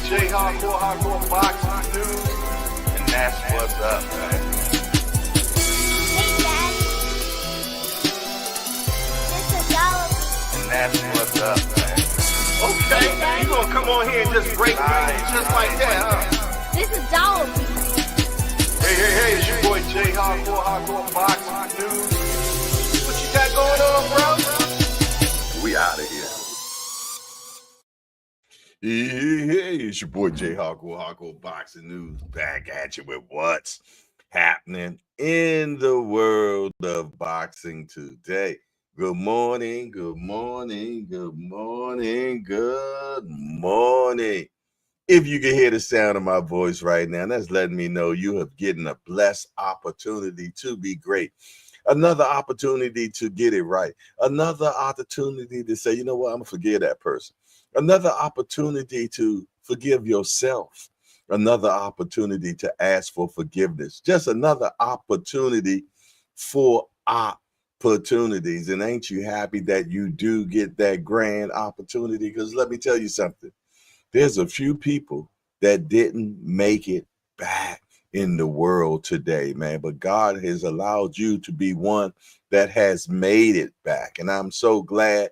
J Hardcore Boxing News, and that's what's up, man. Hey, Dad. This is Dollar. And that's what's up, man. Okay, you gonna come on here and just break news just like that, huh? This is Dollar. Hey, it's your boy J Hardcore Boxing News. What you got going on, bro? We out of here. Hey, it's your boy J Hardcore Boxing News, back at you with what's happening in the world of boxing today. Good morning, good morning, good morning, good morning. If you can hear the sound of my voice right now, that's letting me know you have gotten a blessed opportunity to be great. Another opportunity to get it right. Another opportunity to say, you know what, I'm going to forgive that person. Another opportunity to forgive yourself. Another opportunity to ask for forgiveness. Just another opportunity for opportunities. And ain't you happy that you do get that grand opportunity? Because let me tell you something. There's a few people that didn't make it back in the world today, man. But God has allowed you to be one that has made it back. And I'm so glad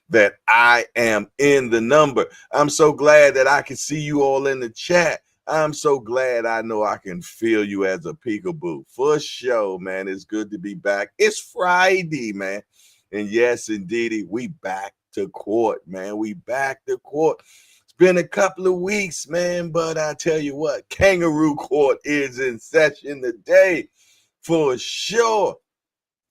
that I am in the number. I'm so glad that I can see you all in the chat. I'm so glad I know I can feel you as a peekaboo. For sure, man. It's good to be back. It's Friday, man. And yes, indeed, we back to court, man. We back to court. It's been a couple of weeks, man, but I tell you what, Kangaroo Court is in session today for sure.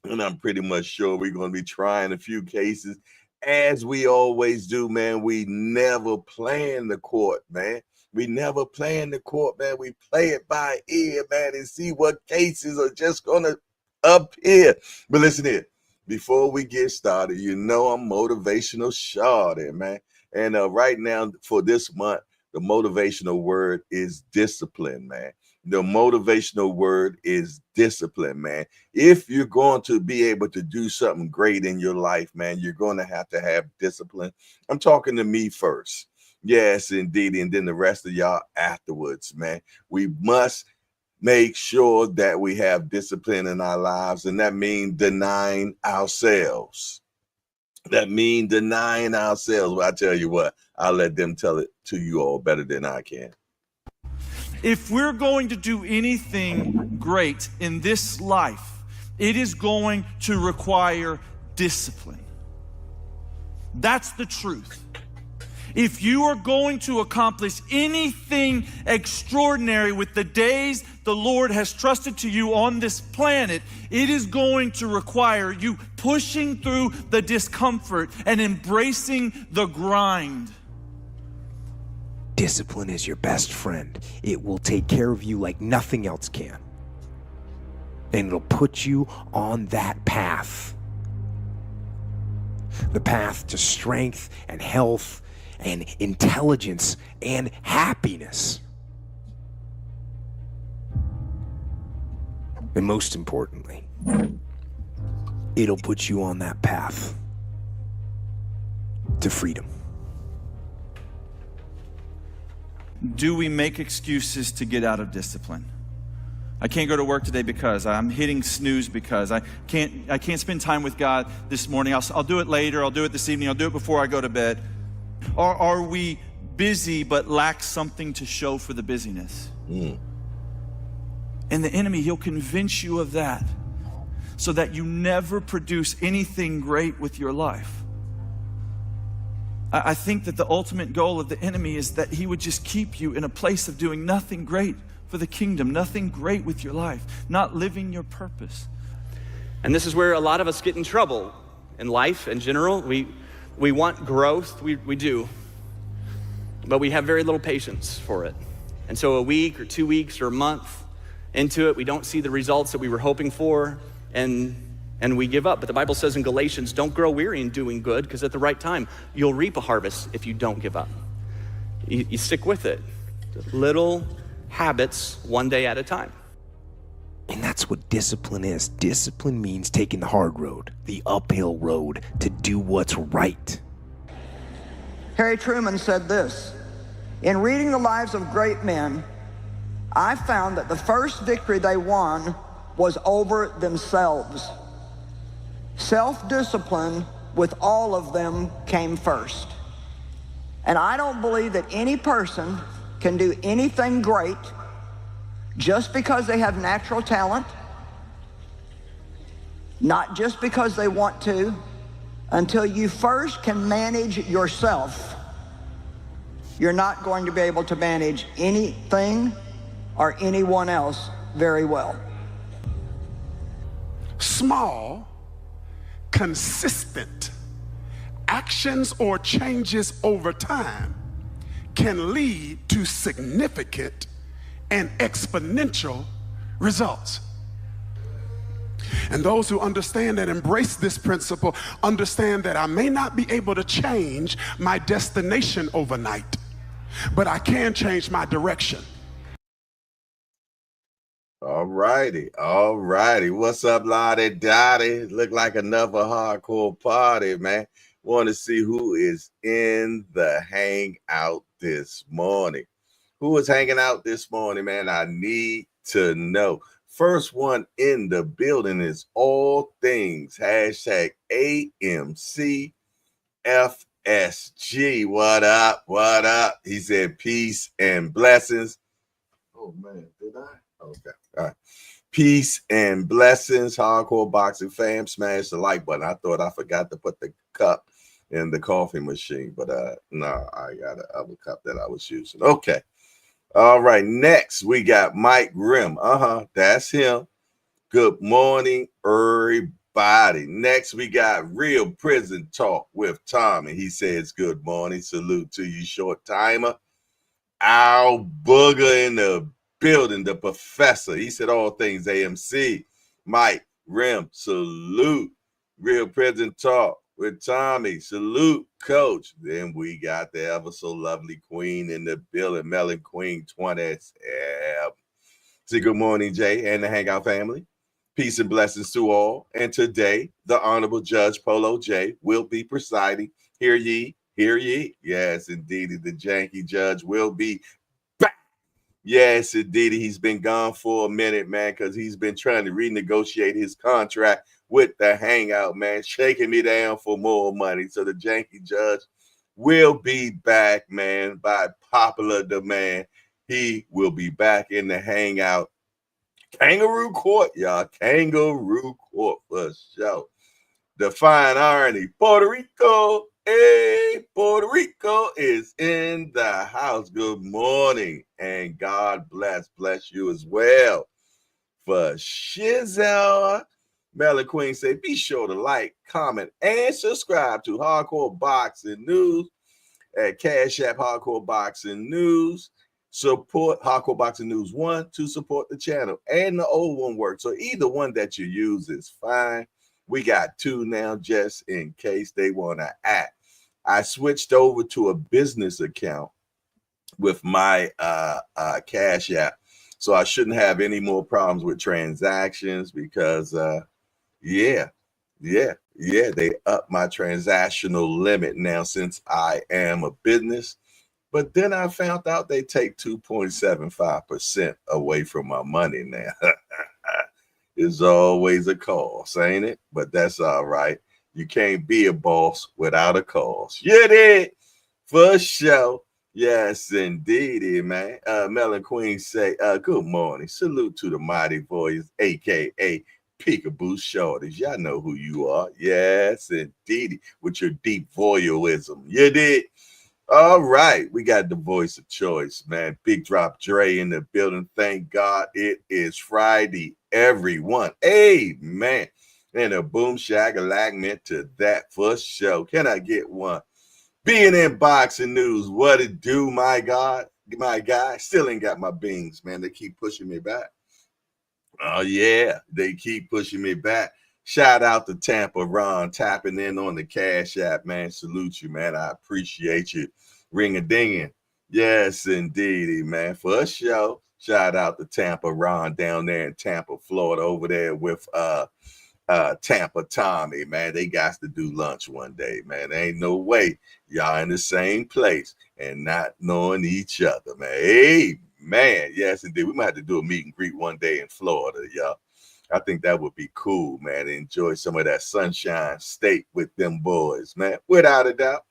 And I'm pretty much sure we're going to be trying a few cases. As we always do, man, we never plan the court, man. We never plan the court, man. We play it by ear, man, and see what cases are just going to appear. But listen here, before we get started, you know I'm motivational shawty, man. And right now for this month, the motivational word is discipline, man. The motivational word is discipline, man. If you're going to be able to do something great in your life, man, you're going to have discipline. I'm talking to me first. Yes, indeed. And then the rest of y'all afterwards, man. We must make sure that we have discipline in our lives. And that means denying ourselves. That means denying ourselves. Well, I tell you what, I'll let them tell it to you all better than I can. If we're going to do anything great in this life, it is going to require discipline. That's the truth. If you are going to accomplish anything extraordinary with the days the Lord has trusted to you on this planet, it is going to require you pushing through the discomfort and embracing the grind. Discipline is your best friend. It will take care of you like nothing else can. And it'll put you on that path. The path to strength and health and intelligence and happiness. And most importantly, it'll put you on that path to freedom. Do we make excuses to get out of discipline? I can't go to work today because I'm hitting snooze because I can't spend time with God this morning. I'll do it later. I'll do it this evening. I'll do it before I go to bed. Or are we busy but lack something to show for the busyness? And the enemy, he'll convince you of that so that you never produce anything great with your life. I think that the ultimate goal of the enemy is that he would just keep you in a place of doing nothing great for the kingdom, nothing great with your life, not living your purpose. And this is where a lot of us get in trouble in life in general. We want growth, we do, but we have very little patience for it. And so a week or 2 weeks or a month into it, we don't see the results that we were hoping for, and we give up. But the Bible says in Galatians, don't grow weary in doing good, because at the right time, you'll reap a harvest if you don't give up. You stick with it. Little habits, one day at a time. And that's what discipline is. Discipline means taking the hard road, the uphill road, to do what's right. Harry Truman said this: In reading the lives of great men, I found that the first victory they won was over themselves. Self-discipline with all of them came first. And I don't believe that any person can do anything great just because they have natural talent, not just because they want to, until you first can manage yourself. You're not going to be able to manage anything or anyone else very well. Small, consistent actions or changes over time can lead to significant and exponential results. And those who understand and embrace this principle understand that I may not be able to change my destination overnight, but I can change my direction. All righty. What's up, Lottie Dottie? Look like another hardcore party, man. Want to see who is in the hangout this morning. Who is hanging out this morning, man? I need to know. First one in the building is All Things hashtag AMCFSG. What up? What up? He said peace and blessings. Oh man, did I? Okay. All right. Peace and blessings, hardcore boxing fam. Smash the like button. I thought I forgot to put the cup in the coffee machine, but no, I got another cup that I was using. Okay. All right. Next, we got Mike Grimm. That's him. Good morning, everybody. Next, we got Real Prison Talk with Tommy. He says, good morning. Salute to you, short timer. Al Booger in the building, the professor. He said all things AMC. Mike Rim, salute. Real Prison Talk with Tommy, salute, coach. Then we got the ever so lovely queen in the building, Melon Queen 20. Say good morning, Jay, and the Hangout family. Peace and blessings to all. And today, the Honorable Judge Polo J will be presiding. Hear ye, hear ye. Yes, indeed, the janky judge will be back. Yes, indeed, he's been gone for a minute, man, because he's been trying to renegotiate his contract with the Hangout, man, shaking me down for more money. So the janky judge will be back, man, by popular demand. He will be back in the Hangout. Kangaroo Court, y'all. Kangaroo Court for sure. Define irony. Puerto Rico. Hey, Puerto Rico is in the house. Good morning. And God bless you as well. For Shizzle. Melon Queen say, be sure to like, comment, and subscribe to Hardcore Boxing News at Cash App Hardcore Boxing News. Support Hardcore Boxing News 1 to support the channel, and the old one works. So either one that you use is fine. We got two now just in case they want to act. I switched over to a business account with my Cash App, so I shouldn't have any more problems with transactions because they upped my transactional limit now since I am a business. But then I found out they take 2.75% away from my money now. It's always a cost, ain't it? But that's all right. You can't be a boss without a cause. You did, for sure. Yes, indeedy, man. Melon Queen say, good morning. Salute to the mighty voice, a.k.a. Peekaboo Shorties. Y'all know who you are. Yes, indeedy, with your deep voyeurism. You did. All right, we got the voice of choice, man. Big Drop Dre in the building. Thank God it is Friday, everyone. Amen. And a boom shagalagment to that for sure. Can I get one? Being in boxing news, what it do, my God? My guy still ain't got my beans, man. They keep pushing me back. Oh, yeah, they keep pushing me back. Shout out to Tampa Ron tapping in on the Cash App, man. Salute you, man. I appreciate you. Ring-a-dinging. Yes, indeedy, man. For a show. Shout out to Tampa Ron down there in Tampa, Florida, over there with Tampa Tommy, man. They got to do lunch one day, man. There ain't no way y'all in the same place and not knowing each other, man. Hey, man. Yes, indeed. We might have to do a meet and greet one day in Florida, y'all. I think that would be cool, man. Enjoy some of that Sunshine State with them boys, man. Without a doubt.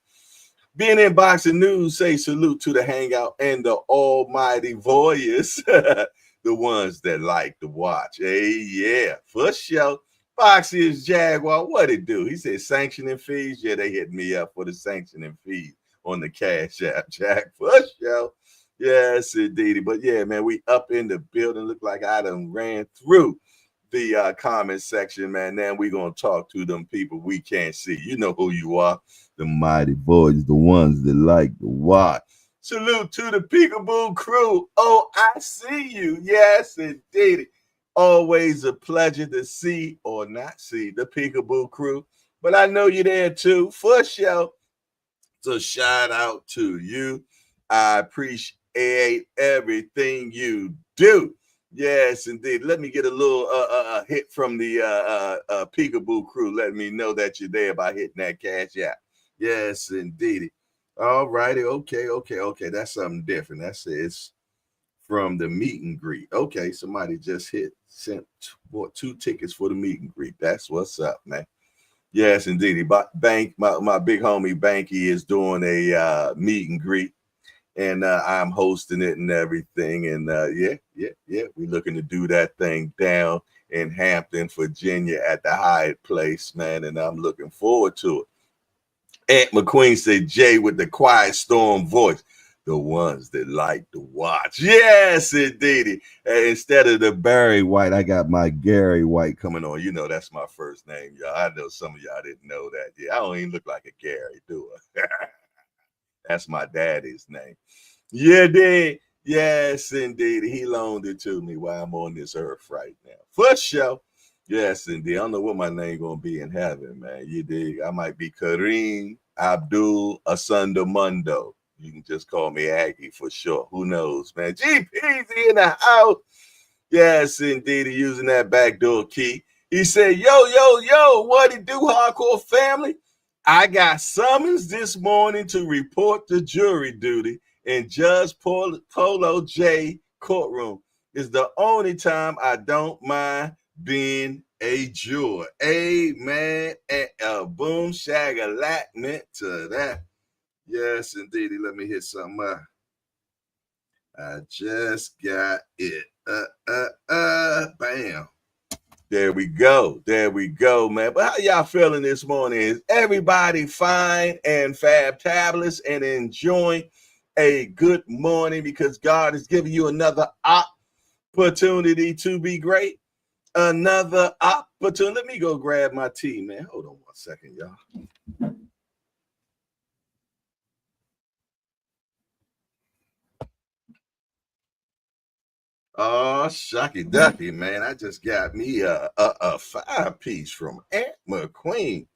Being in boxing news, say salute to the Hangout and the almighty voyeurs, the ones that like to watch. Hey, yeah, for sure. Boxers Jaguar, what it do? He said sanctioning fees. Yeah, they hit me up for the sanctioning fees on the Cash App, Jack, for sure. Yes, indeed. But yeah, man, we up in the building. Look like I done ran through the comment section, man. Now we gonna talk to them people we can't see. You know who you are, the mighty boys, the ones that like to watch. Salute to the Peekaboo crew. Oh, I see you. Yes, indeed. Always a pleasure to see or not see the Peekaboo crew, but I know you're there too, for sure. So shout out to you. I appreciate everything you do. Yes, indeed. Let me get a little hit from the Peekaboo crew. Let me know that you're there by hitting that Cash App. Yes, indeed. All righty. Okay. That's something different. That says from the meet and greet. Okay, somebody just sent bought 2 tickets for the meet and greet. That's what's up, man. Yes, indeed. My big homie Banky is doing a meet and greet, and I'm hosting it and everything. And yeah, we're looking to do that thing down in Hampton, Virginia at the Hyatt Place, man. And I'm looking forward to it. Aunt McQueen said, Jay with the quiet storm voice, the ones that like to watch. Yes, indeed. Instead of the Barry White, I got my Gary White coming on. You know, that's my first name, y'all. I know some of y'all didn't know that. Yeah, I don't even look like a Gary, do I? That's my daddy's name. Yeah, did. Yes, indeed. He loaned it to me while I'm on this earth right now. For sure. Yes, indeed. I don't know what my name gonna be in heaven, man. You dig? I might be Kareem Abdul Asundamundo. You can just call me Aggie for sure. Who knows, man? GP's in the house. Yes, indeed. Using that backdoor key. He said, yo, what it do, hardcore family? I got summons this morning to report to jury duty in Judge Polo J courtroom. It's the only time I don't mind being a juror. Amen. And boom, shagalatment to that. Yes, indeed. Let me hit something up. I just got it. Bam. There we go, man. But how y'all feeling this morning? Is everybody fine and fabtabulous and enjoying a good morning because God is giving you another opportunity to be great? Another opportunity. Let me go grab my tea, man. Hold on 1 second, y'all. Oh, shucky ducky, man. I just got me a 5-piece from Aunt McQueen.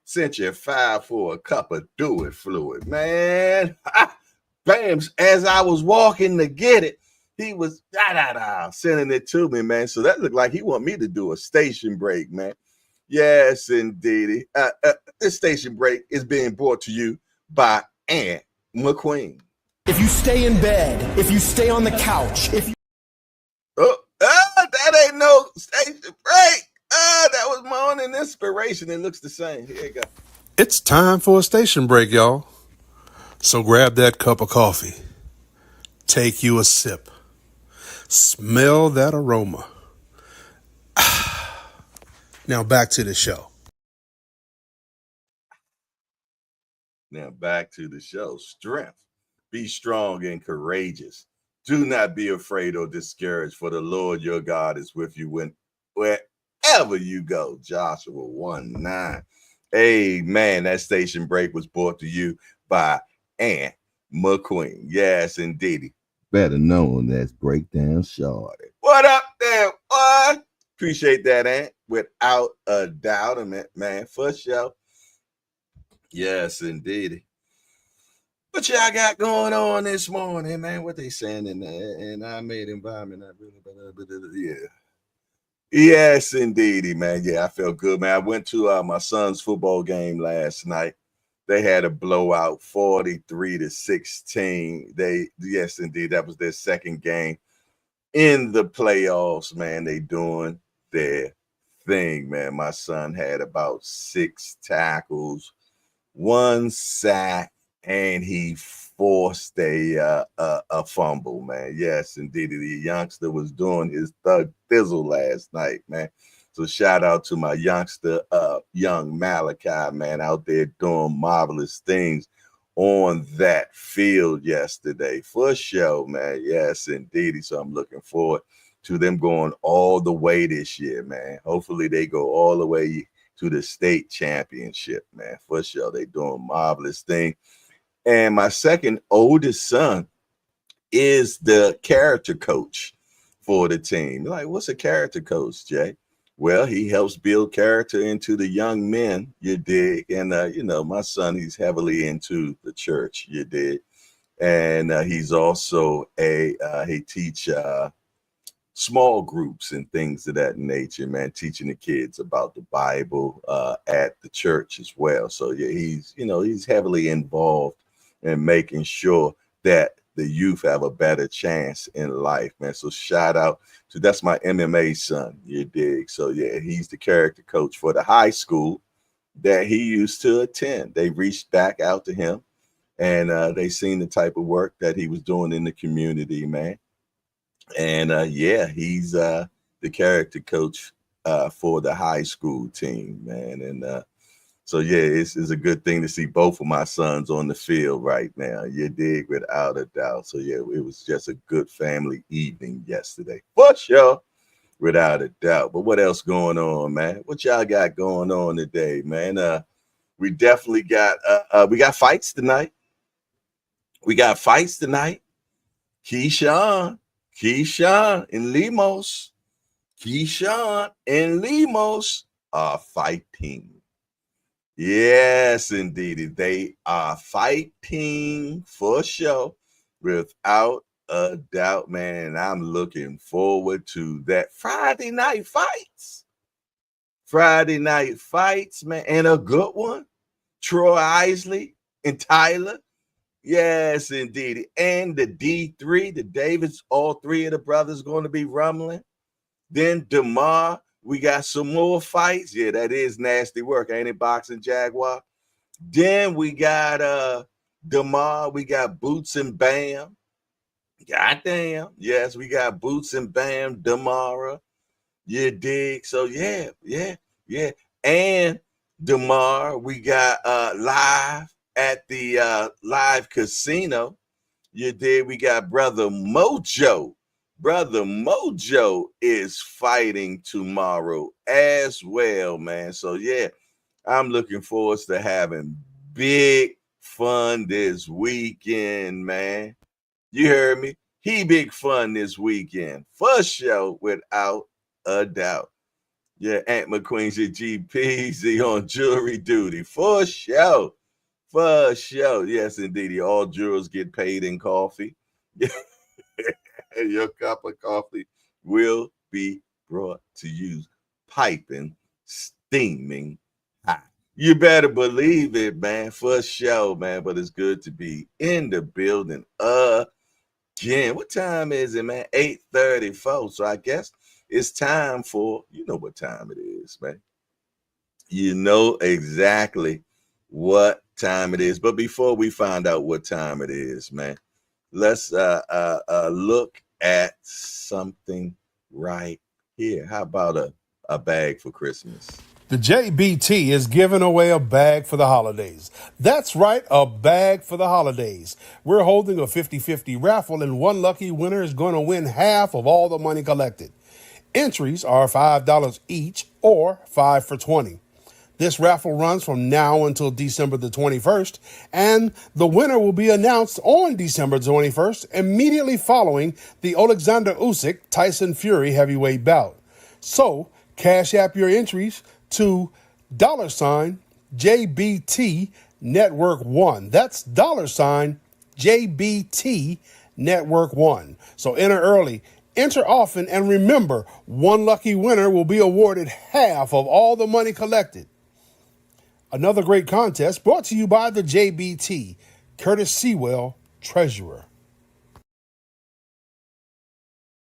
Sent you 5 for a cup of Do It fluid, man. Bam, as I was walking to get it, he was sending it to me, man. So that looked like he want me to do a station break, man. Yes, indeed. This station break is being brought to you by Aunt McQueen. If you stay in bed, if you stay on the couch, if you that ain't no station break. That was my own inspiration. It looks the same. Here you go. It's time for a station break, y'all. So grab that cup of coffee. Take you a sip. Smell that aroma. Now back to the show. Now back to the show. Strength. Be strong and courageous. Do not be afraid or discouraged, for the Lord your God is with you wherever you go. Joshua 1:9. Amen. That station break was brought to you by Aunt McQueen. Yes, indeed. Better known as Breakdown Shorty. What up there, boy? Appreciate that, Aunt. Without a doubt, man, for sure. Yes, indeed. What y'all got going on this morning, man? What they saying in our made environment? Yeah. Yes, indeedy, man. Yeah, I felt good, man. I went to my son's football game last night. They had a blowout 43-16. Yes, indeed, that was their second game in the playoffs, man. They doing their thing, man. My son had about 6 tackles, 1 sack, and he forced a fumble, man. Yes, indeed. The youngster was doing his thug thizzle last night, man. So shout out to my youngster, young Malachi, man, out there doing marvelous things on that field yesterday. For sure, man. Yes, indeed. So I'm looking forward to them going all the way this year, man. Hopefully they go all the way to the state championship, man. For sure. They doing marvelous thing. And my second oldest son is the character coach for the team. Like, what's a character coach, Jay? Well, he helps build character into the young men, you dig. And, my son, he's heavily into the church, you dig. And he's also he teach small groups and things of that nature, man, teaching the kids about the Bible at the church as well. So, yeah, he's heavily involved in making sure that the youth have a better chance in life, man. So shout out to, that's my MMA son, you dig. So yeah, he's the character coach for the high school that he used to attend. They reached back out to him and they seen the type of work that he was doing in the community, man. And he's the character coach for the high school team, man. And so yeah, it's a good thing to see both of my sons on the field right now. You dig, without a doubt. So yeah, it was just a good family evening yesterday, for sure, without a doubt. But what else going on, man? What y'all got going on today, man? We definitely got we got fights tonight. Keyshawn and Lemos. Keyshawn and Lemos are fighting. Yes, indeed. They are fighting for sure, without a doubt, man. And I'm looking forward to that. Friday night fights, man. And a good one. Troy Isley and Tyler. Yes, indeed. And the D3, the Davids, all three of the brothers going to be rumbling. Then DeMar. We got some more fights. Yeah, that is nasty work, ain't it, Boxing Jaguar? Then we got DeMar. We got Boots and Bam. Goddamn. Yes, we got Boots and Bam, DeMara. You dig? So yeah. And DeMar, we got live at the live casino. You dig? We got Brother Mojo. Brother Mojo is fighting tomorrow as well, man. So, yeah, I'm looking forward to having big fun this weekend, man. You heard me? He big fun this weekend. For sure, without a doubt. Yeah, Aunt McQueen's at GPZ on jury duty. For sure. Yes, indeed. All jurors get paid in coffee. And your cup of coffee will be brought to you piping, steaming hot. You better believe it, man, for sure, man. But it's good to be in the building again. What time is it, man? 8:34. So I guess it's time for, you know what time it is, man. You know exactly what time it is. But before we find out what time it is, man, let's look at something right here. How about a bag for Christmas? The JBT is giving away a bag for the holidays. That's right, a bag for the holidays. We're holding a 50-50 raffle, and one lucky winner is going to win half of all the money collected. Entries are $5 each or 5 for $20. This raffle runs from now until December the 21st, and the winner will be announced on December 21st, immediately following the Alexander Usyk Tyson Fury heavyweight bout. So, cash app your entries to $JBT Network 1. That's $JBT Network 1. So enter early, enter often, and remember, one lucky winner will be awarded half of all the money collected. Another great contest brought to you by the JBT, Curtis Sewell, Treasurer.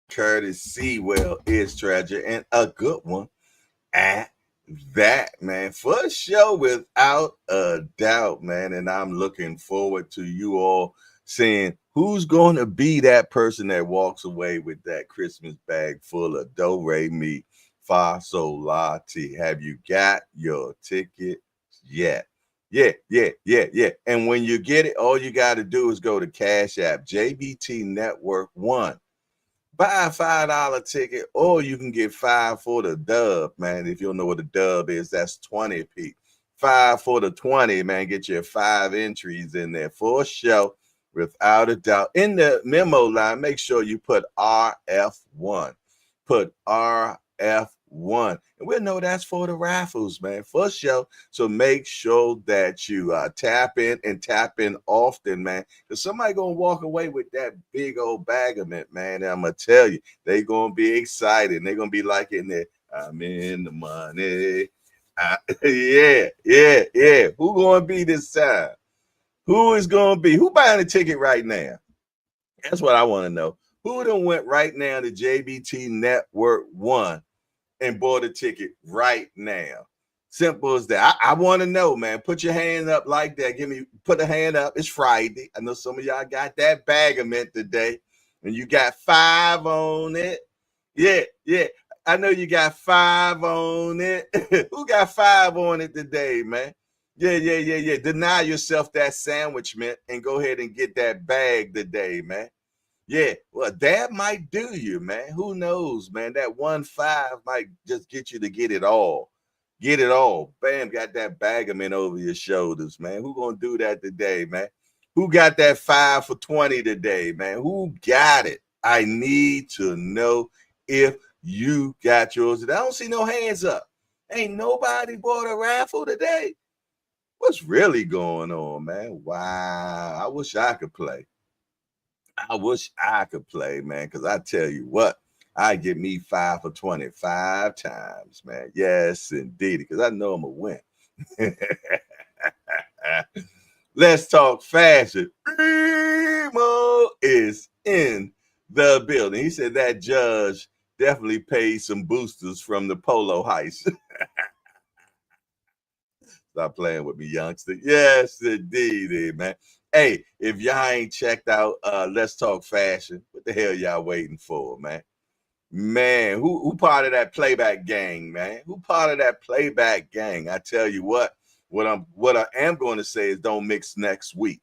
Curtis Sewell is treasure, and a good one at that, man. For sure, without a doubt, man. And I'm looking forward to you all seeing who's going to be that person that walks away with that Christmas bag full of do, re, mi, fa, sol, la, ti. Have you got your ticket yet? Yeah. And when you get it, all you got to do is go to Cash App, JBT Network 1. Buy a $5 ticket, or you can get 5 for the dub, man. If you don't know what a dub is, that's 20p. 5 for the 20, man. Get your 5 entries in there for sure, without a doubt. In the memo line, make sure you put RF1. Put RF1. And we'll know that's for the raffles, man, for sure. So make sure that you tap in often, man, because somebody going to walk away with that big old bag of it, man. And I'm going to tell you, they going to be excited. They're going to be like in there, I'm in the money. Yeah. Who going to be this time? Who is going to be? Who buying a ticket right now? That's what I want to know. Who done went right now to JBT Network 1 and bought a ticket right now? Simple as that. I want to know, man. Put your hand up like that. Put a hand up. It's Friday. I know some of y'all got that bag of mint today, and you got 5 on it. Yeah. I know you got 5 on it. Who got 5 on it today, man? Yeah. Deny yourself that sandwich mint and go ahead and get that bag today, man. Yeah, well, that might do you, man. Who knows, man? That 1-5 might just get you to get it all. Get it all. Bam, got that bag of mint over your shoulders, man. Who gonna do that today, man? Who got that 5 for 20 today, man? Who got it? I need to know if you got yours. I don't see no hands up. Ain't nobody bought a raffle today. What's really going on, man? Wow, I wish I could play. I wish I could play, man, because I tell you what, I get me 5 for 25 times, man. Yes, indeed, because I know I'm going to win. Let's talk fashion. Remo is in the building. He said that judge definitely paid some boosters from the polo heist. Stop playing with me, youngster. Yes, indeed, man. Hey, if y'all ain't checked out Let's Talk Fashion, what the hell y'all waiting for, man? Man, who part of that playback gang, man? Who part of that playback gang? I tell you what I am going to say is don't miss next week.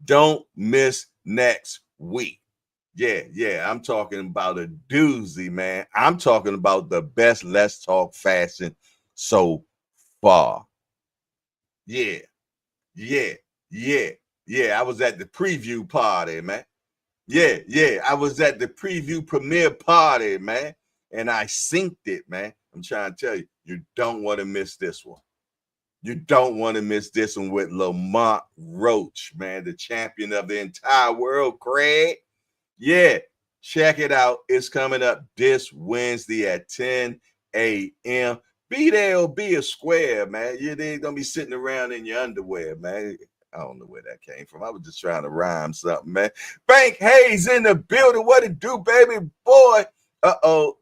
Don't miss next week. Yeah, I'm talking about a doozy, man. I'm talking about the best Let's Talk Fashion so far. Yeah. I was at the preview party, man. Yeah. I was at the preview premiere party, man. And I synced it, man. I'm trying to tell you, you don't want to miss this one. You don't want to miss this one with Lamont Roach, man, the champion of the entire world, Craig. Yeah, check it out. It's coming up this Wednesday at 10 a.m. Be there or be a square, man. You ain't gonna be sitting around in your underwear, man. I don't know where that came from. I was just trying to rhyme something, man. Bank Hayes in the building. What it do, baby boy?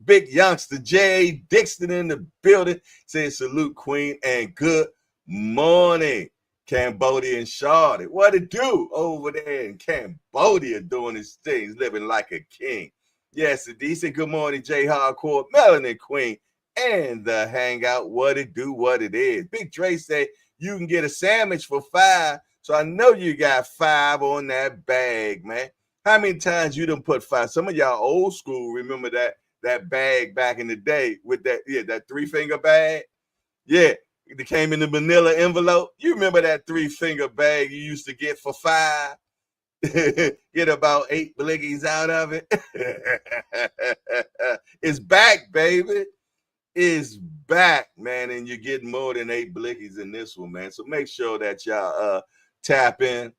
Big youngster Jay Dixon in the building. Saying salute, Queen, and good morning, Cambodian Charlotte. What it do over there in Cambodia doing his things, living like a king. Yes, indeed. Say good morning, Jay Hardcore, Melanin Queen, and the Hangout. What it do, what it is. Big Dre said you can get a sandwich for $5. So I know you got 5 on that bag, man. How many times you done put 5? Some of y'all old school remember that bag back in the day with that 3-finger bag. Yeah, it came in the manila envelope. You remember that 3-finger bag you used to get for $5? Get about 8 blickies out of it. It's back, baby. Is back, man, and you're getting more than 8 blickies in this one, man. So make sure that y'all tap in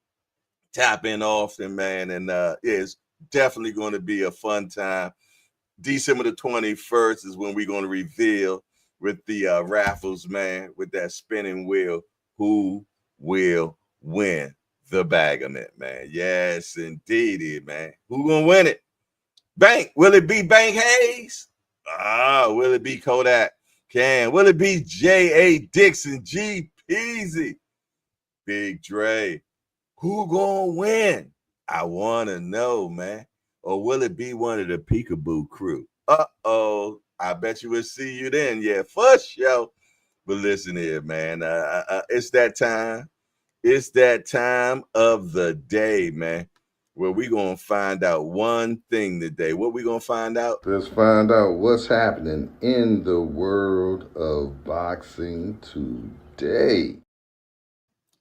often, man. And it's definitely going to be a fun time. December the 21st is when we're going to reveal with the raffles, man, with that spinning wheel. Who will win the Bagament, man? Yes, indeedy, man. Who gonna win it? Bank. Will it be Bank Hayes? Will it be Kodak Can? Will it be J.A. Dixon, G Peasy, Big Dre? Who gonna win? I want to know, man. Or will it be one of the Peekaboo crew? I bet you we'll see you then. Yeah, for sure. But listen here, man. It's that time. It's that time of the day, man, where we going to find out one thing today. What we going to find out? Let's find out what's happening in the world of boxing today.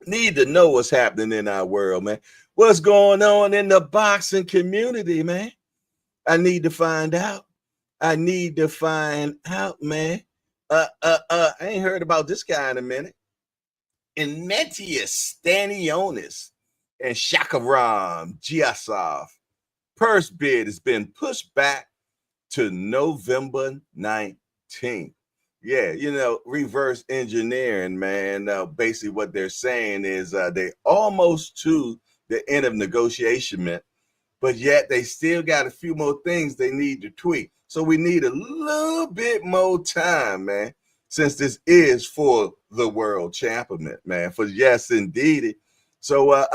Need to know what's happening in our world, man. What's going on in the boxing community, man? I need to find out. I need to find out, man. I ain't heard about this guy in a minute. Enmetius Stanionis and Shakaram Giasov purse bid has been pushed back to November 19th. Yeah, you know, reverse engineering, man. Basically what they're saying is they almost to the end of negotiation, but yet they still got a few more things they need to tweak. So we need a little bit more time, man, since this is for the world championship, man. For yes, indeed. So,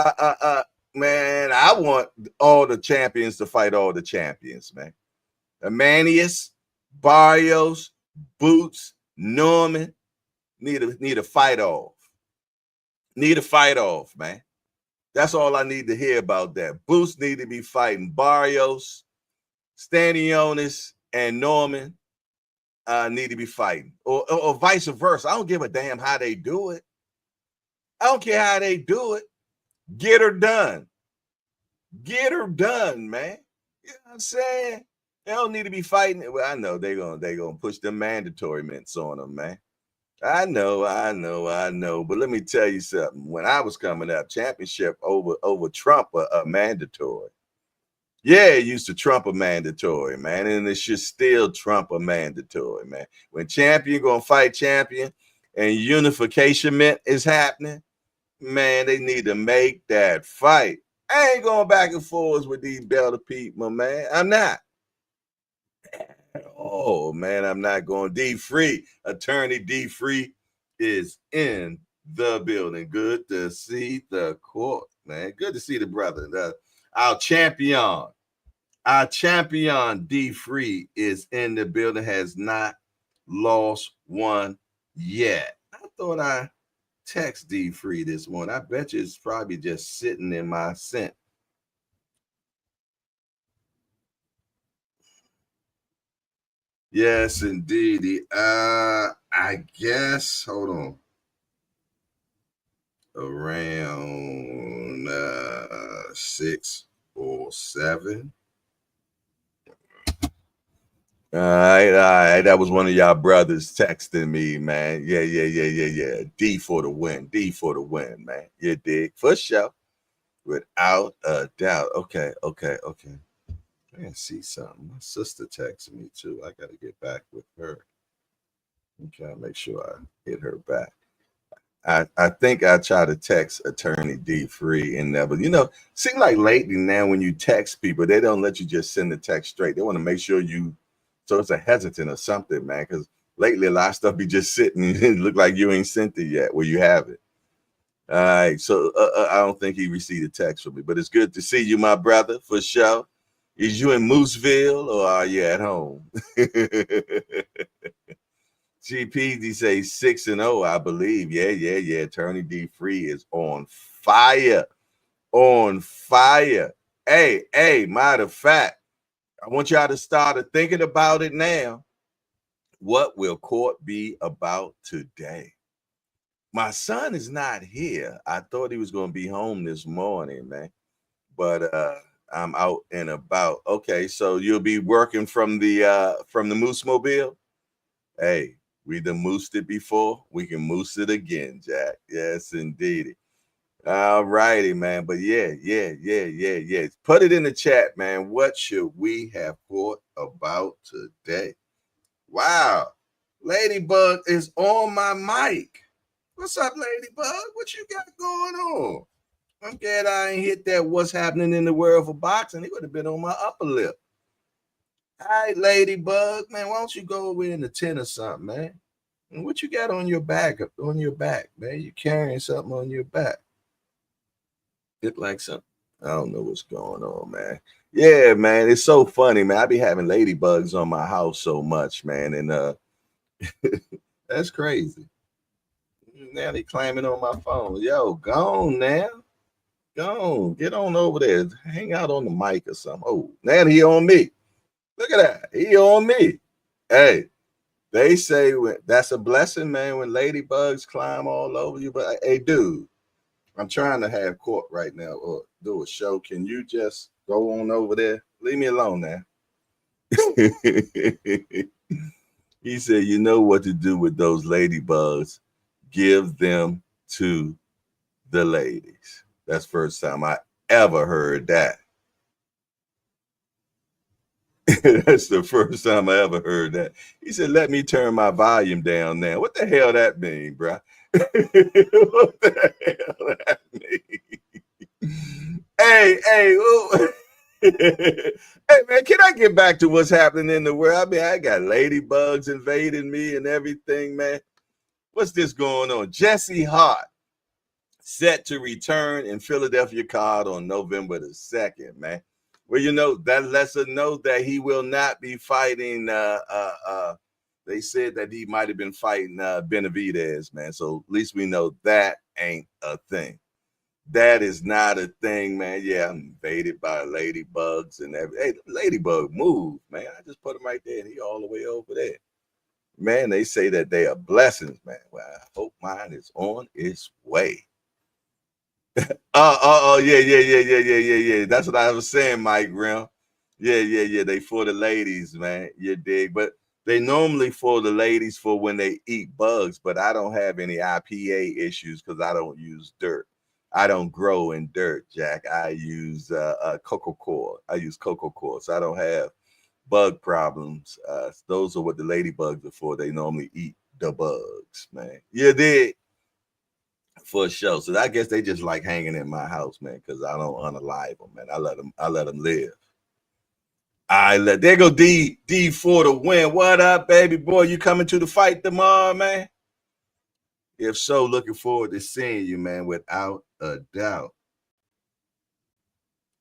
man, I want all the champions to fight all the champions, man. Emanius, Barrios, Boots, Norman need a fight off. Need a fight off, man. That's all I need to hear about that. Boots need to be fighting Barrios, Stanionis, and Norman need to be fighting, or vice versa. I don't give a damn how they do it. I don't care how they do it. Get her done. Get her done, man. You know what I'm saying? They don't need to be fighting. Well, I know they're gonna push the mandatory mints on them, man. I know. But let me tell you something. When I was coming up, championship over Trump a mandatory. Yeah, it used to trump a mandatory, man, and it should still trump a mandatory, man. When champion gonna fight champion and unification mint is happening, man, they need to make that fight. I ain't going back and forth with these belter people, man. I'm not. Oh, man, I'm not going. D-Free, attorney D-Free is in the building. Good to see the court, man. Good to see the brother. Our champion D-Free is in the building, has not lost one yet. I thought I text D-Free this morning. I bet you it's probably just sitting in my sent. Yes, indeed. I guess, hold on. Around 6 or 7. All right. That was one of y'all brothers texting me, man. Yeah. D for the win, man. You dig? For sure. Without a doubt. Okay. I can see something. My sister texted me too. I got to get back with her. I'm trying to make sure I hit her back. I think I try to text attorney D-Free and but seem like lately now when you text people, they don't let you just send the text straight. They want to make sure so it's a hesitant or something, man, because lately a lot of stuff be just sitting and it look like you ain't sent it yet. Well, you have it. All right, so I don't think he received a text from me, but it's good to see you, my brother, for sure. Is you in Mooseville or are you at home? GPD say 6-0, I believe. Yeah. Attorney D-Free is on fire. Hey, matter of fact, I want y'all to start thinking about it now. What will court be about today? My son is not here. I thought he was going to be home this morning, man. But I'm out and about. Okay, so you'll be working from the Moose Mobile? Hey, we done moosed it before. We can moose it again, Jack. Yes, indeed. All righty, man. But yeah. Put it in the chat, man. What should we have thought about today? Wow. Ladybug is on my mic. What's up, Ladybug? What you got going on? I'm glad I ain't hit that what's happening in the world for boxing. He would have been on my upper lip. All right, Ladybug, man, why don't you go over in the tent or something, man? And what you got on your back? On your back, man? You carrying something on your back? Look like something. I don't know what's going on, man. Yeah, man, it's so funny, man. I be having ladybugs on my house so much, man, and that's crazy. Now they climbing on my phone. Yo, gone now. Go on, get on over there. Hang out on the mic or something. Oh, now he on me. Look at that. He on me. Hey, they say that's a blessing, man, when ladybugs climb all over you. But hey, dude, I'm trying to have court right now or do a show. Can you just go on over there? Leave me alone now. He said, you know what to do with those ladybugs. Give them to the ladies. That's the first time I ever heard that. That's the first time I ever heard that. He said, let me turn my volume down now. What the hell that mean, bro? What the hell that mean? Hey, hey, man, can I get back to what's happening in the world? I mean, I got ladybugs invading me and everything, man. What's this going on? Jesse Hart set to return in Philadelphia card on November the 2nd, man. Well, you know, that lets us know that he will not be fighting. They said that he might have been fighting Benavidez, man. So at least we know that ain't a thing. That is not a thing, man. Yeah, I'm invaded by ladybugs and everything. Hey, ladybug move, man. I just put him right there and he all the way over there. Man, they say that they are blessings, man. Well, I hope mine is on its way. Yeah. That's what I was saying, Mike Grimm. Yeah. They for the ladies, man. You dig? But they normally for the ladies for when they eat bugs, but I don't have any IPA issues because I don't use dirt. I don't grow in dirt, Jack. I use cocoa coir. I use cocoa coir, so I don't have bug problems. Those are what the ladybugs are for. They normally eat the bugs, man. You dig? For sure. So I guess they just like hanging in my house, man, because I don't unalive them, man. I let them live. There go D for the win. What up, baby boy? You coming to the fight tomorrow, man? If so, looking forward to seeing you, man, without a doubt.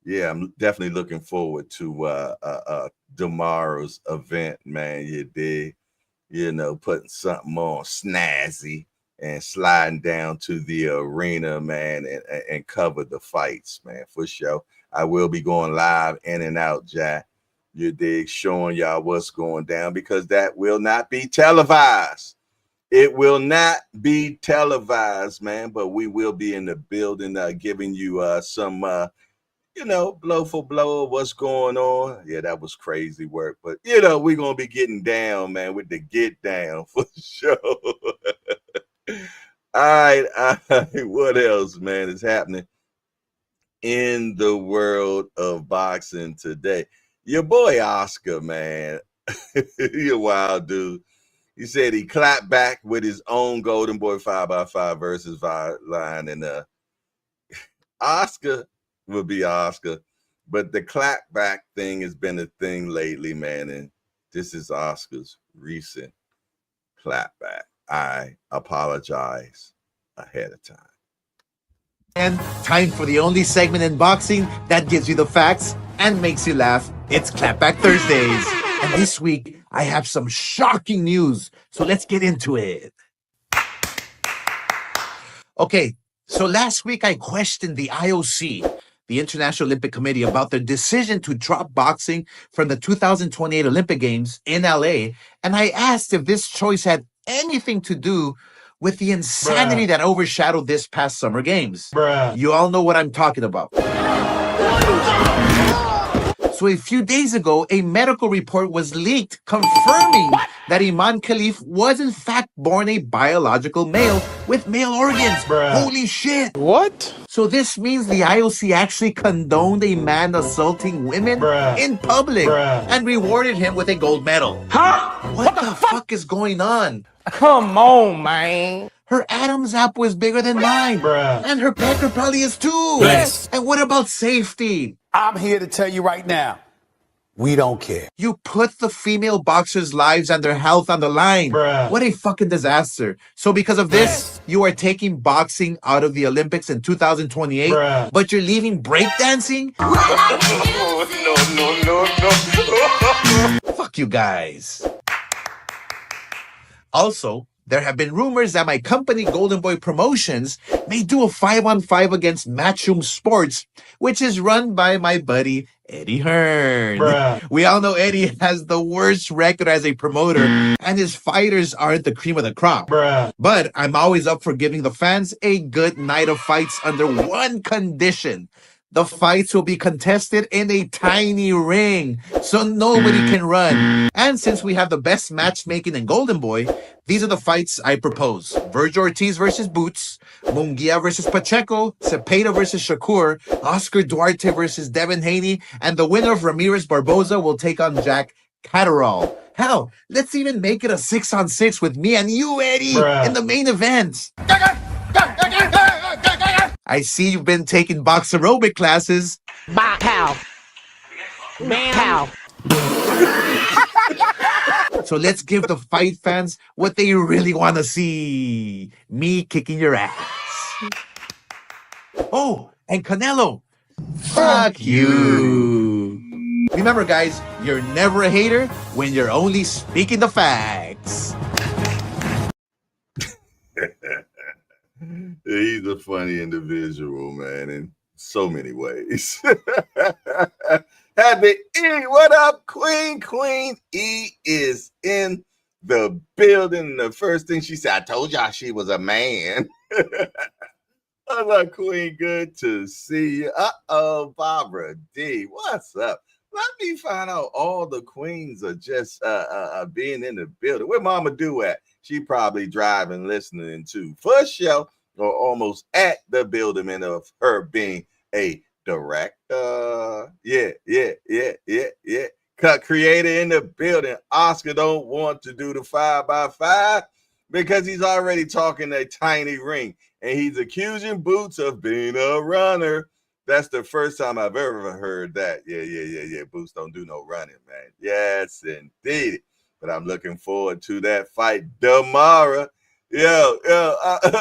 Yeah, I'm definitely looking forward to tomorrow's event, man. You dig? You know, putting something on snazzy and sliding down to the arena, man, and cover the fights, man, for sure. I will be going live in and out, Jack. You dig? Showing y'all what's going down because that will not be televised. It will not be televised, man, but we will be in the building giving you some, blow for blow of what's going on. Yeah, that was crazy work, but, we're going to be getting down, man, with the get down for sure. All right, what else, man, is happening in the world of boxing today? Your boy Oscar, man, you're a wild dude. He said he clapped back with his own Golden Boy 5x5 versus line, and Oscar will be Oscar, but the clap back thing has been a thing lately, man, and this is Oscar's recent clap back. I apologize ahead of time. And time for the only segment in boxing that gives you the facts and makes you laugh. It's Clapback Thursdays. And this week, I have some shocking news. So let's get into it. Okay, so last week I questioned the IOC, the International Olympic Committee, about their decision to drop boxing from the 2028 Olympic Games in LA. And I asked if this choice had anything to do with the insanity that overshadowed this past Summer Games. You all know what I'm talking about. So So a few days ago, a medical report was leaked confirming that Iman Khalif was in fact born a biological male with male organs. Holy shit. What? So this means the IOC actually condoned a man assaulting women in public and rewarded him with a gold medal. Huh? What the fuck is going on? Come on, man. Her Adam's apple is bigger than mine. And her pecker probably is too. Yes. And what about safety? I'm here to tell you right now, we don't care. You put the female boxers' lives and their health on the line. What a fucking disaster. So because of this, you are taking boxing out of the Olympics in 2028, but you're leaving breakdancing? No. Fuck you guys. Also, there have been rumors that my company, Golden Boy Promotions, may do a 5-on-5 against Matchroom Sports, which is run by my buddy, Eddie Hearn. We all know Eddie has the worst record as a promoter, and his fighters aren't the cream of the crop. But I'm always up for giving the fans a good night of fights under one condition. The fights will be contested in a tiny ring, so nobody can run. And since we have the best matchmaking in Golden Boy, these are the fights I propose. Virgil Ortiz versus Boots, Munguia versus Pacheco, Cepeda versus Shakur, Oscar Duarte versus Devin Haney, and the winner of Ramirez Barboza will take on Jack Catterall. Hell, let's even make it a 6-on-6 with me and you, Eddie, in the main event. I see you've been taking box aerobic classes. Pow. Pow. So let's give the fight fans what they really want to see. Me kicking your ass. Oh, and Canelo. Fuck you. Remember, guys, you're never a hater when you're only speaking the facts. He's a funny individual, man, in so many ways. Happy E, what up, Queen? Queen E is in the building. The first thing she said, I told y'all she was a man. What's up, Queen? Good to see you. Uh-oh, Barbara D, what's up? Let me find out all the queens are just being in the building. Where Mama Do at? She probably driving, listening to First Show, or almost at the building of her being a director. Yeah. Cut creator in the building. Oscar don't want to do the 5x5 because he's already talking a tiny ring, and he's accusing Boots of being a runner. That's the first time I've ever heard that. Yeah. Boots don't do no running, man. Yes, indeed. But I'm looking forward to that fight tomorrow. I'm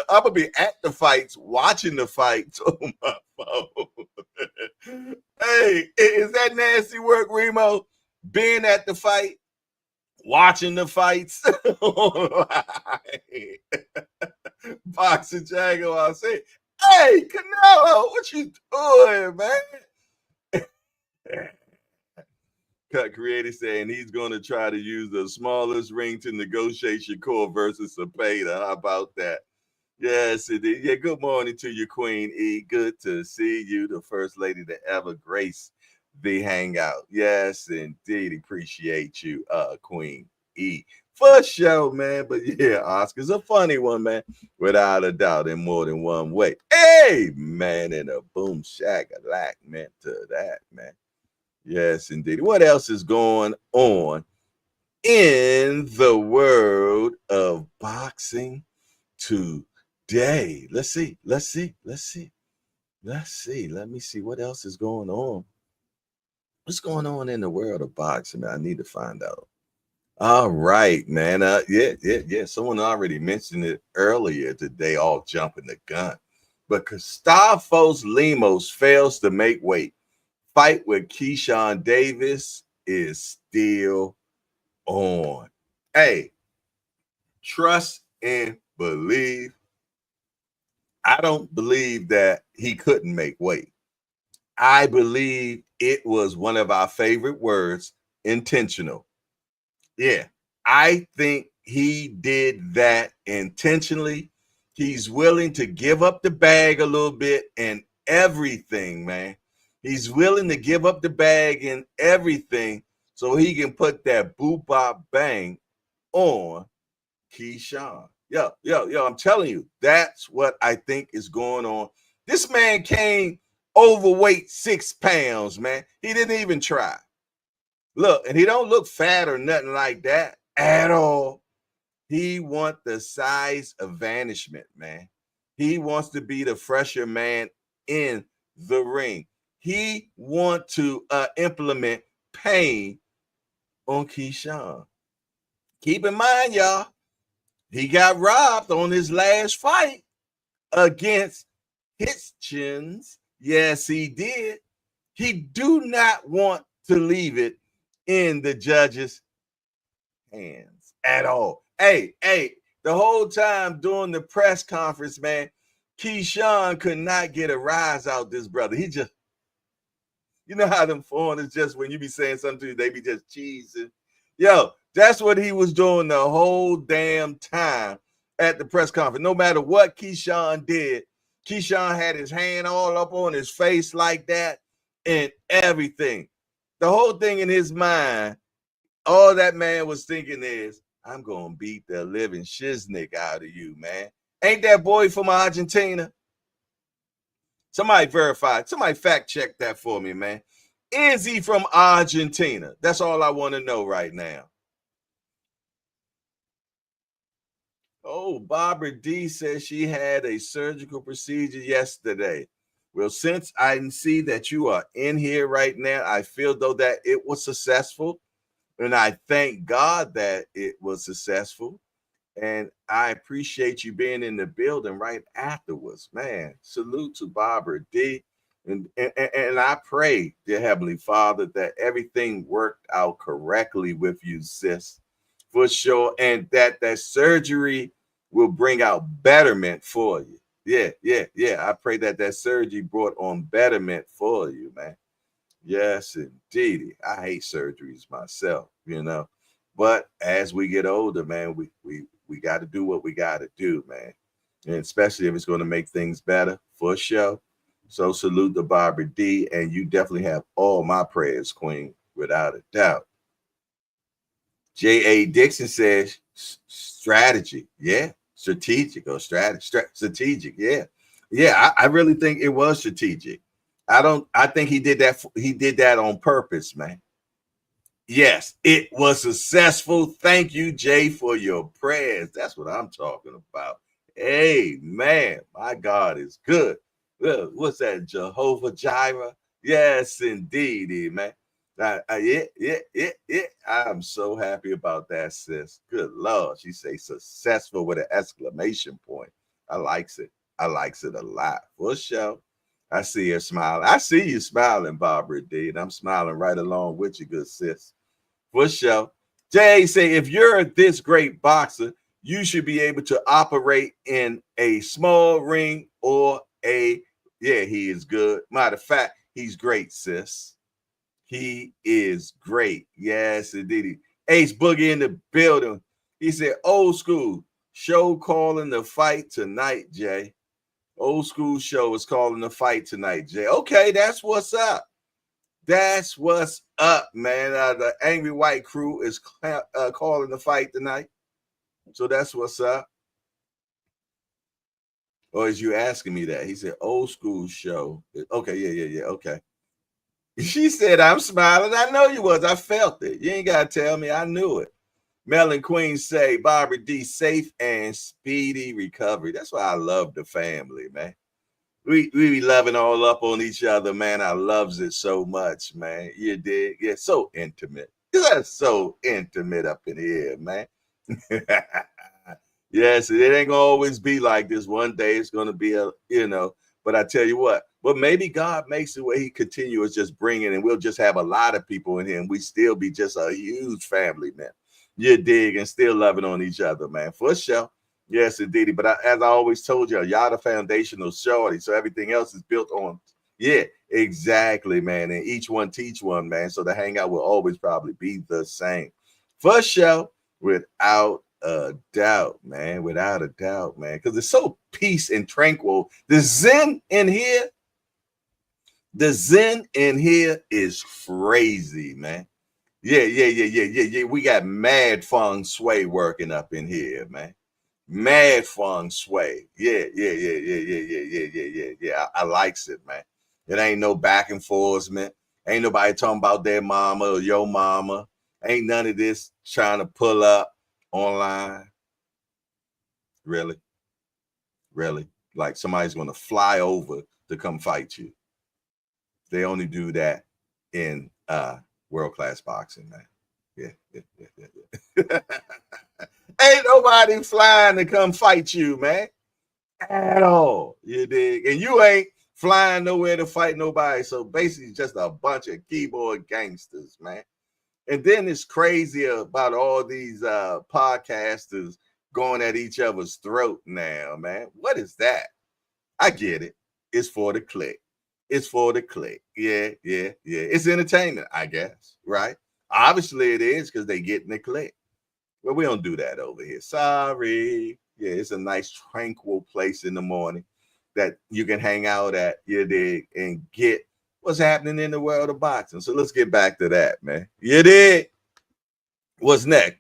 gonna be at the fights, watching the fights on my phone. Hey, is that nasty work, Remo? Being at the fight, watching the fights. Boxing Jaguar, I say, hey, Canelo, what you doing, man? Cut Creator saying he's going to try to use the smallest ring to negotiate Shakur versus Cepeda. How about that? Yes, indeed. Yeah, good morning to you, Queen E. Good to see you, the first lady to ever grace the hangout. Yes, indeed. Appreciate you, Queen E. For sure, man. But yeah, Oscar's a funny one, man. Without a doubt, in more than one way. Hey, man, and a boom shack alike meant to that, man. Yes, indeed. What else is going on in the world of boxing today? Let's see. Let me see what else is going on. What's going on in the world of boxing, man? I need to find out. All right, man. Yeah. Someone already mentioned it earlier today, all jumping the gun. But Gustavo Lemos fails to make weight. Fight with Keyshawn Davis is still on. Hey, trust and believe. I don't believe that he couldn't make weight. I believe it was one of our favorite words, intentional. Yeah, I think he did that intentionally. He's willing to give up the bag a little bit and everything, man. He's willing to give up the bag and everything so he can put that boop bop bang on Keyshawn. Yo, I'm telling you, that's what I think is going on. This man came overweight 6 pounds, man. He didn't even try. Look, and he don't look fat or nothing like that at all. He wants the size of vanishment, man. He wants to be the fresher man in the ring. He wants to implement pain on Keyshawn. Keep in mind, y'all, he got robbed on his last fight against Hitchens. Yes, he did. He do not want to leave it in the judge's hands at all. Hey, the whole time during the press conference, man, Keyshawn could not get a rise out this brother. He just, you know how them foreigners just, when you be saying something to you, they be just cheesing. Yo, that's what he was doing the whole damn time at the press conference. No matter what Keyshawn did, Keyshawn had his hand all up on his face like that and everything. The whole thing in his mind, all that man was thinking is, I'm going to beat the living shiznick out of you, man. Ain't that boy from Argentina? Somebody verify. Somebody fact check that for me, man. Is he from Argentina? That's all I want to know right now. Oh, Barbara D says she had a surgical procedure yesterday. Well, since I see that you are in here right now, I feel though that it was successful. And I thank God that it was successful. And I appreciate you being in the building right afterwards, man. Salute to Barbara D. And I pray, dear Heavenly Father, that everything worked out correctly with you, sis, for sure. And that surgery will bring out betterment for you. Yeah. I pray that surgery brought on betterment for you, man. Yes, indeed. I hate surgeries myself, you know. But as we get older, man, we got to do what we got to do, man. And especially if it's going to make things better, for sure. So salute to Barbara D. And you definitely have all my prayers, Queen, without a doubt. J.A. Dixon says strategy. Yeah. Strategic or strategic. Yeah. Yeah, I really think it was strategic. I think he did that on purpose, man. Yes, it was successful. Thank you, Jay, for your prayers. That's what I'm talking about. Amen. My God is good. What's that? Jehovah Jireh? Yes, indeed, man. Yeah. I'm so happy about that, sis. Good Lord. She say successful with an exclamation point. I likes it. I likes it a lot. For sure. I see her smiling. I see you smiling, Barbara D. And I'm smiling right along with you, good sis. For sure. Jay say, if you're this great boxer, you should be able to operate in a small ring or he is good. Matter of fact, he's great, sis. He is great. Yes, indeed. Ace Boogie in the building. He said, old school show calling the fight tonight, Jay. Old school show is calling the fight tonight, Jay. Okay, that's what's up. That's what's up, man. The Angry White Crew is calling the fight tonight. So that's what's up. Or is you asking me that? He said, old school show. Okay, yeah. Okay. She said, I'm smiling. I know you was. I felt it. You ain't got to tell me. I knew it. Mel and Queen say, Barbara D, safe and speedy recovery. That's why I love the family, man. We be loving all up on each other, man. I loves it so much, man. You dig? Yeah, so intimate. That's so intimate up in here, man. Yes, it ain't gonna always be like this. One day it's gonna be but I tell you what, but maybe God makes it where he continues just bringing, and we'll just have a lot of people in here and we still be just a huge family, man. You dig, and still loving on each other, man, for sure. Yes, indeed. But as I always told you, y'all the foundational shorty, so everything else is built on. Yeah, exactly, man. And each one teach one, man. So the hangout will always probably be the same, for sure, without a doubt, man. Without a doubt, man. Because it's so peace and tranquil. The zen in here. The zen in here is crazy, man. Yeah. We got mad feng shui working up in here, man. Mad feng shui. Yeah. I likes it, man. It ain't no back and forth, man. Ain't nobody talking about their mama or your mama. Ain't none of this trying to pull up online. Really? Like somebody's going to fly over to come fight you. They only do that in world-class boxing, man. Yeah. Ain't nobody flying to come fight you, man. At all. You dig? And you ain't flying nowhere to fight nobody. So basically just a bunch of keyboard gangsters, man. And then it's crazy about all these podcasters going at each other's throat now, man. What is that? I get it. It's for the click. Yeah. It's entertainment, I guess, right? Obviously it is because they getting the click. Well, we don't do that over here. Sorry. Yeah, it's a nice tranquil place in the morning that you can hang out at, you dig, and get what's happening in the world of boxing. So let's get back to that, man. You dig? What's next?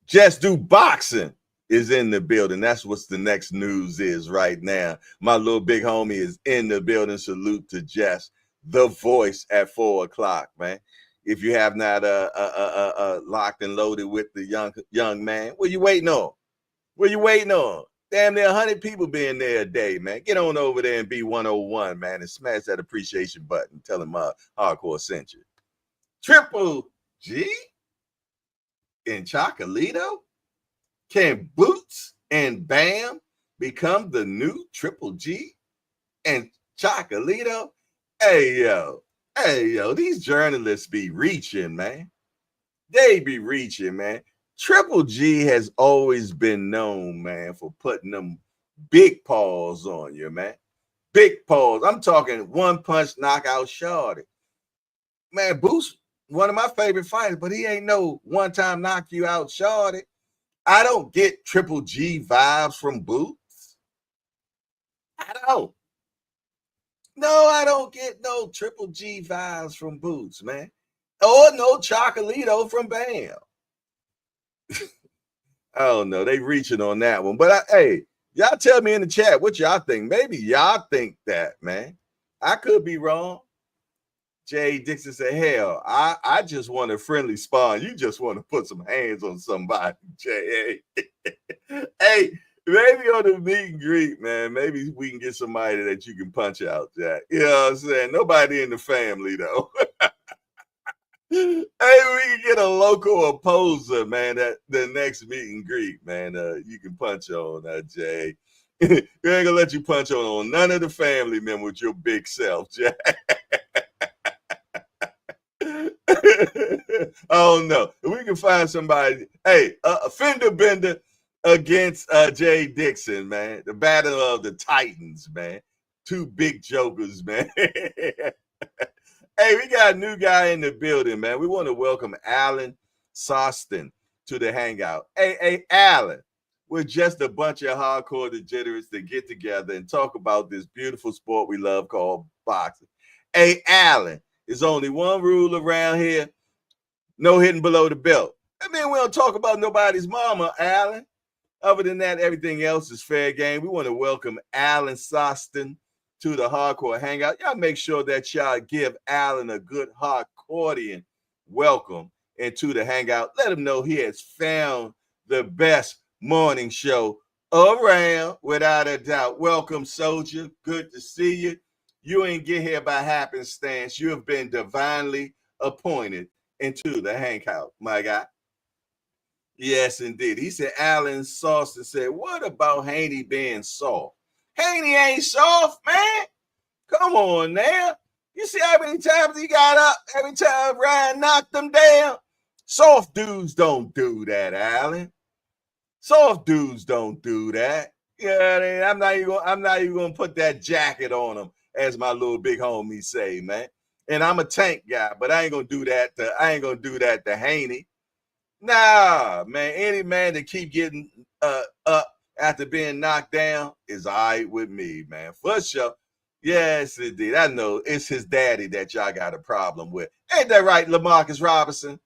Just Do Boxing is in the building. That's what's the next news is right now. My little big homie is in the building. Salute to Jess, the voice at 4 o'clock, man. If you have not locked and loaded with the young man, what you waiting on? Damn near 100 people being there a day, man. Get on over there and be 101, man, and smash that appreciation button. Tell him Hardcore sent you. Triple G in Chocolito? Can Boots and Bam become the new Triple G and Chocolito? Hey, yo, these journalists be reaching, man. They be reaching, man. Triple G has always been known, man, for putting them big paws on you, man. Big paws. I'm talking one punch knockout shorty. Man, Boots, one of my favorite fighters, but he ain't no one-time knock you out shorty. I don't get Triple G vibes from Boots. I don't. No, I don't get no Triple G vibes from Boots, man. Or no Chocolito from Bam. I don't know. They reaching on that one. But hey, y'all tell me in the chat what y'all think. Maybe y'all think that, man. I could be wrong. Jay Dixon said, hell, I just want a friendly spawn. You just want to put some hands on somebody, Jay. Hey, maybe on the meet and greet, man, maybe we can get somebody that you can punch out, Jack. You know what I'm saying? Nobody in the family, though. Hey, we can get a local opposer, man, at the next meet and greet, man. You can punch on, Jay. We ain't gonna let you punch on none of the family members with your big self, Jack. Oh no, we can find somebody. Hey, a fender bender against Jay Dixon, man. The battle of the Titans, man. Two big jokers, man. Hey, we got a new guy in the building, man. We want to welcome Alan Sostin to the hangout. Hey, Alan, we're just a bunch of hardcore degenerates that get together and talk about this beautiful sport we love called boxing. Hey, Alan, there's only one rule around here: no hitting below the belt. I mean, we don't talk about nobody's mama, Alan. Other than that, everything else is fair game. We want to welcome Alan Sostin to the Hardcore Hangout. Y'all make sure that y'all give Alan a good hardcorean welcome into the hangout. Let him know he has found the best morning show around, without a doubt. Welcome, soldier. Good to see you. You ain't get here by happenstance. You have been divinely appointed into the hangout, my guy. Yes, indeed. He said, Alan Sostin said, what about Haney being soft? Haney ain't soft, man. Come on now. You see how many times he got up? Every time Ryan knocked him down? Soft dudes don't do that, Alan. Soft dudes don't do that. Yeah, I'm not even gonna put that jacket on him, as my little big homie say, man. And I'm a tank guy, but I ain't gonna do that to Haney. Nah, man. Any man that keep getting up after being knocked down is all right with me, man. For sure. Yes, indeed. I know it's his daddy that y'all got a problem with. Ain't that right, LaMarcus Robinson?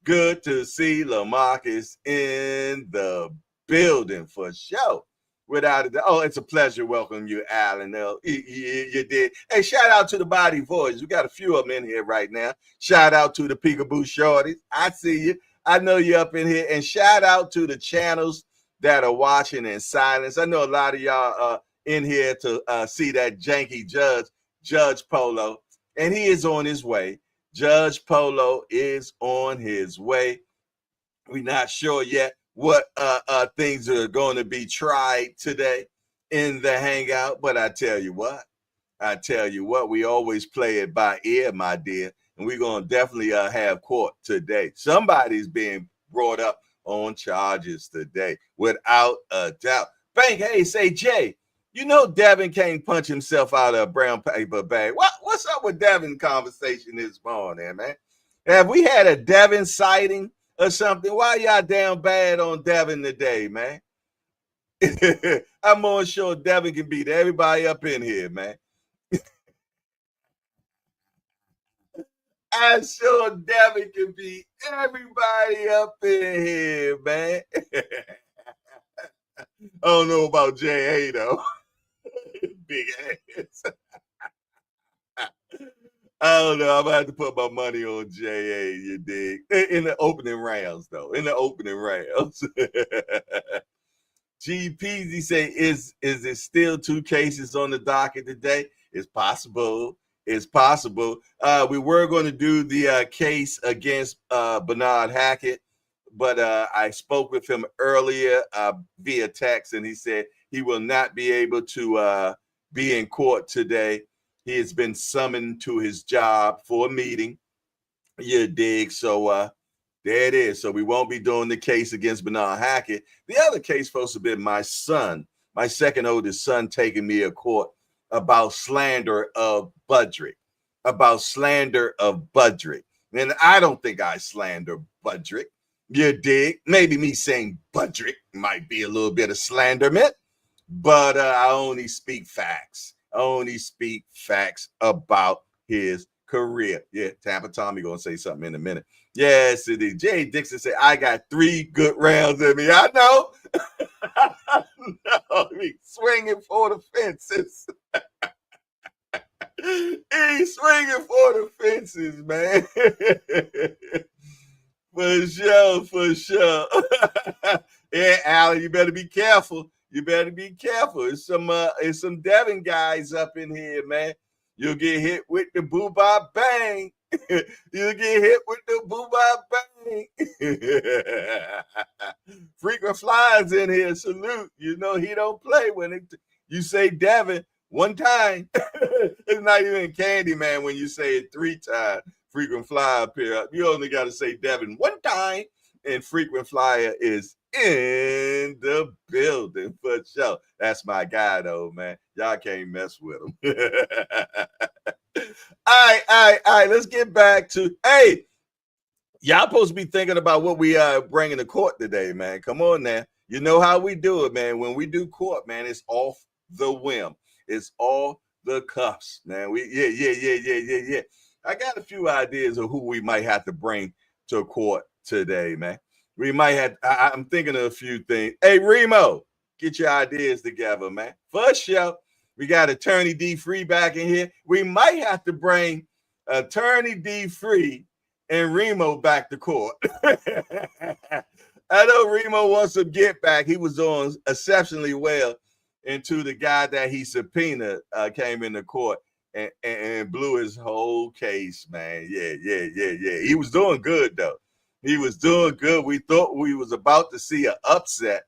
Good to see LaMarcus in the building for sure. Without a doubt. Oh, it's a pleasure welcoming you, Alan. You did. Hey, shout out to the Body Voice. We got a few of them in here right now. Shout out to the Peekaboo Shorties. I see you. I know you're up in here. And shout out to the channels that are watching in silence. I know a lot of y'all are in here to see that janky Judge Polo. And he is on his way. Judge Polo is on his way. We're not sure yet what things are going to be tried today in the hangout, but I tell you what, we always play it by ear, my dear, and we're going to definitely have court today. Somebody's being brought up on charges today, without a doubt. Bank, hey, say, Jay, you know Devin can't punch himself out of a brown paper bag. What's up with Devin conversation this morning, man? Have we had a Devin sighting or something? Why y'all down bad on Devin today, man? I'm more sure Devin can beat everybody up in here, man. I'm sure Devin can beat everybody up in here, man. I don't know about J.A. though. Big ass. I don't know. I'm gonna have to put my money on J.A. You dig? In the opening rounds, though. In the opening rounds. GPZ say, is it still 2 cases on the docket today? It's possible. It's possible. We were going to do the case against Bernard Hackett, but I spoke with him earlier via text, and he said he will not be able to be in court today. He has been summoned to his job for a meeting. You dig? So there it is. So we won't be doing the case against Bernard Hackett. The other case, folks, have been my son, my second oldest son, taking me to court about slander of Budrick. About slander of Budrick. And I don't think I slander Budrick. You dig? Maybe me saying Budrick might be a little bit of slanderment, but I only speak facts. I only speak facts about his career. Yeah, Tampa Tommy gonna say something in a minute. Yes, it is. Jay Dixon said, I got 3 good rounds in me. I know. No, he's swinging for the fences. He's swinging for the fences, man. For sure, for sure. Yeah, Alan, you better be careful. You better be careful. It's some Devin guys up in here, man. You'll get hit with the boo-bop bang. You'll get hit with the boo-bop bang. Frequent flyers in here. Salute. You know he don't play when you say Devin one time. It's not even Candyman when you say it 3 times. Frequent flyer appear. You only got to say Devin one time, and frequent flyer is in the building for sure. That's my guy, though, man. Y'all can't mess with him. All right. Let's get back to, hey, y'all supposed to be thinking about what we are bringing to court today, man. Come on now. You know how we do it, man. When we do court, man, it's off the whim. It's all the cuffs, man. Yeah. I got a few ideas of who we might have to bring to court today, man. We might have, I'm thinking of a few things. Hey, Remo, get your ideas together, man. First show, we got Attorney D. Free back in here. We might have to bring Attorney D. Free and Remo back to court. I know Remo wants some get back. He was doing exceptionally well until the guy that he subpoenaed came into court and blew his whole case, man. Yeah. He was doing good, though. He was doing good. We thought we was about to see an upset,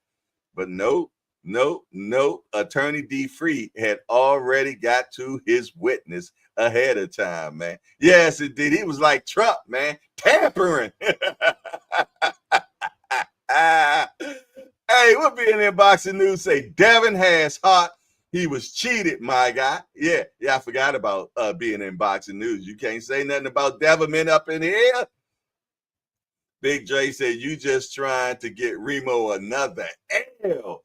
but no. Attorney D. Free had already got to his witness ahead of time, man. Yes, it did. He was like Trump, man, tampering. Hey, we'll be in there boxing news. Say Devin has heart. He was cheated, my guy. Yeah, I forgot about being in boxing news. You can't say nothing about Devin up in here. Big J said, you just trying to get Remo another L.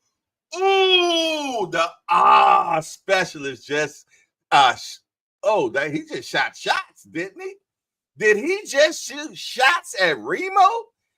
Ooh, the specialist just That he just shot shots, didn't he? Did he just shoot shots at Remo?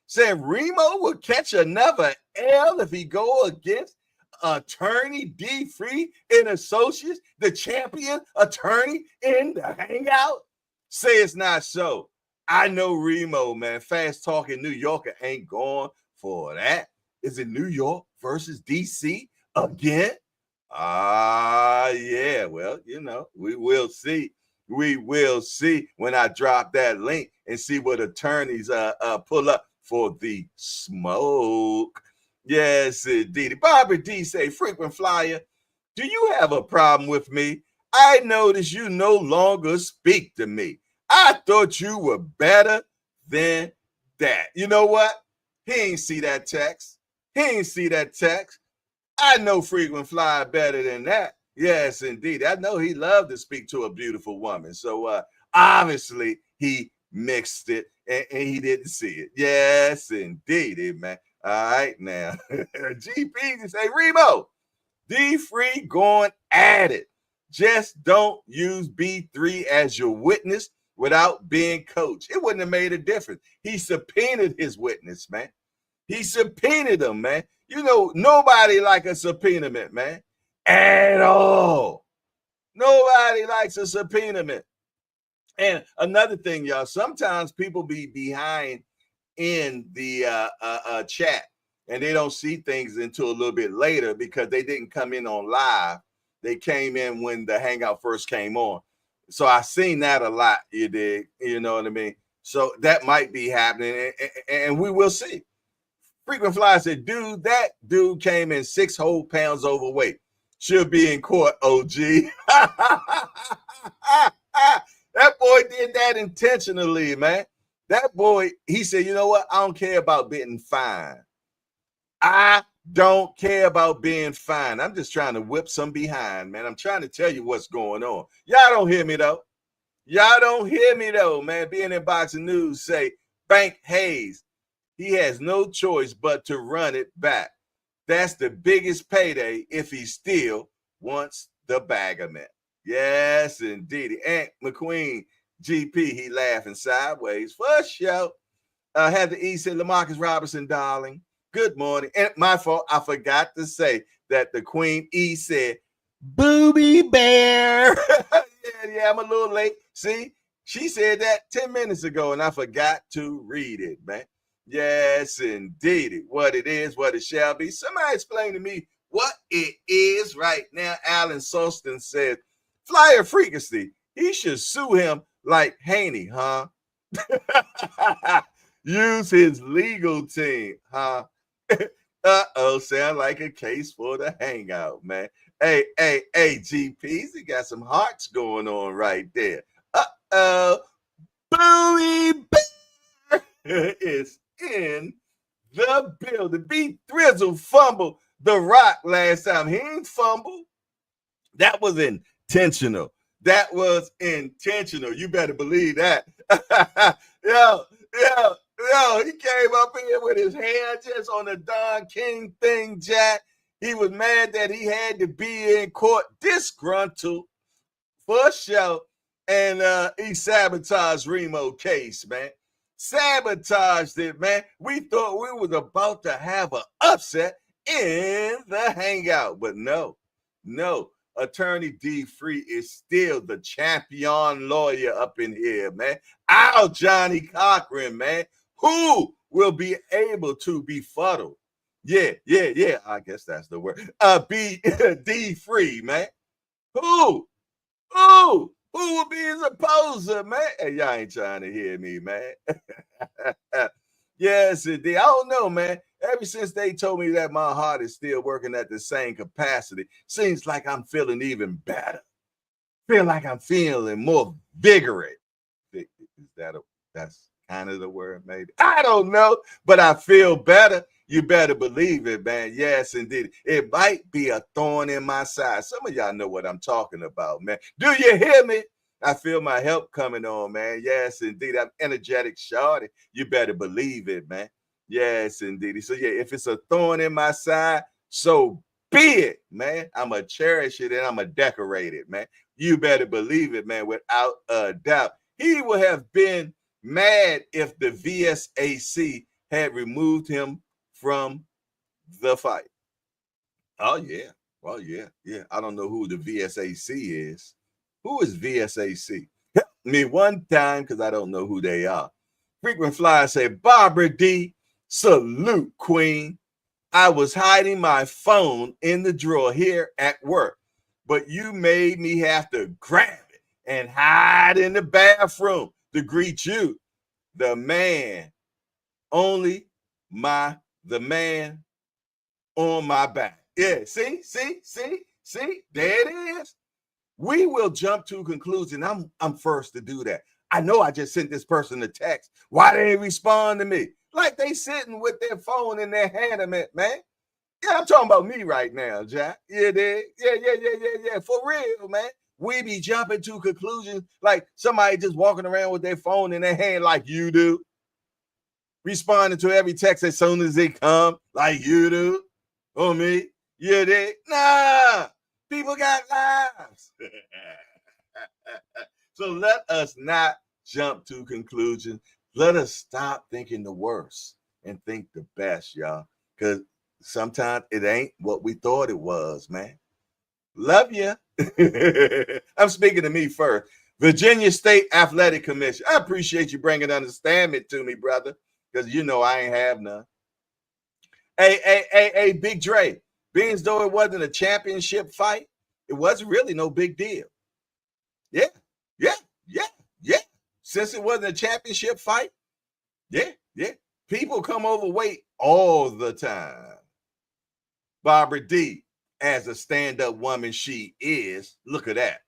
Said Remo will catch another L if he go against attorney D. Free and Associates, the champion attorney in the hangout? Say it's not so. I know Remo, man. Fast talking New Yorker ain't going for that. Is it New York versus DC again? Yeah. Well, we will see. We will see when I drop that link and see what attorneys pull up for the smoke. Yes, indeed. Barbara D say, frequent flyer, do you have a problem with me? I notice you no longer speak to me. I thought you were better than that. You know what? He ain't see that text. I know frequent flyer better than that. Yes, indeed. I know he loved to speak to a beautiful woman. So obviously he mixed it and he didn't see it. Yes, indeed, man. All right, now. GP say, Remo, D Free going at it. Just don't use B3 as your witness without being coached. It wouldn't have made a difference. He subpoenaed his witness, man. He subpoenaed him, man. Nobody like a subpoena, man. At all. Nobody likes a subpoena. And another thing, y'all, sometimes people be behind in the chat and they don't see things until a little bit later because they didn't come in on live. They came in when the hangout first came on. So I seen that a lot, you dig? You know what I mean? So that might be happening and we will see. Frequent Flyer said, dude, that dude came in 6 whole pounds overweight. Should be in court, OG. That boy did that intentionally, man. That boy, he said, you know what? I don't care about being fine. I don't care about being fine. I'm just trying to whip some behind, man. I'm trying to tell you what's going on. Y'all don't hear me, though. Man. Being in Boxing News say, Bank Hayes, he has no choice but to run it back. That's the biggest payday if he still wants the baggerment. Yes, indeed. Aunt McQueen, GP, he laughing sideways for sure. Heather E said, LaMarcus Robinson, darling, good morning. And my fault, I forgot to say that the Queen E said, Booby Bear. yeah, I'm a little late. See, she said that 10 minutes ago, and I forgot to read it, man. Yes, indeed. What it is, what it shall be. Somebody explain to me what it is right now. Alan Sulston said, Flyer Freakisty, he should sue him like Haney, huh? Use his legal team, huh? Sound like a case for the hangout, man. Hey, GPs, he got some hearts going on right there. Booey Bear is in the building. B Thrizzle fumbled the rock last time. He ain't fumbled. That was intentional. You better believe that. Yo, he came up here with his hand just on the Don King thing, Jack. He was mad that he had to be in court, disgruntled for sure. And he sabotaged Remo case, man. Sabotaged it, man. We thought we was about to have an upset in the hangout, but no. Attorney D. Free is still the champion lawyer up in here, man. Our Johnny Cochran, man. Who will be able to befuddle? Yeah. I guess that's the word. Be D. Free, man. Who will be his opposer, man? Hey, y'all ain't trying to hear me, man. Yes, indeed. I don't know, man. Ever since they told me that my heart is still working at the same capacity, seems like I'm feeling even better. Feel like I'm feeling more vigorous. That's kind of the word, maybe. I don't know, but I feel better. You better believe it, man. Yes, indeed. It might be a thorn in my side. Some of y'all know what I'm talking about, man. Do you hear me? I feel my help coming on, man. Yes, indeed. I'm energetic, shorty. You better believe it, man. Yes, indeed. So, yeah, if it's a thorn in my side, so be it, man. I'm going to cherish it and I'm going to decorate it, man. You better believe it, man, without a doubt. He would have been mad if the VSAC had removed him from the fight. Oh, yeah. Well, yeah. I don't know who the VSAC is. Who is VSAC? Help me one time because I don't know who they are. Frequent Flyer say, Barbara D, salute, queen. I was hiding my phone in the drawer here at work, but you made me have to grab it and hide in the bathroom to greet you. The man, only the man on my back. Yeah, see, there it is. We will jump to a conclusion. I'm first to do that. I know I just sent this person a text. Why they didn't respond to me? Like they sitting with their phone in their hand, man. Yeah, I'm talking about me right now, Jack. Yeah, yeah. For real, man. We be jumping to conclusions like somebody just walking around with their phone in their hand like you do. Responding to every text as soon as they come like you do. Oh, me? Yeah, nah. People got lives. So let us not jump to conclusions. Let us stop thinking the worst and think the best, y'all. Because sometimes it ain't what we thought it was, man. Love you. I'm speaking to me first. Virginia State Athletic Commission. I appreciate you bringing understanding to me, brother, because you know I ain't have none. Hey, Big Dre. Being as though it wasn't a championship fight, it wasn't really no big deal. Yeah. Since it wasn't a championship fight, yeah. People come overweight all the time. Barbara D, as a stand-up woman she is, look at that.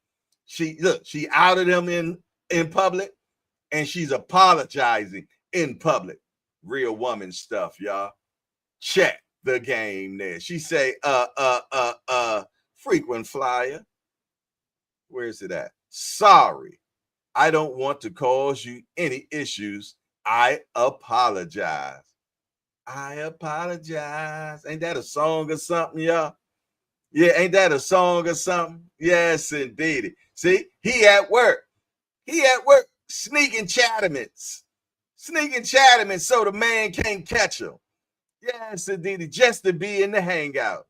She outed him in public, and she's apologizing in public. Real woman stuff, y'all. Check the game there. She say, frequent flyer. Where is it at? Sorry, I don't want to cause you any issues. I apologize. Ain't that a song or something, y'all? Yeah, ain't that a song or something? Yes, indeed. See, he at work, sneaking chatterments so the man can't catch him. Yes, indeed, just to be in the hangout.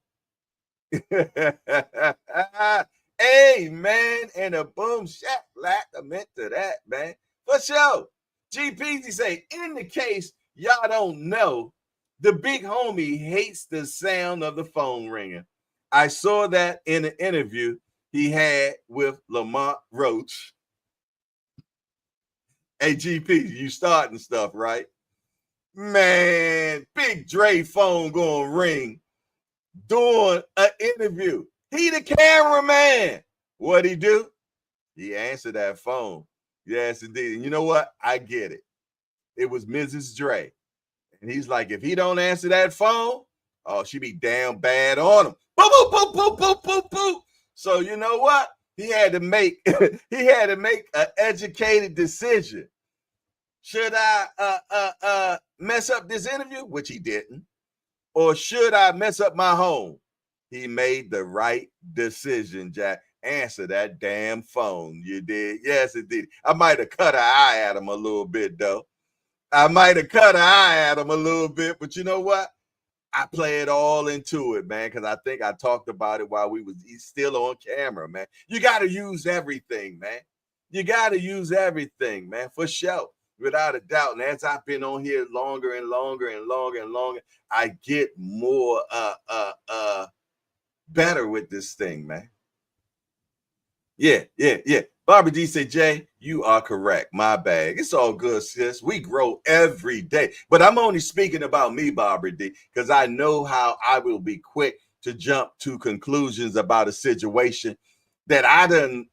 Amen. And a boom shack black. I meant to that, man. For sure. GPZ say, in the case y'all don't know, the big homie hates the sound of the phone ringing. I saw that in an interview he had with Lamont Roach. Hey, GP, you starting stuff, right? Man, Big Dre phone gonna ring during an interview. He the cameraman. What'd he do? He answered that phone. Yes, indeed. And you know what? I get it. It was Mrs. Dre. And he's like, if he don't answer that phone, oh, she be damn bad on him. Boop, boop, boop, boop, boop, boop, boop. So you know what? He had to make an educated decision. Should I mess up this interview? Which he didn't. Or should I mess up my home? He made the right decision, Jack. Answer that damn phone. You did. Yes, it did. I might have cut an eye at him a little bit, though. But you know what? I play it all into it, man, because I think I talked about it while he's still on camera, man. You got to use everything, man. For sure. Without a doubt. And as I've been on here longer and longer, I get more better with this thing, man. Yeah. Barbara D said, Jay, you are correct. My bag. It's all good, sis. We grow every day. But I'm only speaking about me, Barbara D, because I know how I will be quick to jump to conclusions about a situation that I done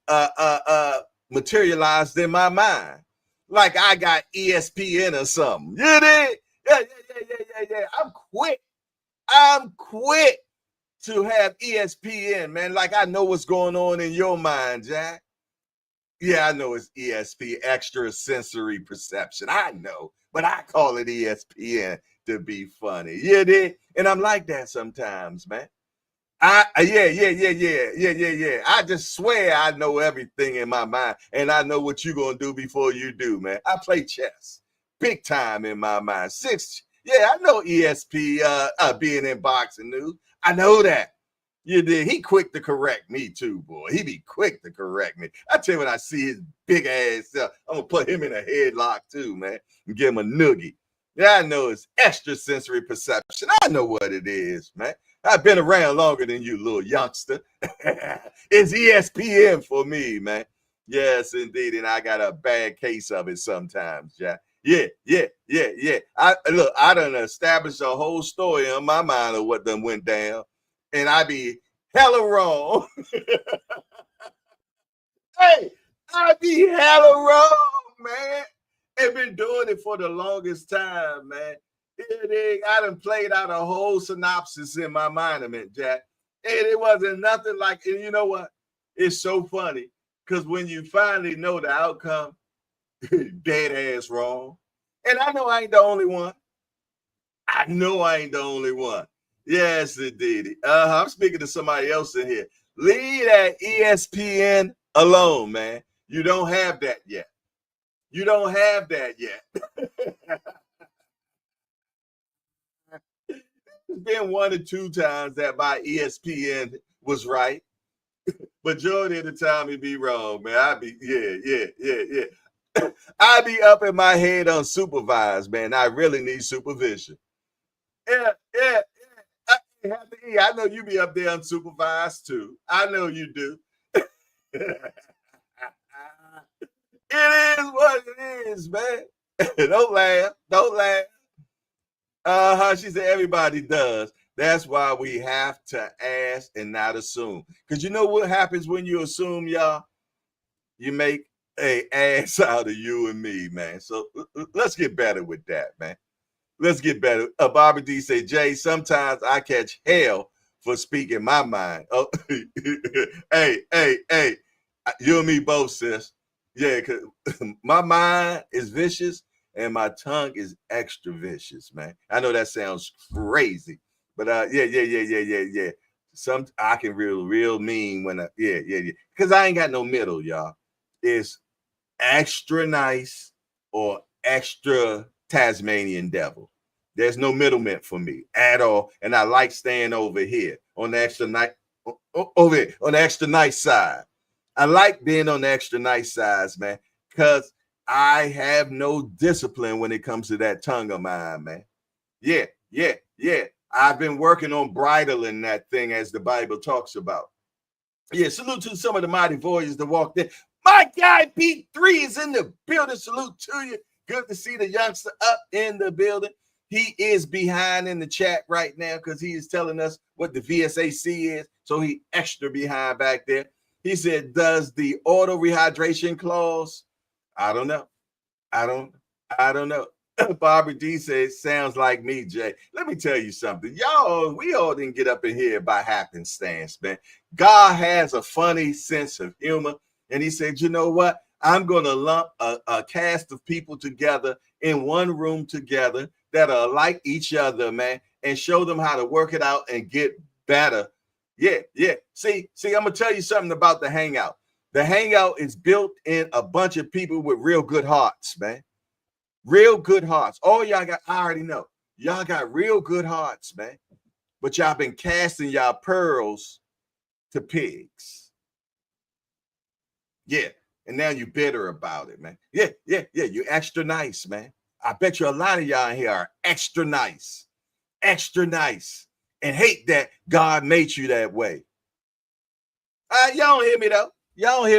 materialized in my mind. Like I got ESPN or something. You did? Yeah. I'm quick to have ESPN, man. Like I know what's going on in your mind, Jack. Yeah, I know it's ESP, extra sensory perception. I know, but I call it ESPN to be funny. You did? And I'm like that sometimes, man. Yeah. I just swear I know everything in my mind, and I know what you're gonna do before you do, man. I play chess, big time in my mind. I know ESP being in boxing news. I know that. You did. He quick to correct me too, boy. He be quick to correct me. I tell you, when I see his big ass, I'm gonna put him in a headlock too, man, and give him a noogie. Yeah, I know it's extrasensory perception. I know what it is, man. I've been around longer than you, little youngster. It's ESPN for me, man. Yes, indeed. And I got a bad case of it sometimes, Jack. Yeah. I done established a whole story in my mind of what done went down. And I be hella wrong. Hey, I be hella wrong, man. I've been doing it for the longest time, man. I done played out a whole synopsis in my mind, Jack. And it wasn't nothing like, and you know what? It's so funny, because when you finally know the outcome, dead ass wrong. And I know I ain't the only one. Yes, indeed. I'm speaking to somebody else in here. Leave that ESPN alone, man. You don't have that yet. It's been 1 or 2 times that my ESPN was right. Majority of the time it be wrong, man. I be I be up in my head unsupervised, man. I really need supervision. Yeah. I know you be up there unsupervised too. I know you do. It is what it is, man. Don't laugh. She said everybody does. That's why we have to ask and not assume. Because you know what happens when you assume, y'all? You make an ass out of you and me, man. So let's get better with that, man. Let's get better. Barbara D say, Jay, sometimes I catch hell for speaking my mind. Oh, hey, you and me both, sis. Yeah, because my mind is vicious and my tongue is extra vicious, man. I know that sounds crazy, but yeah. Some I can real mean when because I ain't got no middle, y'all. It's extra nice or extra Tasmanian devil. There's no middleman for me at all, and I like staying over here on the extra nice, over here on the extra nice side. I like being on the extra nice side, man, because I have no discipline when it comes to that tongue of mine, man. Yeah. I've been working on bridling that thing, as the Bible talks about. Yeah, salute to some of the mighty voyagers that walked in. My guy Pete 3 is in the building. Salute to you. Good to see the youngster up in the building. He is behind in the chat right now because he is telling us what the VSAC is. So he extra behind back there. He said, does the auto rehydration clause? I don't know. Barbara D says, sounds like me, Jay. Let me tell you something. We all didn't get up in here by happenstance, man. God has a funny sense of humor. And he said, you know what? I'm going to lump a cast of people together in one room together that are like each other, man, and show them how to work it out and get better. Yeah. See, I'm going to tell you something about the Hangout. The Hangout is built in a bunch of people with real good hearts, man. Real good hearts. All y'all got, I already know. Y'all got real good hearts, man. But y'all been casting y'all pearls to pigs. Yeah. And now you bitter about it, man. Yeah. You extra nice, man. I bet you a lot of y'all in here are extra nice, and hate that God made you that way. Y'all don't hear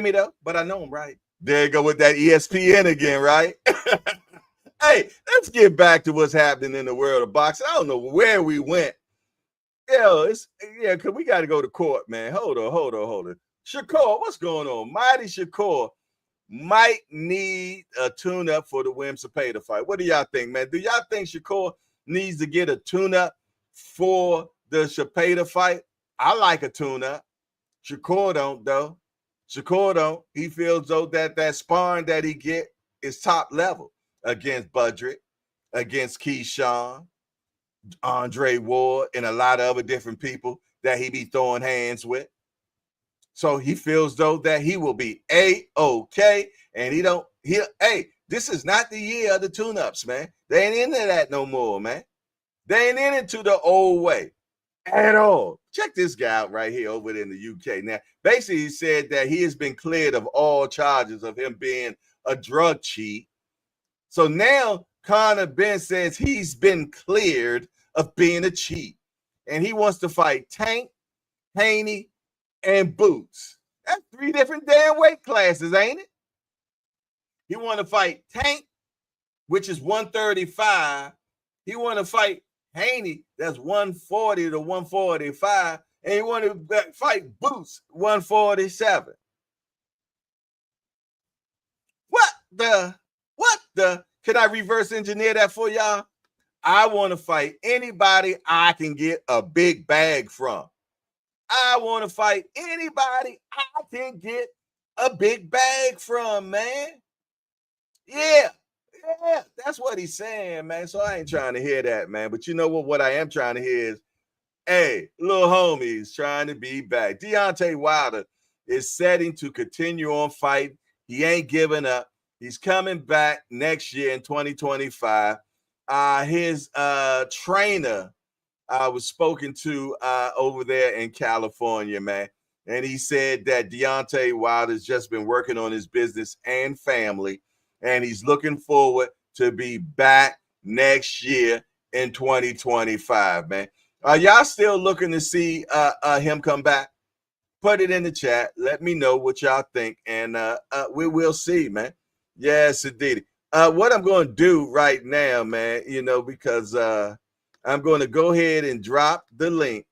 me though. But I know I'm right. There you go with that ESPN again, right? Hey, let's get back to what's happening in the world of boxing. I don't know where we went. Cause we got to go to court, man. Hold on. Shakur, what's going on? Mighty Shakur might need a tune-up for the Williams Zepeda fight. What do y'all think, man? Do y'all think Shakur needs to get a tune-up for the Zepeda fight? I like a tune-up. Shakur don't, though. He feels though that sparring that he get is top level against Budrick, against Keyshawn, Andre Ward, and a lot of other different people that he be throwing hands with. So he feels though that he will be A-OK, and hey, this is not the year of the tune-ups, man. They ain't into that no more, man. They ain't into the old way at all. Check this guy out right here over there in the UK. Now, basically, he said that he has been cleared of all charges of him being a drug cheat. So now Conor Benn says he's been cleared of being a cheat, and he wants to fight Tank, Haney, and Boots. That's 3 different damn weight classes, ain't it? He want to fight Tank, which is 135. He want to fight Haney, that's 140 to 145, and he want to fight Boots, 147. What the? Can I reverse engineer that for y'all? I want to fight anybody I can get a big bag from. I want to fight anybody I can get a big bag from, man. Yeah, that's what he's saying, man. So I ain't trying to hear that, man. But you know what? What I am trying to hear is, hey, little homie's trying to be back. Deontay Wilder is setting to continue on fighting. He ain't giving up. He's coming back next year in 2025. His trainer was spoken to over there in California, man. And he said that Deontay Wilder's just been working on his business and family, and he's looking forward to be back next year in 2025, man. Are y'all still looking to see him come back? Put it in the chat. Let me know what y'all think, and we will see, man. Yes, indeed. What I'm going to do right now, man, because I'm going to go ahead and drop the link.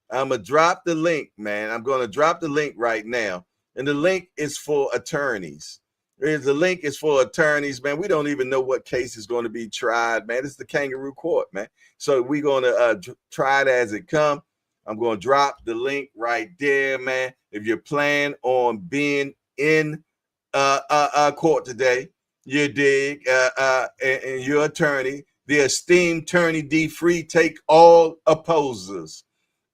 I'm going to drop the link, man. I'm going to drop the link right now, and the link is for attorneys. The link is for attorneys, man. We don't even know what case is going to be tried, man. It's the kangaroo court, man. So we're going to try it as it comes. I'm going to drop the link right there, man. If you're planning on being in court today, you dig, and your attorney, the esteemed attorney D. Free, take all opposers.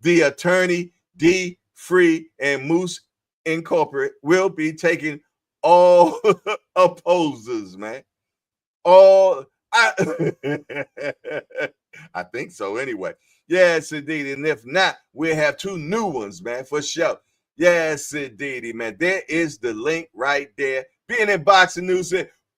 The attorney D. Free and Moose Incorporated will be taking all opposers, man. I think so anyway. Yes, indeed. And if not, we'll have 2 new ones, man, for sure. Yes, indeed, man. There is the link right there. Being in Boxing News,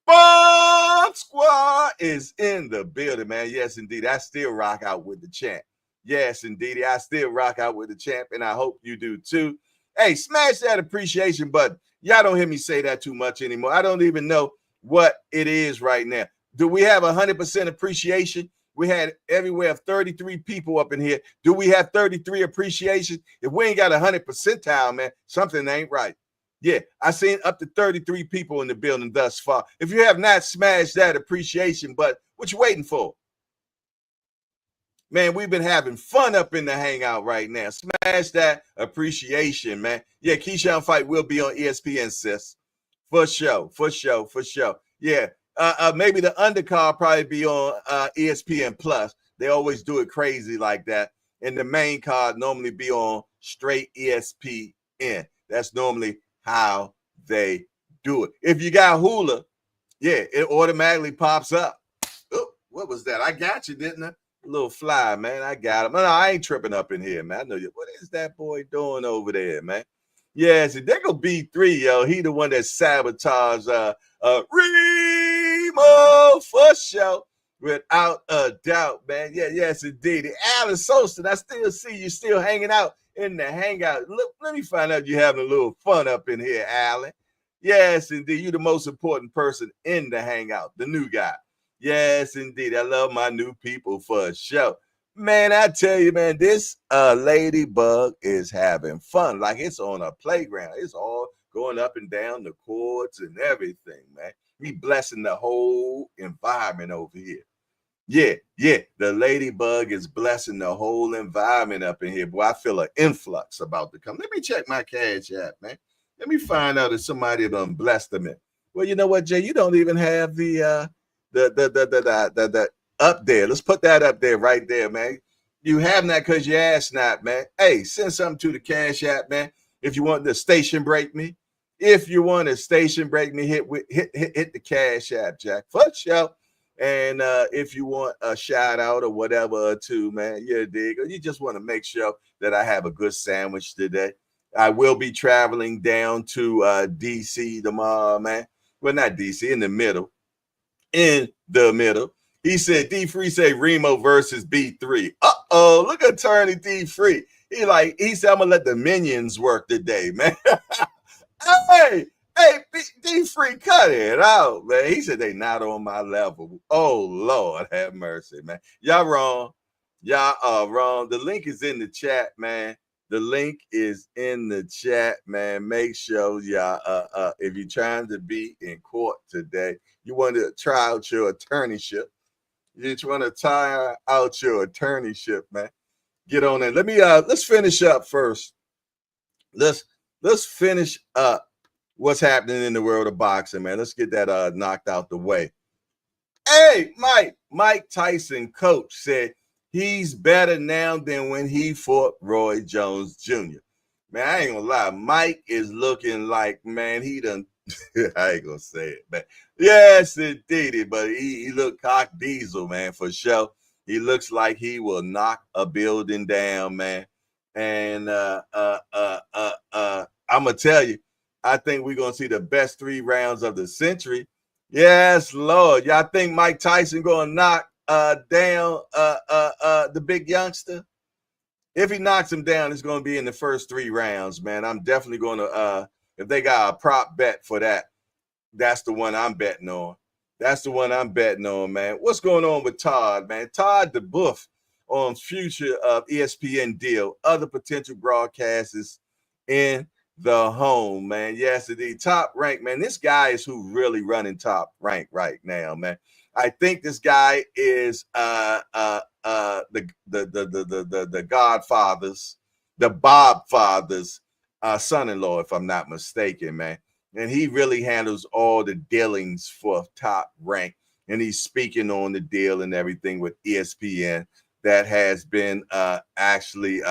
Bomb Squad is in the building, man. Yes, indeed. I still rock out with the champ. Yes, indeed. I still rock out with the champ, and I hope you do too. Hey, smash that appreciation button. Y'all don't hear me say that too much anymore. I don't even know what it is right now. Do we have 100% appreciation? We had everywhere of 33 people up in here. Do we have 33 appreciation? If we ain't got 100 percentile, man, something ain't right. Yeah, I seen up to 33 people in the building thus far. If you have not smashed that appreciation button, what you waiting for? Man, we've been having fun up in the hangout right now. Smash that appreciation, man. Yeah, Keyshawn fight will be on ESPN, sis. For sure. Yeah, maybe the undercard probably be on ESPN Plus. They always do it crazy like that. And the main card normally be on straight ESPN. That's normally how they do it. If you got Hula, yeah, it automatically pops up. Oh, what was that? I got you, didn't I? Little fly, man. I got him. No, I ain't tripping up in here, man. I know you. What is that boy doing over there, man? Yes, there go B3, yo. He the one that sabotaged Remo for sure. Without a doubt, man. Yeah, yes, indeed. Alan Solston, I still see you still hanging out in the hangout. Look, let me find out you're having a little fun up in here, Alan. Yes, indeed. You're the most important person in the hangout, the new guy. Yes, indeed. I love my new people for sure. Man, I tell you, man, this ladybug is having fun. Like it's on a playground. It's all going up and down the courts and everything, man. We blessing the whole environment over here. Yeah. The ladybug is blessing the whole environment up in here. Boy, I feel an influx about to come. Let me check my Cash App, man. Let me find out if somebody done blessed them in. Well, you know what, Jay? You don't even have the up there. Let's put that up there right there, man. You have that because your ass not, man. Hey, send something to the Cash App, man. If you want the station break me, if you want to station break me, hit the Cash App, Jack. For sure. And if you want a shout out or whatever, too, man, you dig. Or you just want to make sure that I have a good sandwich today. I will be traveling down to DC tomorrow, man. Well, not DC, in the middle. In the middle. He said D-Free say Remo versus B3. Uh-oh, look at Attorney D-Free. He said, I'm gonna let the minions work today, man. Hey, D-Free, cut it out, man. He said they not on my level. Oh, Lord, have mercy, man. Y'all wrong. Y'all are wrong. The link is in the chat, man. The link is in the chat, man. Make sure y'all, if you're trying to be in court today, you want to try out your attorneyship. You just want to try out your attorneyship, man. Get on in. Let's finish up first. Let's finish up what's happening in the world of boxing, man. Let's get that knocked out the way. Hey, Mike Tyson, coach, said he's better now than when he fought Roy Jones Jr. Man, I ain't gonna lie. Mike is looking like, man, he done. I ain't gonna say it, man. Yes, indeed, but he looked cock diesel, man, for sure. He looks like he will knock a building down, man. And I'm gonna tell you, I think we're gonna see the best 3 rounds of the century. Yes, Lord. Y'all think Mike Tyson gonna knock down the big youngster? If he knocks him down, it's gonna be in the first 3 rounds, man. I'm definitely gonna if they got a prop bet for that, that's the one I'm betting on. That's the one I'm betting on, man. What's going on with Todd, man? Todd DeBuff on future of ESPN deal, other potential broadcasters in the home, man. Yes, indeed. Top Rank, man. This guy is who really running Top Rank right now, man. I think this guy is the Godfathers, the Bob Fathers, son-in-law, if I'm not mistaken, man. And he really handles all the dealings for Top Rank. And he's speaking on the deal and everything with ESPN that has been actually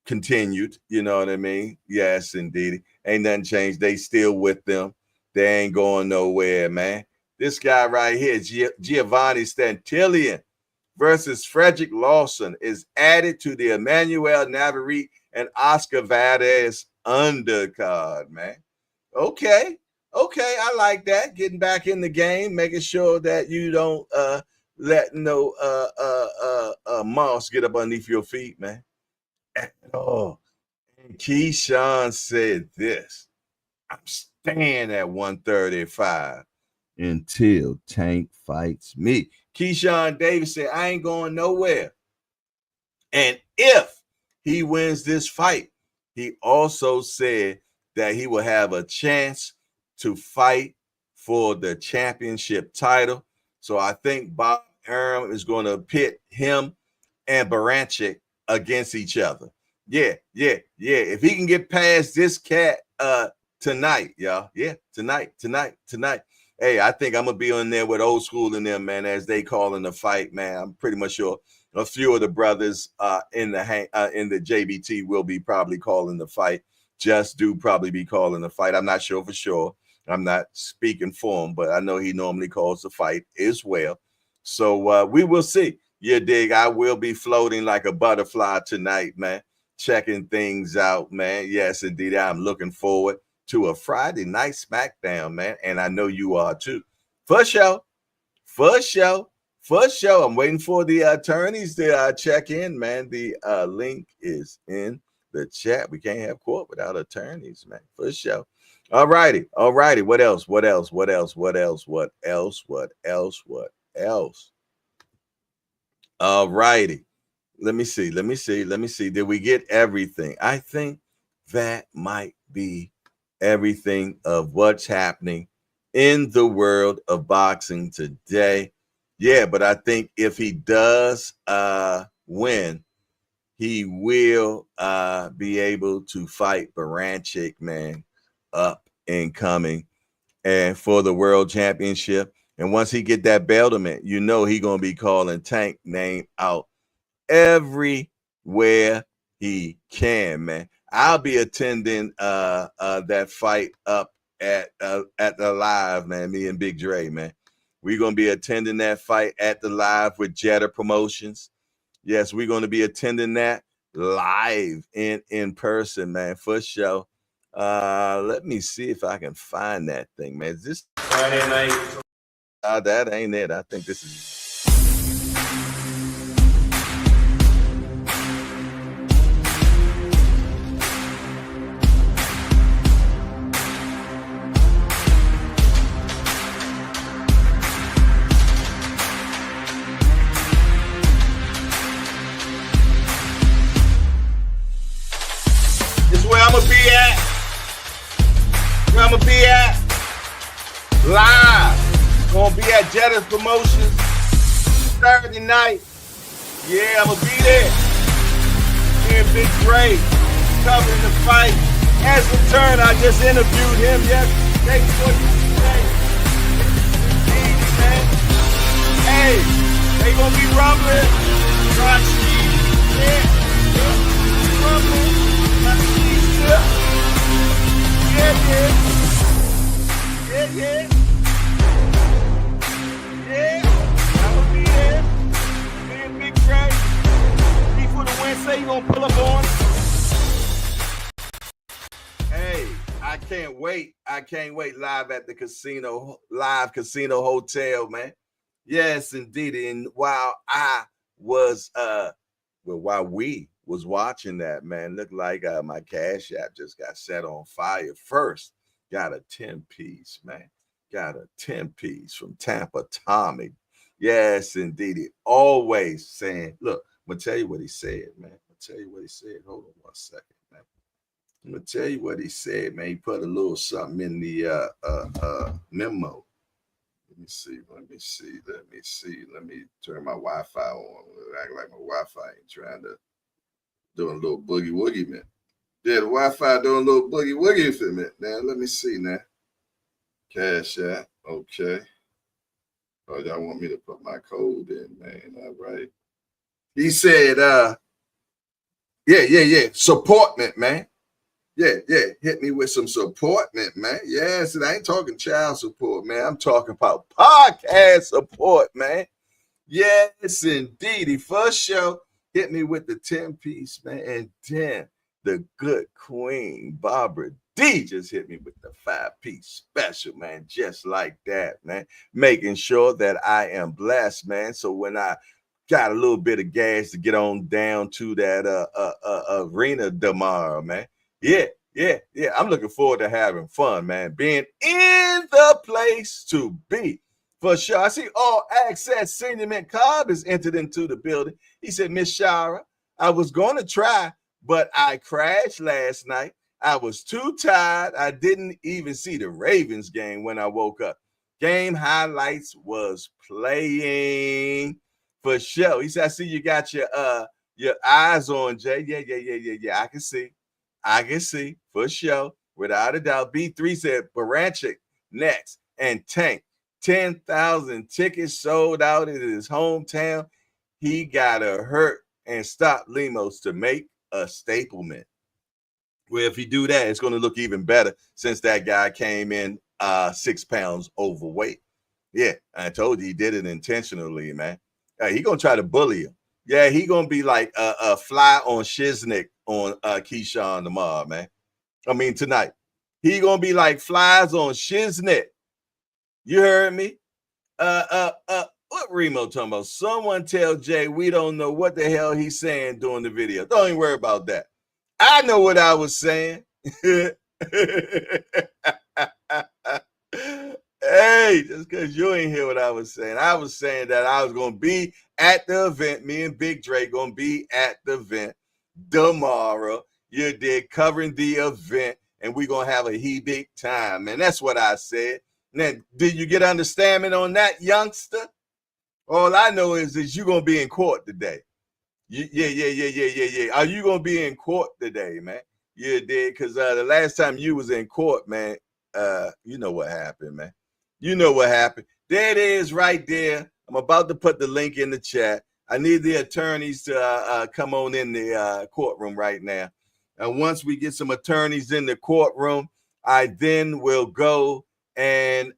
continued. You know what I mean? Yes, indeed. Ain't nothing changed. They still with them. They ain't going nowhere, man. This guy right here, Giovanni Stantillion versus Frederick Lawson, is added to the Emmanuel Navarrete and Oscar Valdez undercard, man. Okay, I like that. Getting back in the game, making sure that you don't let no moss get up underneath your feet, man. Oh, and Keyshawn said this: I'm staying at 135 until Tank fights me. Keyshawn Davis said, I ain't going nowhere. And if he wins this fight, he also said that he will have a chance to fight for the championship title. So I think Bob Arum is going to pit him and Baranchik against each other. Yeah. If he can get past this cat tonight, y'all. Yeah, tonight. Hey, I think I'm gonna be on there with Old School and them, man, as they call in the fight, man. I'm pretty much sure a few of the brothers in the JBT will be probably calling the fight. Just do probably be calling the fight. I'm not sure for sure. I'm not speaking for him, but I know he normally calls the fight as well. So we will see. You dig? I will be floating like a butterfly tonight, man. Checking things out, man. Yes, indeed. I'm looking forward to a Friday night SmackDown, man. And I know you are too. For sure. I'm waiting for the attorneys to check in, man. The link is in the chat. We can't have court without attorneys, man. For sure. All righty. What else? All righty. Let me see. Did we get everything? I think that might be everything of what's happening in the world of boxing today. Yeah, but I think if he does win, he will be able to fight Baranchik, man, up and coming, and for the world championship. And once he get that beltament, you know he gonna be calling Tank name out everywhere he can, man. I'll be attending that fight up at the Live, man. Me and Big Dre, man. We're gonna be attending that fight at the Live with Jetta Promotions. Yes, we're gonna be attending that live in person, man, for sure. Let me see if I can find that thing, man. Is this Friday night? That ain't it. I think this is. Where I'ma be at? Where I'ma be at? Live. Gonna be at Jetta's Promotions Saturday night. Yeah, I'ma be there. Me and Big Dre covering the fight. As a turn, I just interviewed him yesterday. Hey, they gonna be rumbling. Yeah. Rumbling. Yeah. I'ma be there. Me and Big Dre. He for the win. Say you gonna pull up on. Hey, I can't wait. Live at the casino, Live Casino Hotel, man. Yes, indeed. And while we was watching that, man, looked like my Cash App just got set on fire. First, got a 10-piece, man. Got a 10-piece from Tampa Tommy. Yes, indeed. He always saying, look, I'm going to tell you what he said, man. Hold on 1 second, man. I'm going to tell you what he said, man. He put a little something in the memo. Let me see. Let me turn my Wi-Fi on. Act like my Wi-Fi ain't trying to doing a little boogie woogie, man. Yeah, the Wi-Fi doing a little boogie woogie for me. Now, let me see now. Cash App. Okay. Oh, y'all want me to put my code in, man. All right. He said, yeah. Supportment, man. Yeah. Hit me with some supportment, man. Yes, and I ain't talking child support, man. I'm talking about podcast support, man. Yes, indeed. The first show hit me with the 10-piece, man. And then the good queen, Barbara D, just hit me with the 5-piece special, man. Just like that, man. Making sure that I am blessed, man. So when I got a little bit of gas to get on down to that arena tomorrow, man. Yeah. I'm looking forward to having fun, man. Being in the place to be. For sure. I see All Access Senior Mint Cobb has entered into the building. He said, Miss Shara, I was going to try, but I crashed last night. I was too tired. I didn't even see the Ravens game when I woke up. Game highlights was playing. For sure. He said, I see you got your eyes on, Jay. Yeah. I can see. For sure. Without a doubt. B3 said Baranchik next and Tank. 10,000 tickets sold out in his hometown. He got to hurt and stop Lemos to make a staplement. Well, if he do that, it's going to look even better since that guy came in 6 pounds overweight. Yeah, I told you he did it intentionally, man. He going to try to bully him. Yeah, he going to be like a fly on Shiznick on Keyshawn tomorrow, man. Tonight. He going to be like flies on Shiznick. You heard me? What Remo talking about? Someone tell Jay we don't know what the hell he's saying during the video. Don't even worry about that. I know what I was saying. Hey, just because you ain't hear what I was saying. I was saying that I was going to be at the event. Me and Big Dre going to be at the event tomorrow. You did, covering the event, and we're going to have a big time, man. That's what I said. Now, did you get understanding on that, youngster? All I know is you're going to be in court today. Yeah. Are you going to be in court today, man? You did, because the last time you was in court, man, you know what happened, man. You know what happened. There it is right there. I'm about to put the link in the chat. I need the attorneys to come on in the courtroom right now. And once we get some attorneys in the courtroom, I then will go and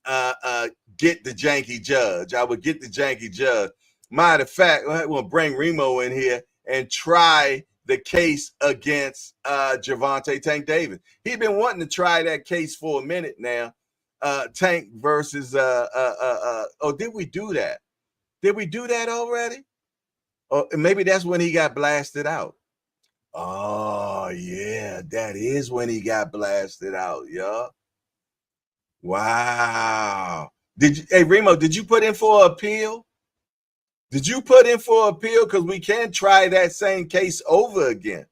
get the janky judge. I will get the janky judge. Matter of fact, we'll bring Remo in here and try the case against Gervonta Tank Davis. He's been wanting to try that case for a minute now. Tank versus did we do that? Did we do that already? Or maybe that's when he got blasted out. Oh yeah, that is when he got blasted out, yeah. Wow. Hey Remo, did you put in for appeal? Did you put in for appeal? Because we can try that same case over again.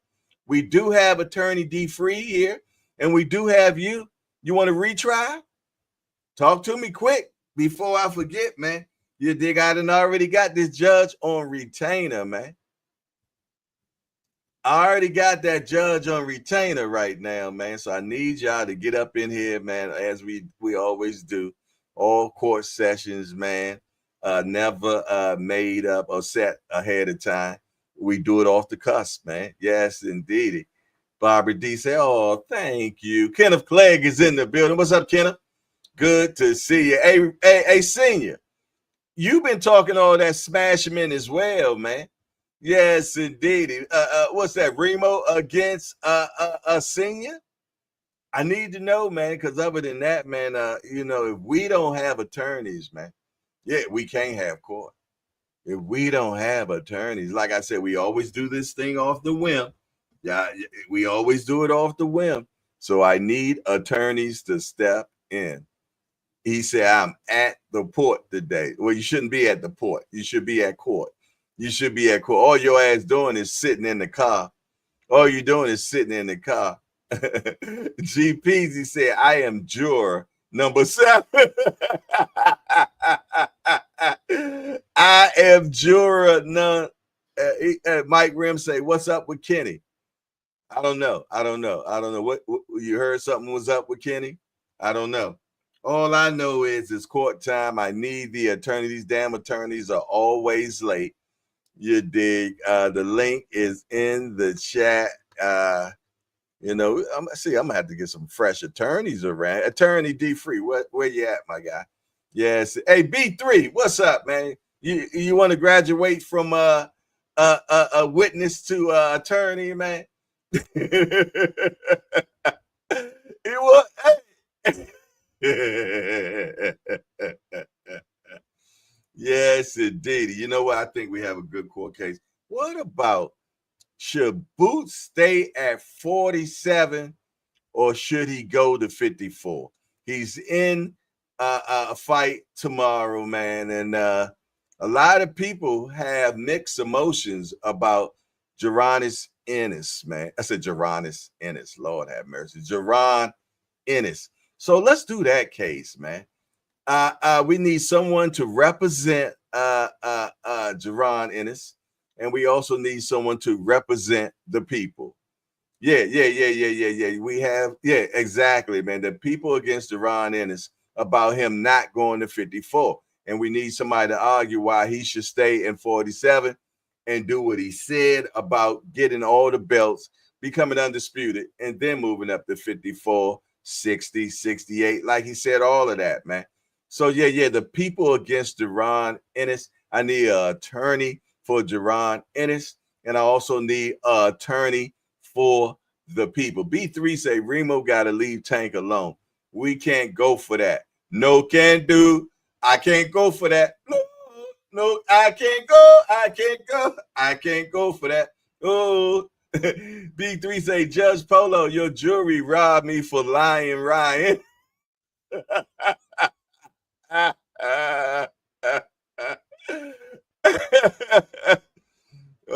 We do have attorney D Free here, and we do have you. You want to retry? Talk to me quick before I forget, man. You dig? I done already got this judge on retainer, man. I already got that judge on retainer right now, man. So I need y'all to get up in here, man, as we always do. All court sessions, man. Never made up or set ahead of time. We do it off the cusp, man. Yes, indeed. Barbara D say, oh, thank you. Kenneth Clegg is in the building. What's up, Kenneth? Good to see you. Hey, senior, you've been talking all that smashment as well, man. Yes, indeed. What's that, Remo against a senior? I need to know, man, because other than that, man, if we don't have attorneys, man, yeah, we can't have court. If we don't have attorneys, like I said, we always do this thing off the whim. Yeah, we always do it off the whim. So I need attorneys to step in. He said, I'm at the port today. Well, you shouldn't be at the port. You should be at court. You should be at court. All your ass doing is sitting in the car. All you're doing is sitting in the car. GPZ said, I am juror number 7. I am juror none. Mike Rim say, what's up with Kenny? I don't know. What you heard something was up with Kenny? I don't know. All I know is it's court time. I need the attorney. These damn attorneys are always late. You dig? The link is in the chat. I'm gonna have to get some fresh attorneys around. Attorney D Free, where you at, my guy? Yes. Hey, B3, what's up, man? You want to graduate from a witness to attorney, man? Yes, indeed. You know what? I think we have a good court case. What about, should Boots stay at 47 or should he go to 54? He's in a fight tomorrow, man. And a lot of people have mixed emotions about Jaron Ennis, man. I said Jaron Ennis. Lord have mercy. Jaron Ennis. So let's do that case, man. We need someone to represent Jaron Ennis, and we also need someone to represent the people. Yeah. We have, exactly, man. The people against Jaron Ennis about him not going to 54. And we need somebody to argue why he should stay in 47 and do what he said about getting all the belts, becoming undisputed, and then moving up to 54, 60, 68. Like he said, all of that, man. So, the people against Jaron Ennis. I need an attorney for Jaron Ennis, and I also need an attorney for the people. B3 say Remo got to leave Tank alone. We can't go for that. No can do. I can't go for that. No, I can't go. I can't go for that. Oh, B3 say, Judge Polo, your jury robbed me for lying, Ryan.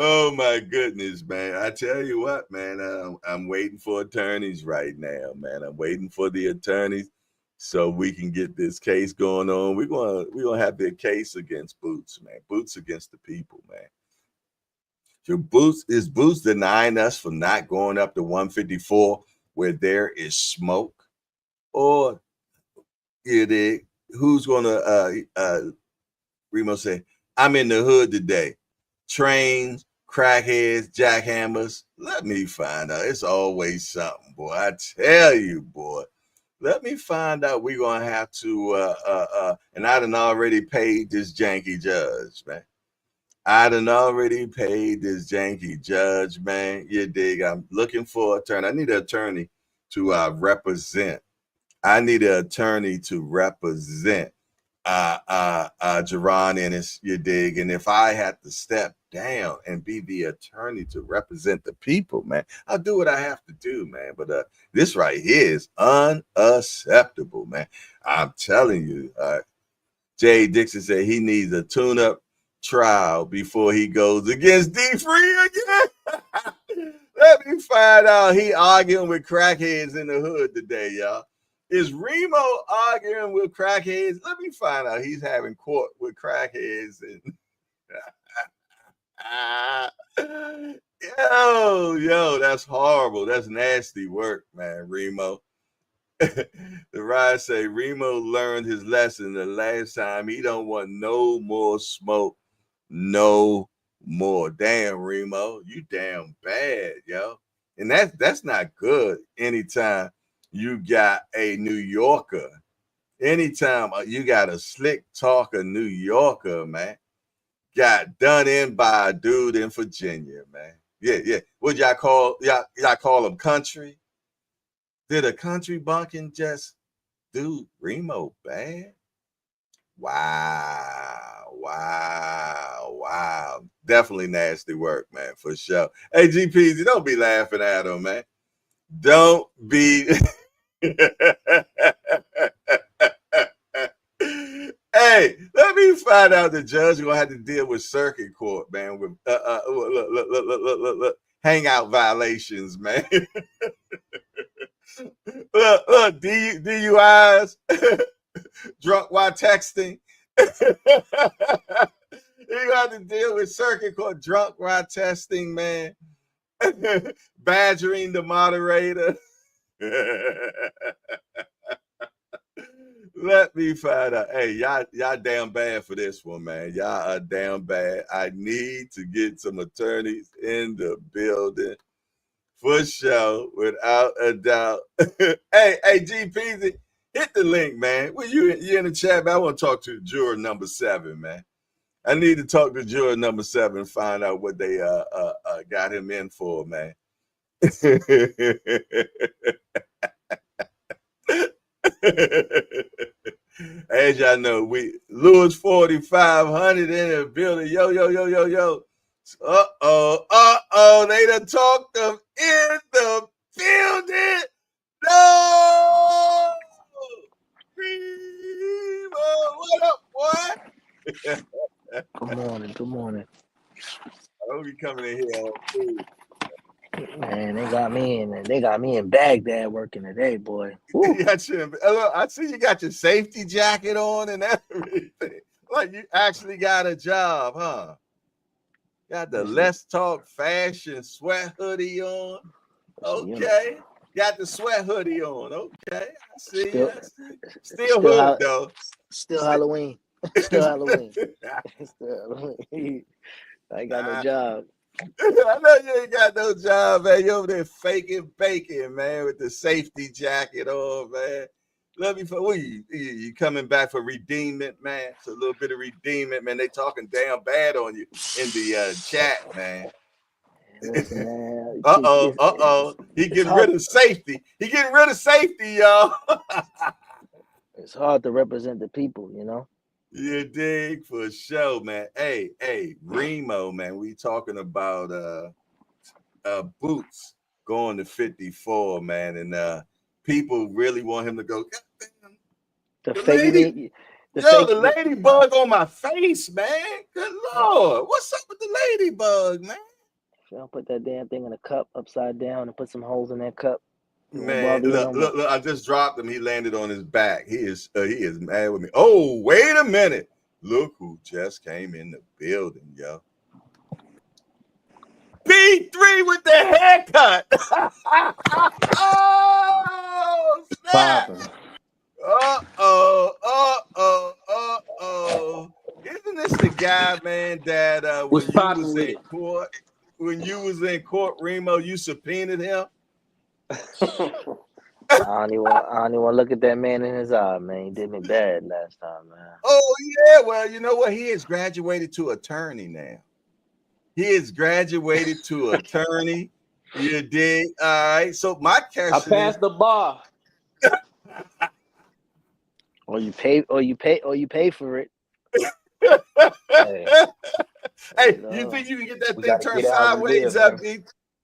Oh my goodness, man. I tell you what, man, I'm waiting for attorneys right now, man. I'm waiting for the attorneys so we can get this case going on. We're gonna have the case against Boots, man. Boots against the people, man. So Boots denying us from not going up to 154 where there is smoke? Or who's gonna Remo say, I'm in the hood today. trains, crackheads, jackhammers. Let me find out. It's always something, boy. I tell you, boy. Let me find out. We're gonna have to and I done already paid this janky judge, man. I done already paid this janky judge, man. You dig? I'm looking for an attorney. I need an attorney to represent. I need an attorney to represent Jerron Ennis, you dig? And if I had to step down and be the attorney to represent the people, man, I'll do what I have to do, man. But this right here is unacceptable, man. I'm telling you, Jay Dixon said he needs a tune-up trial before he goes against D Free again. Let me find out he arguing with crackheads in the hood today, y'all. Is Remo arguing with crackheads? Let me find out he's having court with crackheads. And yo, that's horrible. That's nasty work, man, Remo. The ride say Remo learned his lesson the last time. He don't want no more smoke, no more. Damn, Remo, you damn bad, yo. And that's not good. Anytime you got a New Yorker, anytime you got a slick talker New Yorker, man, got done in by a dude in Virginia, man. Yeah. What y'all call him country? Did a country bunkin just do Remo bad? Wow. Definitely nasty work, man, for sure. Hey, GPZ, don't be laughing at him, man. Don't be. Hey, let me find out the judge gonna have to deal with circuit court, man, with look, hangout violations, man. look, DUIs, drunk while texting. You got to deal with circuit court, drunk while texting, man. Badgering the moderator. Let me find out. Hey, y'all damn bad for this one, man. Y'all are damn bad. I need to get some attorneys in the building for sure, without a doubt. hey, GPZ, hit the link, man. Well, you in the chat, man. I want to talk to juror number 7, man. I need to talk to juror number 7 and find out what they got him in for, man. As y'all know, Lewis 4500 in the building. Yo. They done talked them in the building. No! What up, boy? Good morning. I hope you coming in here. Man, they got me in Baghdad working today, boy. Look, I see you got your safety jacket on and everything. Like you actually got a job, huh? Got the Let's Talk Fashion sweat hoodie on. Okay. Got the sweat hoodie on. Okay. I see you. Still hood, though. Still Halloween. Still Halloween. I ain't got no job. I know you ain't got no job, man. You over there faking bacon, man, with the safety jacket on, man. Let me for you coming back for redeemment, man. It's a little bit of redeemment, man. They talking damn bad on you in the chat, man. Listen, He getting rid of safety. He getting rid of safety, y'all. It's hard to represent the people, you know. You dig, for sure, man. Hey, Remo, man. We talking about Boots going to 54, man, and people really want him to go. The ladybug on my face, man. Good Lord, what's up with the ladybug, man? If y'all put that damn thing in a cup upside down and put some holes in that cup. Man, look, I just dropped him. He landed on his back. He is mad with me. Oh, wait a minute. Look who just came in the building, yo. B3 with the haircut. Oh, snap. Uh-oh. Isn't this the guy, man, that What's when you poppin' was with in court, Remo, you subpoenaed him? I don't even want to look at that man in his eye, man. He did me bad last time, man. Oh yeah, well, you know what? He has graduated to attorney now. He is graduated to attorney. You dig? All right. So my I question is, passed the bar. Or you pay for it. hey, No. you think you can get that We thing gotta turned get out of sideways? there,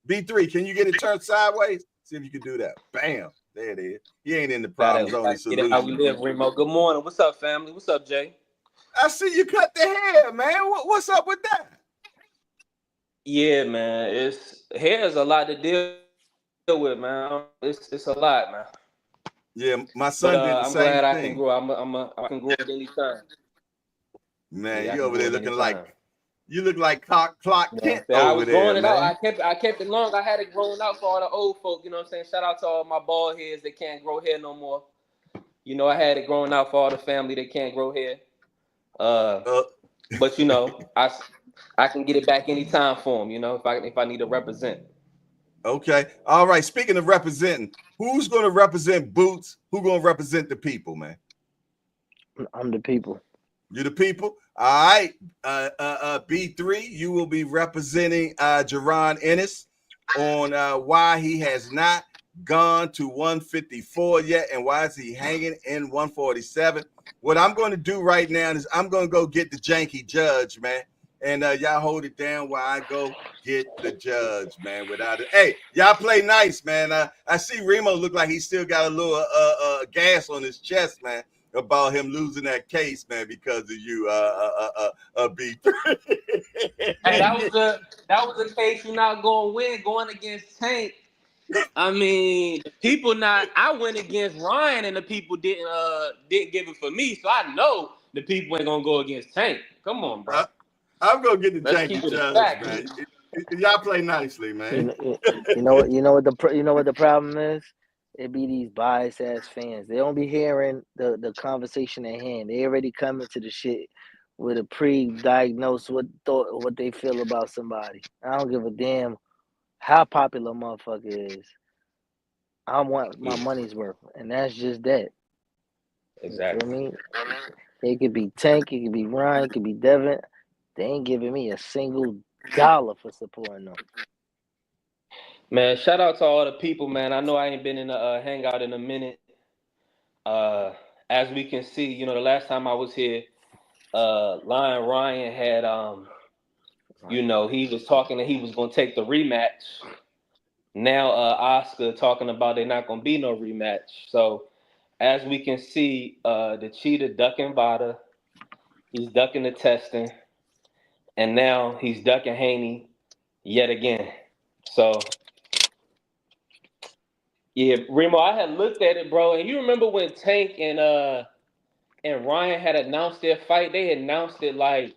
B3, can you get it turned sideways? See if you can do that. Bam, there it is. He ain't in the problem zone. Gotta get it how we live, Remo. Good morning. What's up, family? What's up, Jay? I see you cut the hair, man. What's up with that? Yeah, man. Hair is a lot to deal with, man. It's a lot, man. Yeah, my son did the I'm same glad I thing. can grow. I can grow it anytime. Man, Yeah, I you can over grow there it looking anytime. like you look like Clark Kent I over was there, growing it out. man. I kept it long. I had it growing out for all the old folk. You know what I'm saying? Shout out to all my bald heads that can't grow hair no more. You know, I had it growing out for all the family that can't grow hair. But you know, I can get it back anytime for them. You know, if I need to represent. Okay. All right. Speaking of representing, who's going to represent Boots? Who's going to represent the people, man? I'm the people. You the people? All right. B3, you will be representing Jerron Ennis on why he has not gone to 154 yet and why is he hanging in 147. What I'm going to do right now is I'm going to go get the janky judge, man. And y'all hold it down while I go get the judge, man. Without it, hey, y'all play nice, man. I see Remo look like he still got a little gas on his chest, man, about him losing that case, man, because of you, B3. Hey, that was a case you're not going to win going against Tank. I mean, people not. I went against Ryan and the people didn't give it for me, so I know the people ain't gonna go against Tank. Come on, bro. I'm gonna get the Let's janky keep it a judge, fact. man. Y'all play nicely, man. You know what the problem is? It be these biased ass fans. They don't be hearing the conversation at hand. They already come into the shit with a pre-diagnosed what they feel about somebody. I don't give a damn how popular motherfucker is. I want my money's worth, and that's just that. Exactly. You feel me? It could be Tank, it could be Ryan, it could be Devin. They ain't giving me a single dollar for supporting them. Man, shout out to all the people, man. I know I ain't been in a hangout in a minute. As we can see, you know, the last time I was here, Lion Ryan had, you know, he was talking that he was going to take the rematch. Now Oscar talking about they're not going to be no rematch. So as we can see, the cheater ducking Vada. He's ducking the testing. And now he's ducking Haney yet again. So, yeah, Remo, I had looked at it, bro. And you remember when Tank and Ryan had announced their fight? They announced it like,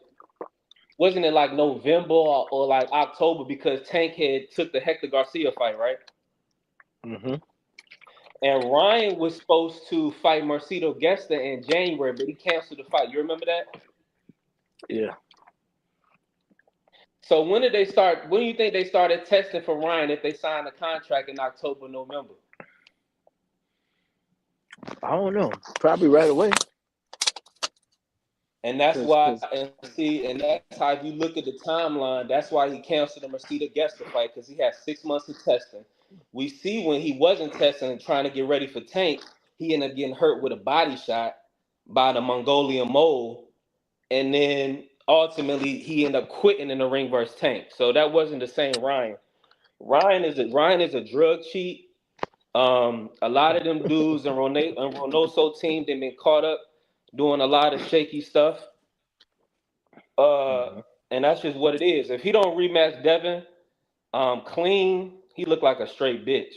wasn't it like November or like October, because Tank had took the Hector Garcia fight, right? Mm-hmm. And Ryan was supposed to fight Marcelo Gesta in January, but he canceled the fight. You remember that? Yeah. So when do you think they started testing for Ryan if they signed a contract in October, November? I don't know. Probably right away. And that's why, and that's how, if you look at the timeline, that's why he canceled the Marcelo Gesta fight, because he had 6 months of testing. We see when he wasn't testing and trying to get ready for Tank, he ended up getting hurt with a body shot by the Mongolian Mole. And then ultimately he ended up quitting in the ring versus Tank. So that wasn't the same Ryan. Ryan is a drug cheat. A lot of them dudes and Reynoso team, they've been caught up doing a lot of shaky stuff. And that's just what it is. If he don't rematch Devin clean, he look like a straight bitch.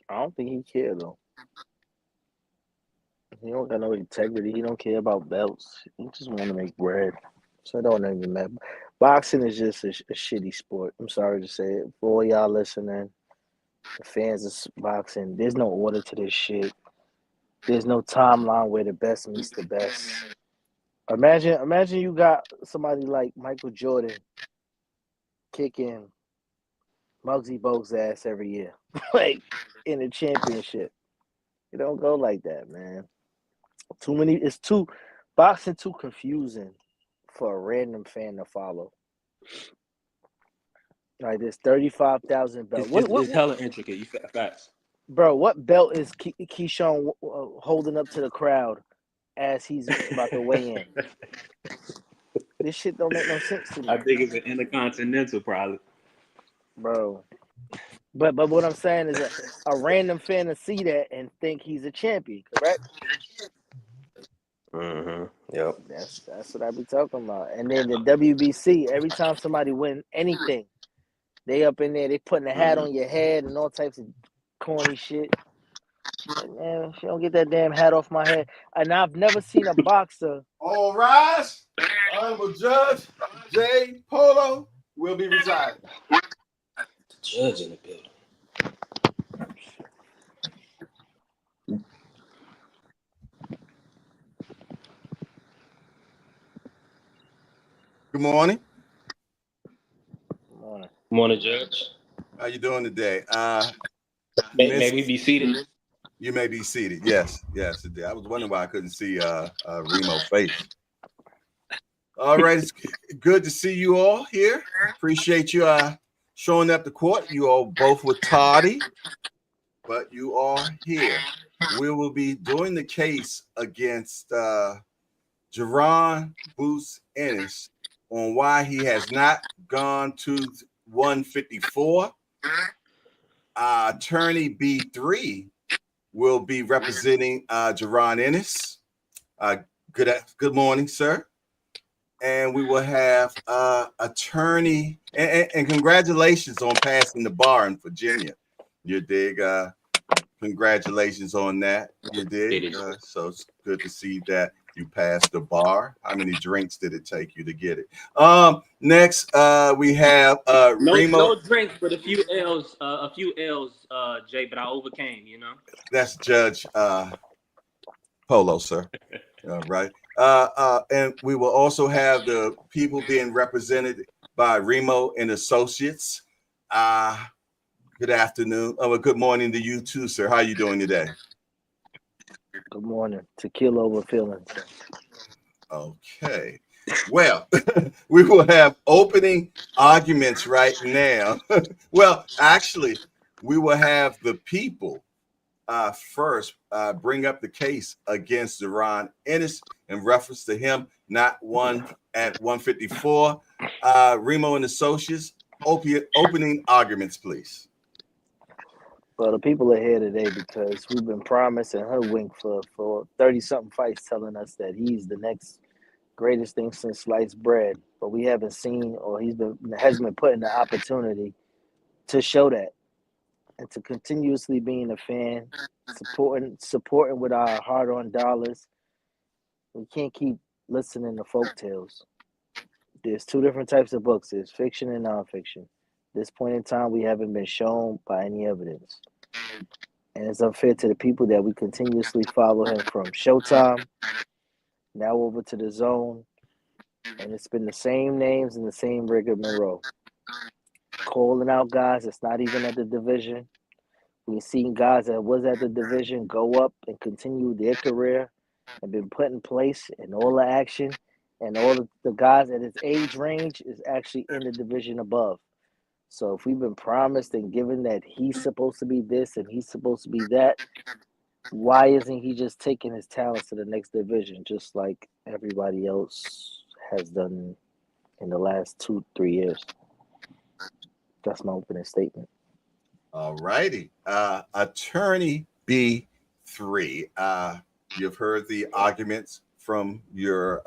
I don't think he care though. He don't got no integrity. He don't care about belts. He just want to make bread. So it don't even matter. Boxing is just a shitty sport. I'm sorry to say it. For all y'all listening, the fans of boxing, there's no order to this shit. There's no timeline where the best meets the best. Imagine you got somebody like Michael Jordan kicking Muggsy Bogues' ass every year, like in a championship. It don't go like that, man. Boxing too confusing for a random fan to follow. Like this 35,000 belt. It's hella intricate. You facts. Bro, what belt is Keyshawn holding up to the crowd as he's about to weigh in? This shit don't make no sense to me. I think it's an Intercontinental, probably. Bro. But what I'm saying is a random fan to see that and think he's a champion, correct? Mm-hmm. Yep. That's what I be talking about. And then the WBC, every time somebody win anything, they up in there, they putting a hat on your head and all types of corny shit. Like, man, if you don't get that damn hat off my head. And I've never seen a boxer. All rise. Honorable Judge Jay Polo will be residing. Judge in the building. Good morning. Morning, Judge. How you doing today? May we be seated? You may be seated. Yes, today. I was wondering why I couldn't see Remo's face. All right, it's good to see you all here. Appreciate you showing up to court. You all both were tardy, but you are here. We will be doing the case against Jaron Boots Ennis on why he has not gone to 154. Attorney B3 will be representing Jaron Ennis. Good morning, sir. And we will have attorney and congratulations on passing the bar in Virginia. You dig? Congratulations on that. You dig? So it's good to see that you passed the bar. How many drinks did it take you to get it? Next, we have Remo. No drinks, but a few L's, Jay, but I overcame, you know. That's Judge Polo, sir. All right. And we will also have the people being represented by Remo and Associates. Good afternoon. Good morning to you too, sir. How are you doing today? Good morning. Tequila over feelings. Okay. Well, we will have opening arguments right now. Well, actually, we will have the people first bring up the case against Jaron Ennis in reference to him not won at 154. Remo and Associates, opening arguments, please. Well, the people are here today because we've been promised and hoodwinked for 30-something fights telling us that he's the next greatest thing since sliced bread. But we haven't seen or hasn't been put in the opportunity to show that. And to continuously being a fan, supporting with our hard-earned dollars. We can't keep listening to folktales. There's two different types of books. There's fiction and nonfiction. At this point in time, we haven't been shown by any evidence. And it's unfair to the people that we continuously follow him from Showtime, now over to the Zone, and it's been the same names and the same rigmarole. Calling out guys that's not even at the division. We've seen guys that was at the division go up and continue their career and been put in place in all the action, and all of the guys at his age range is actually in the division above. So if we've been promised and given that he's supposed to be this and he's supposed to be that, why isn't he just taking his talents to the next division, just like everybody else has done in the last 2-3 years? That's my opening statement. All righty. Attorney B3, you've heard the arguments from your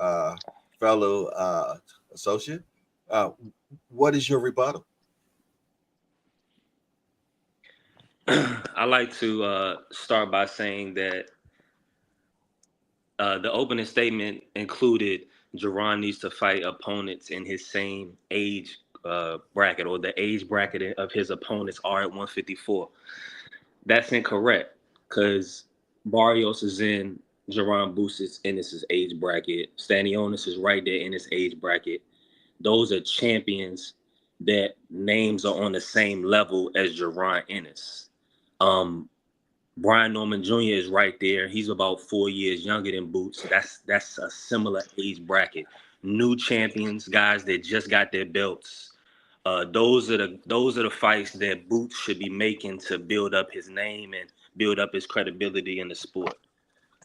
fellow associate. What is your rebuttal? I like to start by saying that the opening statement included Jaron needs to fight opponents in his same age bracket, or the age bracket of his opponents are at 154. That's incorrect because Barrios is in Jaron Boots is in his age bracket. Stanionis is right there in his age bracket. Those are champions that names are on the same level as Jaron Ennis. Brian Norman Jr. is right there. He's about 4 years younger than Boots. That's a similar age bracket. New champions, guys that just got their belts. Those are the fights that Boots should be making to build up his name and build up his credibility in the sport.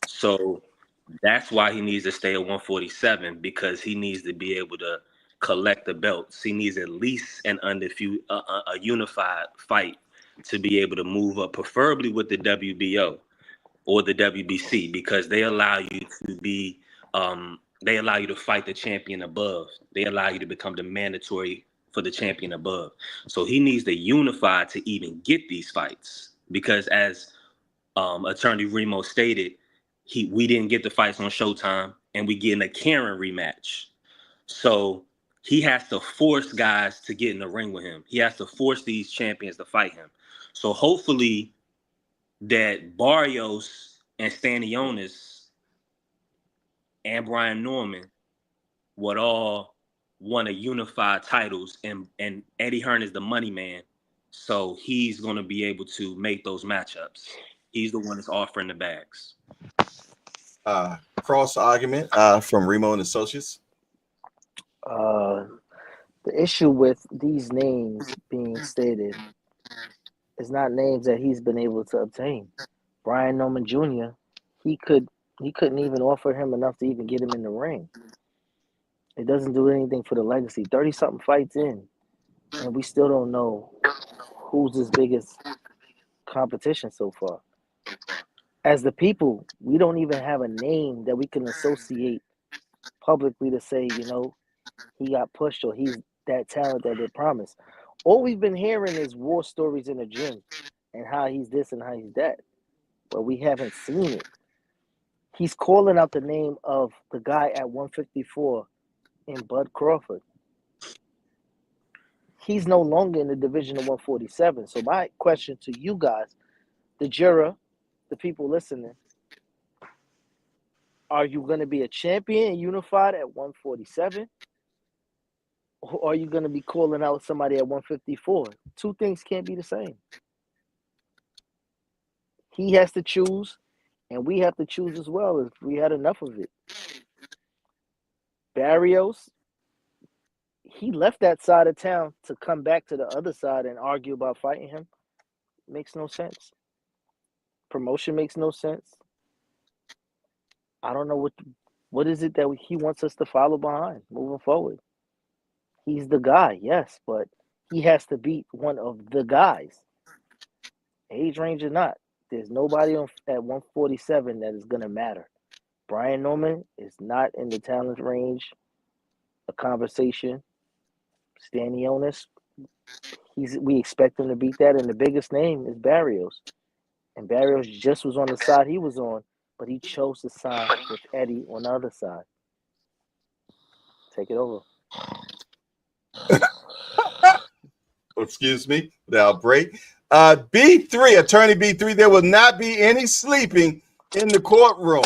So that's why he needs to stay at 147, because he needs to be able to collect the belts. He needs at least an undefeated, a unified fight to be able to move up, preferably with the WBO or the WBC, because they allow you to be, they allow you to fight the champion above. They allow you to become the mandatory for the champion above. So he needs to unify to even get these fights, because as Attorney Remo stated, we didn't get the fights on Showtime, and we getting a Karen rematch. So he has to force guys to get in the ring with him. He has to force these champions to fight him. So hopefully that Barrios and Stanionis and Brian Norman would all want to unify titles, and Eddie Hearn is the money man. So he's going to be able to make those matchups. He's the one that's offering the bags. Cross argument from Remo and Associates. The issue with these names being stated is not names that he's been able to obtain. Brian Norman Jr., he couldn't even offer him enough to even get him in the ring. It doesn't do anything for the legacy. 30-something fights in, and we still don't know who's his biggest competition so far. As the people, we don't even have a name that we can associate publicly to say, you know, he got pushed or he's that talent that they promised. All we've been hearing is war stories in the gym and how he's this and how he's that, but we haven't seen it. He's calling out the name of the guy at 154 in Bud Crawford. He's no longer in the division of 147. So my question to you guys, the juror, the people listening, are you going to be a champion unified at 147? Or are you going to be calling out somebody at 154? Two things can't be the same. He has to choose, and we have to choose as well if we had enough of it. Barrios, he left that side of town to come back to the other side and argue about fighting him. Makes no sense. Promotion makes no sense. I don't know what is it that he wants us to follow behind moving forward. He's the guy, yes, but he has to beat one of the guys. Age range or not, there's nobody at 147 that is going to matter. Brian Norman is not in the talent range. A conversation. Stanionis, we expect him to beat that, and the biggest name is Barrios. And Barrios just was on the side he was on, but he chose to sign with Eddie on the other side. Take it over. Excuse me, now break. B3, Attorney B3, there will not be any sleeping in the courtroom.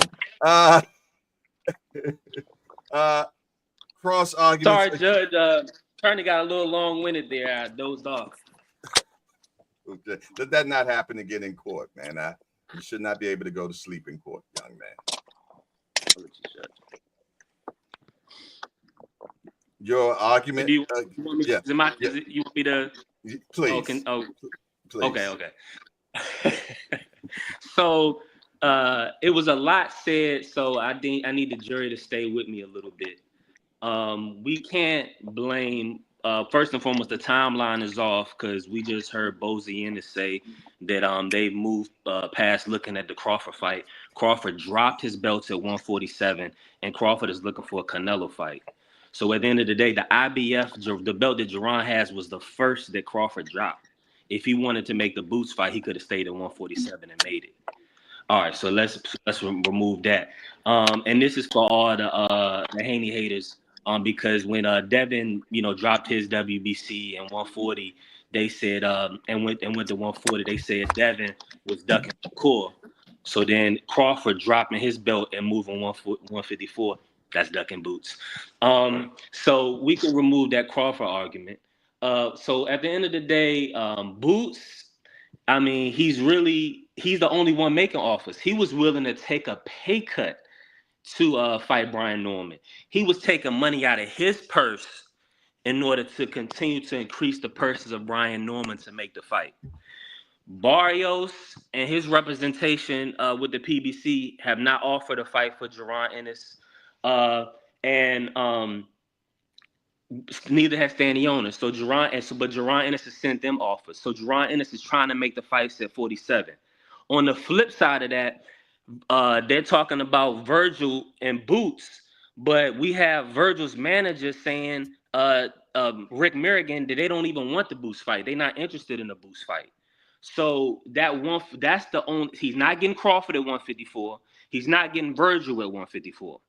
Cross arguments. Sorry, Judge. Attorney got a little long-winded there. I dozed off. Let that not happen again in court, man. You should not be able to go to sleep in court, young man. I'll let you shut. Your argument. You want me, yeah. You want me to? Please. Please. Okay. So it was a lot said, so I need the jury to stay with me a little bit. We can't blame. First and foremost, the timeline is off because we just heard Bozy Ennis say that they moved past looking at the Crawford fight. Crawford dropped his belts at 147, and Crawford is looking for a Canelo fight. So at the end of the day, the IBF, the belt that Jaron has, was the first that Crawford dropped. If he wanted to make the Boots fight, he could have stayed at 147 and made it. All right, so let's remove that. And this is for all the Haney haters. Because when Devin, dropped his WBC and 140, they said, and went to 140, they said Devin was ducking Shakur. So then Crawford dropping his belt and moving 154, that's ducking boots. So we can remove that Crawford argument. So at the end of the day, Boots, I mean, he's the only one making offers. He was willing to take a pay cut to fight Brian Norman. He was taking money out of his purse in order to continue to increase the purses of Brian Norman to make the fight. Barrios and his representation with the PBC have not offered a fight for Jaron Ennis, and neither has Stanionis. But Jaron Ennis has sent them offers. So Jaron Ennis is trying to make the fights at 47. On the flip side of that, they're talking about Virgil and Boots, but we have Virgil's manager saying Rick Merrigan that they don't even want the Boots fight. They're not interested in the Boots fight. So that's the only. He's not getting Crawford at 154. He's not getting Virgil at 154.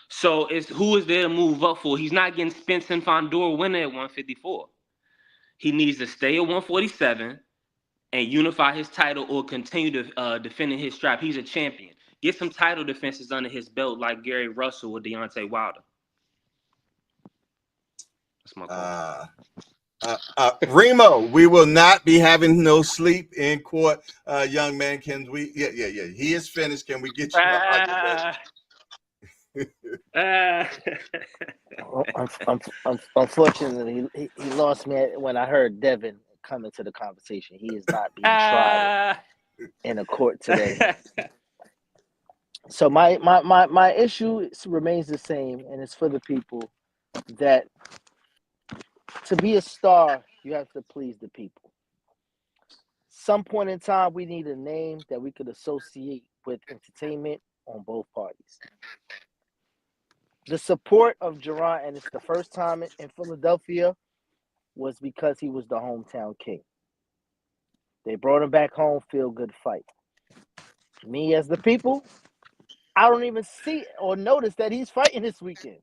So it's who is there to move up for? He's not getting Spence and Fondor winner at 154. He needs to stay at 147 and unify his title or continue to defending his strap. He's a champion. Get some title defenses under his belt like Gary Russell or Deontay Wilder. That's my call. Remo, we will not be having no sleep in court. Young man, can we? Yeah. He is finished. Can we get you out Unfortunately, he lost me when I heard Devin come into the conversation. He is not being tried in a court today. So my issue remains the same, and it's for the people that to be a star, you have to please the people. Some point in time, we need a name that we could associate with entertainment on both parties. The support of Jaron, and it's the first time in Philadelphia, was because he was the hometown king. They brought him back home, feel good fight. Me as the people, I don't even see or notice that he's fighting this weekend.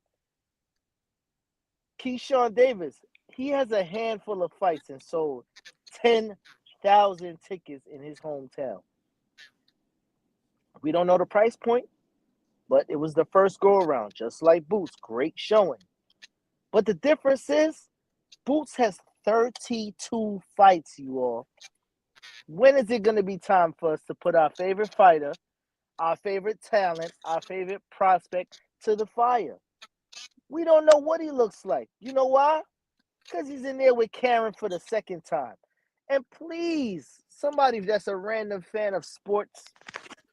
Keyshawn Davis, he has a handful of fights and sold 10,000 tickets in his hometown. We don't know the price point, but it was the first go-around, just like Boots. Great showing. But the difference is Boots has 32 fights, you all. When is it going to be time for us to put our favorite fighter, our favorite talent, our favorite prospect to the fire? We don't know what he looks like. You know why? Because he's in there with Karen for the second time. And please, somebody that's a random fan of sports,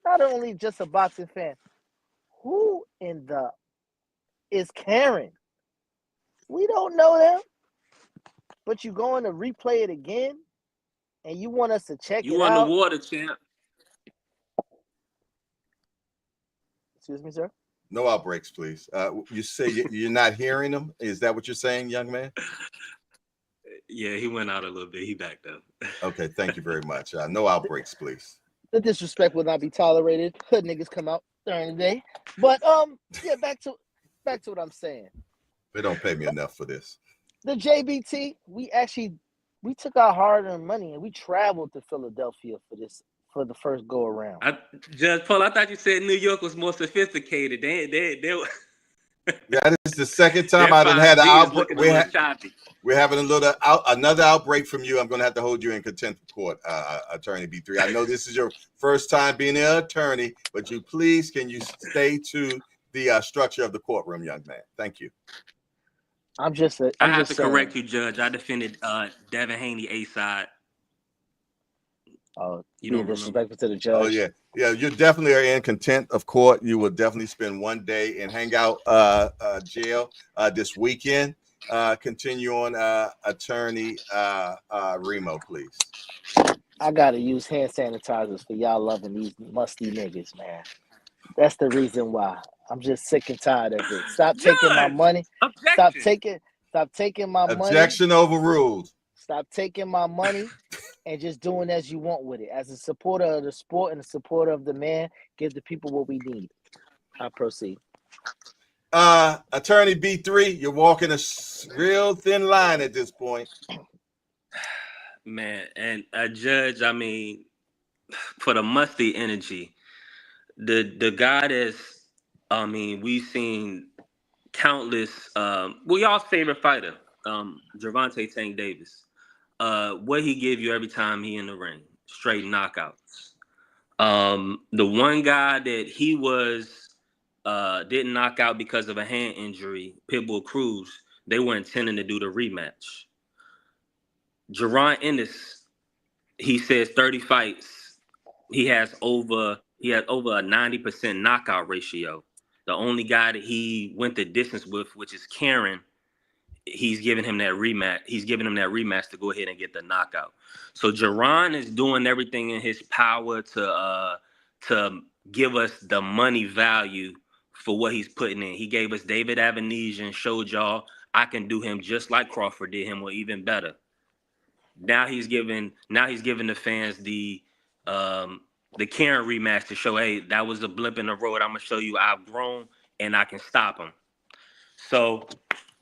not only just a boxing fan, who in the is Karen? We don't know them. But you're going to replay it again, and you want us to check it out. You won the water, champ. Excuse me, sir? No outbreaks, please. You say you're not hearing them? Is that what you're saying, young man? Yeah, he went out a little bit. He backed up. Okay, thank you very much. No outbreaks, please. The disrespect will not be tolerated. Hood niggas come out during the day. But yeah, back to what I'm saying. They don't pay me enough for this. The JBT, we took our hard-earned money and we traveled to Philadelphia for the first go around. Judge Paul, I thought you said New York was more sophisticated. They That is the second time I done had an outbreak. We're having another outbreak from you. I'm going to have to hold you in contempt of court, Attorney B3. I know this is your first time being an attorney, but can you stay to the structure of the courtroom, young man? Thank you. I have to correct you, Judge. I defended Devin Haney A side. Oh, you being disrespectful to the judge. Oh yeah. You definitely are in contempt of court. You will definitely spend one day in hangout jail this weekend. Continue on, Attorney Remo, please. I gotta use hand sanitizers for y'all loving these musty niggas, man. That's the reason why. I'm just sick and tired of it. Stop taking my money. Objection. Stop taking my money. Objection overruled. Stop taking my money and just doing as you want with it. As a supporter of the sport and a supporter of the man, give the people what we need. I proceed. Attorney B3, you're walking a real thin line at this point. Man, and a judge, I mean, for the musty energy, the guy that's, I mean, we've seen countless. Y'all's favorite fighter, Gervonta Tank Davis. What he give you every time he in the ring, straight knockouts. The one guy that he was didn't knock out because of a hand injury, Pitbull Cruz, they were intending to do the rematch. Jaron Ennis, he says 30 fights, he has over a 90% knockout ratio. The only guy that he went the distance with, which is Karen, he's giving him that rematch. He's giving him that rematch to go ahead and get the knockout. So Jaron is doing everything in his power to give us the money value for what he's putting in. He gave us David Avenesian and showed y'all I can do him just like Crawford did him, or even better. Now he's giving the fans the Karen rematch to show, hey, that was a blip in the road. I'm gonna show you I've grown and I can stop him. So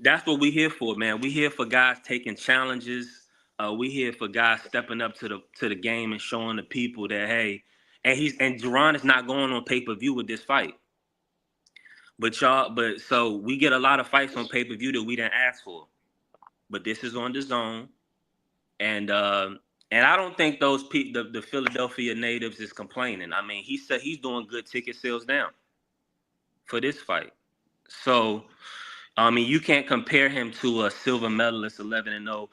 that's what we here for, man. We here for guys taking challenges. We here for guys stepping up to the game and showing the people that, hey, and Jaron is not going on pay-per-view with this fight. But so we get a lot of fights on pay-per-view that we didn't ask for. But this is on the zone. And I don't think the Philadelphia natives is complaining. I mean, he said he's doing good ticket sales down for this fight. So, I mean, you can't compare him to a silver medalist, 11-0.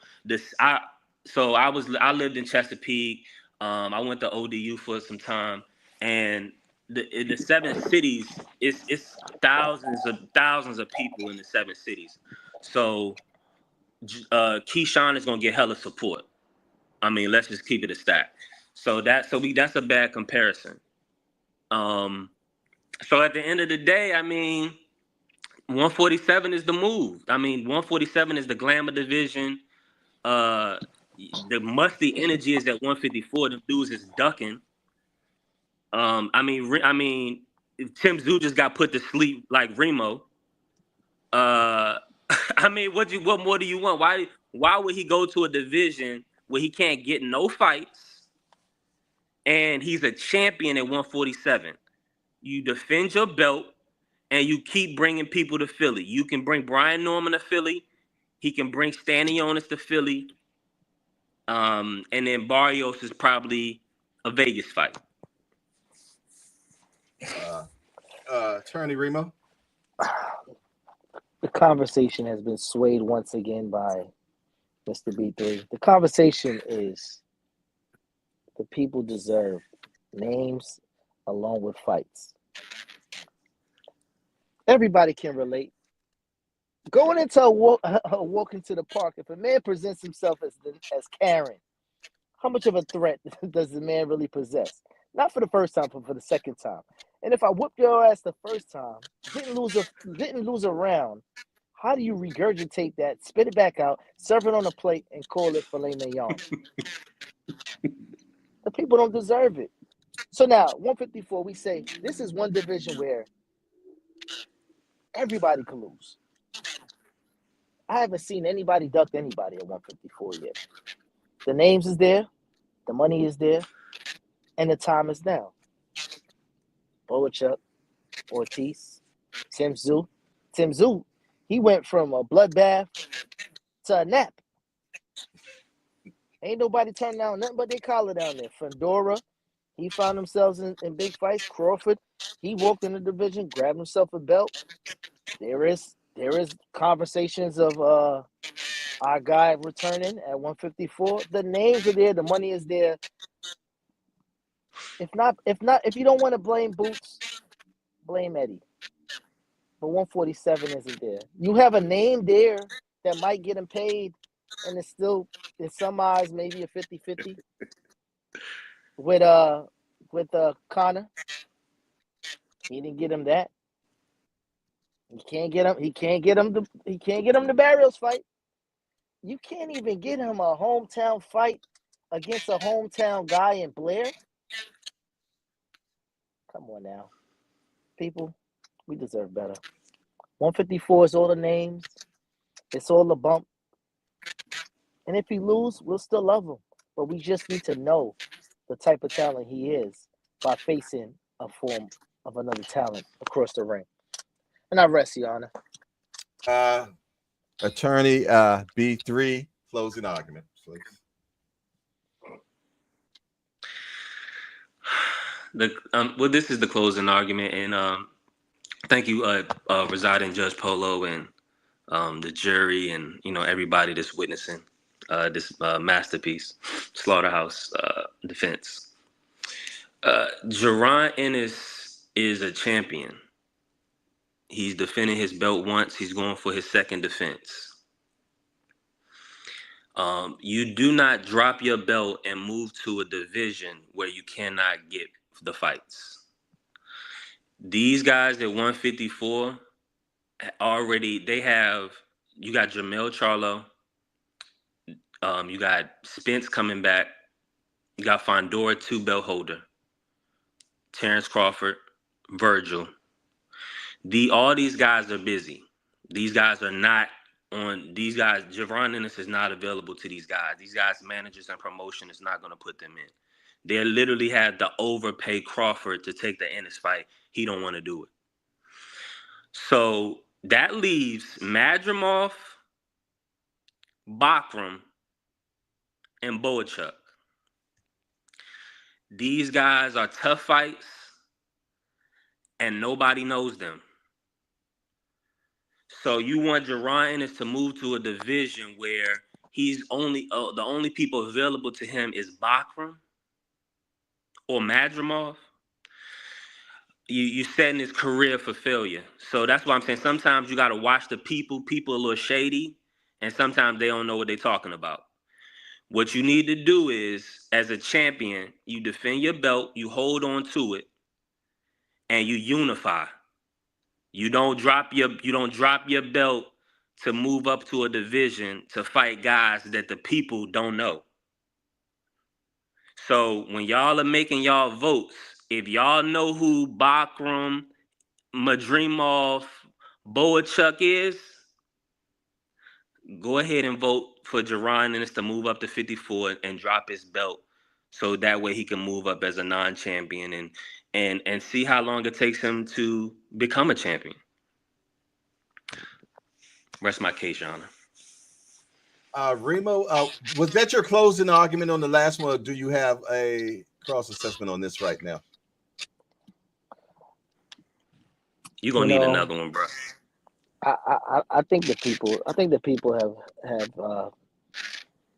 I lived in Chesapeake. I went to ODU for some time, and the 7 cities, it's thousands of people in the 7 cities. So Keyshawn is gonna get hella support. I mean, let's just keep it a stack. So that's a bad comparison. So at the end of the day, I mean, 147 is the move. I mean, 147 is the glamour division. The musty energy is at 154. The dudes is ducking. I mean, Tim Tszyu just got put to sleep like Remo. I mean, what more do you want? Why would he go to a division where he can't get no fights and he's a champion at 147? You defend your belt and you keep bringing people to Philly. You can bring Brian Norman to Philly. He can bring Stanionis to Philly. And then Barrios is probably a Vegas fight. Attorney Remo? The conversation has been swayed once again by Mr. B3. The conversation is the people deserve names along with fights. Everybody can relate. Going into a walk into the park, if a man presents himself as Karen, how much of a threat does the man really possess? Not for the first time, but for the second time. And if I whooped your ass the first time, didn't lose a round, how do you regurgitate that, spit it back out, serve it on a plate, and call it filet mignon? The people don't deserve it. So now, 154, we say this is one division where everybody can lose. I haven't seen anybody duck anybody at 154 yet. The names is there, the money is there, and the time is now. Boachuk, Ortiz, Tim Tszyu. Tim Tszyu, he went from a bloodbath to a nap. Ain't nobody turning down nothing but their collar down there. Fedora, he found himself in big fights. Crawford, he walked in the division, grabbed himself a belt. There is conversations of our guy returning at 154. The names are there, the money is there. If you don't want to blame Boots, blame Eddie. But 147 isn't there. You have a name there that might get him paid, and it's still, in some eyes, maybe a 50-50 with Conor. He didn't get him that. He can't get him the Barrios fight. You can't even get him a hometown fight against a hometown guy in Blair. Come on now. People, we deserve better. 154 is all the names. It's all the bump. And if he lose, we'll still love him. But we just need to know the type of talent he is by facing a form of another talent across the ring. And I rest, Your Honor. Attorney B3, closing argument, please. Well, this is the closing argument, and thank you, residing Judge Polo and the jury, and everybody that's witnessing this masterpiece, Slaughterhouse defense. Jaron Ennis is a champion. He's defending his belt once. He's going for his second defense. You do not drop your belt and move to a division where you cannot get the fights. These guys at 154 already, you got Jermell Charlo, you got Spence coming back, you got Fondora 2-belt holder, Terrence Crawford, Virgil. All these guys are busy. These guys are not on. These guys, Jaron Ennis is not available to these guys. These guys, managers and promotion is not going to put them in. They literally had to overpay Crawford to take the Ennis fight. He don't want to do it. So that leaves Madrimov, Bachram, and Boachuk. These guys are tough fights, and nobody knows them. So you want Jaron Ennis to move to a division where he's only the only people available to him is Bachram or Madrimov. You're setting his career for failure. So that's why I'm saying sometimes you got to watch the people. People are a little shady, and sometimes they don't know what they're talking about. What you need to do is, as a champion, you defend your belt, you hold on to it, and you unify. You don't drop your belt to move up to a division to fight guys that the people don't know. So when y'all are making y'all votes, if y'all know who Bachram, Madrimov, Boachuk is, go ahead and vote for Jaron Ennis to move up to 54 and drop his belt, so that way he can move up as a non-champion and see how long it takes him to become a champion. Rest my case, Your Honor. Remo, was that your closing argument on the last one, or do you have a cross assessment on this right now? You're gonna need another one, bro. I think the people have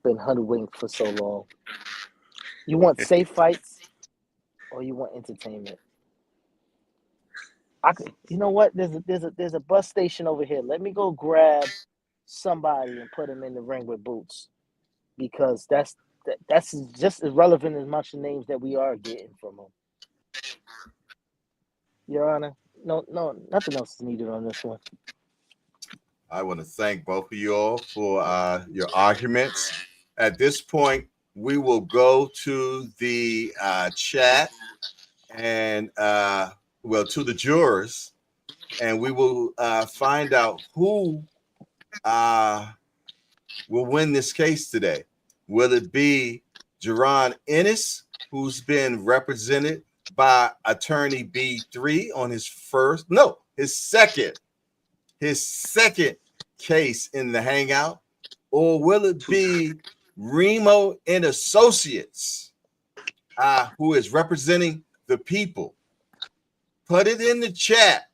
been hoodwinked for so long. You want safe fights, or you want entertainment? You know what? There's a bus station over here. Let me go grab somebody and put him in the ring with Boots, because that's just as relevant as much names that we are getting from him. Your Honor, no, nothing else is needed on this one. I want to thank both of you all for your arguments. At this point, we will go to the chat and to the jurors, and we will find out who will win this case today. Will it be Jaron Ennis, who's been represented by attorney B3 on his second case in the hangout, or will it be Remo and Associates, who is representing the people? Put it in the chat.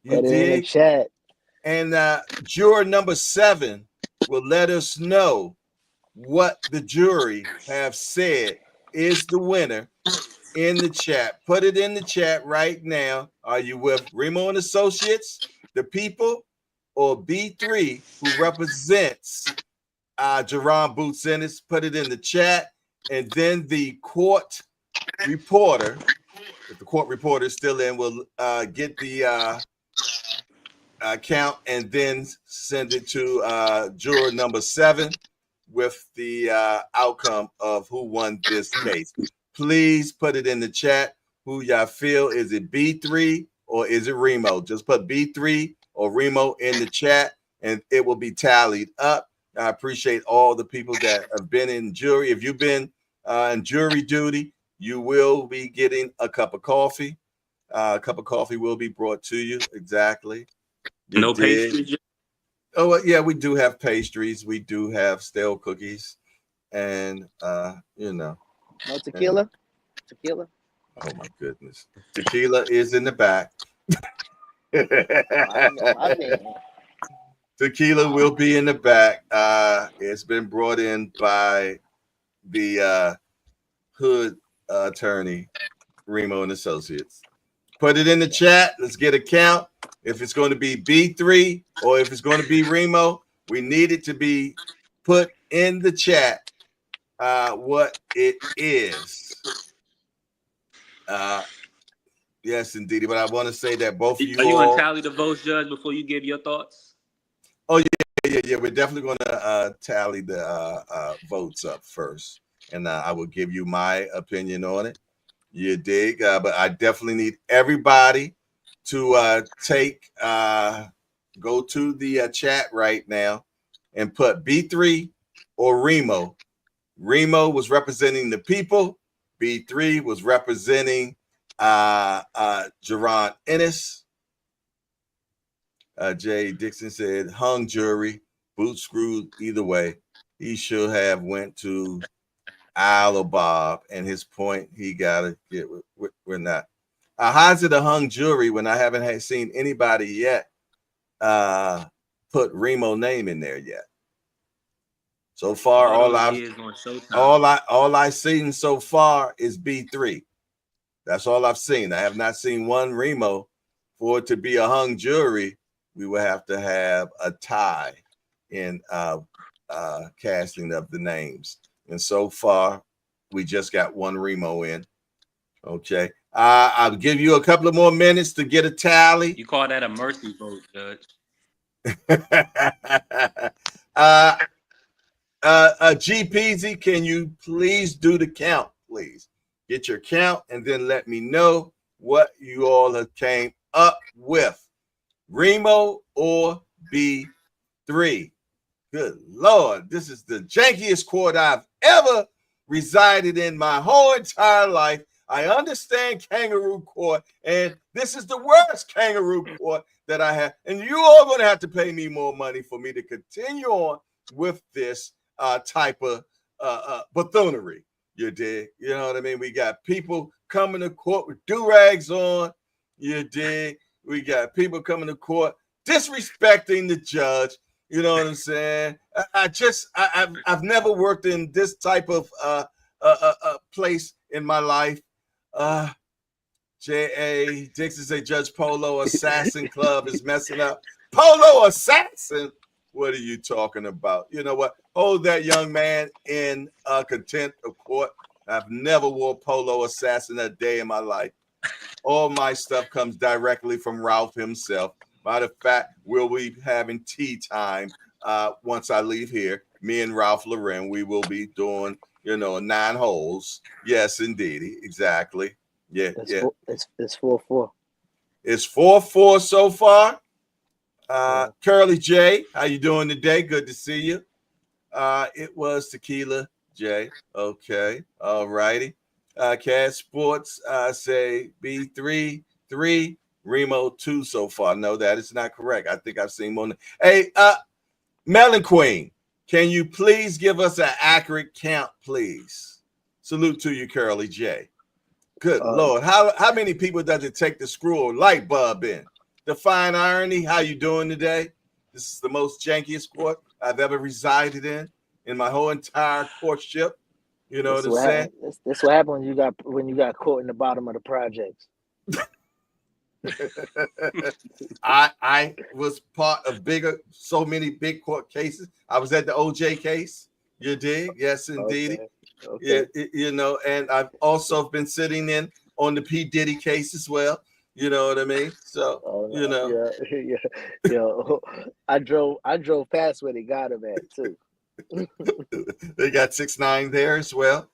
You dig? And juror number 7 will let us know what the jury have said is the winner in the chat. Put it in the chat right now. Are you with Remo and Associates, the people, or B3, who represents Jaron Boots Ennis? Put it in the chat. And then the court reporter, if the court reporter is still in, will get the count and then send it to juror number 7 with the outcome of who won this case. Please put it in the chat who y'all feel. Is it B3 or is it Remo? Just put B3 or Remo in the chat and it will be tallied up. I appreciate all the people that have been in jury. If you've been in jury duty, you will be getting a cup of coffee. A cup of coffee will be brought to you. Exactly. You No did. pastries. Oh, well, yeah, we do have pastries. We do have stale cookies, and you know. No tequila. Tequila. Oh my goodness, tequila is in the back. I mean, Tequila will be in the back. It's been brought in by the hood attorney, Remo and Associates. Put it in the chat. Let's get a count. If it's going to be B3 or if it's going to be Remo, we need it to be put in the chat what it is. Yes, indeed. But I want to say that both of you Are you all... going to tally the votes, Judge, before you give your thoughts? Oh, yeah. We're definitely going to tally the votes up first. And I will give you my opinion on it. You dig? But I definitely need everybody to go to the chat right now and put B3 or Remo. Remo was representing the people. B3 was representing Jaron Ennis. Jay Dixon said hung jury, boot screwed either way. He should have went to Isle of Bob, and his point he got to get. We're not. How's it a hung jury when I haven't seen anybody yet put Remo name in there yet? So far, all I've seen so far is B3. That's all I've seen. I have not seen one Remo. For it to be a hung jury, we will have to have a tie in casting of the names. And so far, we just got one Remo in. Okay. I'll give you a couple of more minutes to get a tally. You call that a mercy vote, Judge? GPZ, can you please do the count, please? Get your count and then let me know what you all have came up with. Remo or B3? Good Lord, this is the jankiest court I've ever resided in my whole entire life. I understand kangaroo court, and this is the worst kangaroo court that I have. And you all going to have to pay me more money for me to continue on with this type of buffoonery. You dig? You know what I mean? We got people coming to court with do-rags on. You dig? We got people coming to court disrespecting the judge. You know what I'm saying? I've never worked in this type of place in my life. J.A. Dixon say Judge Polo Assassin Club is messing up. Polo Assassin? What are you talking about? You know what? Hold that young man in contempt of court. I've never wore Polo Assassin a day in my life. All my stuff comes directly from Ralph himself. Matter of fact, we'll be having tea time once I leave here. Me and Ralph Lauren, we will be doing, 9 holes. Yes, indeed. Exactly. Yeah, It's 4-4. It's 4-4 so far. Curly J, how you doing today? Good to see you. It was Tequila J. Okay. All righty. Cat Sports say B3, 3, Remo 2 so far. No, that is not correct. I think I've seen more. Hey, Melon Queen, can you please give us an accurate count, please? Salute to you, Curly J. Good Lord. How many people does it take to screw a light bulb in? Define irony. How you doing today? This is the most jankiest court I've ever resided in my whole entire courtship. You know what I'm saying? That's what happened when you got caught in the bottom of the projects. I was part of so many big court cases. I was at the OJ case. You dig? Yes, indeed. Okay. Yeah, and I've also been sitting in on the P. Diddy case as well. You know what I mean? So I drove past where they got him at too. They got 6ix9ine there as well.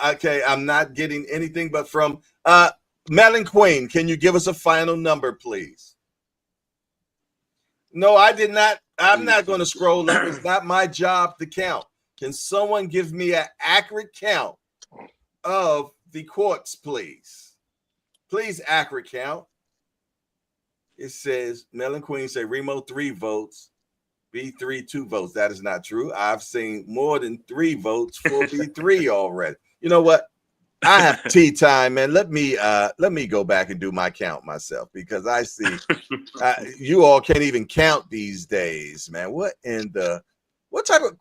Okay, I'm not getting anything but from Melon Queen. Can you give us a final number, please? No, I did not. I'm not going to scroll up. It's not my job to count. Can someone give me an accurate count of the courts, please? Please, accurate count. It says Mel and Queen say Remo 3 votes, B3 2 votes. That is not true. I've seen more than 3 votes for B3 already. You know what? I have tea time, man. Let me go back and do my count myself, because I see you all can't even count these days, man. What type of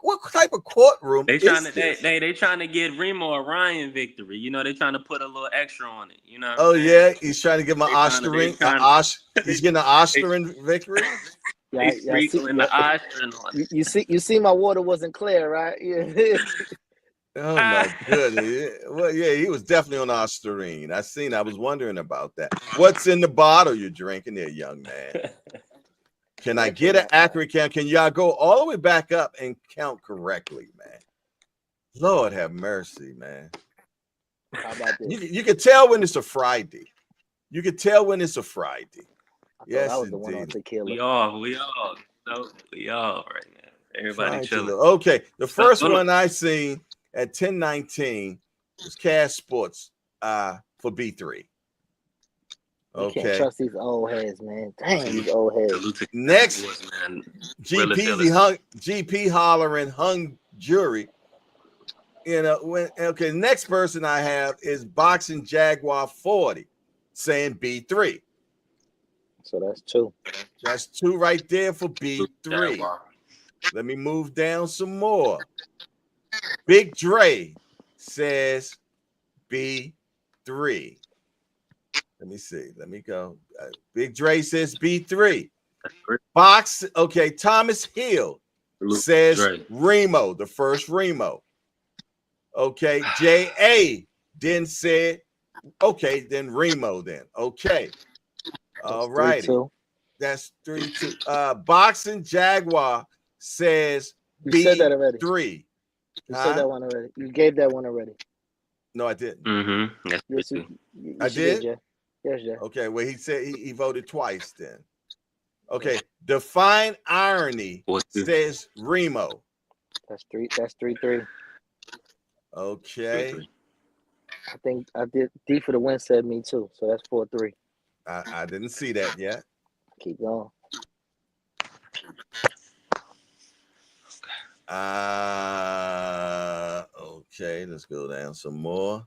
courtroom They is trying to this? they trying to get Remo a Ryan victory. You know, they trying to put a little extra on it. You know. Oh yeah, he's trying to give him an Osterring. He's getting an Osterring victory. Yeah, They sprinkling the Osterring on it. You see, my water wasn't clear, right? Yeah. Oh my goodness. Well, yeah, he was definitely on Osterine. I was wondering about that. What's in the bottle you're drinking there, young man? Can I get an accurate count? Can y'all go all the way back up and count correctly, man? Lord have mercy, man. How about this? You can tell when it's a Friday. You can tell when it's a Friday. Yes, I was the one on tequila. We all right now. Everybody chilling. Okay, the first one I seen at 10:19 was Cash Sports for B3. You can't trust these old heads, man. Dang, these old heads. Next, GP hollering hung jury. You know, next person I have is Boxing Jaguar 40 saying B3. So that's 2. That's 2 right there for B3. Let me move down some more. Big Dre says B3. Let me see. Let me go. Big Dre says B3. Thomas Hill says Remo, the first Remo. Okay, J.A. then said, okay, then Remo then. Okay. All righty. That's 3-2. Boxing Jaguar says you said that already. B3. You said that one already. You gave that one already. No, I didn't. Mm-hmm. Yes, I did? Jay. Yes, Jay. Okay, well, he said he voted twice then. Okay, Define Irony says Remo. That's 3. That's 3-3. Okay. I think I did. D for the win said me too. So that's 4-3. I didn't see that yet. Keep going. Okay, let's go down some more.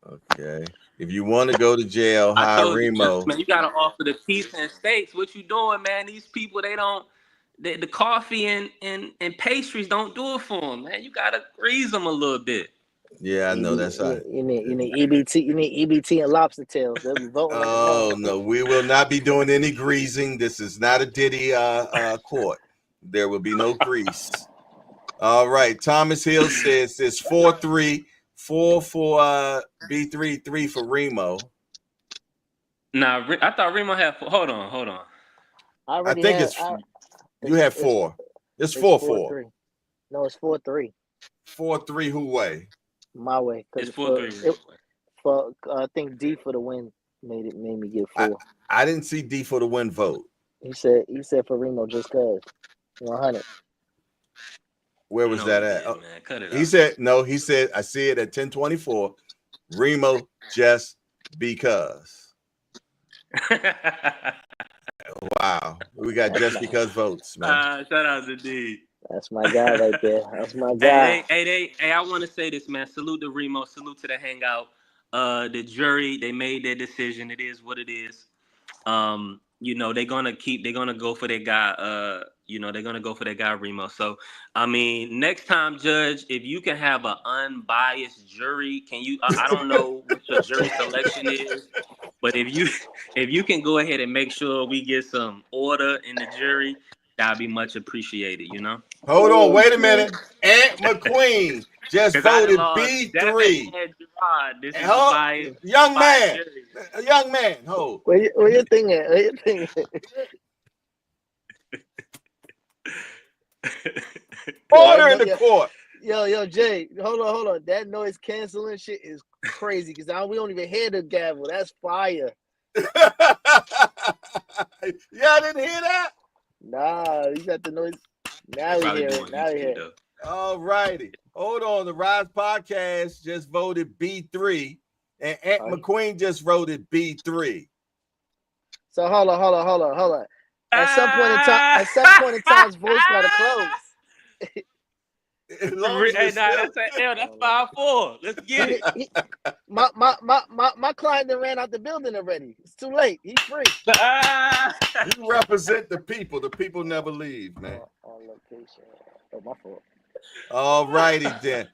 Okay. If you want to go to jail, hire Remo. Man, you gotta offer the peace and steaks. What you doing, man? These people, the coffee and pastries don't do it for them, man. You gotta grease them a little bit. Yeah, I know that's right. You need EBT. You need EBT and lobster tails. They'll be voting. Oh no, we will not be doing any greasing. This is not a Diddy court. There will be no grease. All right. Thomas Hill says it's 4-3, 4 for B3, 3 for Remo. Nah, I thought Remo had 4. Hold on. I think you had 4. It's 4-4. No, it's 4-3. 4-3 who way? My way. It's 4-3. I think D for the win made me get 4. I didn't see D for the win vote. He said for Remo just cause 100. Where was that at? Man, cut it he out. said no. He said I see it at 10:24. Remo just because. Wow, we got just because votes, man. Shout out to D. That's my guy right there. That's my guy. Hey, I want to say this, man. Salute to Remo. Salute to the Hangout. The jury, they made their decision. It is what it is. You know, they're gonna go for their guy. They're gonna go for their guy Remo. So, I mean, next time, Judge, if you can have an unbiased jury, can you? I don't know what your jury selection is, but if you can go ahead and make sure we get some order in the jury, that'd be much appreciated. You know. Hold on, wait a minute. Aunt McQueen just voted B3. This is young man, hold. Where you thinking? Order in the court. Yo, Jay, hold on. That noise canceling shit is crazy because we don't even hear the gavel. That's fire. Y'all didn't hear that? Nah, you got the noise. Now we Probably hear it. doing Now we hear YouTube it. though. All righty. Hold on. The Rise Podcast just voted B3, and Aunt McQueen just voted B3. So hold on. At some point in time, voice gotta close. Hey, that's an L. That's 5-4. Let's get it. My client that ran out the building already. It's too late. He's free. You represent the people. The people never leave, man. On location. Oh, my fault. All righty then.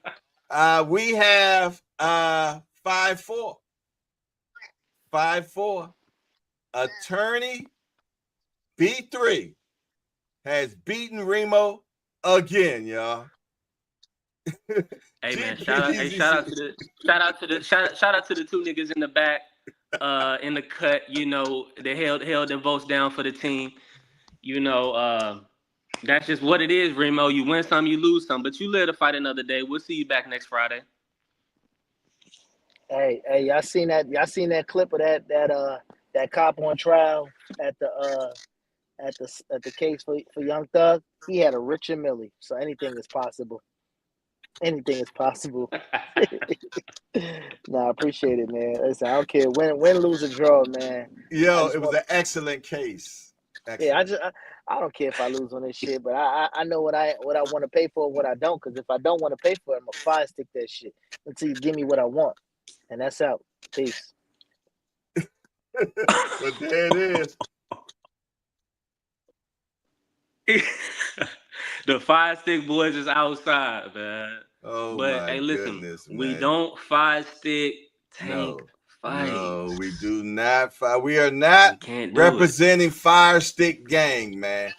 We have 5-4. 5-4. Attorney B3 has beaten Remo again, y'all. Hey man, shout out to the two niggas in the back, in the cut. You know, they held their votes down for the team. You know, that's just what it is, Remo. You win some, you lose some, but you live to fight another day. We'll see you back next Friday. Hey, y'all seen that? Y'all seen that clip of that cop on trial at the case for Young Thug? He had a Richard Millie, so anything is possible. Anything is possible. Nah, I appreciate it, man. Listen, I don't care win, lose, or draw, man. Yo, it was an excellent case. Excellent. Yeah, I don't care if I lose on this shit, but I know what I want to pay for and what I don't. Because if I don't want to pay for it, I'm gonna fire stick that shit until you give me what I want, and that's out. Peace. But there it is. The Fire Stick boys is outside, man. Oh, but my hey, listen, goodness, we man. don't Fire Stick tank fight. No, we do not fight. We are not representing Fire Stick Gang, man.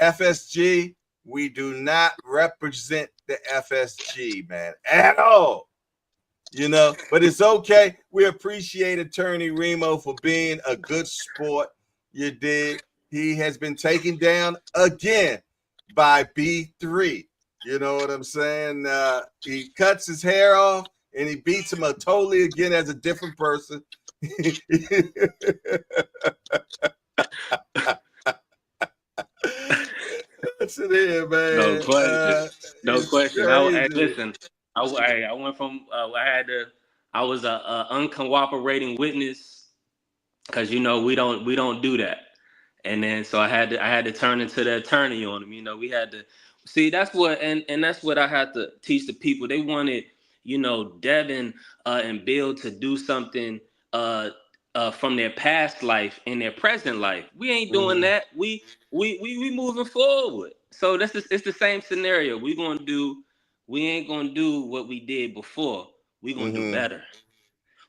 FSG, we do not represent the FSG, man, at all. You know, but it's okay. We appreciate Attorney Remo for being a good sport. You did. He has been taken down again by B3. You know what I'm saying? He cuts his hair off and he beats him totally again as a different person. That's it here, man. No question. No question. Crazy. Listen, I went from I was a uncooperating witness because you know we don't do that. And then so I had to turn into the attorney on him. You know, we had to see that's what and that's what I had to teach the people. They wanted, you know, Devin and Bill to do something from their past life in their present life. We ain't doing that. We moving forward. So it's the same scenario. We ain't gonna do what we did before. We gonna do better.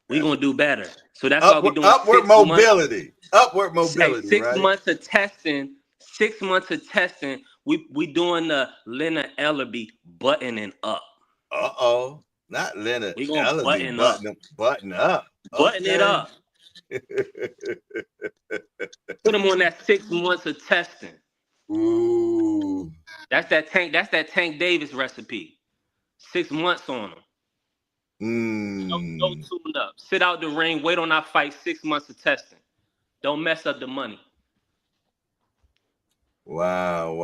We gonna do better. So that's why we doing upward mobility. Upward mobility. 6 right? months of testing. 6 months of testing. We doing the Leonard Ellerby buttoning up. Not Leonard. We gonna Ellerby button up. Button it up. Put them on that 6 months of testing. Ooh. That's that Tank Davis recipe. 6 months on them. No tune up. Sit out the ring. Wait on our fight. 6 months of testing. Don't mess up the money. Wow.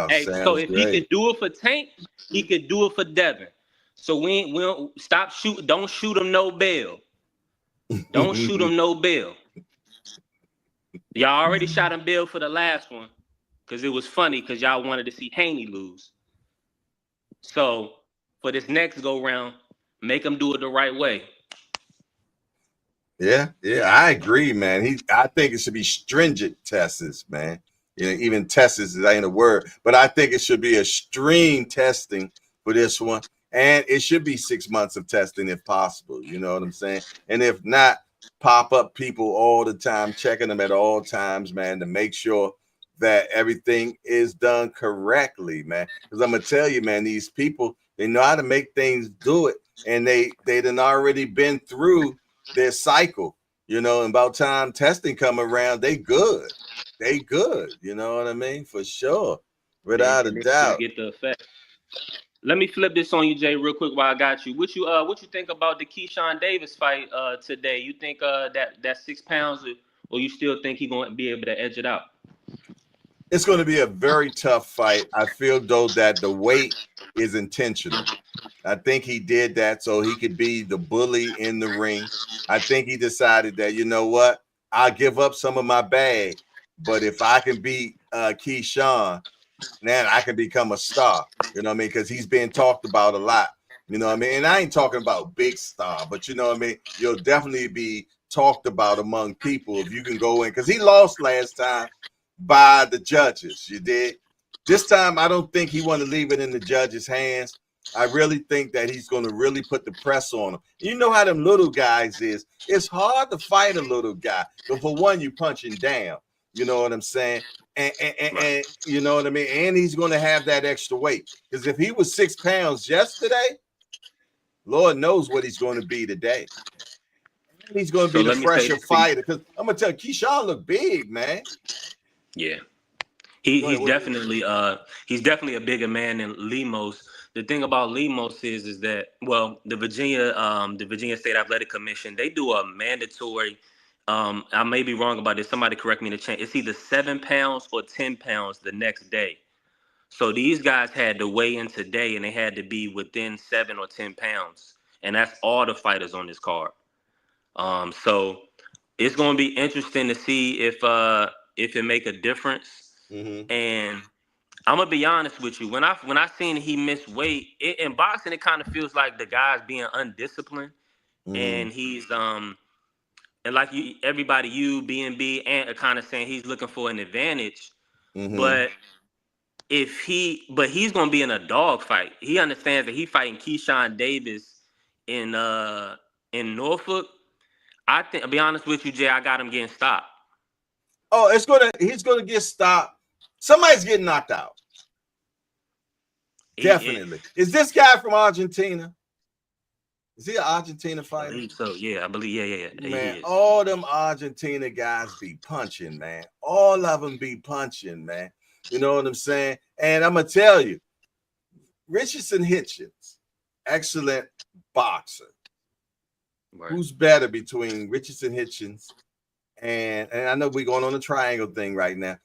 Hey, Sounds so if great. he could do it for Tank, he could do it for Devin. So we don't stop shoot. Don't shoot him no bail. Don't shoot him no bail. Y'all already shot him bail for the last one because it was funny because y'all wanted to see Haney lose. So for this next go round, make him do it the right way. Yeah, I agree, man. I think it should be stringent tests, man. You know, even tests ain't a word, but I think it should be extreme testing for this one. And it should be 6 months of testing if possible. You know what I'm saying? And if not, pop up people all the time, checking them at all times, man, to make sure that everything is done correctly, man. Because I'm gonna tell you, man, these people, they know how to make things do it, and they done already been through their cycle, you know. And about time testing come around, they good. You know what I mean? For sure, without a doubt. Get the effect. Let me flip this on you, Jay, real quick while I got you. What you think about the Keyshawn Davis fight today? You think that 6 pounds, or you still think he's gonna be able to edge it out? It's going to be a very tough fight. I feel though that the weight is intentional. I think he did that so he could be the bully in the ring. I think he decided that, you know what, I'll give up some of my bag, but if I can beat Keyshawn, then I can become a star. You know what I mean? Because he's being talked about a lot. You know what I mean? And I ain't talking about big star, but you know what I mean? You'll definitely be talked about among people if you can go in, because he lost last time by the judges. You did. This time, I don't think he want to leave it in the judges' hands. I really think that he's going to really put the press on him. You know how them little guys is. It's hard to fight a little guy. But for one, you punching down. You know what I'm saying? And you know what I mean? And he's going to have that extra weight. Because if he was 6 pounds yesterday, Lord knows what he's going to be today. He's going to be the fresher fighter. Because I'm going to tell you, Keyshawn look big, man. Yeah. He's definitely a bigger man than Lemos. The thing about Lemos is that, well, the Virginia State Athletic Commission, they do a mandatory, I may be wrong about this, somebody correct me in the chat, it's either 7 pounds or 10 pounds the next day. So these guys had to weigh in today and they had to be within 7 or 10 pounds. And that's all the fighters on this card. So it's going to be interesting to see if it make a difference. Mm-hmm. And I'm gonna be honest with you. When I seen he missed weight in boxing, it kind of feels like the guy's being undisciplined, and he's and like everybody, BNB, and are kind of saying he's looking for an advantage. But he's gonna be in a dog fight. He understands that he's fighting Keyshawn Davis in Norfolk. I think, I'll be honest with you, Jay, I got him getting stopped. Oh, he's gonna get stopped. Somebody's getting knocked out. Definitely. Is this guy from Argentina? Is he an Argentina fighter? I believe so. Yeah, I believe. Yeah. Man, all them Argentina guys be punching, man. All of them be punching, man. You know what I'm saying? And I'm gonna tell you, Richardson Hitchens, excellent boxer. Right. Who's better between Richardson Hitchens and I know we're going on a triangle thing right now,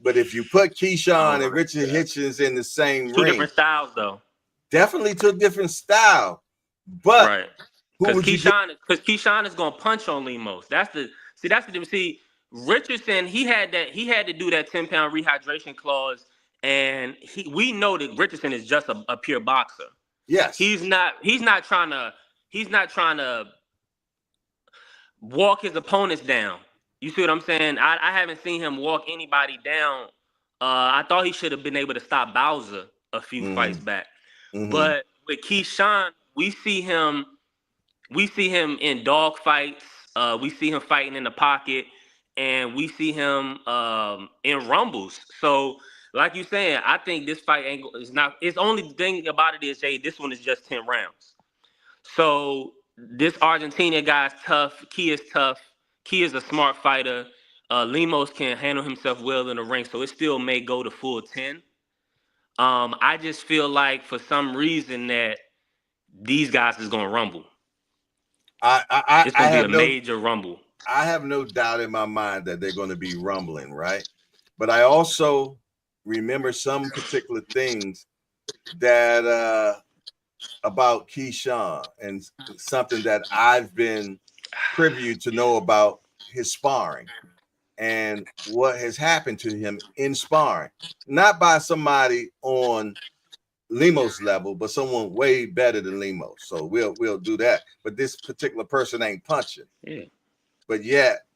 but if you put Keyshawn and Richard Hitchens in the same two ring, different styles though. Definitely two different style. But right, because Keyshawn is gonna punch on Lemos. That's the difference. See, Richardson, he had to do that 10-pound rehydration clause, and we know that Richardson is just a pure boxer. Yes, he's not trying to walk his opponents down. You see what I'm saying? I haven't seen him walk anybody down. I thought he should have been able to stop Bowser a few fights back. But with Keyshawn, we see him in dog fights. We see him fighting in the pocket, and we see him in rumbles. So, like you're saying, I think this fight angle is not. It's only thing about it is, Jay, this one is just 10 rounds. So this Argentina guy's tough. Key is tough. Key is a smart fighter. Lemos can handle himself well in the ring, so it still may go to full 10. I just feel like for some reason that these guys is gonna rumble. It's gonna be a major rumble. I have no doubt in my mind that they're going to be rumbling, right? But I also remember some particular things that about Keyshawn, and something that I've been privy to know about his sparring and what has happened to him in sparring, not by somebody on Lemos level, but someone way better than Lemos. So we'll do that. But this particular person ain't punching. Yeah. But yet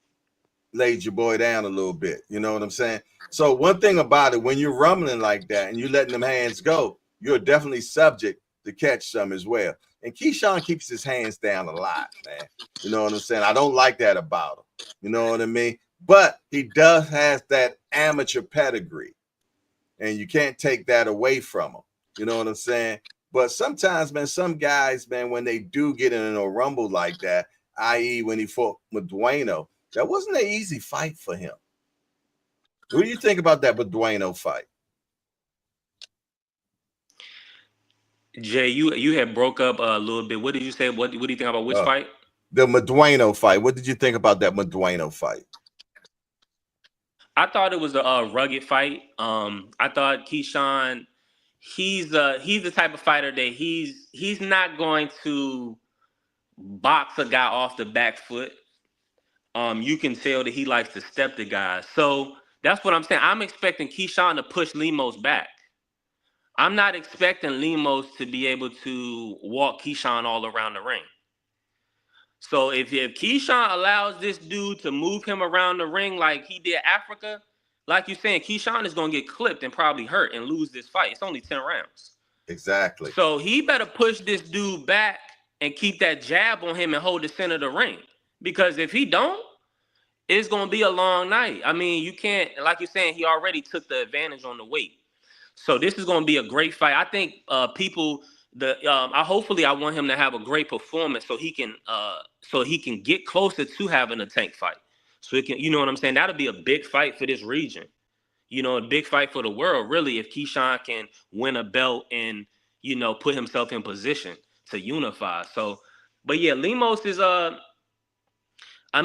laid your boy down a little bit. You know what I'm saying? So one thing about it, when you're rumbling like that and you're letting them hands go, you're definitely subject to catch some as well. And Keyshawn keeps his hands down a lot, man. You know what I'm saying? I don't like that about him. You know what I mean? But he does have that amateur pedigree, and you can't take that away from him. You know what I'm saying? But sometimes, man, some guys, man, when they do get in a rumble like that, i.e. when he fought Madueno, that wasn't an easy fight for him. What do you think about that Madueno fight? Jay, you had broke up a little bit. What did you say? What do you think about which fight? The Madueno fight. What did you think about that Madueno fight? I thought it was a rugged fight. I thought Keyshawn, he's the type of fighter that he's not going to box a guy off the back foot. You can tell that he likes to step the guys. So that's what I'm saying. I'm expecting Keyshawn to push Lemos back. I'm not expecting Lemos to be able to walk Keyshawn all around the ring. So if Keyshawn allows this dude to move him around the ring like he did Africa, like you're saying, Keyshawn is going to get clipped and probably hurt and lose this fight. It's only 10 rounds. Exactly. So he better push this dude back and keep that jab on him and hold the center of the ring. Because if he don't, it's going to be a long night. I mean, you can't, like you're saying, he already took the advantage on the weight. So this is going to be a great fight. I think hopefully I want him to have a great performance so he can get closer to having a Tank fight. So it can, you know what I'm saying? That'll be a big fight for this region. You know, a big fight for the world, really, if Keyshawn can win a belt and, you know, put himself in position to unify. So, but yeah, Lemos is I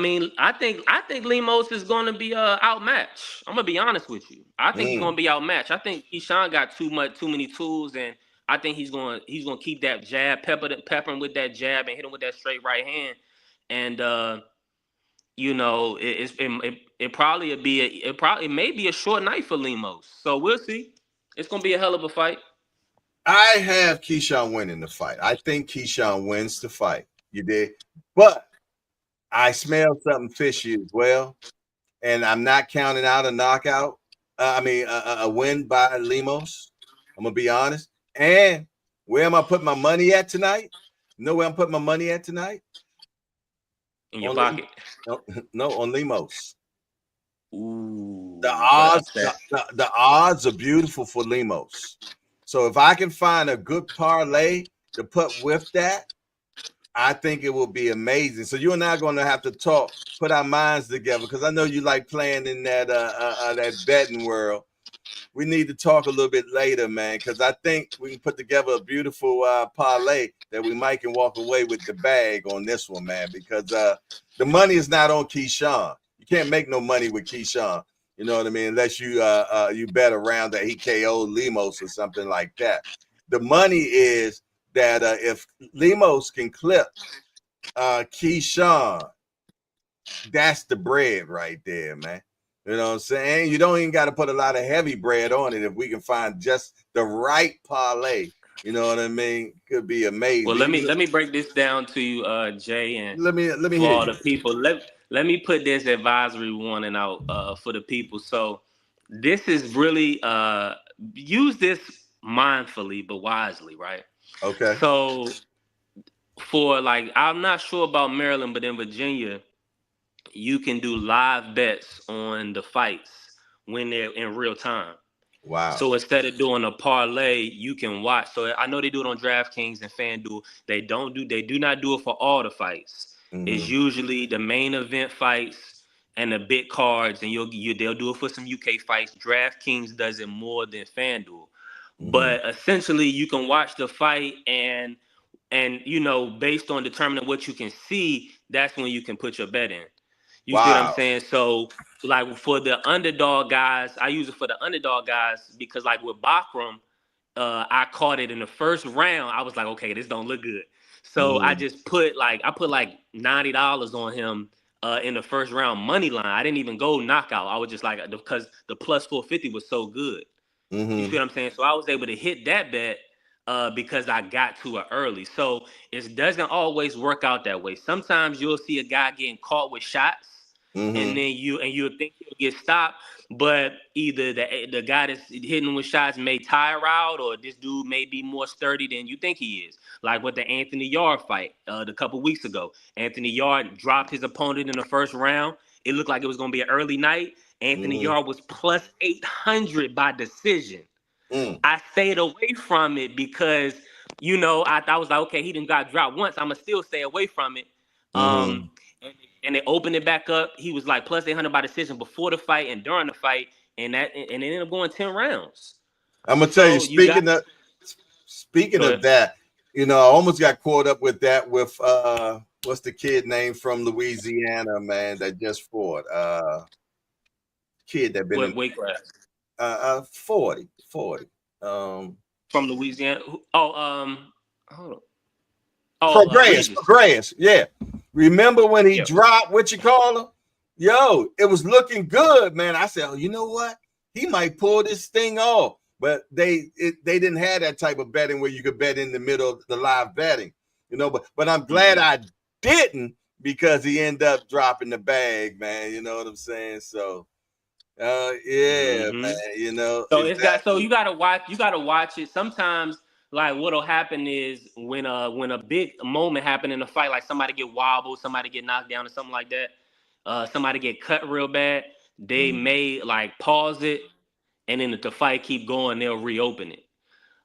think Lemos is going to be outmatched. I'm going to be honest with you. I think he's going to be outmatched. I think Keyshawn got too many tools, and I think he's going to keep that jab, pepper him with that jab and hit him with that straight right hand. And you know, it may be a short night for Lemos. So we'll see. It's going to be a hell of a fight. I have Keyshawn winning the fight. I think Keyshawn wins the fight. You did. But I smell something fishy as well. And I'm not counting out a knockout. A win by Lemos. I'm going to be honest. And where am I putting my money at tonight? You know where I'm putting my money at tonight? In your pocket. No, on Lemos. Ooh. The odds are beautiful for Lemos. So if I can find a good parlay to put with that, I think it will be amazing. So you and I are going to have to talk, put our minds together, because I know you like playing in that betting world. We need to talk a little bit later, man, because I think we can put together a beautiful parlay that we might can walk away with the bag on this one, man, because the money is not on Keyshawn. You can't make no money with Keyshawn, you know what I mean, unless you bet around that he KO'd Lemos or something like that. The money is that if Lemos can clip Keyshawn, that's the bread right there, man. You know what I'm saying? You don't even got to put a lot of heavy bread on it if we can find just the right parlay. You know what I mean? Could be amazing. Well, let me break this down to you, Jay, and let me for all the people. Let me put this advisory warning out for the people. So this is really use this mindfully but wisely, right? Okay. So for I'm not sure about Maryland, but in Virginia, you can do live bets on the fights when they're in real time. Wow. So instead of doing a parlay, you can watch. So I know they do it on DraftKings and FanDuel. They do not do it for all the fights. Mm-hmm. It's usually the main event fights and the big cards, and they'll do it for some UK fights. DraftKings does it more than FanDuel. Mm-hmm. But essentially you can watch the fight and you know, based on determining what you can see, that's when you can put your bet in. You see what I'm saying? So, for the underdog guys, I use it for the underdog guys because, with Bakram, I caught it in the first round. I was like, okay, this don't look good. So I just put $90 on him in the first round money line. I didn't even go knockout. I was just because the plus 450 was so good. Mm-hmm. You see what I'm saying? So I was able to hit that bet because I got to it early. So it doesn't always work out that way. Sometimes you'll see a guy getting caught with shots. Mm-hmm. And then you think he'll get stopped, but either the guy that's hitting with shots may tire out, or this dude may be more sturdy than you think he is. Like with the Anthony Yarde fight a couple weeks ago. Anthony Yarde dropped his opponent in the first round. It looked like it was going to be an early night. Anthony Yarde was plus 800 by decision. I stayed away from it because, you know, I was like, okay, he done got dropped once. I'm going to still stay away from it. And they opened it back up. He was like plus 800 by decision before the fight and during the fight, and it ended up going 10 rounds. I'm gonna tell you, speaking of that, you know, I almost got caught up with that with what's the kid name from Louisiana, man, that just fought? kid that been What weight class? 40. From Louisiana. Hold on. Progress. Yeah. Remember when he dropped what you call him? Yo, it was looking good, man. I said, oh, you know what? He might pull this thing off. But they didn't have that type of betting where you could bet in the middle of the live betting, you know. But I'm glad I didn't, because he ended up dropping the bag, man. You know what I'm saying? So man, you know. So you gotta watch it. Sometimes, like, what'll happen is when a big moment happen in a fight, like somebody get wobbled, somebody get knocked down or something like that, somebody get cut real bad, they may like pause it, and then if the fight keep going, they'll reopen it.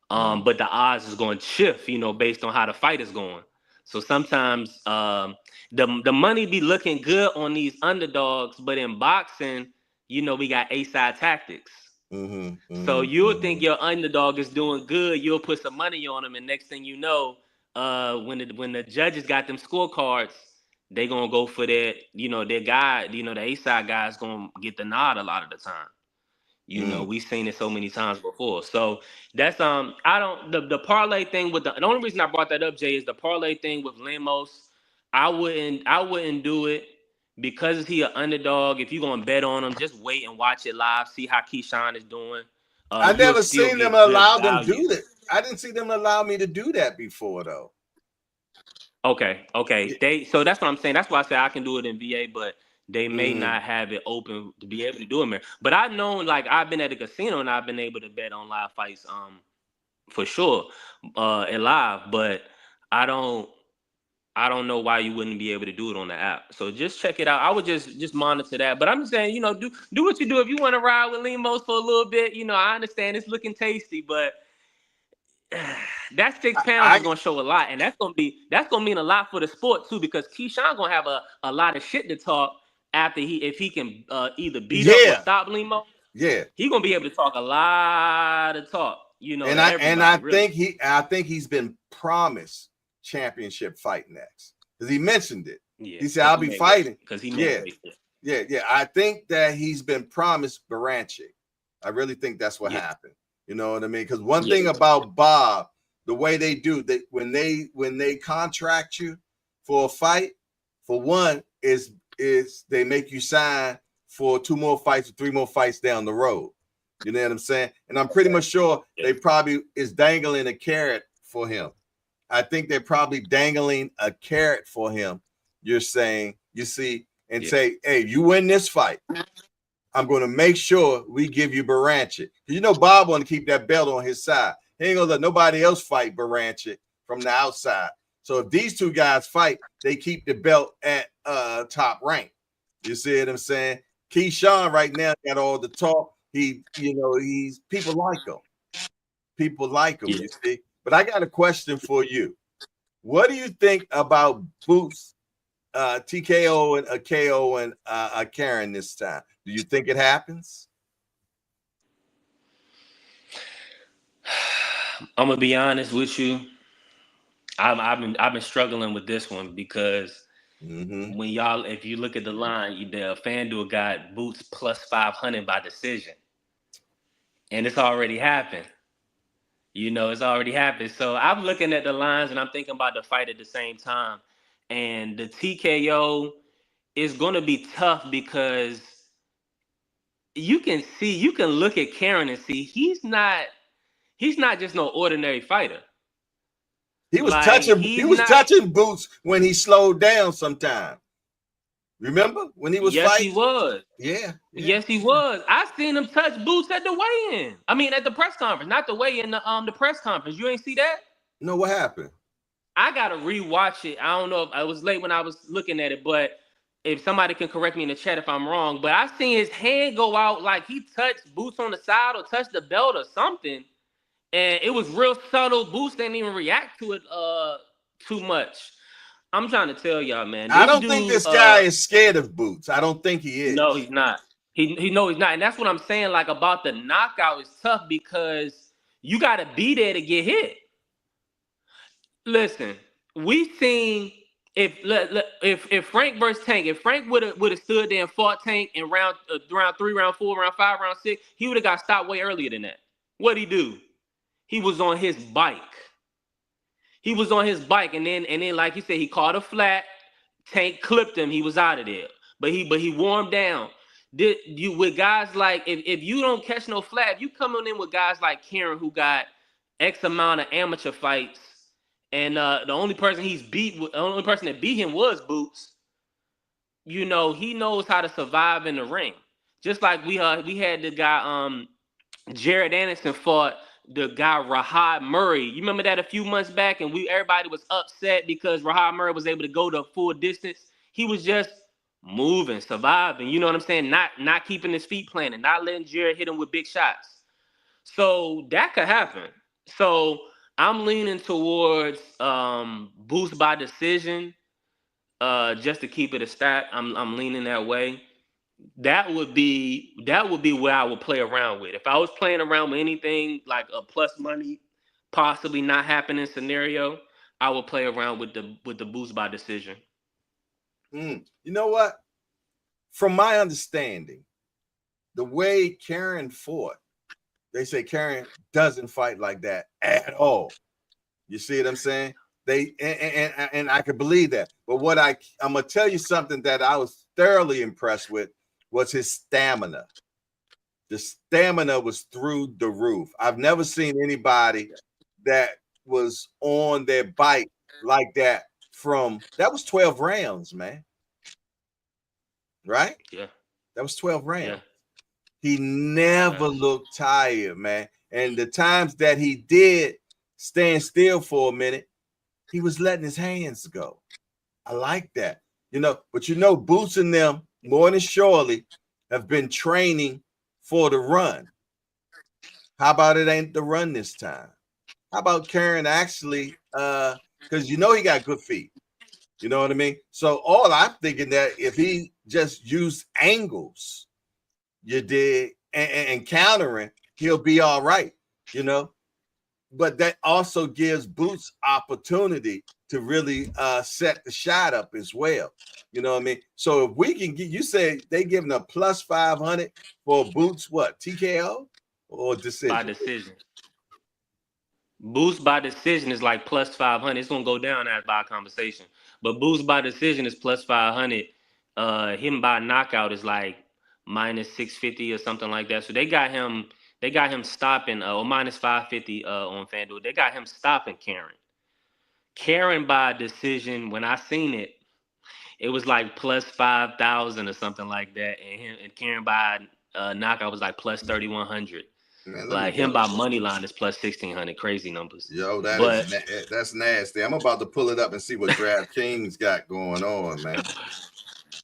But the odds is going to shift, you know, based on how the fight is going. So sometimes the money be looking good on these underdogs, but in boxing, you know, we got A-side tactics. So you'll think your underdog is doing good, you'll put some money on him, and next thing you know, when the judges got them scorecards, they gonna go for that, you know, their guy, you know, the A-side guy is gonna get the nod a lot of the time. You know, we've seen it so many times before. So that's the parlay thing with the only reason I brought that up, Jay, is the parlay thing with Lemos. I wouldn't do it because he an underdog. If you're gonna bet on him, just wait and watch it live, see how Keyshawn is doing. I never seen them allow them do that. I didn't see them allow me to do that before though. Okay. So that's what I'm saying. That's why I say I can do it in VA, but they may not have it open to be able to do it, man. But I've known, like, I've been at a casino and I've been able to bet on live fights, for sure, and live. But I don't know why you wouldn't be able to do it on the app. So just check it out. I would just monitor that. But I'm just saying, you know, do what you do. If you want to ride with Lemos for a little bit, you know, I understand it's looking tasty, but that 6 pounds is gonna show a lot, and that's gonna mean a lot for the sport too, because Keyshawn gonna have a lot of shit to talk. After if he can either beat up or stop Lemo, he gonna be able to talk a lot of talk, you know. And I think he's been promised championship fight next, because he mentioned it. He said, "I'll be fighting." Because he I think that he's been promised Baranchik. I really think that's what happened. You know what I mean? Because one thing about Bob, the way they do, when they contract you for a fight, for one is they make you sign for 2 more fights or 3 more fights down the road. You know what I'm saying? And I'm pretty much sure they probably is dangling a carrot for him. I think they're probably dangling a carrot for him. You're saying, you see, and say, hey, you win this fight, I'm going to make sure we give you Baranchik. You know, Bob want to keep that belt on his side. He ain't going to let nobody else fight Baranchik from the outside. So if these 2 guys fight, they keep the belt at top rank. You see what I'm saying? Keyshawn right now got all the talk. He's people like him. People like him, you see. But I got a question for you. What do you think about Boots, TKO and a KO and a Karen this time? Do you think it happens? I'm gonna be honest with you. I've been struggling with this one because when if you look at the line, the FanDuel got Boots plus 500 by decision, and it's already happened. You know, it's already happened. So I'm looking at the lines and I'm thinking about the fight at the same time, and the TKO is going to be tough because you can look at Karen and see he's not just no ordinary fighter. He was touching Boots when he slowed down sometime. Remember when he was fighting? Yes, he was. Yeah. Yes, he was. I seen him touch Boots at the weigh-in. I mean, at the press conference, not the weigh-in, the press conference. You ain't see that? No, what happened? I gotta rewatch it. I don't know if I was late when I was looking at it, but if somebody can correct me in the chat if I'm wrong, but I seen his hand go out like he touched Boots on the side or touched the belt or something. And it was real subtle. Boots didn't even react to it too much. I'm trying to tell y'all, man. I don't think this guy is scared of Boots. I don't think he is. No, he's not. He's not. And that's what I'm saying. Like, about the knockout is tough because you got to be there to get hit. Listen, we seen if Frank versus Tank, if Frank would have stood there and fought Tank in round 3, round 4, round 5, round 6, he would have got stopped way earlier than that. What'd he do? He was on his bike. He was on his bike, and then like you said, he caught a flat. Tank clipped him. He was out of there. But he warmed down. Did you with guys like if you don't catch no flat, if you coming in with guys like Karen who got X amount of amateur fights, and the only person that beat him was Boots. You know, he knows how to survive in the ring. Just like we had the guy Jared Anderson fought the guy Rahad Murray. You remember that a few months back, and everybody was upset because Rahad Murray was able to go the full distance. He was just moving, surviving. You know what I'm saying? Not keeping his feet planted, not letting Jared hit him with big shots. So that could happen. So I'm leaning towards Boost by decision, just to keep it a stat. I'm leaning that way. That would be where I would play around with. If I was playing around with anything like a plus money, possibly not happening scenario, I would play around with the Boost by decision. You know what? From my understanding, the way Karen fought, they say Karen doesn't fight like that at all. You see what I'm saying? And I could believe that. But what I'm gonna tell you something that I was thoroughly impressed with was his stamina. The stamina was through the roof. I've never seen anybody that was on their bike like that. That was 12 rounds, man. Right? Yeah. That was 12 rounds. Yeah. He never looked tired, man. And the times that he did stand still for a minute, he was letting his hands go. I like that. But Boots and them, more than surely, have been training for the run. How about it ain't the run this time? How about Karen actually, because he got good feet. You know what I mean? So all I'm thinking that if he just used angles, you did, and countering, he'll be all right, But that also gives Boots opportunity to really set the shot up as well. You know what I mean? So if we can get, you say they giving a plus 500 for Boots, what, TKO or decision? By decision. Boost by decision is like plus 500. It's gonna go down as by conversation. But Boost by decision is plus 500. Him by knockout is like minus 650 or something like that. So they got him stopping or minus 550 on FanDuel. They got him stopping Karen. Karen by decision, when I seen it, it was like plus 5,000 or something like that. And Karen by knockout was like plus 3,100. Man, like him by money line is plus 1,600. Crazy numbers. Yo, that's nasty. I'm about to pull it up and see what DraftKings got going on, man.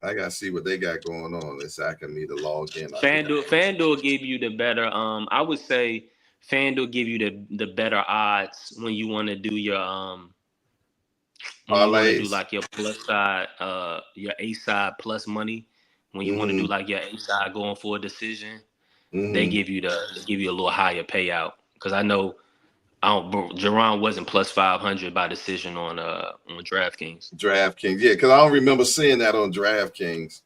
I gotta see what they got going on. It's I can need to log in. FanDuel give you the better. I would say FanDuel give you the better odds when you want to do your when you want to do like your plus side, your A side plus money. When you want to do like your A side going for a decision, they give you a little higher payout. Because I know Jerron wasn't plus 500 by decision on DraftKings. DraftKings, yeah, because I don't remember seeing that on DraftKings.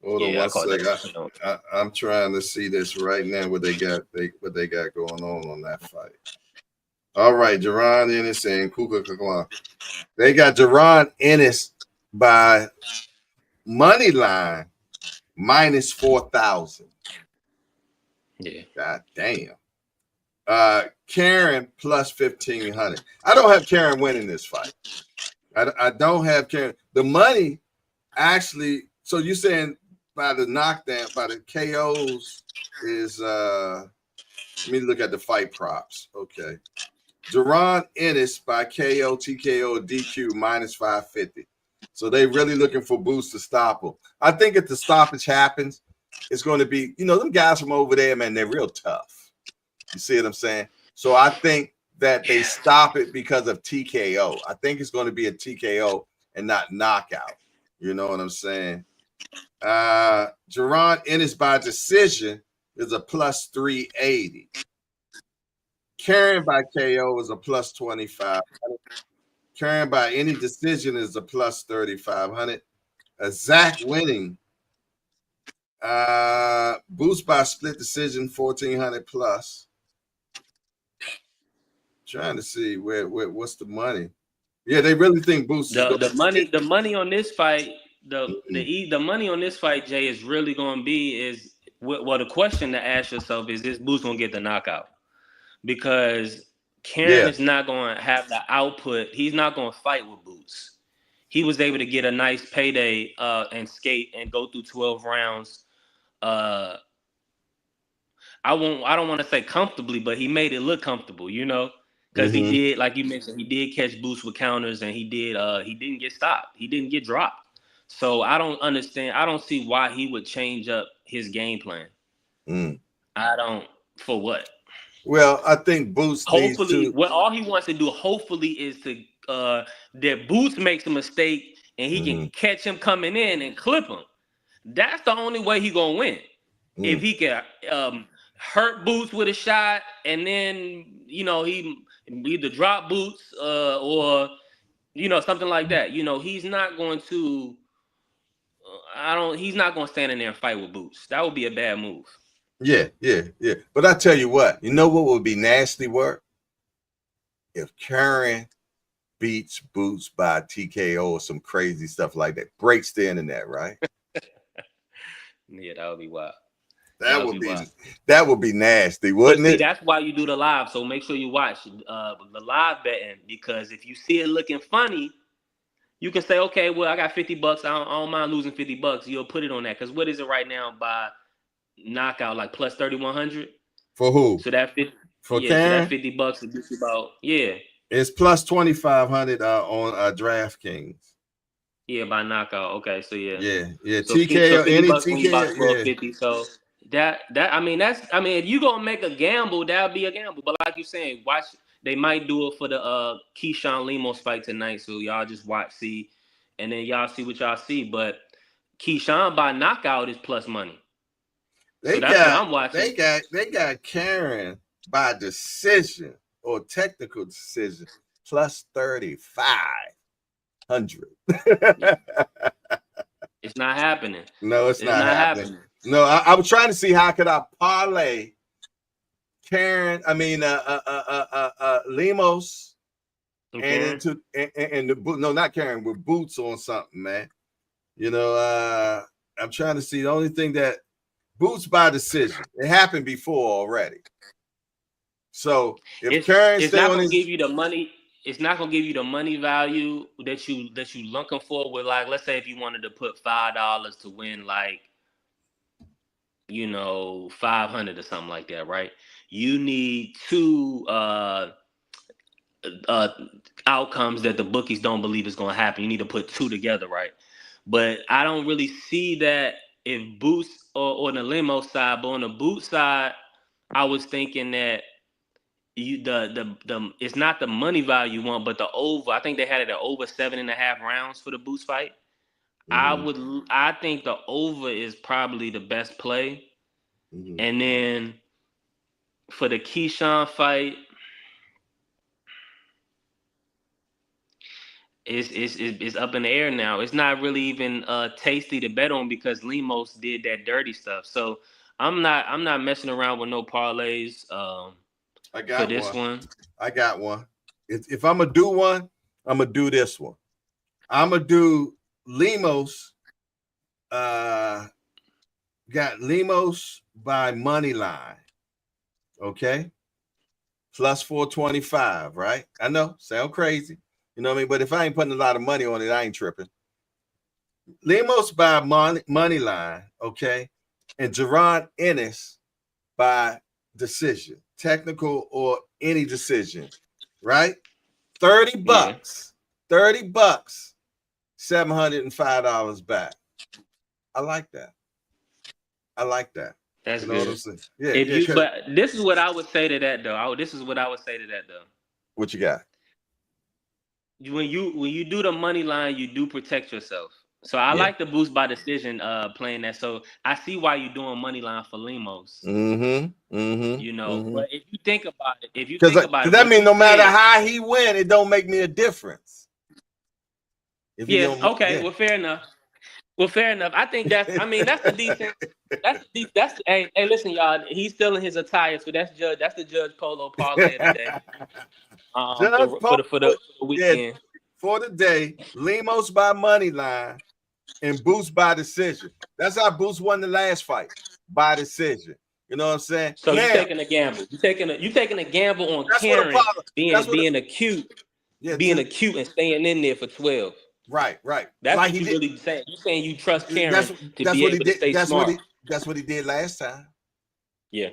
Hold on one second. I'm trying to see this right now. What they got going on that fight. All right, Jerron Ennis and Kuka Kaklan. They got Jerron Ennis by money line minus 4,000. Yeah. God damn. Karen plus 1,500. I don't have Karen winning this fight. I don't have Karen. The money actually, so you're saying by the knockdown, by the KOs is let me look at the fight props. Okay. Jerron Ennis by KO, TKO, DQ minus 550. So they really looking for Boost to stop him. I think if the stoppage happens, it's going to be, them guys from over there, man, they're real tough. You see what I'm saying? So I think that they stop it because of TKO. I think it's going to be a TKO and not knockout. You know what I'm saying? Jerron Ennis by decision is a plus 380. Karen by KO is a plus 25. Curran by any decision is a plus 3,500. Zach winning. Boots by split decision 1,400 plus. Trying to see what's the money. Yeah, they really think Boots is the money on this fight. The money on this fight, Jay, is really going to be the question to ask yourself is this Boots going to get the knockout? Because Karen is not going to have the output. He's not going to fight with Boots. He was able to get a nice payday and skate and go through 12 rounds. I don't want to say comfortably, but he made it look comfortable, you know, because he did, like you mentioned, he did catch Boots with counters, and he didn't get stopped. He didn't get dropped. So I don't understand. I don't see why he would change up his game plan. I don't. For what? Well, I think Boots hopefully what all he wants to do hopefully is to that Boots makes a mistake and he can catch him coming in and clip him. That's the only way he gonna win. If he can hurt Boots with a shot and then he either drop Boots or something like that. He's not going to he's not going to stand in there and fight with Boots. That would be a bad move. Yeah. But I tell you what, you know what would be nasty work? If Curran beats Boots by TKO or some crazy stuff like that, breaks the internet, right? Yeah, that would be wild. That would be nasty, wouldn't it? That's why you do the live. So make sure you watch the live betting, because if you see it looking funny, you can say, okay, well, I got $50. I don't mind losing $50. You'll put it on that. Because what is it right now by knockout, like plus 3,100? For who? So that $50. For so Karen? that $50 is just about It's plus 2,500 on DraftKings. Yeah, by knockout. Okay, so yeah. So TKO, any TKO, 50. So if you gonna make a gamble, that'll be a gamble. But like you're saying, watch. They might do it for the Keyshawn Lemos fight tonight. So y'all just watch, see, and then y'all see what y'all see. But Keyshawn by knockout is plus money. They got Karen by decision or technical decision plus 3,500. It's not happening. No, it's not happening. No, I was trying to see how could I parlay Lemos and not Karen, with Boots on something, man. I'm trying to see the only thing that Boots by decision. It happened before already. So if Karen's not gonna give you the money, it's not gonna give you the money value that you looking for with, like, let's say if you wanted to put $5 to win, like, 500 or something like that, right? You need two outcomes that the bookies don't believe is going to happen. You need to put two together, right? But I don't really see that if Boots or on the Lemo side. But on the Boots side, I was thinking that it's not the money value you want, but the over. I think they had it at over 7.5 rounds for the Boots fight. I think the over is probably the best play. And then for the Keyshawn fight, it's up in the air now. It's not really even tasty to bet on because Lemos did that dirty stuff. So I'm not messing around with no parlays. I got for this one. I got one. If I'm gonna do one, I'm gonna do this one. I'm gonna do Lemos. Got Lemos by money line. Okay. Plus 425, right? I know, sound crazy. You know what I mean? But if I ain't putting a lot of money on it, I ain't tripping. Lemos by money line, okay? And Jaron Ennis by decision, technical or any decision, right? $30. $30, $705 back. I like that. That's good. But this is what I would say to that, though. What you got? When you do the money line, you do protect yourself. So I like the Boost by decision playing that. So I see why you're doing money line for Lemos. But if you think about it, that means no matter how he win, it don't make me a difference. If he Yeah. don't, Okay. yeah. Well, fair enough. Well, fair enough. I think that's. I mean, that's a decent. That's. Hey, listen, y'all. He's still in his attire, so that's Judge. That's the Judge Polo parlay of the day. Judge For the yeah, weekend. for the day, Lemos by money line and Boost by decision. That's how Boost won the last fight, by decision. You know what I'm saying? So Now, you're taking a gamble. You're taking a gamble on that's what Karen Apollo. being acute, Yeah, acute and staying in there for 12. right. That's Like what you really saying. You're saying you trust Karen That's to that's be what he able to did. stay smart. That's what he did last time. Yeah.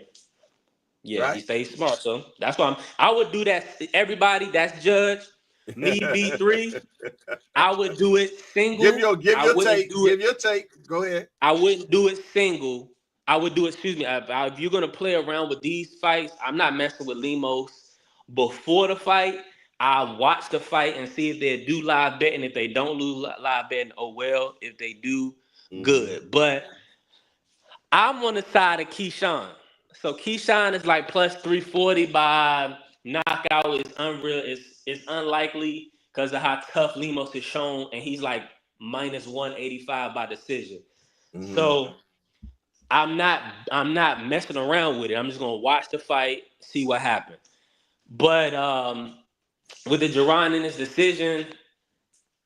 Yeah, Right? he stays smart. So that's why I would do that. Everybody, that's Judge. Me, B3. I would do it single. Give your take. Give your take. Go ahead. I wouldn't do it single. I would do it, excuse me. If you're gonna play around with these fights, I'm not messing with Lemos before the fight. I watch the fight and see if they do live betting. If they don't lose live betting, oh well. If they do, good. But I'm on the side of Keyshawn. So Keyshawn is like plus 340 by knockout. It's unreal. It's unlikely because of how tough Lemos is shown, and he's like minus 185 by decision. So I'm not messing around with it. I'm just gonna watch the fight, see what happens. But with the Jaron in his decision,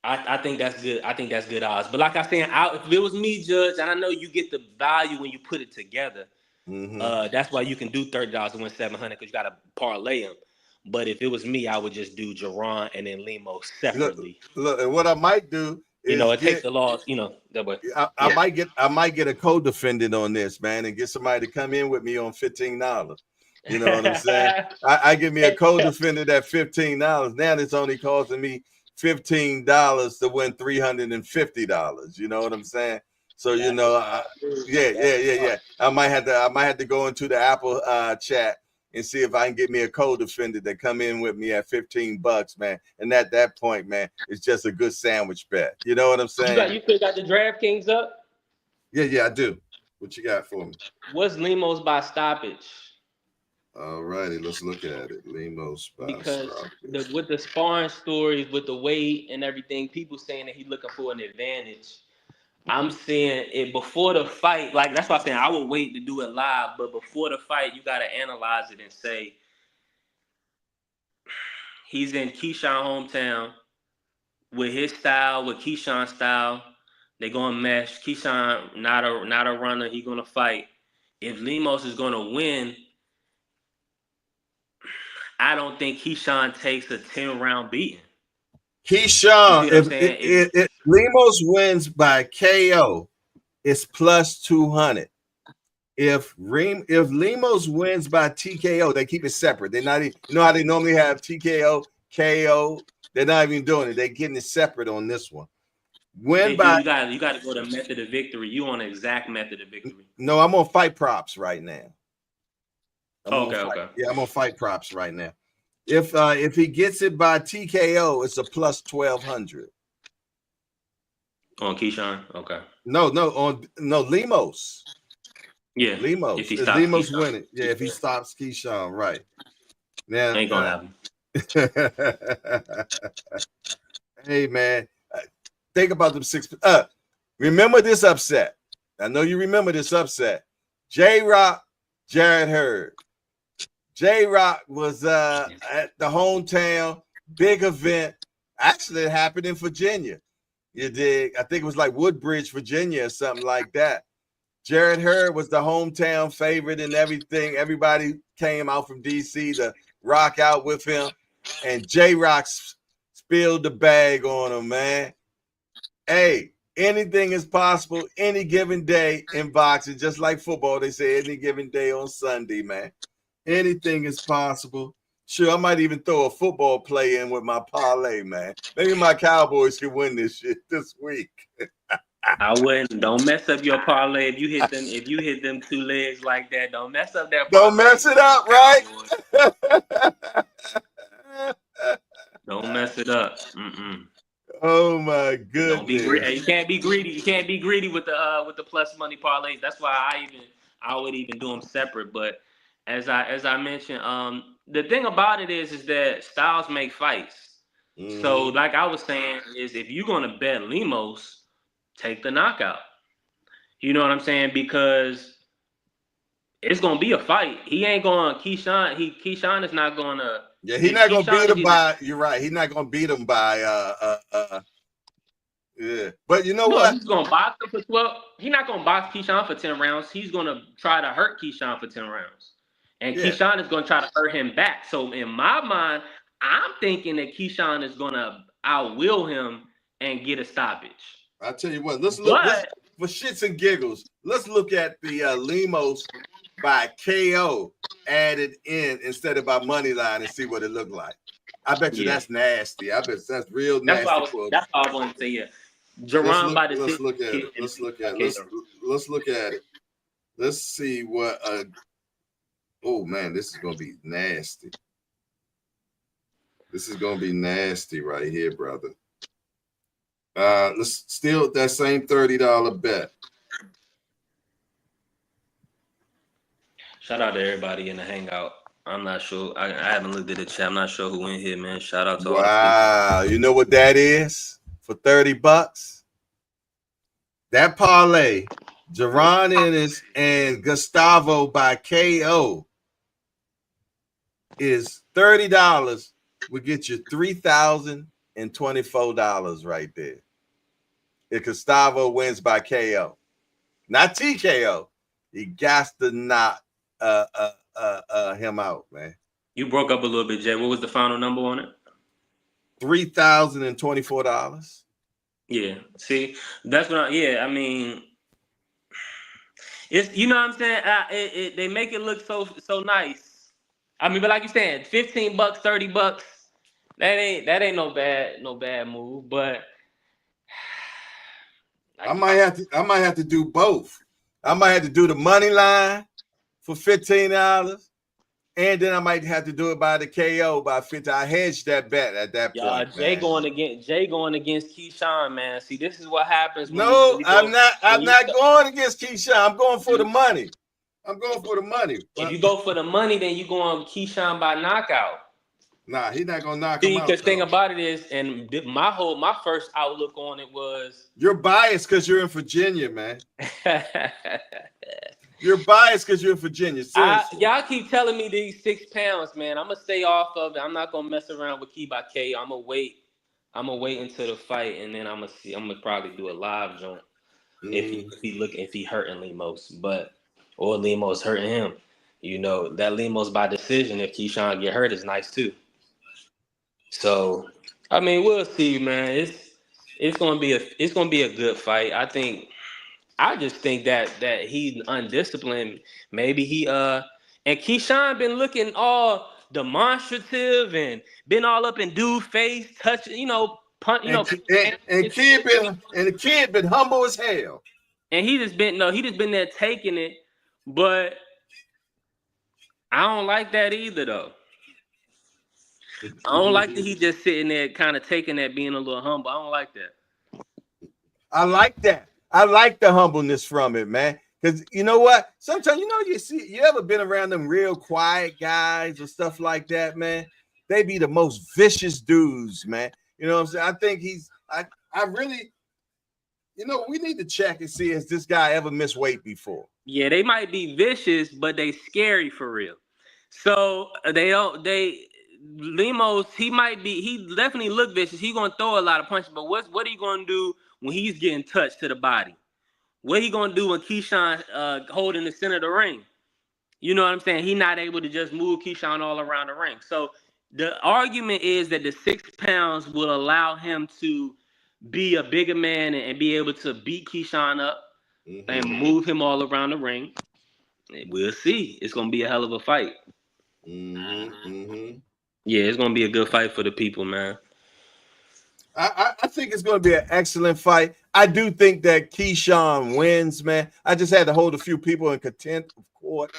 I think that's good. I think that's good odds. But like I said, if it was me, Judge, and I know you get the value when you put it together. That's why you can do $30 to win $700 because you got to parlay them. But if it was me, I would just do Jaron and then Lemos separately. Look, and what I might do is it takes the loss. That way. I might get a co-defendant on this, man, and get somebody to come in with me on $15. You know what I'm saying? I give me a co-defendant at $15. Now it's only costing me $15 to win $350. You know what I'm saying? So yeah. I might have to go into the Apple chat and see if I can get me a co-defendant that come in with me at $15, man. And at that point, man, it's just a good sandwich bet. You know what I'm saying? You still got the DraftKings up? Yeah, I do. What you got for me? What's Lemos by stoppage? All righty, let's look at it. Lemos by because stoppage. with the sparring stories, with the weight and everything, people saying that he's looking for an advantage. I'm saying it before the fight. Like, that's why I'm saying I would wait to do it live. But before the fight, you got to analyze it and say, he's in Keyshawn hometown with his style, with Keyshawn's style. They're going to mesh. Keyshawn, not a runner. He's going to fight. If Lemos is going to win, I don't think Keyshawn takes a 10-round beating. Keyshawn, if Lemos wins by KO, it's plus 200. If Lemos wins by TKO, they keep it separate. They're not even, you know how they normally have TKO, KO. They're not even doing it. They're getting it separate on this one. You got to go to method of victory. You on the exact method of victory? No, I'm on fight props right now. Okay. Yeah, I'm on fight props right now. If he gets it by TKO, it's a plus 1,200. On Keyshawn? Okay. No, Lemos. Yeah. Lemos. If Lemos winning. Yeah, if he stops Keyshawn, right. Now ain't gonna happen. Hey man, think about them six. Remember this upset. I know you remember this upset. J-Rock, Jarrett Hurd. J-Rock was at the hometown big event. Actually, it happened in Virginia. You dig? I think it was like Woodbridge, Virginia, or something like that. Jarrett Hurd was the hometown favorite and everything. Everybody came out from DC to rock out with him, and J-Rock spilled the bag on him, man. Hey, anything is possible any given day in boxing, just like football. They say any given day on Sunday, man. Anything is possible. Sure, I might even throw a football play in with my parlay, man. Maybe my Cowboys can win this shit this week. I wouldn't. Don't mess up your parlay if you hit them two legs like that. Don't mess up that. Don't mess it up, right? Don't mess it up. Oh my goodness! Don't be greedy. You can't be greedy. You can't be greedy with the plus money parlays. That's why I would even do them separate. But as I mentioned, the thing about it is that styles make fights. So, like I was saying, is if you're gonna bet Lemos, take the knockout. You know what I'm saying? Because it's gonna be a fight. He ain't going Keyshawn. Keyshawn is not gonna. Yeah, he's not gonna beat him by. You're right. He's not gonna beat him by. Yeah, but you know what? He's gonna box him for 12. He's not gonna box Keyshawn for 10 rounds. He's gonna try to hurt Keyshawn for 10 rounds, and Keyshawn is gonna try to hurt him back. So in my mind, I'm thinking that Keyshawn is gonna outwill him and get a stoppage. I'll tell you what. Let's look for shits and giggles. Let's look at the Lemos by KO added in instead of by money line and see what it looked like. I bet you that's nasty. I bet that's real nasty. That's all I want to say. Yeah, Jerron by the. Let's look at it. Let's look at it. Let's look at it. Let's see what. Oh man, this is gonna be nasty. This is gonna be nasty right here, brother. Let's still that same $30 bet. Shout out to everybody in the hangout. I'm not sure. I haven't looked at the chat. I'm not sure who in here, man. Shout out to all the people. Wow, you know what that is for $30? That parlay, Jerron Ennis and Gustavo by KO is $30. Will get you $3,024 right there. If Gustavo wins by KO, not TKO, he got to knock him out, man. You broke up a little bit, Jay. What was the final number on it? $3,024. Yeah. See, that's what I mean, it's, you know what I'm saying? They make it look so nice. I mean, but like you said, $15, $30, that ain't no bad move. But I might have to do both. I might have to do the money line for $15, and then I might have to do it by the KO by 50. I hedged that bet at that point. Jay going against Keyshawn, man. See, this is what happens. I'm not going against Keyshawn. I'm going for the money. I'm going for the money. If you go for the money, then you going Keyshawn by knockout. Nah, he's not gonna knock him out. Because thing about it is, and my first outlook on it was you're biased because you're in Virginia, man. You're biased because you're in Virginia. Y'all keep telling me these 6 pounds, man. I'm gonna stay off of it. I'm not gonna mess around with Key by K. I'm gonna wait until the fight, and then I'm gonna probably do a live joint if he hurting Lemos, or Lemos hurting him. You know, that Lemos by decision. If Keyshawn get hurt, is nice too. So, I mean, we'll see, man. It's gonna be a good fight. I just think that he's undisciplined. Maybe he and Keyshawn been looking all demonstrative and been all up in dude's face, touching, punt, and the kid been humble as hell. And he just been there taking it, but I don't like that either though. I don't like that he just sitting there kind of taking that, being a little humble. I don't like that. I like that. I like the humbleness from it, man. Because you know what? Sometimes, you ever been around them real quiet guys or stuff like that, man? They be the most vicious dudes, man. You know what I'm saying? I think I really, we need to check and see, has this guy ever missed weight before? Yeah, they might be vicious, but they scary for real. So Lemos, he definitely look vicious. He gonna throw a lot of punches, but what are you gonna do when he's getting touched to the body? What he gonna do when Keyshawn holding the center of the ring? You know what I'm saying? He not able to just move Keyshawn all around the ring. So the argument is that the 6 pounds will allow him to be a bigger man and be able to beat Keyshawn up and move him all around the ring. We'll see. It's gonna be a hell of a fight. Yeah, it's gonna be a good fight for the people, man. I think it's going to be an excellent fight. I do think that Keyshawn wins, man. I just had to hold a few people in contempt of court.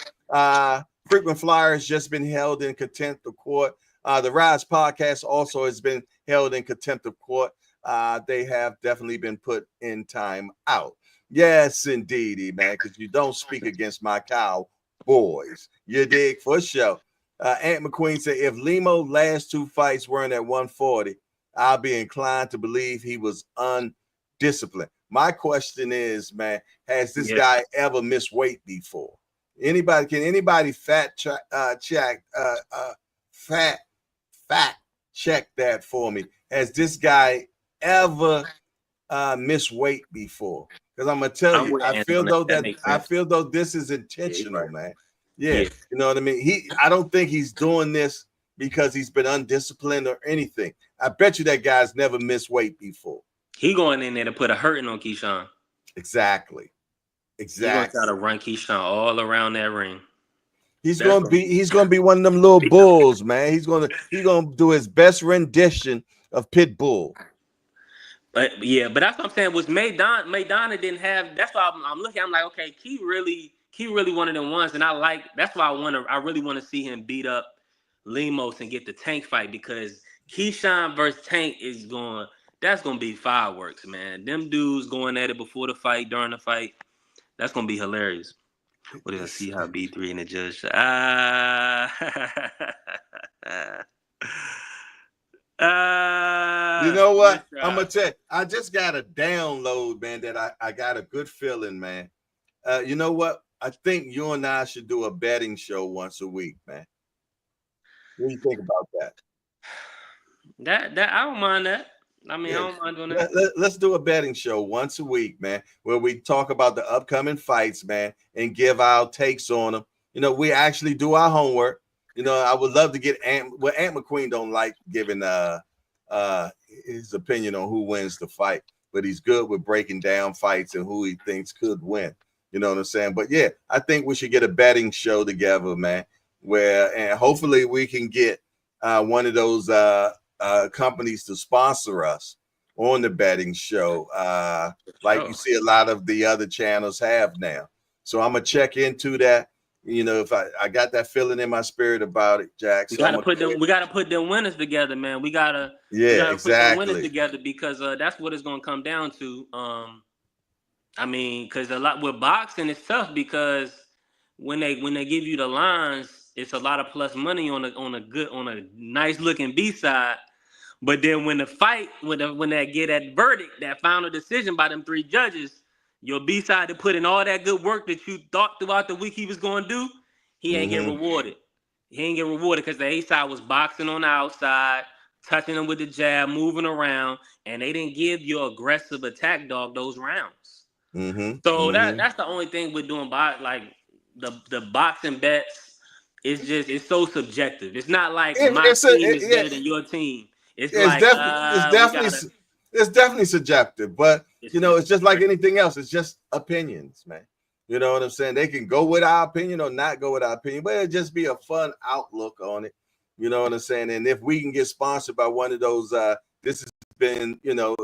Frequent Flyer has just been held in contempt of court. The Rise podcast also has been held in contempt of court. They have definitely been put in time out. Yes, indeedy, man, because you don't speak against my Cowboys. You dig? For sure. Aunt McQueen said, if Lemo last 2 fights weren't at 140, I'll be inclined to believe he was undisciplined. My question is, man, has this guy ever missed weight before? Can anybody fact check that for me? Has this guy ever missed weight before? Because I'm gonna tell you, I feel though this is intentional, man. Yeah, you know what I mean. I don't think he's doing this because he's been undisciplined or anything. I bet you that guy's never missed weight before. He going in there to put a hurting on Keyshawn. Exactly. He's gonna try to run Keyshawn all around that ring. He's gonna be one of them little bulls, man. He's gonna do his best rendition of Pitbull. But that's what I'm saying. Was Maidana didn't have. That's why I'm looking. I'm like, okay, Key really one of them ones, and that's why I really want to see him beat up Lemos and get the Tank fight, because Keyshawn versus Tank that's gonna be fireworks, man. Them dudes going at it before the fight, during the fight. That's gonna be hilarious. What did I see how B3 and the judge? You know what? I'm gonna tell you, I just got a download, man, that I got a good feeling, man. You know what? I think you and I should do a betting show once a week, man. What do you think about that? That I don't mind that. I mean, I don't mind doing that. Let's do a betting show once a week, man, where we talk about the upcoming fights, man, and give our takes on them. You know, we actually do our homework. You know, I would love to get Ant McQueen don't like giving his opinion on who wins the fight, but he's good with breaking down fights and who he thinks could win. You know what I'm saying? But yeah, I think we should get a betting show together, man, and hopefully we can get one of those companies to sponsor us on the betting show, like you see a lot of the other channels have now. So I'm gonna check into that. You know, if I got that feeling in my spirit about it, Jack. We gotta put them winners together, man. We gotta put them winners together, because that's what it's gonna come down to. I mean, because a lot with boxing, it's tough, because when they give you the lines, it's a lot of plus money on a nice looking B side. But then when the fight, when they get that verdict, that final decision by them 3 judges, your B side to put in all that good work that you thought throughout the week he was going to do, he ain't get rewarded. He ain't get rewarded because the A side was boxing on the outside, touching him with the jab, moving around, and they didn't give your aggressive attack dog those rounds. So that's the only thing with doing like the boxing bets. It's so subjective. It's not like my team is better than your team. It's definitely subjective, but you know, it's just like anything else. It's just opinions, man. You know what I'm saying? They can go with our opinion or not go with our opinion, but it'll just be a fun outlook on it. You know what I'm saying? And if we can get sponsored by one of those, this has been, you know,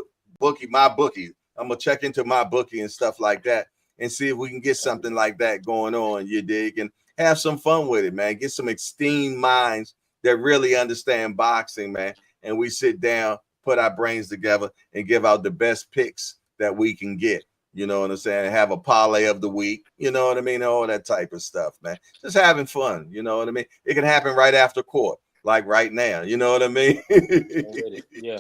my bookie. I'm gonna check into my bookie and stuff like that and see if we can get something like that going on. You dig? And have some fun with it, man. Get some esteemed minds that really understand boxing, man. And we sit down, put our brains together, and give out the best picks that we can get. You know what I'm saying? Have a parlay of the week. You know what I mean? All that type of stuff, man. Just having fun. You know what I mean? It can happen right after court, like right now. You know what I mean? Yeah.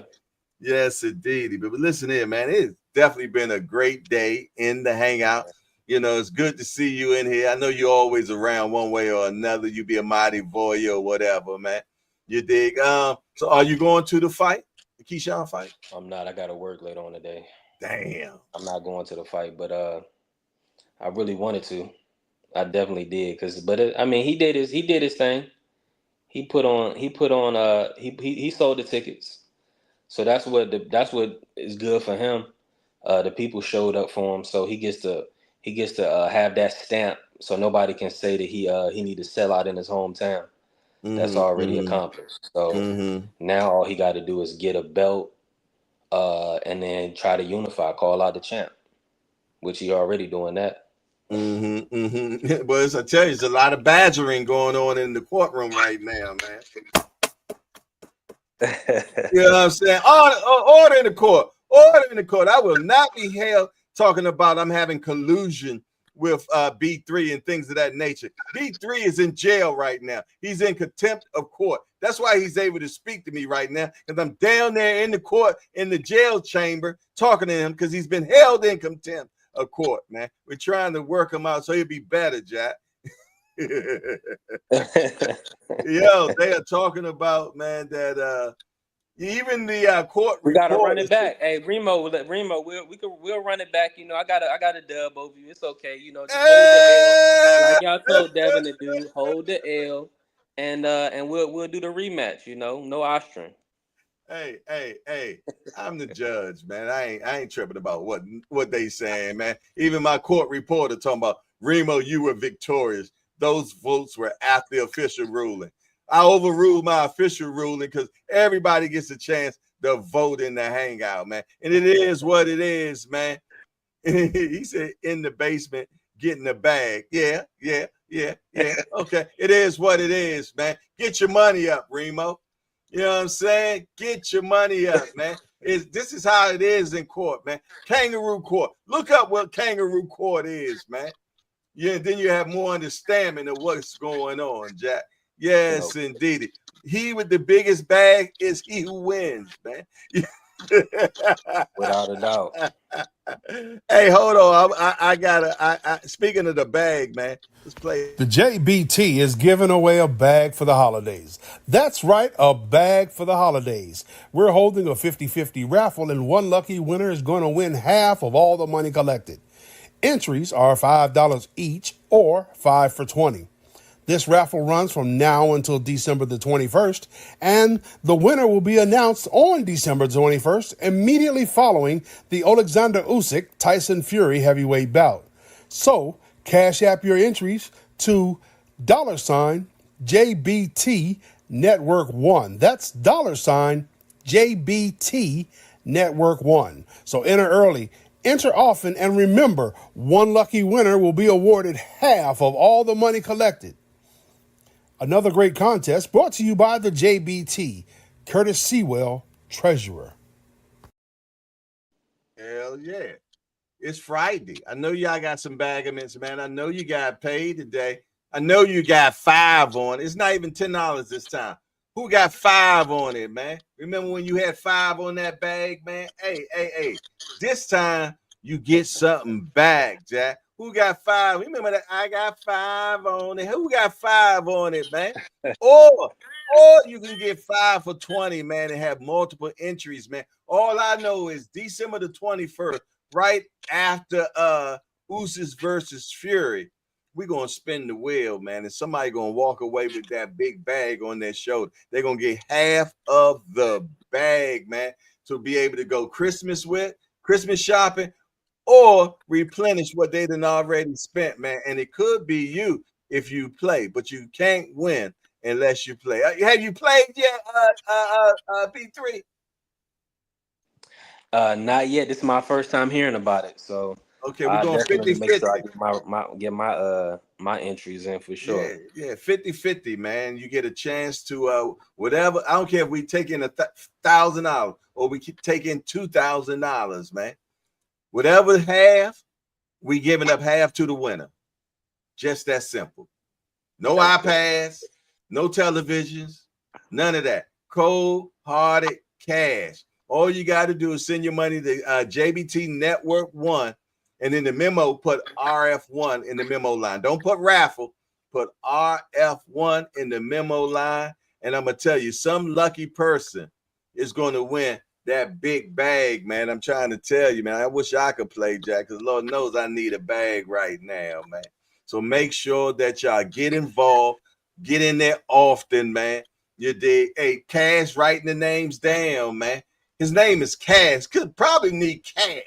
Yes, indeed. But listen here, man. It's definitely been a great day in the hangout. You know, it's good to see you in here. I know you're always around one way or another. You be a mighty boy or whatever, man. You dig? So are you going to the fight? The Keyshawn fight? I'm not. I got to work later on today. Damn. I'm not going to the fight, but I really wanted to. I definitely did, I mean, he did his thing. He sold the tickets. So that's what is good for him. The people showed up for him, so he gets to have that stamp, so nobody can say that he need to sell out in his hometown. That's already accomplished. So now all he got to do is get a belt, and then try to unify, call out the champ, which he already doing that. But I tell you, there's a lot of badgering going on in the courtroom right now, man. You know what I'm saying? Order in the court. Order in the court. I will not be held talking about I'm having collusion with B3 and things of that nature. B3 is in jail right now. He's in contempt of court. That's why he's able to speak to me right now, because I'm down there in the court, in the jail chamber, talking to him because he's been held in contempt of court, man. We're trying to work him out so he'll be better, Jack. Yo, they are talking about, man, that even the court we gotta run it back. Hey, Remo, we'll run it back. You know, I got a dub over you. It's okay. You know, just hold the L, like y'all told Devin to do. Hold the L, and we'll do the rematch. You know, no Austrian. Hey, I'm the judge, man. I ain't tripping about what they saying, man. Even my court reporter talking about, Remo, you were victorious. Those votes were after the official ruling. I overruled my official ruling because everybody gets a chance to vote in the hangout, man. And it is what it is, man. He said in the basement, getting the bag. Yeah. Okay. It is what it is, man. Get your money up, Remo. You know what I'm saying? Get your money up, man. This is how it is in court, man. Kangaroo court. Look up what kangaroo court is, man. Yeah, then you have more understanding of what's going on, Jack. Yes, indeed. He with the biggest bag is he who wins, man. Without a doubt. Hey, hold on. I gotta speaking of the bag, man. Let's play. The JBT is giving away a bag for the holidays. That's right, a bag for the holidays. We're holding a 50-50 raffle, and one lucky winner is going to win half of all the money collected. Entries are $5 each or 5 for $20. This raffle runs from now until December the 21st, and the winner will be announced on December 21st, immediately following the Alexander Usyk Tyson Fury heavyweight bout. So, cash app your entries to $JBT Network 1. That's $JBT Network 1. So enter early, enter often, and remember, one lucky winner will be awarded half of all the money collected. Another great contest brought to you by the JBT, Curtis Sewell, Treasurer. Hell yeah. It's Friday. I know y'all got some bagaments, man. I know you got paid today. I know you got 5 on it. It's not even $10 this time. Who got 5 on it, man? Remember when you had 5 on that bag, man? Hey. This time you get something back, Jack. Who got 5? Remember that I got 5 on it. Who got 5 on it, man? Or you can get 5 for 20, man, and have multiple entries, man. All I know is December the 21st, right after Usyk versus Fury, we're gonna spin the wheel, man, and somebody gonna walk away with that big bag on their shoulder. They're gonna get half of the bag, man, to be able to go Christmas shopping, or replenish what they done already spent, man. And it could be you if you play, but you can't win unless you play. Have you played yet, P3? Not yet. This is my first time hearing about it. So okay, we're going 50-50. Make sure I get my entries in for sure. Yeah, 50-50, man. You get a chance to whatever. I don't care if we take in $1,000 or we take in $2,000, man. Whatever half, we giving up half to the winner. Just that simple. No iPads, no televisions, none of that. Cold-hearted cash. All you got to do is send your money to JBT Network 1, and in the memo, put RF1 in the memo line. Don't put raffle, put RF1 in the memo line, and I'm going to tell you, some lucky person is going to win that big bag, man. I'm trying to tell you, man. I wish I could play, Jack, because Lord knows I need a bag right now, man. So make sure that y'all get involved, get in there often, man. You dig? Hey, Cash writing the names down, man. His name is Cash. Could probably need cash.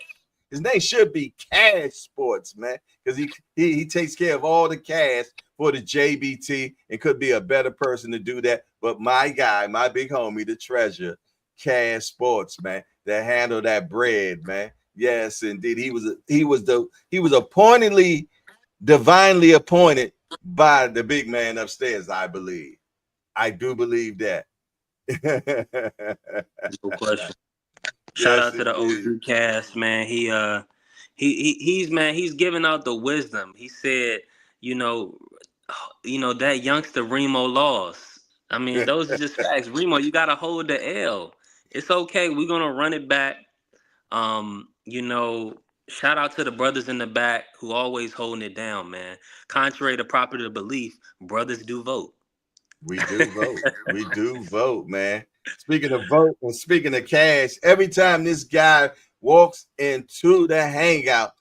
His name should be Cash Sports, man, because he takes care of all the cash for the JBT and could be a better person to do that. But my guy, my big homie, the treasurer, Cash Sports, man, that handle that bread, man. Yes, indeed. He was divinely appointed by the big man upstairs, I believe. I do believe that. No question. Shout out to the OG Cast, man. He's giving out the wisdom. He said, you know, that youngster Remo lost. I mean, those are just facts. Remo, you gotta hold the L. It's okay. We're gonna run it back. Shout out to the brothers in the back who always holding it down, man. Contrary to popular belief, brothers do vote. We do vote. We do vote, man. Speaking of vote and speaking of cash, every time this guy walks into the hangout,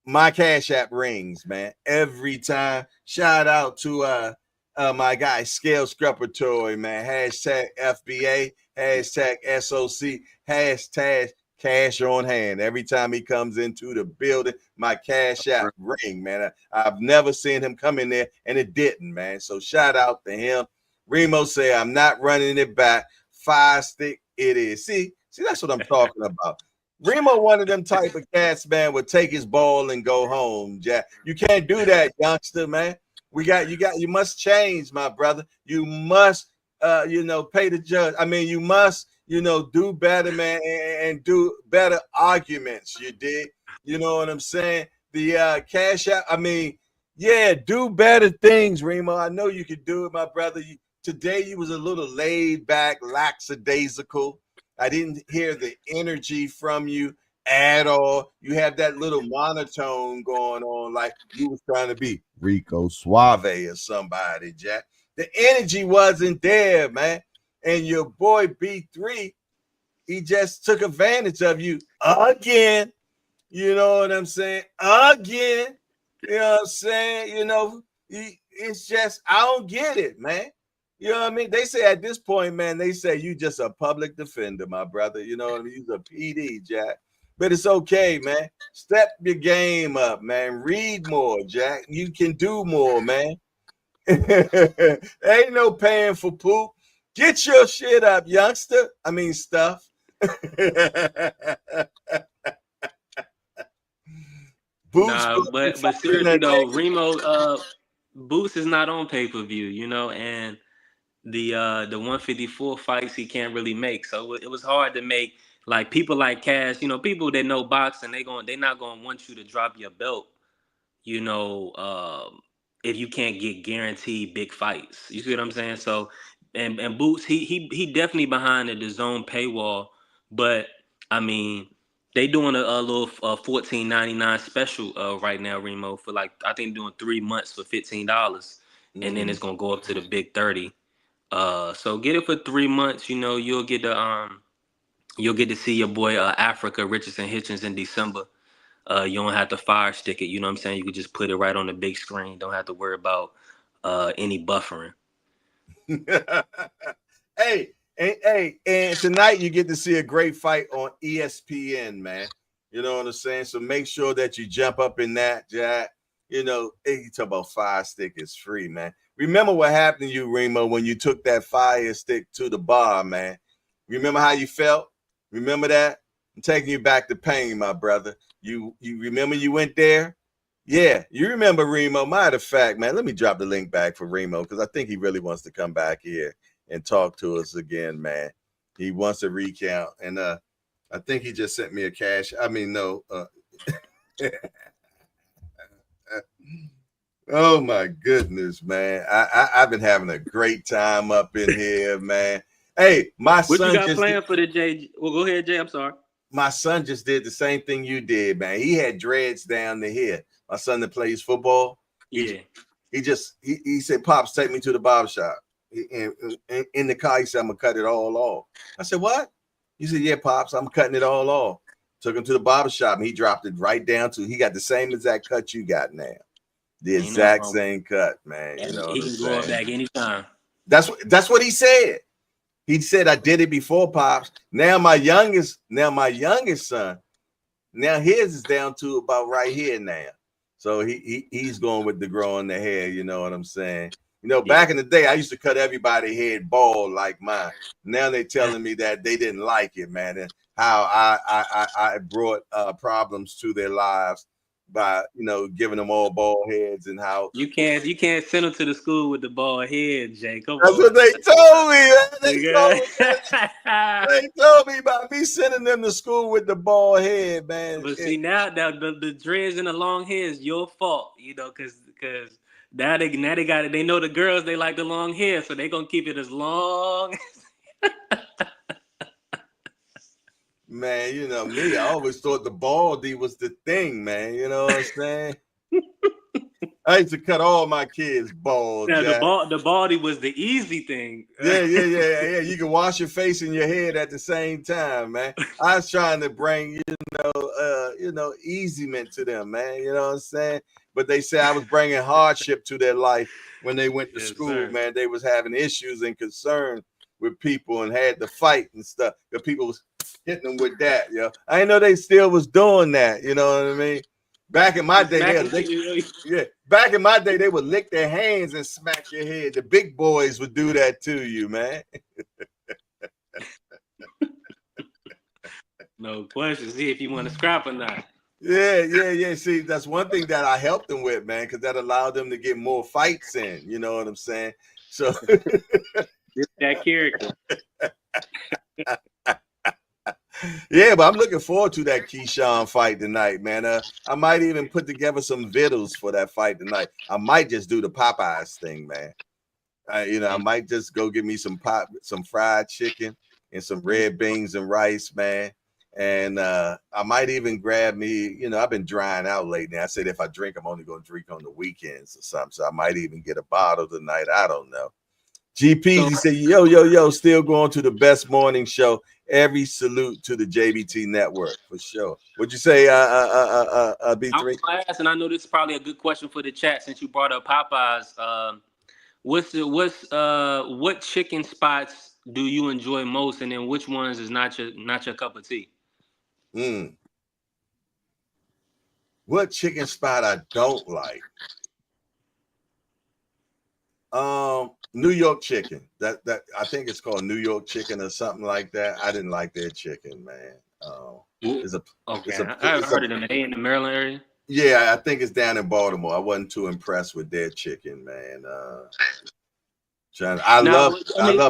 my Cash App rings, man. Every time. Shout out to my guy Scale Screpatory, man. Hashtag FBA, hashtag SOC, hashtag cash on hand. Every time he comes into the building, my Cash App ring, man. I've never seen him come in there and it didn't, man. So shout out to him. Remo say, I'm not running it back. 5 stick it is. See, that's what I'm talking about. Remo, one of them type of cats, man, would take his ball and go home, Jack. You can't do that, youngster, man. You must change, my brother. You must, pay the judge. I mean, you must, do better, man, and do better arguments. You did. You know what I'm saying? The Cash App, I mean, yeah, do better things, Remo. I know you could do it, my brother. Today you was a little laid back, lackadaisical. I didn't hear the energy from you at all. You have that little monotone going on, like you was trying to be Rico Suave or somebody, Jack. The energy wasn't there, man. And your boy B3, he just took advantage of you again. You know what I'm saying? Again. You know what I'm saying? It's just, I don't get it, man. You know what I mean? They say at this point, man, they say you just a public defender, my brother. You know what I mean? You're a PD, Jack. But it's okay, man. Step your game up, man. Read more, Jack. You can do more, man. Ain't no paying for poop. Get your shit up, youngster. I mean, stuff. But seriously though, Remo, Boots is not on pay-per-view, and the 154 fights he can't really make. So it was hard to make, like, people like Cash, people that know boxing, they not gonna want you to drop your belt, if you can't get guaranteed big fights. You see what I'm saying? So and Boots, he definitely behind the DAZN paywall, but I mean, they doing a little $14.99 special right now, Remo, for like, I think doing 3 months for $15, and then it's gonna go up to the big 30. So get it for 3 months. You'll get to see your boy Africa Richardson Hitchens in December. You don't have to fire stick it. You know what I'm saying? You can just put it right on the big screen. Don't have to worry about any buffering. Hey, and tonight you get to see a great fight on ESPN, man. You know what I'm saying? So make sure that you jump up in that, Jack. You talk about fire stick is free, man. Remember what happened to you, Remo, when you took that fire stick to the bar, man. Remember how you felt? Remember that? I'm taking you back to pain, my brother. You remember you went there? Yeah, you remember Remo. Matter of fact, man, let me drop the link back for Remo because I think he really wants to come back here and talk to us again, man. He wants to recount. And I think he just sent me a cash. I mean, no. Oh my goodness, man. I've been having a great time up in here, man. Hey, my what son you got just playing for the Jay? Well, go ahead, Jay. I'm sorry. My son just did the same thing you did, man. He had dreads down to here. My son that plays football. Yeah. He said, Pops, take me to the barbershop. In the car, he said, I'm gonna cut it all off. I said, what? He said, yeah, Pops, I'm cutting it all off. Took him to the barbershop and he dropped it right down to, he got the same exact cut you got now. The exact same cut, man. You know, he can go back anytime. That's what he said. He said, I did it before, Pops. Now my youngest son, now his is down to about right here now. So he's going with the growing the hair, you know what I'm saying? Back in the day, I used to cut everybody's head bald like mine. Now they're telling me that they didn't like it, man, and how I brought problems to their lives. by giving them all bald heads and how You can't send them to the school with the bald head, Jay. Come that's on. what they told me. Man. Yeah. They told me about me sending them to school with the bald head, man. But see now the dreads and the long hair is your fault, because now they got it. They know the girls, they like the long hair, so they gonna keep it as long. Man, me, I always thought the baldy was the thing, man. You know what I'm saying? I used to cut all my kids bald. Now, Jack. the baldy was the easy thing. Yeah. You can wash your face and your head at the same time, man. I was trying to bring, easement to them, man. You know what I'm saying? But they said I was bringing hardship to their life when they went to school, sir. man. They was having issues and concern with people and had to fight and stuff. The people was hitting them with that, I didn't know they still was doing that. You know what I mean? Back in my day, back in my day, they would lick their hands and smack your head. The big boys would do that to you, man. No question. See if you want to scrap or not. Yeah. See, that's one thing that I helped them with, man, because that allowed them to get more fights in. You know what I'm saying? So that character. Yeah, but I'm looking forward to that Keyshawn fight tonight, man. I might even put together some vittles for that fight tonight. I might just do the Popeyes thing, man. I might just go get me some fried chicken and some red beans and rice, man. And I might even grab me, I've been drying out lately. I said if I drink, I'm only going to drink on the weekends or something. So I might even get a bottle tonight. I don't know. GP, he said, yo, still going to the best morning show. Every salute to the JBT network for sure. What'd you say, B3? I'm class, and I know this is probably a good question for the chat since you brought up Popeyes. What chicken spots do you enjoy most, and then which ones is not your cup of tea? What chicken spot I don't like? New York chicken. That I think it's called New York chicken or something like that. I didn't like their chicken, man. I've heard of them. Are they in the Maryland area? Yeah, I think it's down in Baltimore. I wasn't too impressed with their chicken, man. I love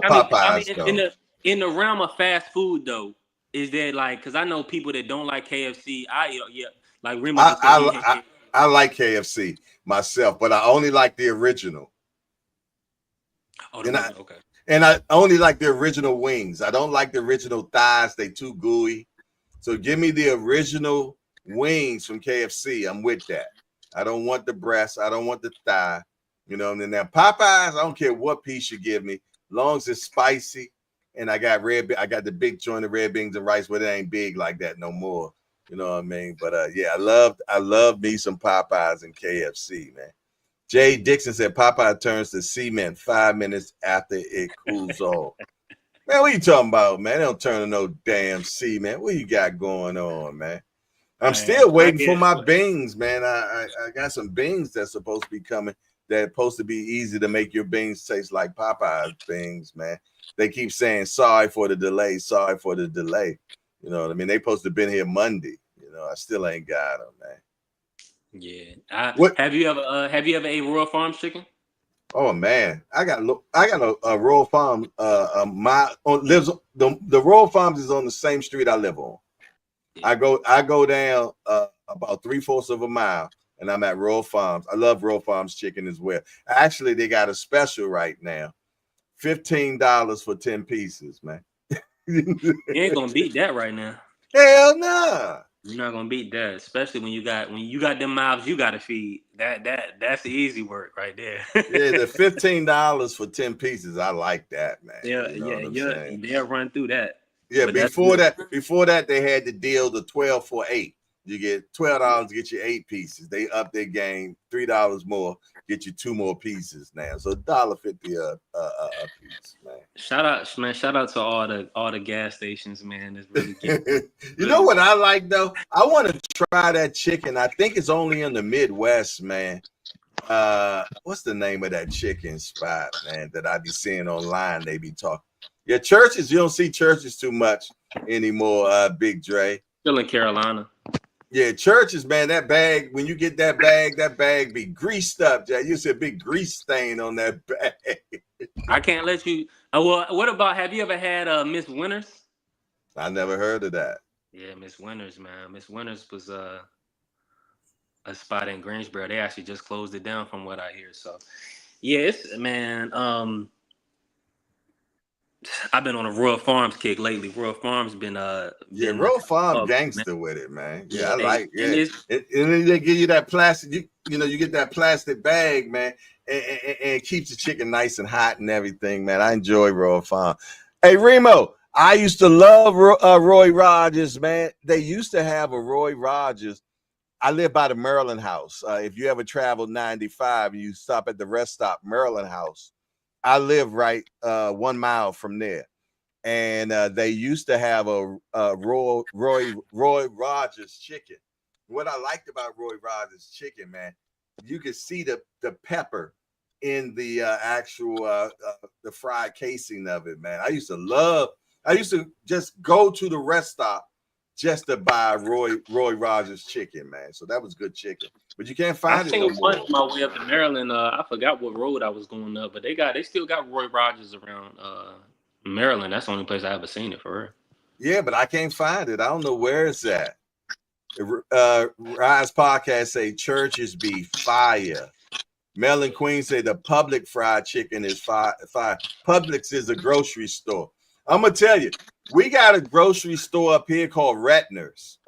Popeyes. In the realm of fast food, though, is there because I know people that don't like KFC. Like Remo. I like KFC myself, but I only like the original. Okay. And I only like the original wings. I don't like the original thighs. They too gooey. So give me the original wings from KFC. I'm with that. I don't want the breast. I don't want the thigh. And then now Popeyes, I don't care what piece you give me, long as it's spicy. And I got the big joint of red beans and rice, but it ain't big like that no more. You know what I mean? But I love me some Popeyes and KFC, man. Jay Dixon said Popeye turns to cement 5 minutes after it cools off. Man, what you talking about, man? They don't turn to no damn cement. What you got going on, man? I'm still waiting for my beans, man. I got some beans that's supposed to be coming. They're supposed to be easy to make your beans taste like Popeye's beans, man. They keep saying sorry for the delay, sorry for the delay. You know what I mean? They supposed to have been here Monday. I still ain't got them, man. Yeah. Have you ever ate Royal Farms chicken? Oh man, I got a Royal Farms. The Royal Farms is on the same street I live on. I go down about 3/4 of a mile, and I'm at Royal Farms. I love Royal Farms chicken as well. Actually, they got a special right now, $15 for 10 pieces, man. You ain't gonna beat that right now. Hell nah. You're not gonna beat that, especially when you got them mouths you gotta feed. That's the easy work right there. Yeah, the $15 for 10 pieces. I like that, man. They'll run through that. Yeah, before that, they had the deal, the 12 for 8. You get $12 to get your 8 pieces. They up their game, $3 more, get you 2 more pieces now. So $1.50 a piece, man. Shout out to all the gas stations, man. It's really good. You know what I like though? I want to try that chicken. I think it's only in the Midwest, man. What's the name of that chicken spot, man, that I be seeing online? They be talking. Yeah, Churches. You don't see Churches too much anymore, Big Dre. Still in Carolina. Yeah, churches, man, that bag, when you get that bag be greased up, Jack. You see a big grease stain on that bag. I can't let you. Well, what about, have you ever had Miss Winters? I never heard of that. Yeah, Miss Winters, man. Miss Winters was a spot in Greensboro. They actually just closed it down from what I hear. So, yeah, it's, man, I've been on a Royal Farms kick lately. Royal Farms been Yeah, Royal Farm gangster man. with it, man. Yeah, I they- like and it. And then they give you that plastic, you know, you get that plastic bag, man, and it keeps the chicken nice and hot and everything, man. I enjoy Royal Farm. Hey, Remo, I used to love Roy Rogers, man. They used to have a Roy Rogers. I live by the Maryland House. If you ever travel 95 and you stop at the rest stop, Maryland House, I live right 1 mile from there. And they used to have a Roy Rogers chicken. What I liked about Roy Rogers chicken, man, you could see the pepper in the actual the fried casing of it, man. I used to just go to the rest stop just to buy Roy Rogers chicken, man. So that was good chicken, but you can't I find it seen no one more. on my way up to Maryland. I forgot what road I was going up, but they still got Roy Rogers around Maryland. That's the only place I ever seen it, for real. Yeah, but I can't find it. I don't know where it's at. Rise Podcast say churches be fire. Mel and Queen say the Public fried chicken is fire. Publix is a grocery store. I'm gonna tell you, we got a grocery store up here called Retner's.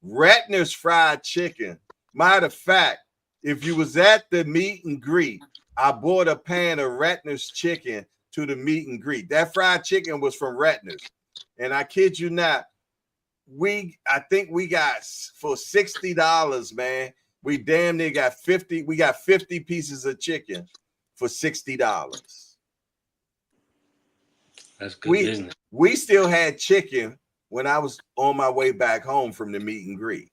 Retner's fried chicken. Matter of fact, if you was at the meet and greet, I bought a pan of Retner's chicken to the meet and greet. That fried chicken was from Retner's. And I kid you not, I think we got for $60, man. We damn near got 50. We got 50 pieces of chicken for $60. That's good business. We still had chicken when I was on my way back home from the meet and greet.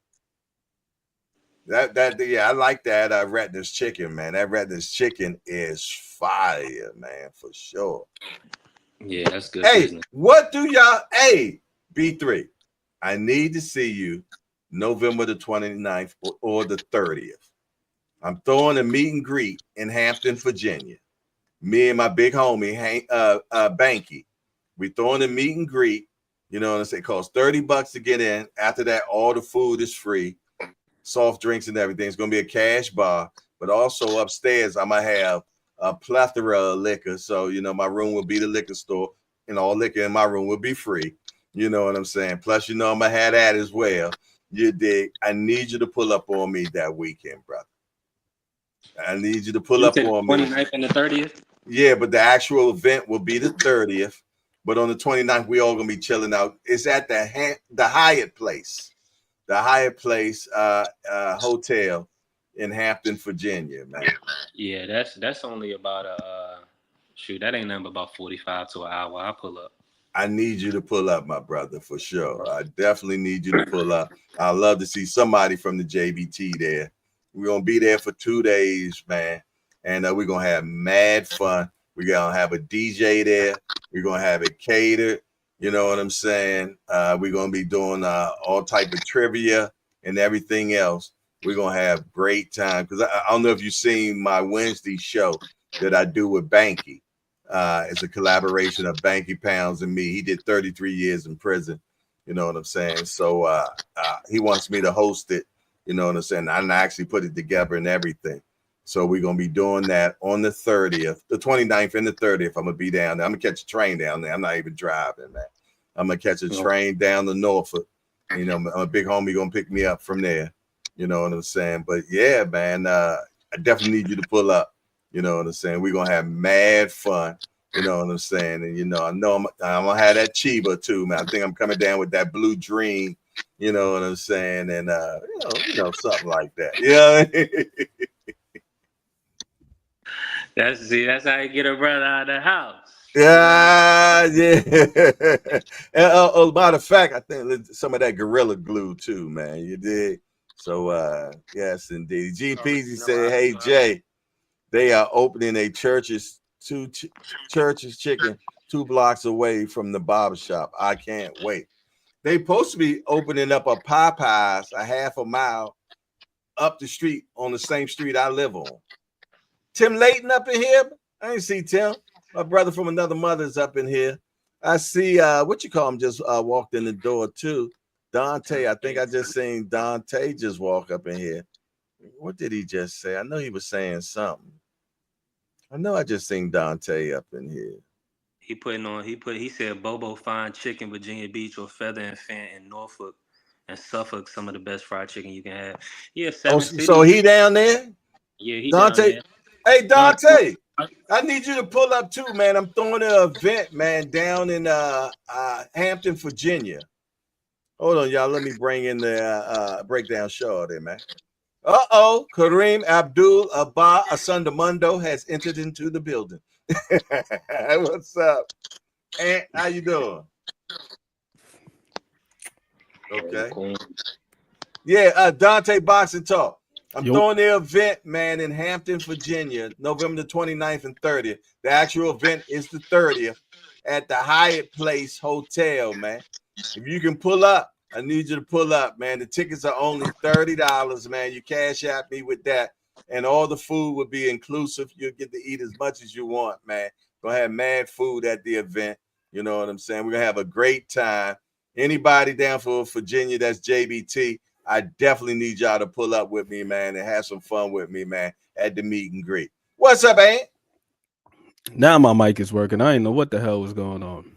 Yeah, I like that Retner's chicken, man. That Retner's chicken is fire, man, for sure. Yeah, that's good Hey, business. what do y'all? Hey, B3, I need to see you November the 29th or the 30th. I'm throwing a meet and greet in Hampton, Virginia. Me and my big homie, Banky. We throwing a meet and greet. You know what I'm saying? It costs $30 to get in. After that, all the food is free. Soft drinks and everything. It's going to be a cash bar. But also upstairs, I'm going to have a plethora of liquor. So, you know, my room will be the liquor store. And all liquor in my room will be free. You know what I'm saying? Plus, you know, I'm going to have that as well. You dig? I need you to pull up on me that weekend, brother. I need you to pull up on me. 29th and the 30th? Yeah, but the actual event will be the 30th. But on the 29th, we all gonna be chilling out. It's at the Hyatt Place, the Hyatt Place Hotel in Hampton, Virginia, man. Yeah, that's only about that ain't nothing but about 45 to an hour. I'll pull up. I need you to pull up, my brother, for sure. I definitely need you to pull up. I'd love to see somebody from the JBT there. We're gonna be there for 2 days, man, and we're gonna have mad fun. We're gonna have a DJ there. We're gonna have it catered. You know what I'm saying? We're gonna be doing all type of trivia and everything else. We're gonna have great time because I don't know if you've seen my Wednesday show that I do with Banky. It's a collaboration of Banky Pounds and me. He did 33 years in prison. You know what I'm saying? So he wants me to host it. You know what I'm saying? I actually put it together and everything. So we're going to be doing that on the 30th, the 29th and the 30th. I'm going to be down there. I'm going to catch a train down there. I'm not even driving, man. I'm going to catch a train down to Norfolk. You know, my big homie going to pick me up from there. You know what I'm saying? But yeah, man, I definitely need you to pull up. You know what I'm saying? We're going to have mad fun. You know what I'm saying? And, you know I'm going to have that Chiba too, man. I think I'm coming down with that Blue Dream. You know what I'm saying? And, you know, something like that. Yeah. That's how you get a brother out of the house. Yeah. And, matter of fact, I think some of that Gorilla Glue too, man. You did. So yes, indeed. GPZ said, "Hey Jay, they are opening a Church's Chicken 2 blocks away from the barbershop. I can't wait." They supposed to be opening up a Popeyes a half a mile up the street on the same street I live on. Tim Layton up in here. I ain't see Tim. My brother from another mother's up in here. I see what you call him just walked in the door too. Dante. I think I just seen Dante just walk up in here. What did he just say? I know he was saying something. I know I just seen Dante up in here. He said Bobo Fine Chicken, Virginia Beach, or Feather and Fan in Norfolk and Suffolk, some of the best fried chicken you can have. Yeah, so he down there? Yeah, he Dante. down there. Hey Dante, I need you to pull up too, man. I'm throwing an event, man, down in Hampton, Virginia. Hold on, y'all. Let me bring in the breakdown show there, man. Kareem Abdul Abba Asundamundo has entered into the building. What's up? Aunt, how you doing? Okay. Yeah, Dante Boxing Talk. I'm throwing the event, man, in Hampton, Virginia, November the 29th and 30th. The actual event is the 30th at the Hyatt Place Hotel, man. If you can pull up, I need you to pull up, man. The tickets are only $30, man. You cash out me with that, and all the food will be inclusive. You'll get to eat as much as you want, man. Gonna have mad food at the event. You know what I'm saying? We're gonna have a great time. Anybody down for Virginia that's JBT, I definitely need y'all to pull up with me, man, and have some fun with me, man, at the meet and greet. What's up, Aunt? Now my mic is working. I didn't know what the hell was going on.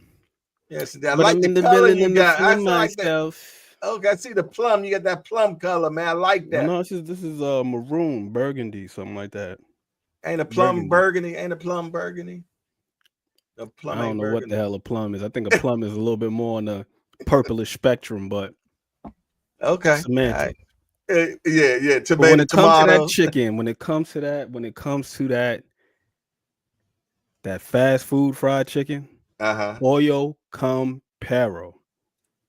Yes, I like the color you got. I like that. Okay, I see the plum. You got that plum color, man. I like that. No, this is maroon, burgundy, something like that. Ain't a plum burgundy? Ain't a plum burgundy? The plum. I don't know what the hell a plum is. I think a plum is a little bit more on the purplish spectrum, but okay. Semantic. Right. Yeah. Tomato, when it comes to that chicken, when it comes to that fast food fried chicken, pollo campero.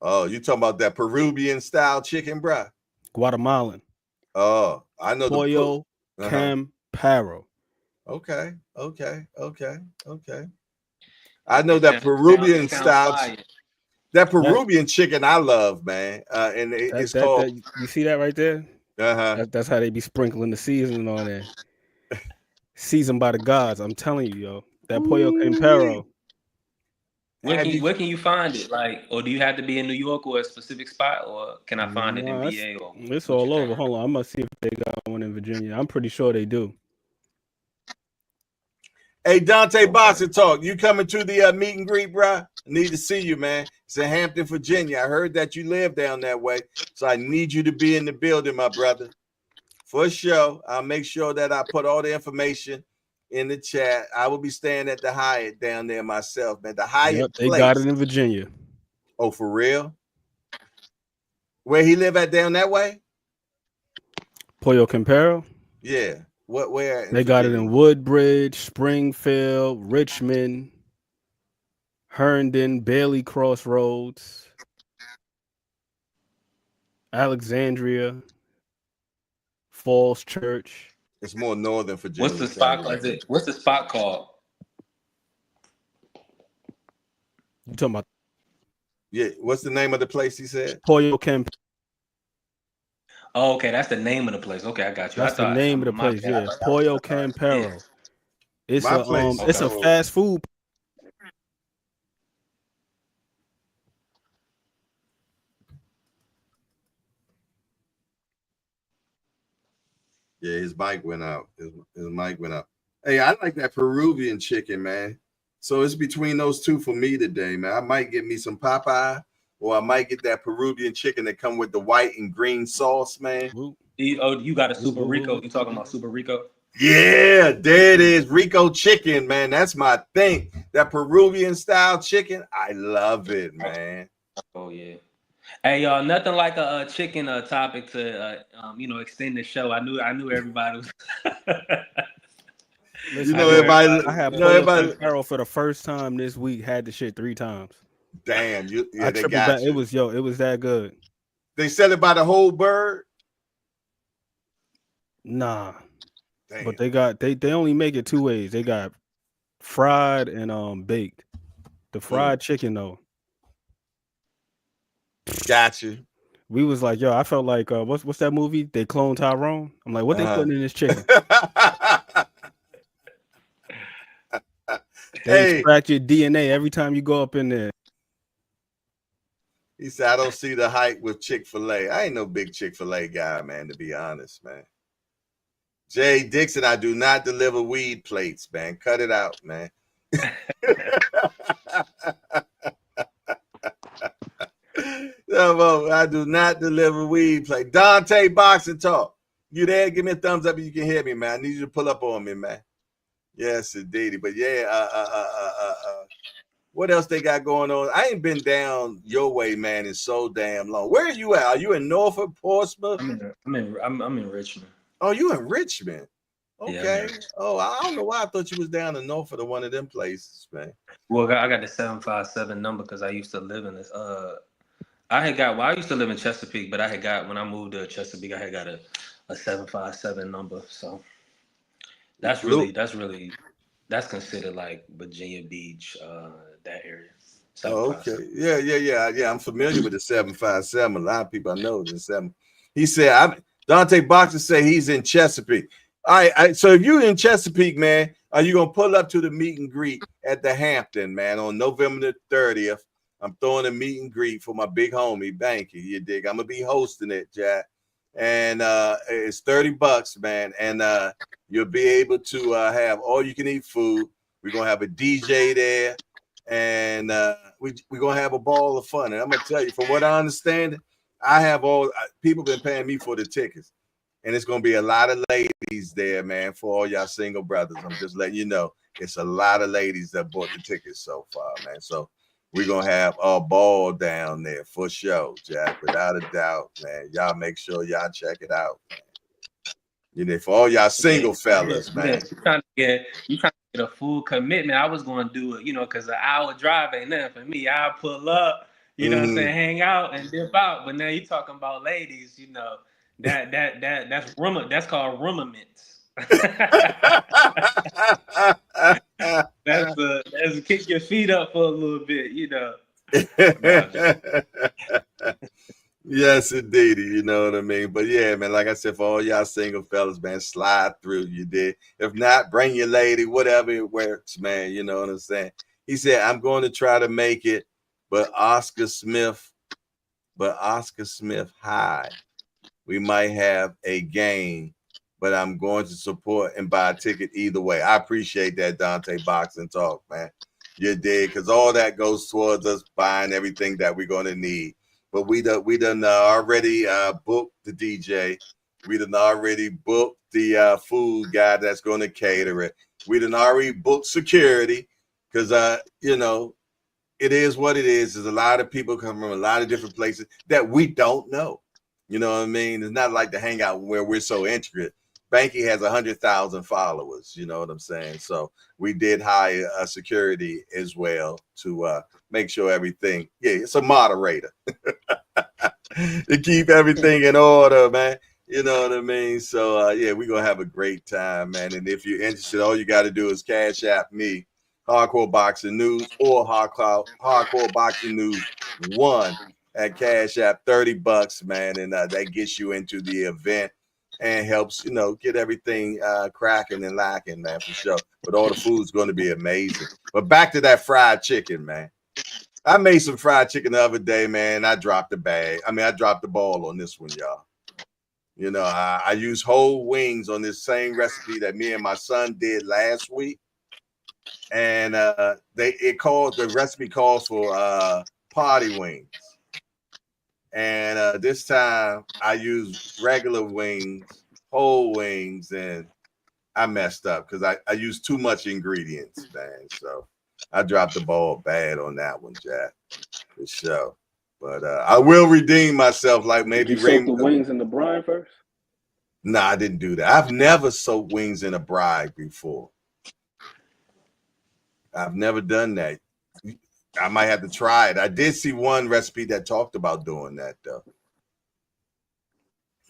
Oh, you talking about that Peruvian style chicken, bruh? Guatemalan. Oh, I know pollo campero. Okay. I know that Peruvian style. That Peruvian chicken I love, man. And it's called. You see that right there? That's how they be sprinkling the seasoning on there. Seasoned by the gods. I'm telling you, yo. That pollo campero. Where can you find it? Like, or do you have to be in New York or a specific spot, or can I find it in VA? Or it's all over. Hold on, I'm gonna see if they got one in Virginia. I'm pretty sure they do. Hey, Dante Boxing Talk, you coming to the meet and greet, bro? I need to see you, man. It's in Hampton, Virginia. I heard that you live down that way, so I need you to be in the building, my brother. For sure. I'll make sure that I put all the information in the chat. I will be staying at the Hyatt down there myself, man. The Hyatt they got it in Virginia. Oh, for real? Where he live at down that way? Pollo Campero? Yeah. Where? They got it in Woodbridge, Springfield, Richmond, Herndon, Bailey Crossroads, Alexandria, Falls Church. It's more northern Virginia. What's the spot? What's the spot called? You talking about? Yeah. What's the name of the place? He said Pollo Campero. Oh, okay, that's the name of the place. Okay, I got you. That's the name of the place. Yeah, Pollo Campero. It's it's a fast food. Yeah, his mic went out. His mic went out. Hey, I like that Peruvian chicken, man. So it's between those two for me today, man. I might get me some Popeye, or I might get that Peruvian chicken that come with the white and green sauce, man. You got a Super Rico. You talking about Super Rico? Yeah, there it is. Rico chicken, man. That's my thing. That Peruvian style chicken. I love it, man. Oh, yeah. Hey, y'all, nothing like a chicken topic to extend the show. I knew everybody was I had everybody Carol for the first time this week, had the shit 3 times. Damn, they got you. It was that good. They sell it by the whole bird? Nah. Damn. But they only make it 2 ways. They got fried and baked. The fried chicken though. Got you. We was like, yo, I felt like what's that movie? They cloned Tyrone. I'm like, what they putting in this chicken? They extract your DNA every time you go up in there. He said, I don't see the hype with Chick-fil-A. I ain't no big Chick-fil-A guy, man, to be honest, man. Jay Dixon, I do not deliver weed plates, man. Cut it out, man. No, I do not deliver weed plate. Dante Boxing Talk. You there? Give me a thumbs up if you can hear me, man. I need you to pull up on me, man. Yes, indeed. But yeah, what else they got going on? I ain't been down your way, man, in so damn long. Where are you at? Are you in Norfolk, Portsmouth? I'm in Richmond. Oh, you in Richmond? Okay. Yeah, oh, I don't know why I thought you was down in Norfolk or one of them places, man. Well, I got the 757 number because I used to live in this. I used to live in Chesapeake, but when I moved to Chesapeake, I had got a 757 number. So that's considered like Virginia Beach, that area. Oh, okay. Yeah. I'm familiar with the 757. A lot of people I know is in 7. He said, Dante Boxer say he's in Chesapeake. All right. So if you're in Chesapeake, man, are you gonna pull up to the meet and greet at the Hampton, man, on November the 30th? I'm throwing a meet and greet for my big homie, Banky. You dig? I'm gonna be hosting it, Jack. And it's $30, man. And you'll be able to have all you can eat food. We're gonna have a DJ there, and we're gonna have a ball of fun. And I'm gonna tell you, from what I understand, I have people been paying me for the tickets, and it's gonna be a lot of ladies there, man. For all y'all single brothers, I'm just letting you know, it's a lot of ladies that bought the tickets so far, man. So we're gonna have a ball down there for sure, Jack, without a doubt, man. Y'all make sure y'all check it out, man. You know, for all y'all single fellas, man. You trying to get a full commitment. I was going to do it, because an hour drive ain't nothing for me. I'll pull up, what I'm saying, hang out and dip out. But now you talking about ladies, that's rumor. That's called rumorments. That's kick your feet up for a little bit, Yes, indeed. You know what I mean? But yeah, man, like I said, for all y'all single fellas, man, slide through. You did. If not, bring your lady, whatever it works, man. You know what I'm saying? He said, I'm going to try to make it, but Oscar Smith high. We might have a game, but I'm going to support and buy a ticket either way. I appreciate that, Dante Boxing Talk, man. You did, because all that goes towards us buying everything that we're going to need. But we done already booked the DJ. We done already booked the food guy that's going to cater it. We done already booked security because, it is what it is. There's a lot of people coming from a lot of different places that we don't know. You know what I mean? It's not like the hangout where we're so intricate. Banky has 100,000 followers. You know what I'm saying? So we did hire a security as well to make sure everything. Yeah, it's a moderator to keep everything in order, man. You know what I mean? So yeah, we're gonna have a great time, man. And if you're interested, all you got to do is Cash App me, Hardcore Boxing News, or Hardcore Boxing News 1 at Cash App, $30, man, and that gets you into the event and helps, get everything cracking and lacking, man, for sure. But all the food's going to be amazing. But back to that fried chicken, man. I made some fried chicken the other day, man. I dropped the ball on this one, y'all. I use whole wings on this same recipe that me and my son did last week. And the recipe calls for party wings. And this time I used regular wings, whole wings, and I messed up because I used too much ingredients, man. So I dropped the ball bad on that one, Jack, for sure. But I will redeem myself, like maybe Did you soak the wings in the brine first? Nah, I didn't do that. I've never soaked wings in a brine before. I've never done that. I might have to try it. I did see one recipe that talked about doing that, though.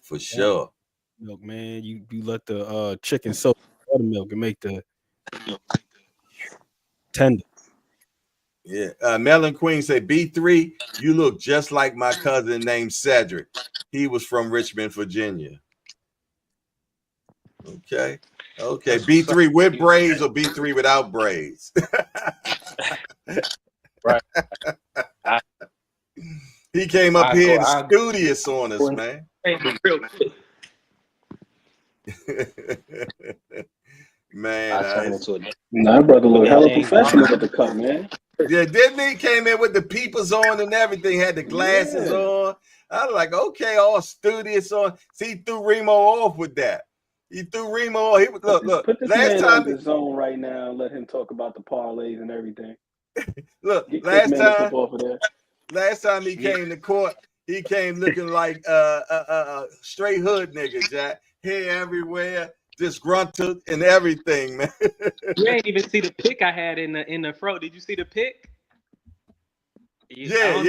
For sure. Milk, man. You let the chicken soak buttermilk and make the tender. Yeah. Melon Queen say, B3, you look just like my cousin named Cedric. He was from Richmond, Virginia. Okay. Okay. B3 with braids or B3 without braids? Right. He came up here and studious on us, man. Man, that brother look hella professional with the cut, man. Yeah, didn't he? Came in with the peepers on and everything, had the glasses on. I was like, okay, all studious on. See, he threw Remo off with that. He threw Remo off. He was look. Put this Last man time on the zone right now. Let him talk about the parlays and everything. Look, Get last Chris Mannix time up off of there. Last time he came to court, he came looking like straight hood nigga, Jack. Hair everywhere, disgruntled and everything, man. You ain't even see the pick I had in the fro. Did you see the pick? Yeah.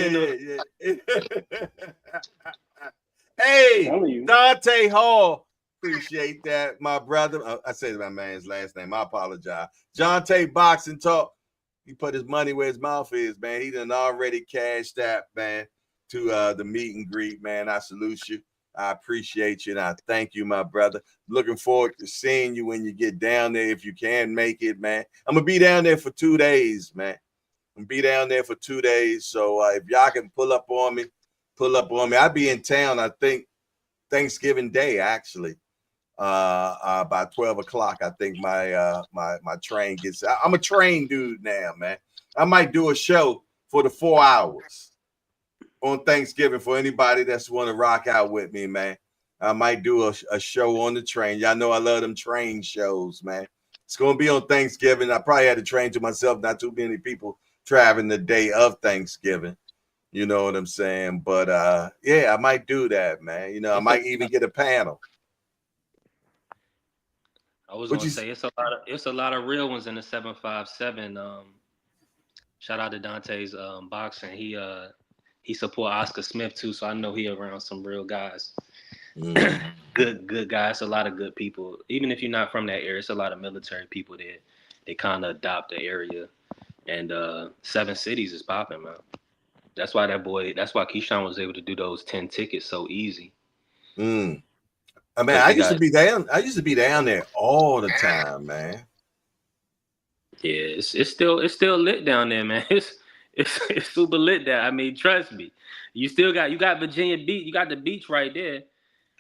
Hey, Dante Hall. Appreciate that, my brother. I say my man's last name. I apologize. Jonte Boxing Talk. He put his money where his mouth is, man. He done already cashed that, man, to the meet and greet, man. I salute you. I appreciate you, and I thank you, my brother. Looking forward to seeing you when you get down there, if you can make it, man. I'm going to be down there for 2 days, man. I'm going to be down there for 2 days, so if y'all can pull up on me. I'll be in town, I think, Thanksgiving Day, actually. By 12 o'clock, I think my train gets. I'm a train dude now, man. I might do a show for the 4 hours on Thanksgiving for anybody that's want to rock out with me, man. I might do a show on the train. Y'all know I love them train shows, man. It's gonna be on Thanksgiving. I probably had to train to myself. Not too many people traveling the day of Thanksgiving. You know what I'm saying? But yeah, I might do that, man. You know, I might even get a panel. I was gonna say it's a lot of real ones in the 757. Shout out to Dante's boxing. He support Oscar Smith too, so I know he around some real guys. Good guys. A lot of good people. Even if you're not from that area, it's a lot of military people there. They kind of adopt the area, and 7 cities is popping, man. That's why Keyshawn was able to do those 10 tickets so easy. I mean, I used to be down there all the time, man. Yeah, it's still lit down there, man. It's super lit there. I mean, trust me. You got Virginia Beach, you got the beach right there.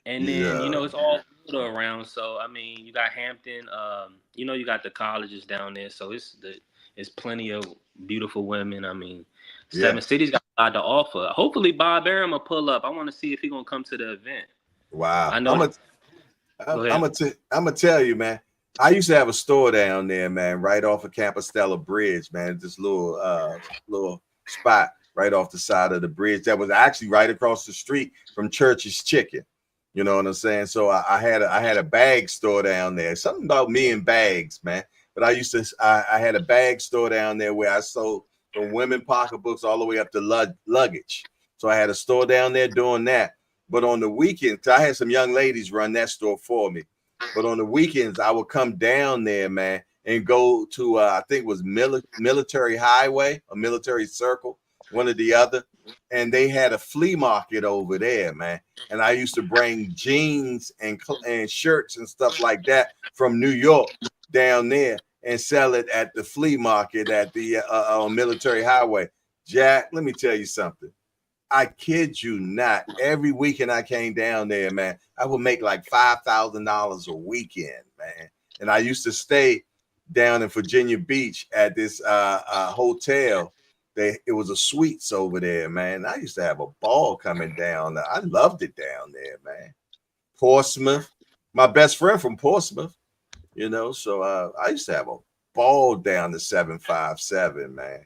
And then you know it's all around. So I mean, you got Hampton, you know, you got the colleges down there. So it's plenty of beautiful women. I mean, 7 cities got a lot to offer. Hopefully Bob Arum will pull up. I want to see if he's gonna come to the event. Wow. I know. I'm gonna tell you, man. I used to have a store down there, man, right off of Campostella Bridge, man. This little spot right off the side of the bridge that was actually right across the street from Church's Chicken. You know what I'm saying? So I had a bag store down there. Something about me and bags, man. But I had a bag store down there where I sold from women pocketbooks all the way up to luggage. So I had a store down there doing that. But on the weekends, I had some young ladies run that store for me. But on the weekends, I would come down there, man, and go to, I think it was Military Highway or Military Circle, one or the other. And they had a flea market over there, man. And I used to bring jeans and shirts and stuff like that from New York down there and sell it at the flea market at the on Military Highway. Jack, let me tell you something. I kid you not. Every weekend I came down there, man, I would make like $5,000 a weekend, man. And I used to stay down in Virginia Beach at this hotel. It was a suites over there, man. I used to have a ball coming down there. I loved it down there, man. Portsmouth, my best friend from Portsmouth, you know. So I used to have a ball down the 757, man.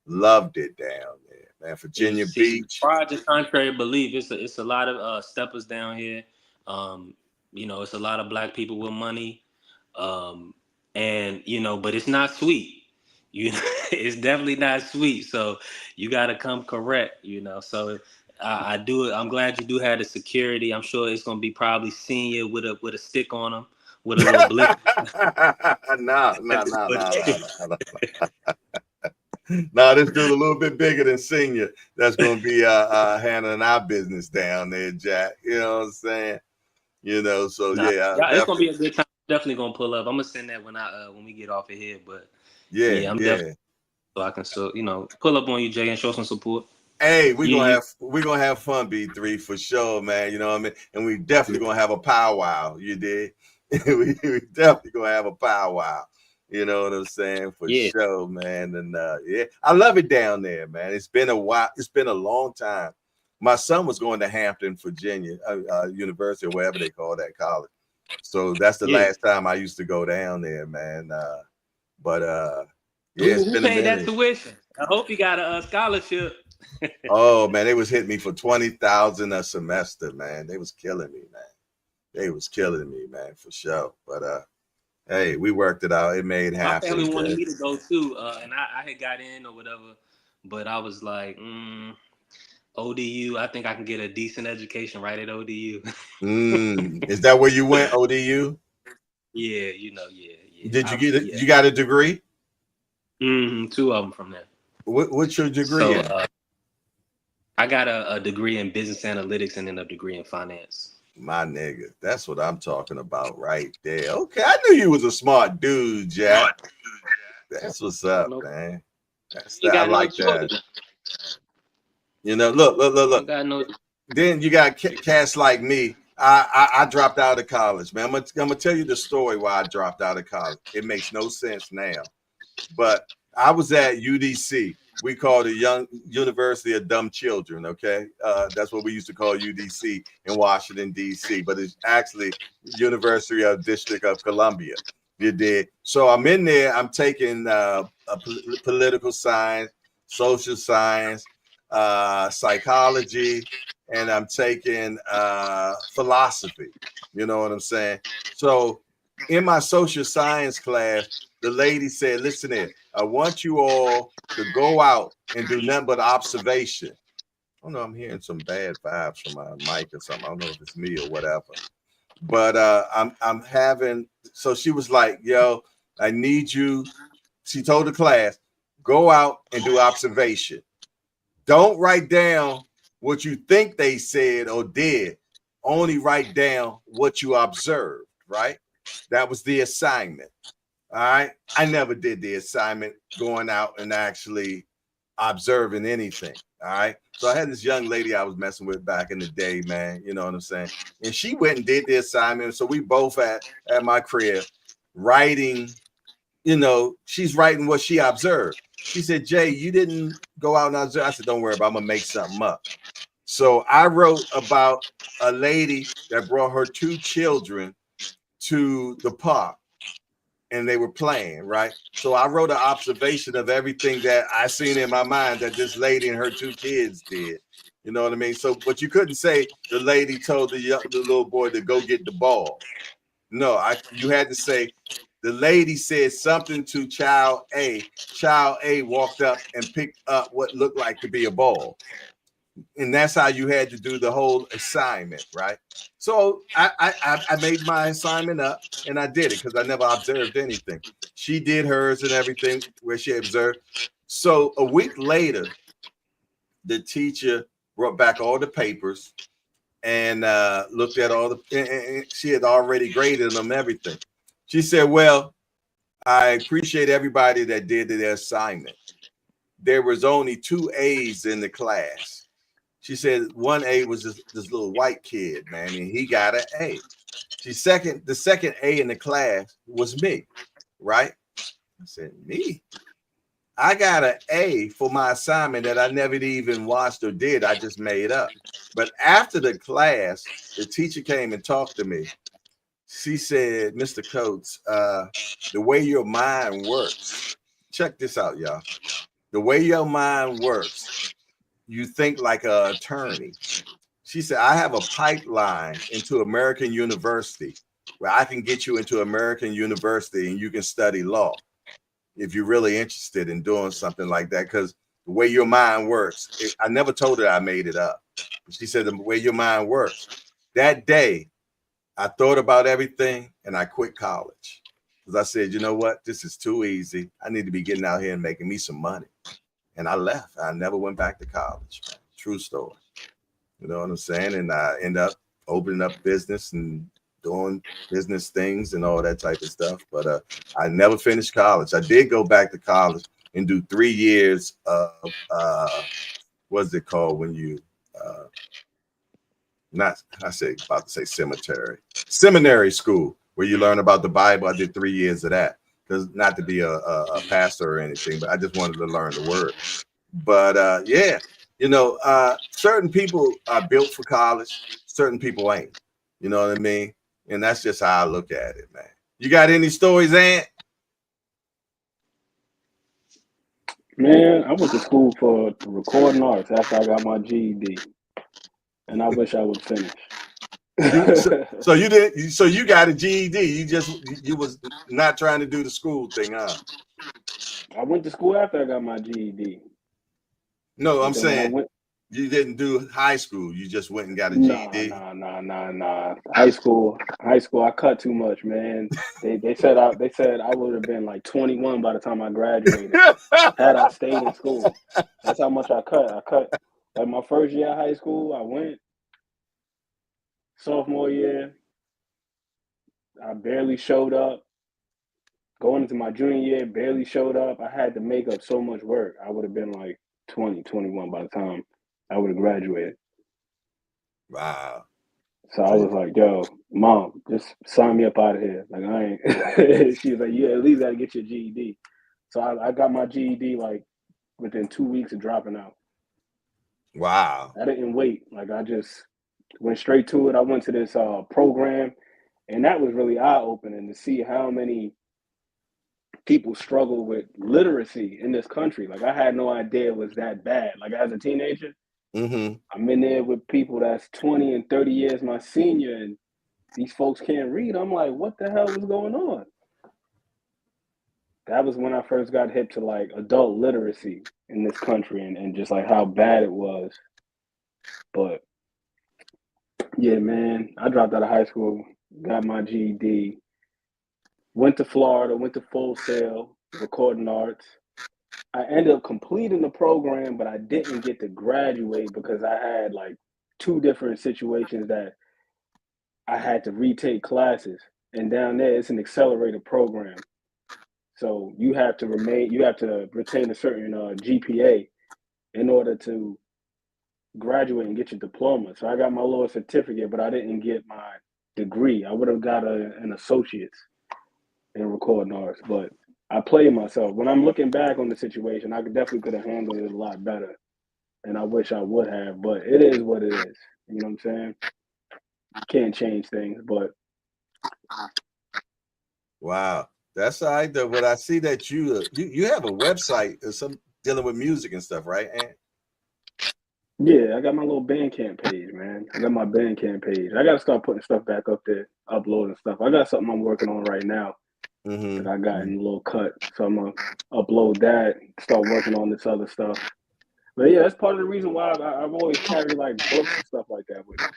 Loved it down there. Man, Virginia Beach. Prior to contrary belief, it's a lot of steppers down here. You know, it's a lot of black people with money, and you know, but it's not sweet. You know, it's definitely not sweet. So you got to come correct. You know, so I'm glad you do have the security. I'm sure it's gonna be probably seeing you with a stick on them, with a little blip. No. Now this dude a little bit bigger than Senior. That's gonna be handling our business down there, Jack. You know what I'm saying? You know, so Nah, yeah, it's gonna be a good time. Definitely gonna pull up. I'm gonna send that when we get off of here. But yeah, I'm definitely so I can pull up on you, Jay, and show some support. Hey, we're gonna have fun, B3, for sure, man. You know what I mean? And we definitely gonna have a powwow. You did. we definitely gonna have a powwow. You know what I'm saying? For sure, man. And I love it down there, man. It's been a while. It's been a long time. My son was going to Hampton, Virginia, University, or whatever they call that college. So that's the last time I used to go down there, man. It's Who been a paid that minute. tuition? I hope you got a scholarship. Oh man, they was hitting me for $20,000 a semester, man. They was killing me, man. They was killing me, man, for sure. But hey, we worked it out. It made happen. My family wanted me to go too, and I had got in or whatever, but I was like, ODU. I think I can get a decent education right at ODU. Is that where you went, ODU? Yeah. Did you get it? You got a degree? 2 of them from there. What's your degree in? I got a degree in business analytics and then a degree in finance. My nigga, that's what I'm talking about right there. Okay, I knew you was a smart dude, Jack. That's what's up, man. I like that. You know, look. Then you got cats like me. I dropped out of college, man. I'm gonna tell you the story why I dropped out of college. It makes no sense now, but I was at UDC. We called it Young University of Dumb Children. Okay, that's what we used to call UDC in Washington D.C. But it's actually University of District of Columbia. You did. So I'm in there. I'm taking political science, social science, psychology, and I'm taking philosophy. You know what I'm saying? So in my social science class, the lady said, listen here, I want you all to go out and do nothing but observation. I don't know, I'm hearing some bad vibes from my mic or something. I don't know if it's me or whatever. But I'm having, so she was like, yo, I need you. She told the class, go out and do observation. Don't write down what you think they said or did. Only write down what you observed, right? That was the assignment. All right. I never did the assignment going out and actually observing anything. All right. So I had this young lady I was messing with back in the day, man. You know what I'm saying? And she went and did the assignment. So we both at my crib writing, you know, she's writing what she observed. She said, Jay, you didn't go out and observe. I said, don't worry about it. I'm going to make something up. So I wrote about a lady that brought her 2 children to the park. And they were playing, right? So I wrote an observation of everything that I seen in my mind that this lady and her 2 kids did. You know what I mean? So, but you couldn't say the lady told the little boy to go get the ball. No, you had to say the lady said something to child A. Child A walked up and picked up what looked like to be a ball. And that's how you had to do the whole assignment, right? So I made my assignment up and I did it because I never observed anything. She did hers and everything where she observed. So a week later, the teacher brought back all the papers and looked at all and she had already graded them, everything. She said, well, I appreciate everybody that did their assignment. There was only 2 A's in the class. She said 1 A was this little white kid, man, and he got an A. The second A in the class was me, right? I said, me? I got an A for my assignment that I never even watched or did. I just made up. But after the class, the teacher came and talked to me. She said, Mr. Coates, the way your mind works, check this out, y'all. The way your mind works, you think like an attorney. She said, I have a pipeline into American University where I can get you into American University and you can study law if you're really interested in doing something like that. Because the way your mind works, I never told her I made it up. She said, the way your mind works. That day, I thought about everything and I quit college. because I said, you know what, this is too easy. I need to be getting out here and making me some money. And I left. I never went back to college. Man. True story. You know what I'm saying? And I end up opening up business and doing business things and all that type of stuff. But I never finished college. I did go back to college and do 3 years of what's it called when you seminary school, where you learn about the Bible. I did 3 years of that, because not to be a pastor or anything, but I just wanted to learn the word. But yeah, you know, certain people are built for college, certain people ain't. You know what I mean? And that's just how I look at it, man. You got any stories, Ant? Man, I went to school for recording arts after I got my GED, and I wish I would finish. So you didn't. So you got a GED. You was not trying to do the school thing, huh? I went to school after I got my GED. No, I'm saying you didn't do high school. You just went and got a GED. Nah. High school. I cut too much, man. They said I would have been like 21 by the time I graduated had I stayed in school. That's how much I cut. I cut like my first year of high school. I went. Sophomore year, I barely showed up. Going into my junior year, barely showed up. I had to make up so much work. I would have been like 20, 21 by the time I would have graduated. Wow. So I was like, yo, Mom, just sign me up out of here. Like, I ain't. She was like, you at least got to get your GED. So I got my GED like within 2 weeks of dropping out. Wow. I didn't wait. Like, I just went straight to it. I went to this program, and that was really eye-opening to see how many people struggle with literacy in this country. Like, I had no idea it was that bad. Like, as a teenager, I'm in there with people that's 20 and 30 years my senior, and these folks can't read. I'm like, what the hell is going on? That was when I first got hip to, like, adult literacy in this country and just, like, how bad it was. But yeah, man, I dropped out of high school, got my GED, went to Florida, went to Full Sail, recording arts. I ended up completing the program, but I didn't get to graduate because I had like 2 different situations that I had to retake classes. And down there, it's an accelerated program. So you have to retain a certain GPA in order to graduate and get your diploma. So I got my little certificate, but I didn't get my degree. I would have got an associate's in recording arts, but I played myself. When I'm looking back on the situation, I definitely could have handled it a lot better, and I wish I would have, but it is what it is. You know what I'm saying? Can't change things, but wow, that's all right though. But I see that you have a website or some dealing with music and stuff, right, Ant? Yeah, I got my little Bandcamp page, man. I got my Bandcamp page. I got to start putting stuff back up there, uploading stuff. I got something I'm working on right now that I got in a little cut. So I'm going to upload that, start working on this other stuff. But yeah, that's part of the reason why I've always carried like books and stuff like that with me.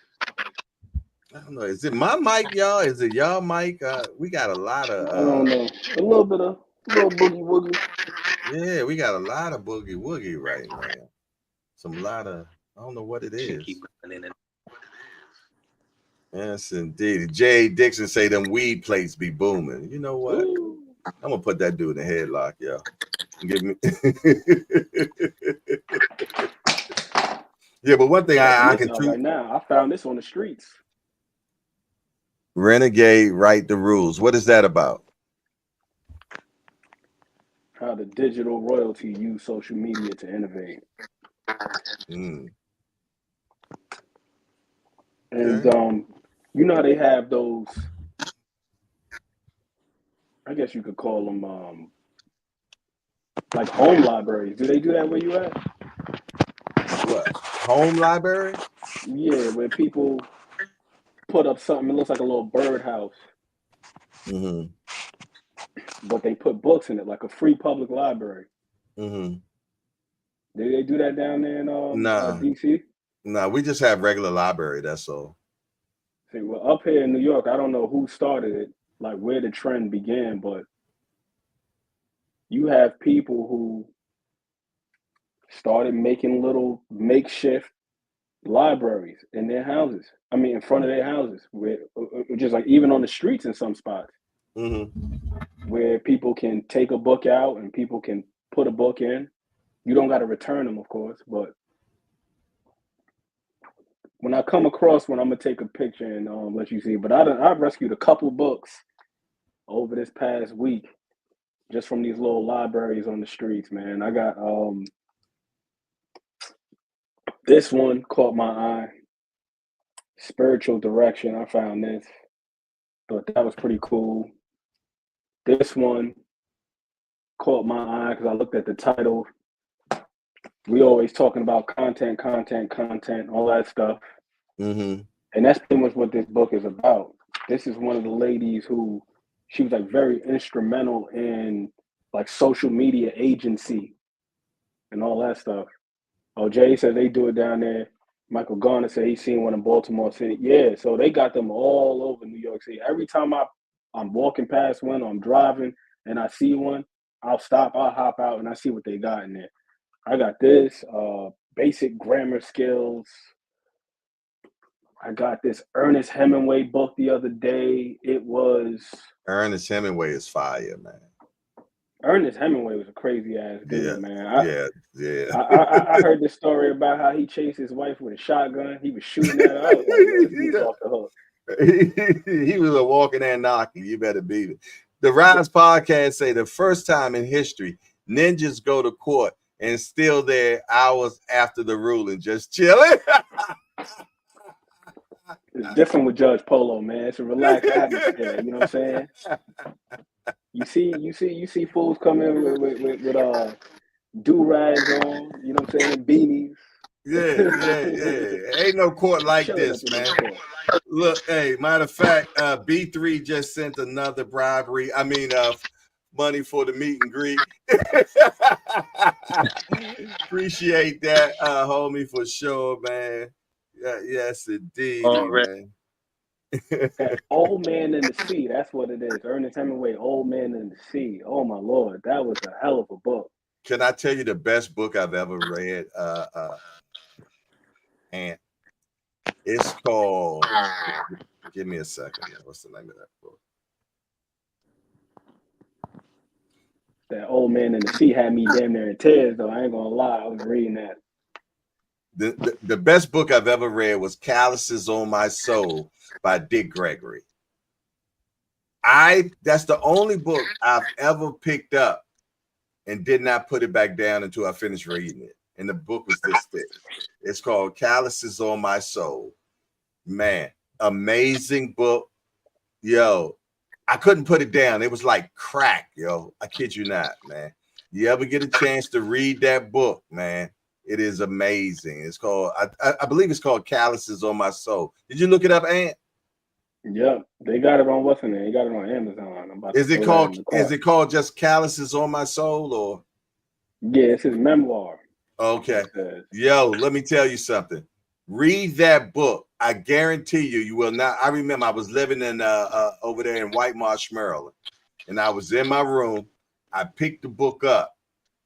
I don't know. Is it my mic, y'all? Is it y'all mic? We got a lot of I don't know. A little boogie woogie. Yeah, we got a lot of boogie woogie right now. I don't know what it is. Yes, indeed. Jay Dixon say them weed plates be booming. You know what? Ooh. I'm gonna put that dude in a headlock, y'all. Give me. Yeah, but one thing I can right now. I found this on the streets. Renegade Write the Rules. What is that about? How the digital royalty use social media to innovate. And you know how they have those, I guess you could call them like home libraries. Do they do that where you at? What? Home library? Yeah, where people put up something, it looks like a little birdhouse. But they put books in it, like a free public library. Do they do that down there in DC? No, we just have regular library, that's all. See, well, up here in New York, I don't know who started it, like where the trend began, but you have people who started making little makeshift libraries in their houses. I mean, in front of their houses, where just like even on the streets in some spots, where people can take a book out and people can put a book in. You don't got to return them, of course, but when I come across one, I'm gonna take a picture and let you see. But I've rescued a couple books over this past week just from these little libraries on the streets, man. I got this one caught my eye. Spiritual Direction. I found this. Thought that was pretty cool. This one caught my eye because I looked at the title. We always talking about content, all that stuff. And that's pretty much what this book is about. This is one of the ladies who, she was like very instrumental in like social media agency and all that stuff. Oh, Jay said they do it down there. Michael Garner said he's seen one in Baltimore City. Yeah, so they got them all over New York City. Every time I'm walking past one or I'm driving and I see one, I'll stop, I'll hop out, and I see what they got in there. I got this, basic grammar skills. I got this Ernest Hemingway book the other day. It was... Ernest Hemingway is fire, man. Ernest Hemingway was a crazy ass dude, man. I I heard this story about how he chased his wife with a shotgun. He was shooting at her. I was like, this dude's off the hook. He was a walking and knocking. You better beat it. The Rise podcast say the first time in history, ninjas go to court and still there hours after the ruling, just chilling. It's different with Judge Polo, man. It's a relaxed atmosphere. You know what I'm saying? You see fools come in with do-rags on. You know what I'm saying? Beanies. Yeah. Ain't no court like this, man. Look, hey, matter of fact, B3 just sent another bribery. I mean, money for the meet and greet. Appreciate that, homie, for sure, man. Yeah, yes, indeed, man. Old Man in the Sea. That's what it is. Ernest Hemingway, Old Man in the Sea. Oh my Lord, that was a hell of a book. Can I tell you the best book I've ever read? And it's called. Give me a second. What's the name of that book? That Old Man in the Sea had me damn near in tears, though. I ain't gonna lie. I was reading that. The best book I've ever read was Calluses on My Soul by Dick Gregory. That's the only book I've ever picked up and did not put it back down until I finished reading it. And the book was this thick. It's called Calluses on My Soul. Man, amazing book. Yo, I couldn't put it down. It was like crack, yo. I kid you not, man. You ever get a chance to read that book, man? It is amazing. It's called, I believe it's called Calluses on My Soul. Did you look it up, Ant? Yeah, they got it on what's in there? They got it on Amazon. Is it called just Calluses on My Soul, or? Yeah, it's his memoir. Okay. Yo, let me tell you something. Read that book. I guarantee you will not. I remember I was living in over there in White Marsh, Maryland, and I was in my room. I picked the book up,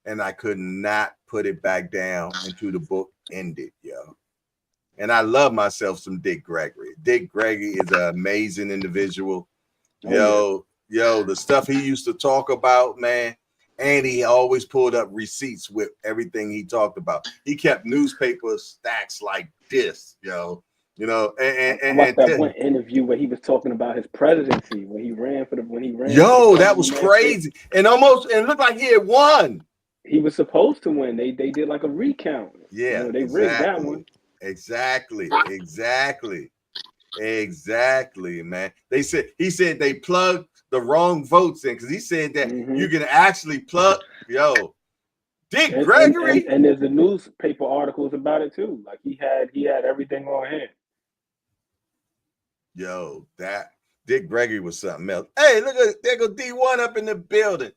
and I could not put it back down until the book ended, yo. And I love myself some Dick Gregory. Dick Gregory is an amazing individual. Yo, the stuff he used to talk about, man. And he always pulled up receipts with everything he talked about. He kept newspaper stacks like this, yo. You know, and that one interview where he was talking about his presidency when he ran. Yo, that was crazy, and it looked like he had won. He was supposed to win. They did like a recount. Yeah, they rigged that one. Exactly, man. He said they plugged the wrong votes in because he said that you can actually plug, yo. Dick Gregory, and there's the newspaper articles about it too. Like he had everything on hand. Yo, that Dick Gregory was something else. Hey, look at there go D1 up in the building.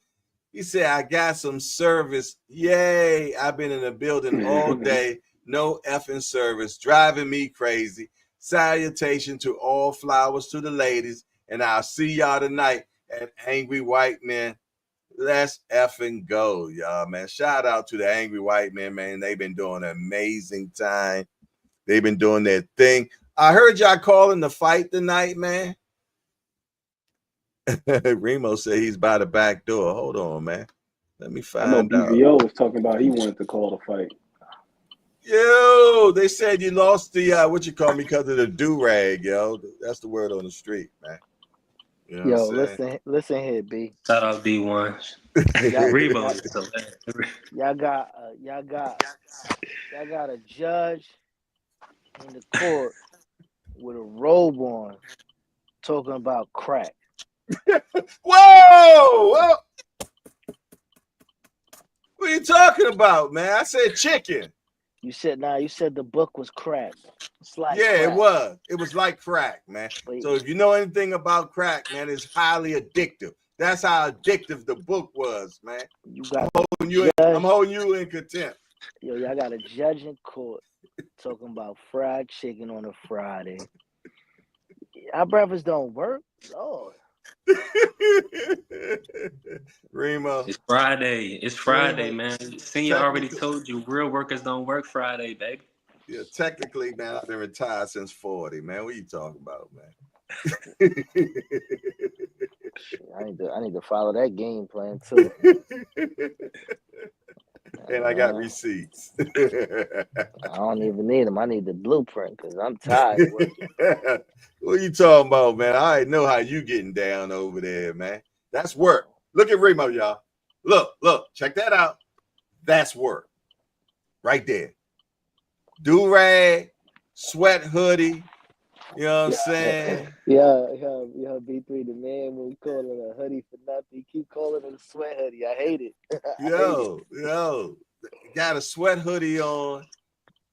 He said, I got some service. Yay. I've been in the building all day. No effing service. Driving me crazy. Salutation to all flowers to the ladies. And I'll see y'all tonight at Angry White Men. Let's effing go, y'all, man. Shout out to the Angry White Men, man. They've been doing an amazing time. They've been doing their thing. I heard y'all calling the fight tonight, man. Remo said he's by the back door. Hold on, man. Let me I know find out. BVO was talking about he wanted to call the fight. Yo, they said you lost the what you call me because of the do-rag, yo. That's the word on the street, man. You know Yo, what I'm saying? listen here, B. Shout out D1. Rebo is hilarious. Y'all got a judge in the court with a robe on talking about crack. Whoa! What are you talking about, man? I said chicken. You said the book was crack. It's like Yeah, crack. it was. It was like crack, man. But So if you know anything about crack, man, it's highly addictive. That's how addictive the book was, man. You got I'm holding you in contempt. Yo, y'all got a judge in court talking about fried chicken on a Friday. Our breakfast don't work. Lord. Remo. It's Friday. It's Friday, man. Senior already told you real workers don't work Friday, baby. Yeah, technically, man, I've been retired since 40, man. What are you talking about, man? I need to follow that game plan too. And I got receipts. I don't even need them. I need the blueprint because I'm tired. What are you talking about, man? I already know how you getting down over there, man. That's work. Look at Remo, y'all. Look, check that out. That's work. Right there. Do-rag, sweat hoodie. You know what I'm saying? Yeah, B3, the man will call it a hoodie for nothing. Keep calling it a sweat hoodie. I hate it. Yo, got a sweat hoodie on,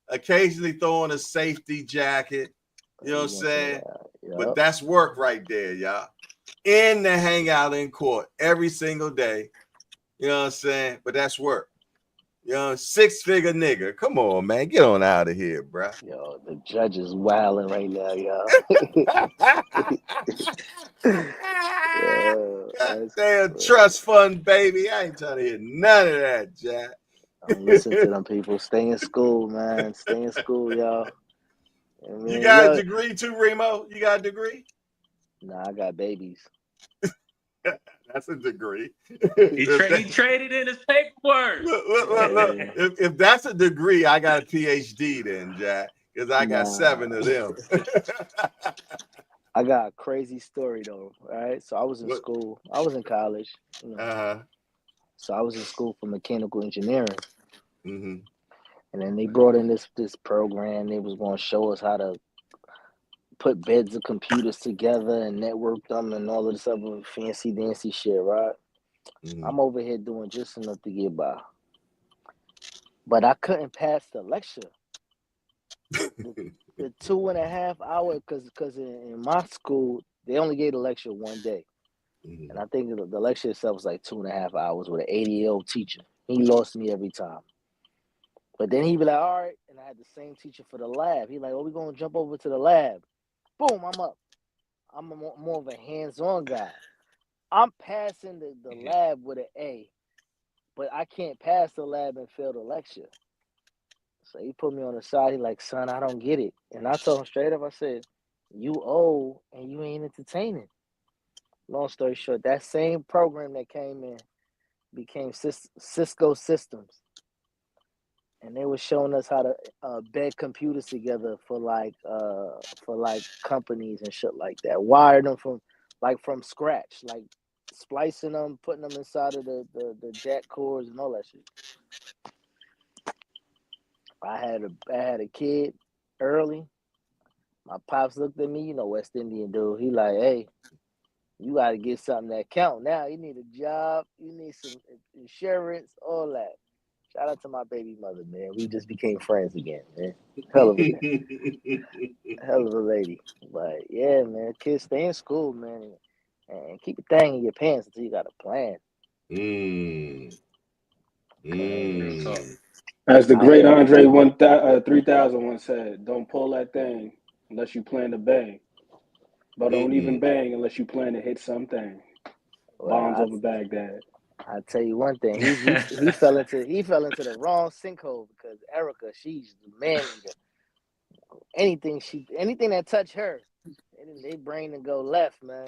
occasionally throwing a safety jacket. You know what I'm saying? Yep. But that's work right there, y'all. In the hangout in court every single day. You know what I'm saying? But that's work. You know, 6-figure nigga. Come on, man. Get on out of here, bro. Yo, the judge is wilding right now, y'all. Damn trust fund, baby. I ain't trying to hear none of that, Jack. Don't listen to them people. Stay in school, man. Stay in school, y'all. I mean, You got a degree too, Remo? You got a degree? Nah, I got babies. That's a degree. He traded in his paperwork. Look. If that's a degree, I got a PhD then, Jack, because I got 7 of them. I got a crazy story though. All right, so I was in school. I was in college. You know. So I was in school for mechanical engineering. Mm-hmm. And then they brought in this program. They was going to show us how to put beds of computers together and network them and all of this other fancy dancy shit, right? Mm-hmm. I'm over here doing just enough to get by. But I couldn't pass the lecture. The 2.5 hour, because in my school, they only gave the lecture one day. Mm-hmm. And I think the lecture itself was like 2.5 hours with an 80-year-old teacher. He lost me every time. But then he'd be like, all right. And I had the same teacher for the lab. He's like, oh, we're going to jump over to the lab. Boom, I'm up. I'm more of a hands-on guy. I'm passing the lab with an A, but I can't pass the lab and fail the lecture. So he put me on the side. He's like, son, I don't get it. And I told him straight up, I said, you old and you ain't entertaining. Long story short, that same program that came in became Cisco Systems. And they were showing us how to bed computers together for companies and shit like that. Wired them from scratch, like splicing them, putting them inside of the jack cords and all that shit. I had a kid early. My pops looked at me, you know, West Indian dude. He like, hey, you got to get something that count now. You need a job. You need some insurance, all that. Shout out to my baby mother, man. We just became friends again, man. Hell of a lady. But yeah, man, kids stay in school, man, and keep a thing in your pants until you got a plan. As the great Andre 3000 once said, don't pull that thing unless you plan to bang. But don't even bang unless you plan to hit something. Bombs over Baghdad. I tell you one thing, he fell into the wrong sinkhole because Erica, she's the man eater. Anything that touch her, they brain and go left, man.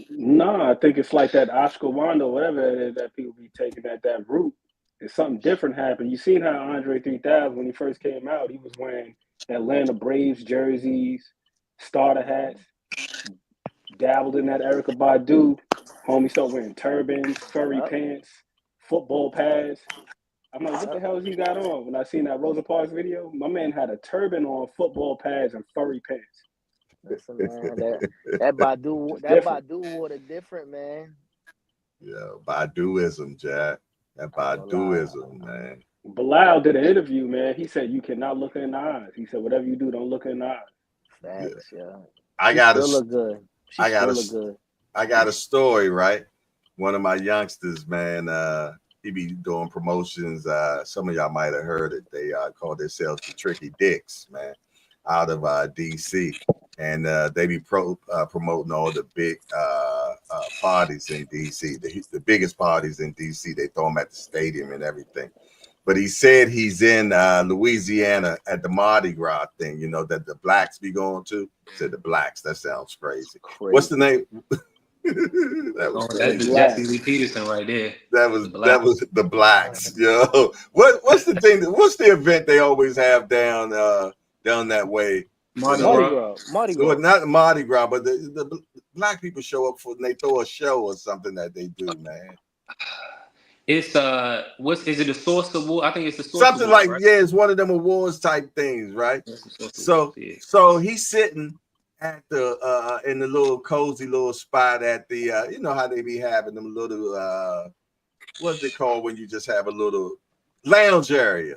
No, I think it's like that ashwagandha, whatever it is that people be taking at that root. It's something different happened. You seen how Andre 3000, when he first came out, he was wearing Atlanta Braves jerseys, starter hats, dabbled in that Erykah Badu. Homie started wearing turbans, furry pants, football pads. I'm like, what the hell has he got on? When I seen that Rosa Parks video, my man had a turban on, football pads, and furry pants. Listen, man, that Badu water different, man. Yeah, Baduism, Jack. That Baduism, man. Bilal did an interview, man. He said you cannot look in the eyes. He said whatever you do, don't look in the eyes. Facts, yeah. I got to look good. I got a story, right? One of my youngsters, man, he be doing promotions. Some of y'all might have heard it. They call themselves the Tricky Dicks, man, out of DC. And they be promoting all the big parties in DC, the biggest parties in DC. They throw them at the stadium and everything. But he said he's in Louisiana at the Mardi Gras thing, you know, that the blacks be going to. He said the blacks. That sounds crazy. What's the name? That's Jesse Lee Peterson right there. That was the blacks, yo. What's the thing? What's the event they always have down that way? Mardi Gras. So not Mardi Gras, but the black people show up for and they throw a show or something that they do, man. It's is it the Source Award? I think it's the Source something Award, like right? Yeah, it's one of them awards type things, right? So he's sitting at the in the little cozy little spot at the you know how they be having them little what's it called when you just have a little lounge area.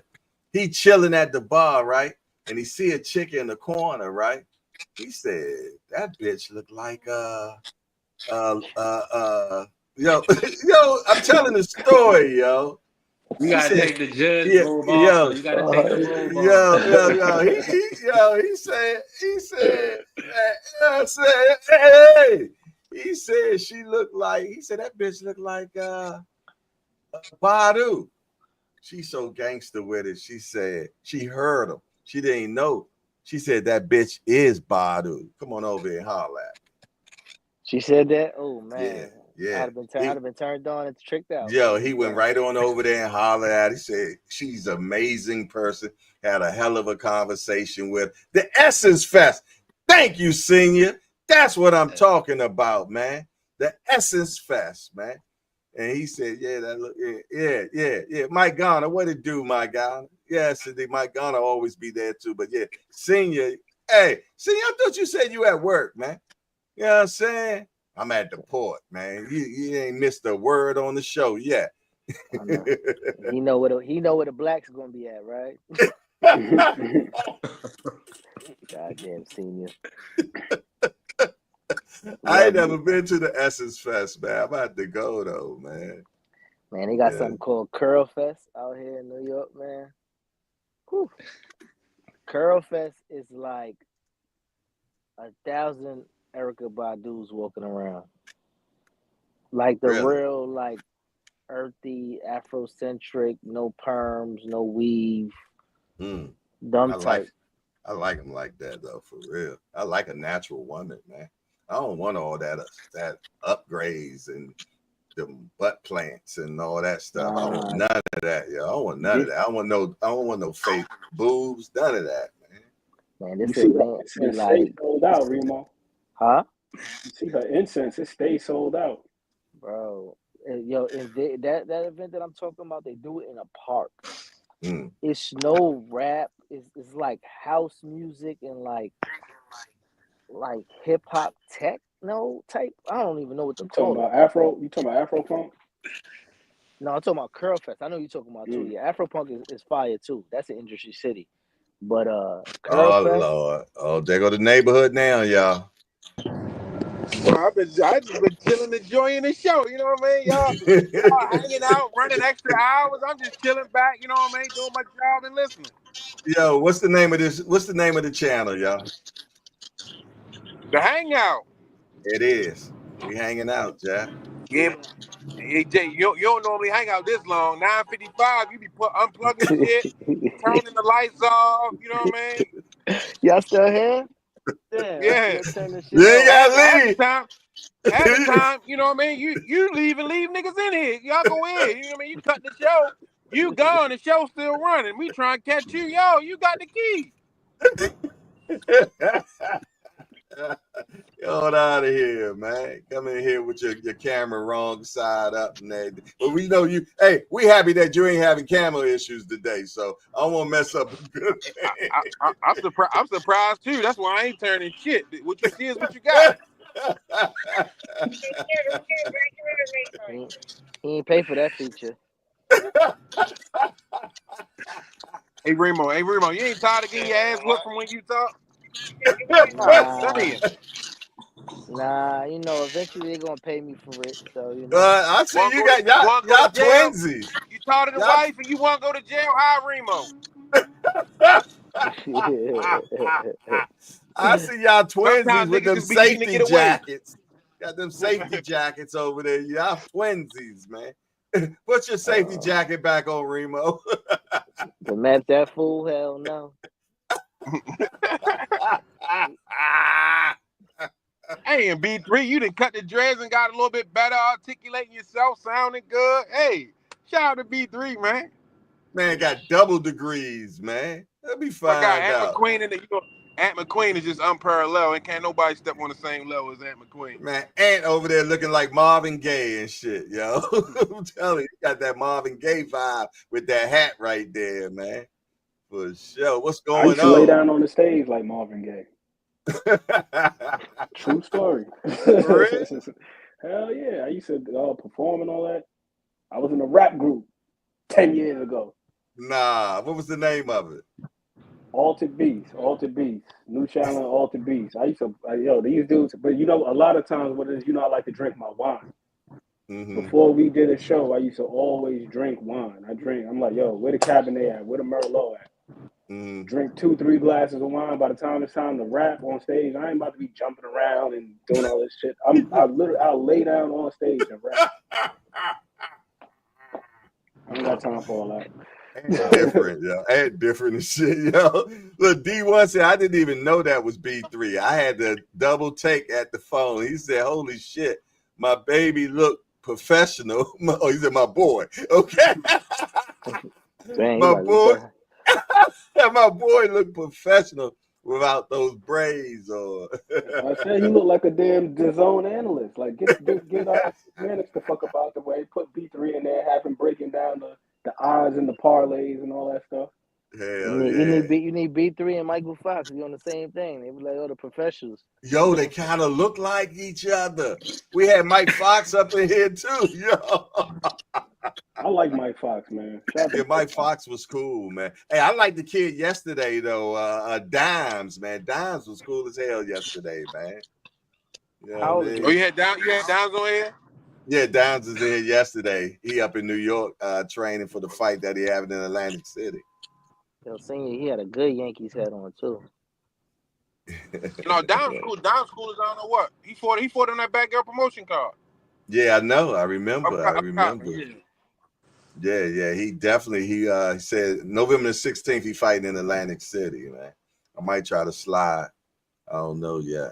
He chilling at the bar, right? And he see a chick in the corner, right? He said, that bitch look like yo, I'm telling the story, yo. You gotta take the judge robe off. Yo, You gotta take the robe off. He said she looked like. He said that bitch looked like Badu. She's so gangster with it. She said she heard him. She didn't know. She said that bitch is Badu. Come on over here and holler at me. She said that. Oh man. Yeah. I'd have been turned on and tricked out. Yo, he went right on over there and hollered at her. He said, she's an amazing person. Had a hell of a conversation with the Essence Fest. Thank you, Senior. That's what I'm talking about, man. The Essence Fest, man. And he said, yeah, that look, yeah. Mike Garner, what it do, Mike Garner? Yeah, Cindy, Mike Garner always be there too. But yeah, Senior, hey, Senior, I thought you said you at work, man. You know what I'm saying? I'm at the port, man. You ain't missed a word on the show yet. He know where the blacks gonna be at, right? Goddamn Senior. I ain't never been to the Essence Fest, man. I'm about to go though, man. Man, they got something called Curl Fest out here in New York, man. Whew. Curl Fest is like 1,000 Erykah Badu's walking around. Like the real, like earthy, Afrocentric, no perms, no weave. Dumb type. I like them like that though, for real. I like a natural woman, man. I don't want all that upgrades and the butt plants and all that stuff. I don't want none of that, yo. I don't want none of that. I don't want no fake boobs, none of that, man. Man, this is like sold out, Remo. Huh? You see her incense, it stays sold out. Bro. Yo, that event that I'm talking about, they do it in a park. It's no rap. It's like house music and like hip hop techno type. I don't even know what to call it. You talking about Afro punk? No, I'm talking about Curl Fest. I know you're talking about too. Yeah, Afro punk is fire too. That's in Industry City. But Curl Fest, Lord. Oh, there go the neighborhood now, y'all. Well, I just been chilling, enjoying the show. You know what I mean? Y'all hanging out, running extra hours. I'm just chilling back. You know what I mean? Doing my job and listening. Yo, what's the name of this? What's the name of the channel, y'all? The hangout. It is. We hanging out, Jack. Yeah. Hey, Jay, you don't normally hang out this long. 9:55, you be unplugging shit, turning the lights off. You know what I mean? Y'all still here? Damn, Yeah. I turn this shit You ain't off. gotta leave. At the time, you know what I mean? You leave niggas in here. Y'all go in. You know what I mean? You cut the show. You gone. The show's still running. We trying to catch you. Yo, you got the key. Get out of here, man. Come in here with your camera wrong side up and everything. But we know you. Hey, we happy that you ain't having camera issues today. So I don't want to mess up a good thing. I'm surprised too. That's why I ain't turning shit. What you see is what you got. He ain't pay for that feature. Hey Remo, you ain't tired of getting your ass whooped from when you talk? Nah, you know, eventually they're gonna pay me for it. So you know. I see you got y'all twinsies. You talk to the wife and you want to go to jail? Hi, Remo. I see y'all twinsies Sometimes with niggas them just be needing to safety get away. jackets. Got them safety jackets over there. Y'all twinsies, man. Put your safety jacket back on, Remo. To met that fool, hell no. Hey, and B3, you done cut the dreads and got a little bit better articulating yourself, sounding good. Hey, shout out to B3, man. Man got double degrees, man. Let me find I got Aunt out. McQueen in the, Aunt McQueen is just unparalleled, and can't nobody step on the same level as Aunt McQueen. Man, Aunt over there looking like Marvin Gaye and shit, yo. I'm telling you, got that Marvin Gaye vibe with that hat right there, man. For sure. What's I going used to lay on? down on the stage like Marvin Gaye. True story. Really? Hell yeah. I used to perform and all that. I was in a rap group 10 years ago. Nah, what was the name of it? Altered Beast. New Challenge, Altered Beast. I used to, these dudes, but you know, a lot of times what it is, you know, I like to drink my wine. Mm-hmm. Before we did a show, I used to always drink wine. I'm like, yo, where the Cabernet at? Where the Merlot at? Mm-hmm. Drink 2-3 glasses of wine. By the time it's time to rap on stage, I ain't about to be jumping around and doing all this shit. I'll lay down on stage and rap. I ain't got time for all that. Ain't different, yo. Ain't different and shit, yo. Look, D1 said I didn't even know that was B3. I had to double take at the phone. He said, "Holy shit, my baby looked professional." He said, "My boy." Okay, Dang, my boy. My boy looked professional without those braids or. I said he looked like a damn DAZN analyst. Like get manage the fuck about the way. Put B3 in there, have him breaking down the odds and the parlays and all that stuff. You need B3 and Michael Fox to be on the same thing. They were like, oh, the professionals. Yo, they kind of look like each other. We had Mike Fox up in here too, yo. I like Mike Fox, man. Yeah, Mike Fox was cool, man. Hey, I liked the kid yesterday though. Dimes, man. Dimes was cool as hell yesterday, man. You know what I mean? Oh, you had Dimes on here? Yeah, Dimes is in here yesterday. He up in New York training for the fight that he having in Atlantic City. Yo, Senior, he had a good Yankees hat on too. No, Dimes cool. Dimes cool as I don't know what. He fought on that Batgirl promotion card. Yeah, I know. I remember. Yeah. Yeah. He definitely he said November the 16th he fighting in Atlantic City, man. I might try to slide. I don't know yet.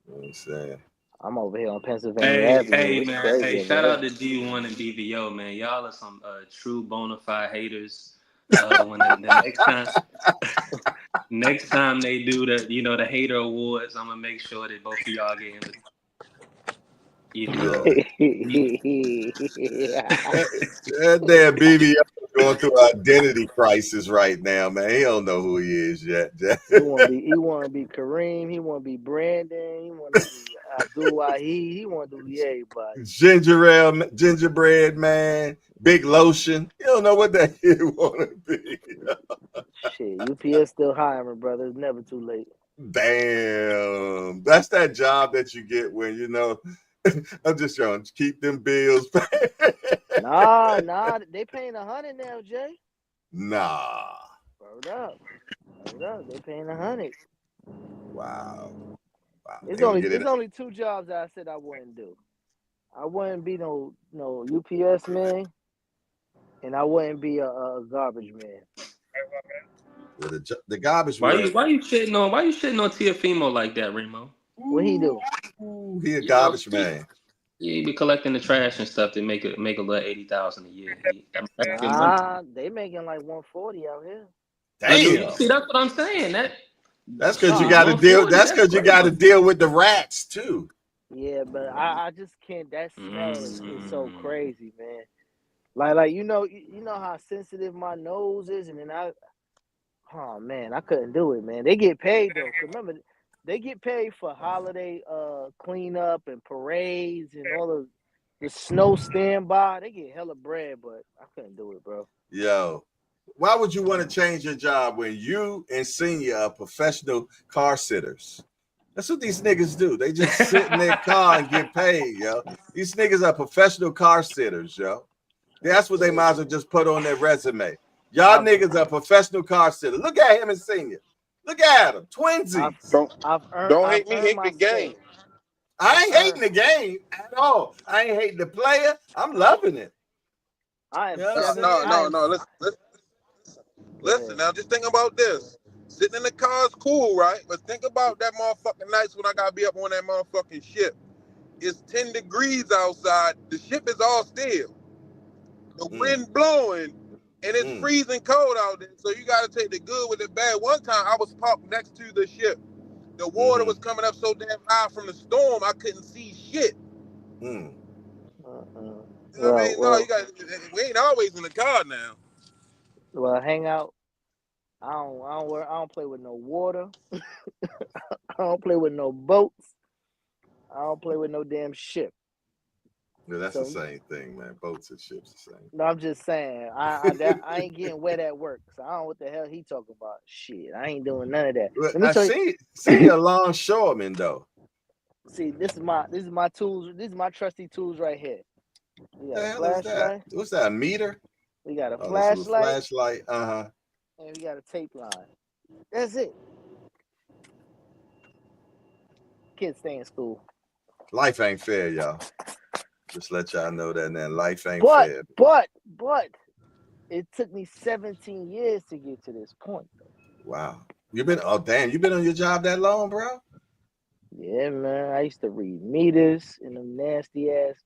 You know what I'm saying? I'm over here on Pennsylvania Avenue. Hey, It's man. crazy, Hey, shout out to D1 and DVO, man. Y'all are some true bona fide haters. When the next time they do the hater awards, I'm gonna make sure that both of y'all get in the That damn BBO going through an identity crisis right now, man. He don't know who he is yet. He want to be Kareem. He want to be Brandon. He want to be Abdul Wahid. He want to be everybody. Gingerbread man, Big Lotion. You don't know what that kid want to be. Shit, UPS still hiring, brother. It's never too late. Damn, that's that job that you get when I'm just trying to keep them bills paid. Nah, they paying $100 now, Jay. Nah. Hold up, they paying $100. Wow. It's They gonna only get it's it. only 2 jobs that I said I wouldn't do. I wouldn't be no UPS man, and I wouldn't be a garbage man. Well, the garbage Why man. you shitting on Tiafimo like that, Remo? What he do? Ooh, he a You know, garbage man. Yeah, he be collecting the trash and stuff to make a little 80,000 a year. That's good money. Nah, they making like 140 out here. Damn. See, that's what I'm saying. That's because you got to deal. That's because you got to deal with the rats too. Yeah, but I just can't. That smell is so crazy, man. Like you know how sensitive my nose is, and then oh man, I couldn't do it, man. They get paid though. Remember, they get paid for holiday cleanup and parades and all of the snow standby. They get hella bread, but I couldn't do it, bro. Yo, why would you want to change your job when you and Senior are professional car sitters? That's what these niggas do. They just sit in their car and get paid, yo. These niggas are professional car sitters, yo. That's what they might as well just put on their resume. Y'all niggas are professional car sitters. Look at him and Senior. Look at him, twinsies. Don't hate me, hate the game. I ain't hating the game at all. I ain't hating the player. I'm loving it. No. Listen. Now, just think about this. Sitting in the car is cool, right? But think about that motherfucking nights when I gotta be up on that motherfucking ship. It's 10 degrees outside. The ship is all still. The wind blowing, and it's freezing cold out there. So you gotta take the good with the bad. One time I was parked next to the ship. The water was coming up so damn high from the storm, I couldn't see shit. You know what I mean? No, we ain't always in the car now. Well, hang out. I don't play with no water. I don't play with no boats. I don't play with no damn ship. Yeah, that's the same thing, man. Boats and ships the same. No, I'm just saying. I ain't getting wet at work, so I don't know what the hell he talking about. Shit, I ain't doing none of that. Let me tell you. See a longshoreman though. See, this is my tools. This is my trusty tools right here. We got a flashlight. What's that? A meter? We got a flashlight. Flashlight. And we got a tape line. That's it. Kids stay in school. Life ain't fair, y'all. Just let y'all know that now. Life ain't fair. But it took me 17 years to get to this point. Wow. You been on your job that long, bro? Yeah, man. I used to read meters in them nasty ass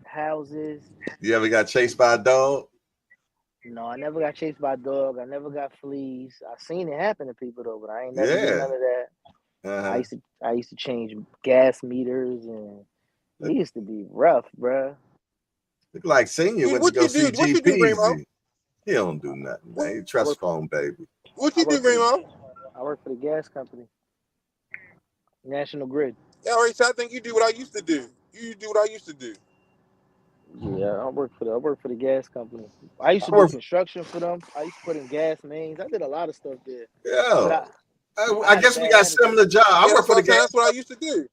houses. You ever got chased by a dog? No, I never got chased by a dog. I never got fleas. I seen it happen to people though, but I ain't never did none of that. I used to change gas meters, and it used to be rough, bruh. Look like Senior went to go see GP. He don't do nothing, man. He trust phone, baby. What you do, Remo? I work for the gas company, National Grid. Yeah, all right. So I think you do what I used to do. You do what I used to do. Yeah, I work for the gas company. I used to do construction for them. I used to put in gas mains. I did a lot of stuff there. Yeah. I guess we got similar jobs. I work for the gas. That's what I used to do.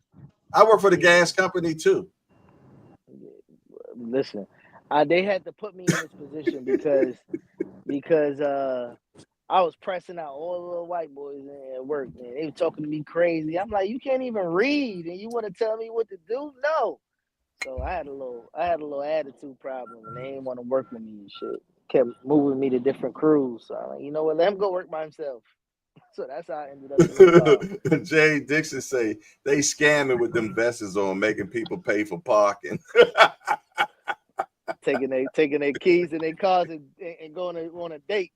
I work for the gas company too. Listen, they had to put me in this position because I was pressing out all the little white boys at work, man. They were talking to me crazy. I'm like, you can't even read, and you want to tell me what to do? No. So I had a little attitude problem, and they didn't want to work with me and shit. Kept moving me to different crews. So I'm like, you know what? Let him go work by himself. So that's how I ended up in the Jay Dixon say they scamming with them vests on, making people pay for parking. taking their keys and their cars and going on a date.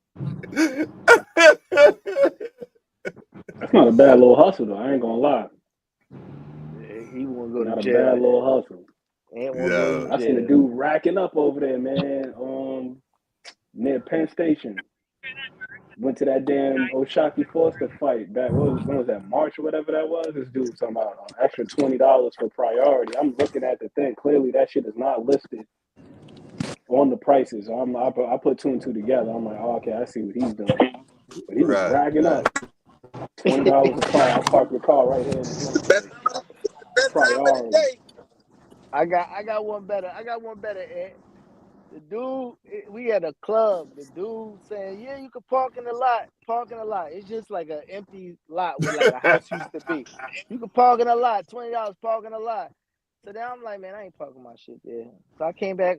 That's not a bad little hustle though. I ain't gonna lie. Yeah, he won't go not to a jail. bad little hustle. Yeah. I seen a dude racking up over there, man. Near Penn Station. Went to that damn Oshaki Foster fight back. When was that? March or whatever that was. This dude was talking about extra $20 for priority. I'm looking at the thing. Clearly, that shit is not listed on the prices. So I put two and two together. I'm like, oh, okay, I see what he's doing. But he was bragging up. $20 a car. I'll park your car right here. Priority. I got one better. Ed. The dude, we had a club. The dude saying, "Yeah, you can park in the lot. Park in the lot. It's just like an empty lot where like a house used to be. You can park in a lot. $20 park in a lot." So then I'm like, man, I ain't parking my shit there. So I came back.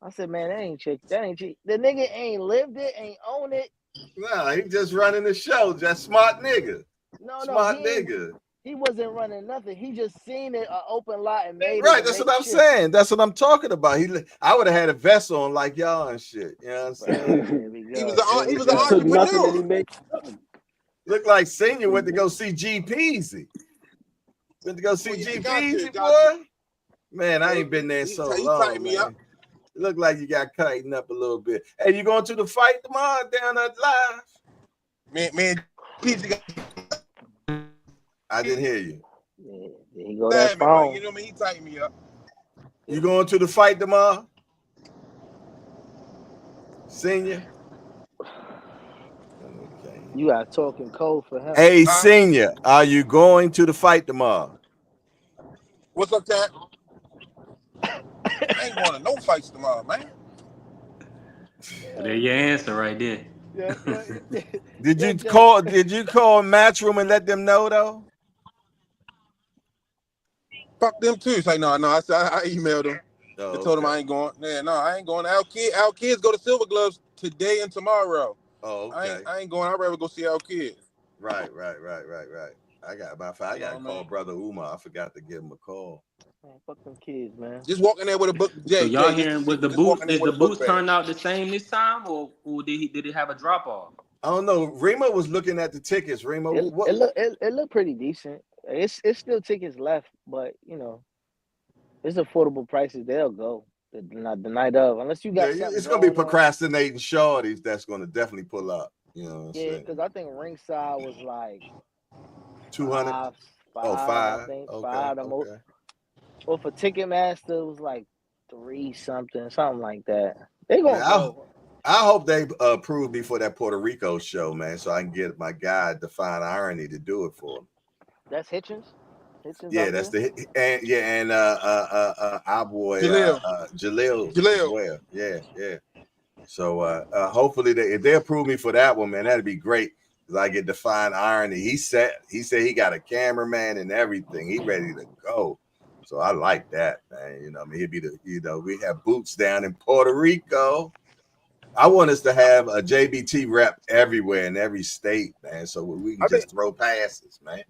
I said, man, that ain't cheap. That ain't cheap. The nigga ain't lived it, ain't owned it. Nah, he just running the show. Just smart nigga. No, Smart he ain't- nigga. He wasn't running nothing. He just seen it an open lot and made it. Right, and that's made what I'm shit. saying. That's what I'm talking about. I would have had a vest on like y'all and shit. You know what I'm saying? There we He go. was an It took nothing that he made. Looked like Senior went to go see G Peasy. Went to go see G Peasy, got boy. Man, I ain't been there so he long, tightened me up. man. It looked like you got tightened up a little bit. Hey, you going to the fight tomorrow down at live? Man, Peasy got I didn't hear you. Yeah, there you go. bad, That man. phone. You know what I mean? He tightened me up. You going to the fight tomorrow? Senior? You got talking code for him. Hey, Senior, are you going to the fight tomorrow? What's up, Cat? I ain't going to no fights tomorrow, man. There's your answer right there. Did you call Matchroom and let them know though? Fuck them too. It's like, no, I emailed them. Oh, I told them I ain't going. Yeah, no, I ain't going. Our kids go to Silver Gloves today and tomorrow. Oh, okay. I ain't going. I'd rather go see our kids. Right. I got to call Brother Umar. I forgot to give him a call. Man, fuck them kids, man. Just walking there with a book. So y'all Jay, hearing was the boots? Did the boots turn out the same this time, or did it have a drop off? I don't know. Remo was looking at the tickets. Remo, It looked pretty decent. It's still tickets left, but you know, it's affordable prices. They'll go the night of, unless you got. Yeah, something it's gonna be going on. procrastinating shorties that's gonna definitely pull up. You know what I'm Yeah, saying? because I think ringside was like 200. five. I think Okay, five. The most. Or for Ticketmaster, it was like 3 something like that. They gonna go. I hope they approve me for that Puerto Rico show, man, so I can get my guy Define Irony to do it for me. That's Hitchens. Yeah, that's and our boy Jaleel. Well. Yeah. So hopefully if they approve me for that one, man, that'd be great because I get Define Irony. He said he got a cameraman and everything. He ready to go. So I like that, man. You know, I mean, he'd be we have boots down in Puerto Rico. I want us to have a JBT rep everywhere in every state, man, so we can just throw passes, man.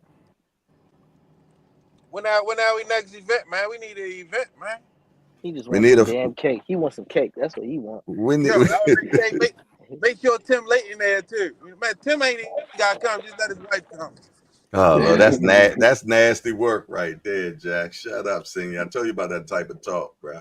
When are we next event, man? We need an event, man. He just wants some damn cake. He wants some cake. That's what he wants. Make sure Tim Layton there too. Man, Tim ain't even got to come. Just let his wife come. Oh, that's nasty work right there, Jack. Shut up, Senior. I told you about that type of talk, bro.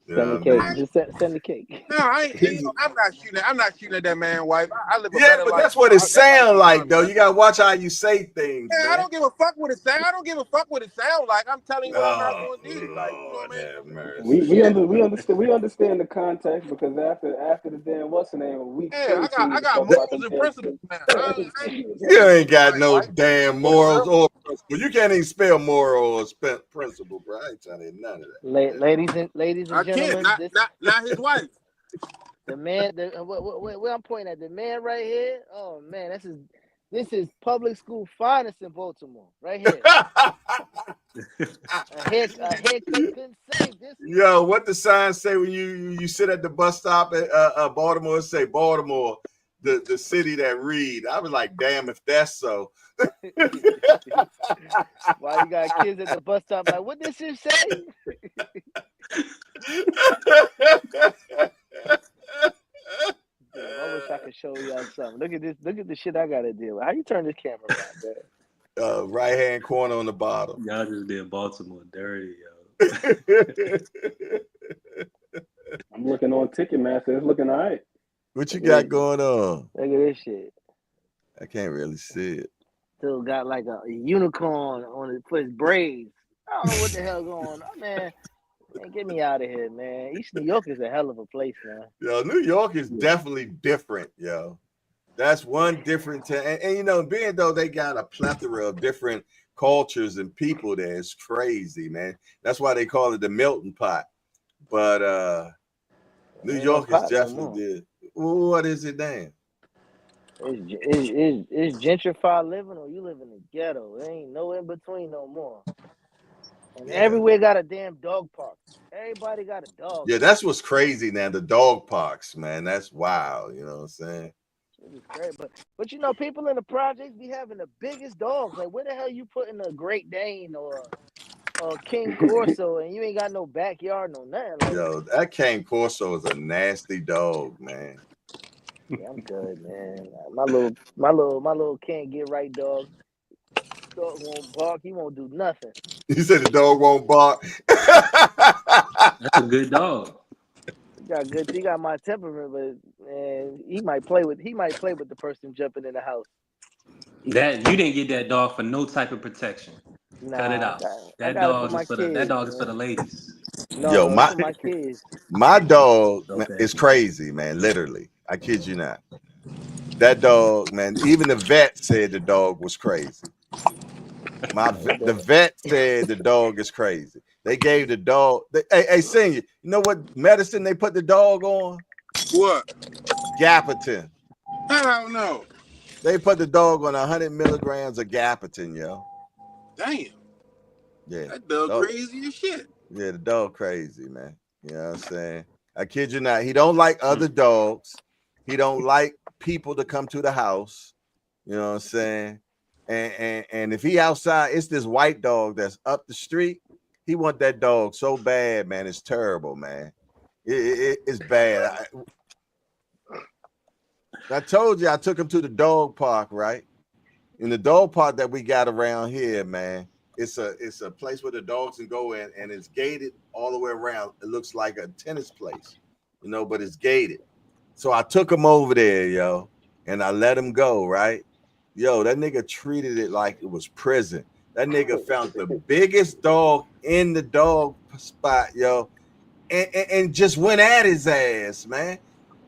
Send the cake. Just send the cake. No, I'm not shooting at that man's wife. I live a yeah, better but life. that's what it sounds like, though. You gotta watch how you say things. Yeah, man. I don't give a fuck what it sound. I don't give a fuck what it sound like. I'm telling you what I'm not going to do. Like, you know what I We understand the context because after the damn what's the name a week. Yeah, I got morals and principles now. You ain't got no damn morals or principles. You can't even spell moral or principle, bro. I ain't telling you none of that. Ladies and gentlemen, not his wife. The man, where I'm pointing at, the man right here. Oh man, this is public school finest in Baltimore, right here. a haircut couldn't save this. Yo, what the sign say when you sit at the bus stop at Baltimore? Say Baltimore, the city that read. I was like, damn, if that's so. Why you got kids at the bus stop like, what this shit say? Damn, I wish I could show y'all something. Look at this. Look at the shit I gotta deal with. How you turn this camera around, man? Right hand corner on the bottom. Y'all just did Baltimore dirty, yo. I'm looking on Ticketmaster. It's looking all right. What you got going on? Look at this shit. I can't really see it. Still got like a unicorn on it for his braids. I don't know what the hell going on, man. Man, get me out of here, man. East New York is a hell of a place, man. Yo, New York is definitely different, yo. That's one different and you know, being though they got a plethora of different cultures and people there, it's crazy, man. That's why they call it the melting pot. But New Ain't no York is pop no definitely more. did. What is it then? It's gentrified living or you live in the ghetto. There ain't no in between no more. And Yeah. everywhere got a damn dog park. Everybody got a dog. Yeah, that's what's crazy now. The dog parks, man. That's wild. You know what I'm saying? It is great, but you know, people in the projects be having the biggest dogs. Like, where the hell you putting a Great Dane or King Corso, and you ain't got no backyard, no nothing. Like, Yo, that Cane Corso is a nasty dog, man. yeah, I'm good, man. My little can't get right dog. Dog won't bark. He won't do nothing. You said the dog won't bark. That's a good dog. He got my temperament, but man, he might play with the person jumping in the house. That you didn't get that dog for no type of protection. Cut it Nah, out. I That got it for dog my is for that kids. dog is for the Man. ladies. No, Yo, it's for my kids. my dog man, Okay. is crazy, man. Literally, I kid you not. That dog, man. Even the vet said the dog was crazy. The vet said the dog is crazy. They gave the dog. Hey, senior, you know what medicine they put the dog on? What? Gabapentin. I don't know. They put the dog on 100 milligrams of Gabapentin, yo. Damn. Yeah. That dog crazy as shit. Yeah, the dog crazy, man. You know what I'm saying? I kid you not. He don't like other dogs. He don't like people to come to the house. You know what I'm saying? And if he outside, it's this white dog that's up the street. He want that dog so bad, man. It's terrible, man. It's bad. I told you I took him to the dog park, right? In the dog park that we got around here, man. It's a place where the dogs can go in, and it's gated all the way around. It looks like a tennis place, you know, but it's gated. So I took him over there, yo, and I let him go, right? Yo, that nigga treated it like it was prison. That nigga found the biggest dog in the dog spot, yo, and just went at his ass, man.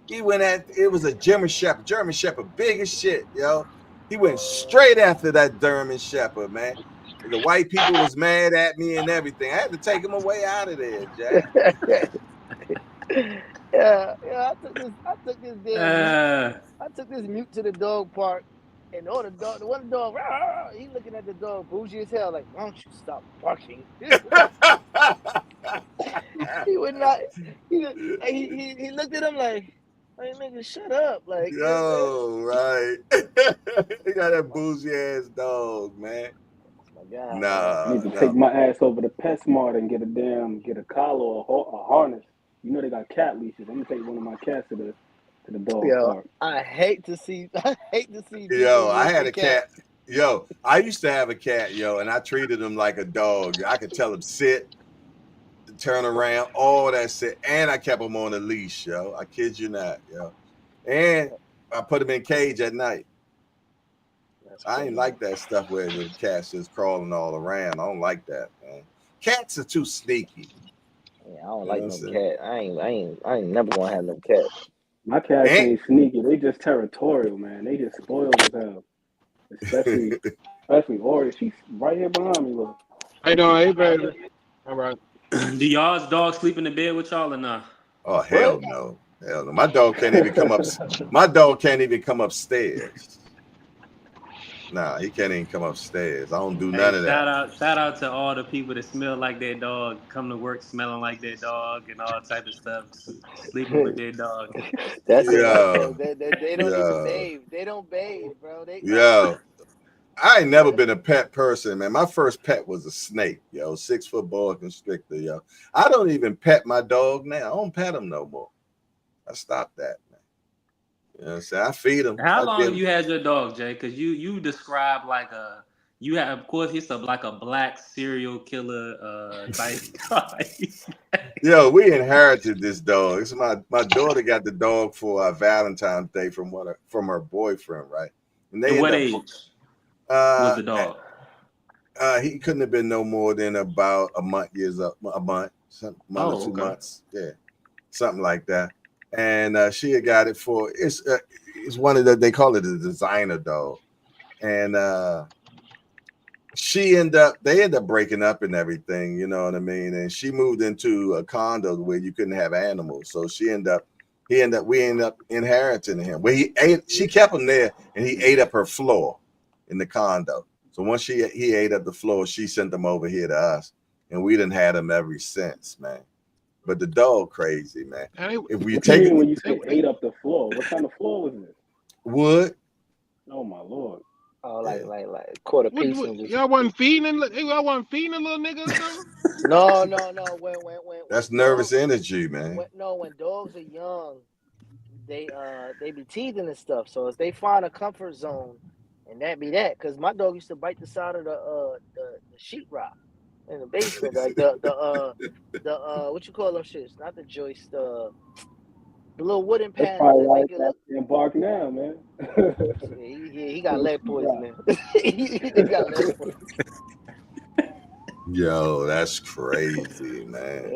He went at it was a German Shepherd, big as shit, yo. He went straight after that German Shepherd, man. The white people was mad at me and everything. I had to take him away out of there, Jack. Yeah, I took this mute to the dog park, and one dog, he looking at the dog, bougie as hell, like, why don't you stop barking? He would not. He looked at him like, hey, nigga, shut up, like. Yo, right. He got that bougie ass dog, man. God, nah, I need to take my ass over to PetSmart and get a collar or a harness. You know they got cat leashes. I'm gonna take one of my cats to the dog park. I hate to see. Yo, I had a cat. Yo, I used to have a cat, yo, and I treated him like a dog. I could tell him sit, turn around, all that shit, and I kept him on a leash, yo. I kid you not, yo. And I put him in cage at night. I ain't like that stuff where the cat's just crawling all around. I don't like that, man. Cats are too sneaky. Yeah, I don't like no cat. I ain't never gonna have no cat. My cats ain't sneaky. They just territorial, man. They just spoiled as hell. Especially Ori. She's right here behind me. Look. How you doing? Hey, baby. All right. Do y'all's dog sleep in the bed with y'all or not? Oh hell no. Hell no. My dog can't even come up. My dog can't even come upstairs. Nah, he can't even come upstairs. I don't do none of that. Shout out to all the people that smell like their dog, come to work smelling like their dog, and all type of stuff, sleeping with their dog. That's it. They don't even bathe. They don't bathe, bro. I ain't never been a pet person, man. My first pet was a snake, yo, 6-foot boa constrictor, yo. I don't even pet my dog now. I don't pet him no more. I stopped that. You know what I'm saying? I feed him. How long have you had your dog, Jay? Because you describe like of course, he's like a black serial killer type guy. Yo, we inherited this dog. It's my daughter got the dog for Valentine's Day from her boyfriend, right? And they what age was the dog? He couldn't have been no more than about a month, 2 months. Yeah, something like that. And she had got it for it's one of they call it a designer dog, and they end up breaking up and everything, you know what I mean? And she moved into a condo where you couldn't have animals. So we end up inheriting him. She kept him there and he ate up her floor in the condo. So once he ate up the floor, she sent him over here to us. And we done had him ever since, man. But the dog crazy, man. If we take it, when you say ate up the floor, what kind of floor was this? Wood. Oh my lord. Oh, like quarter piece. Y'all wasn't feeding the little nigga or something? No. When that's nervous energy, man. When dogs are young, they be teething and stuff. So if they find a comfort zone, and that be that, because my dog used to bite the side of the sheetrock in the basement, like the what you call those shits? Not the joist, the little wooden That's panels. probably why it's in bark now, man. He got lead poisoning. He got lead poisoning. Yo, that's crazy, man.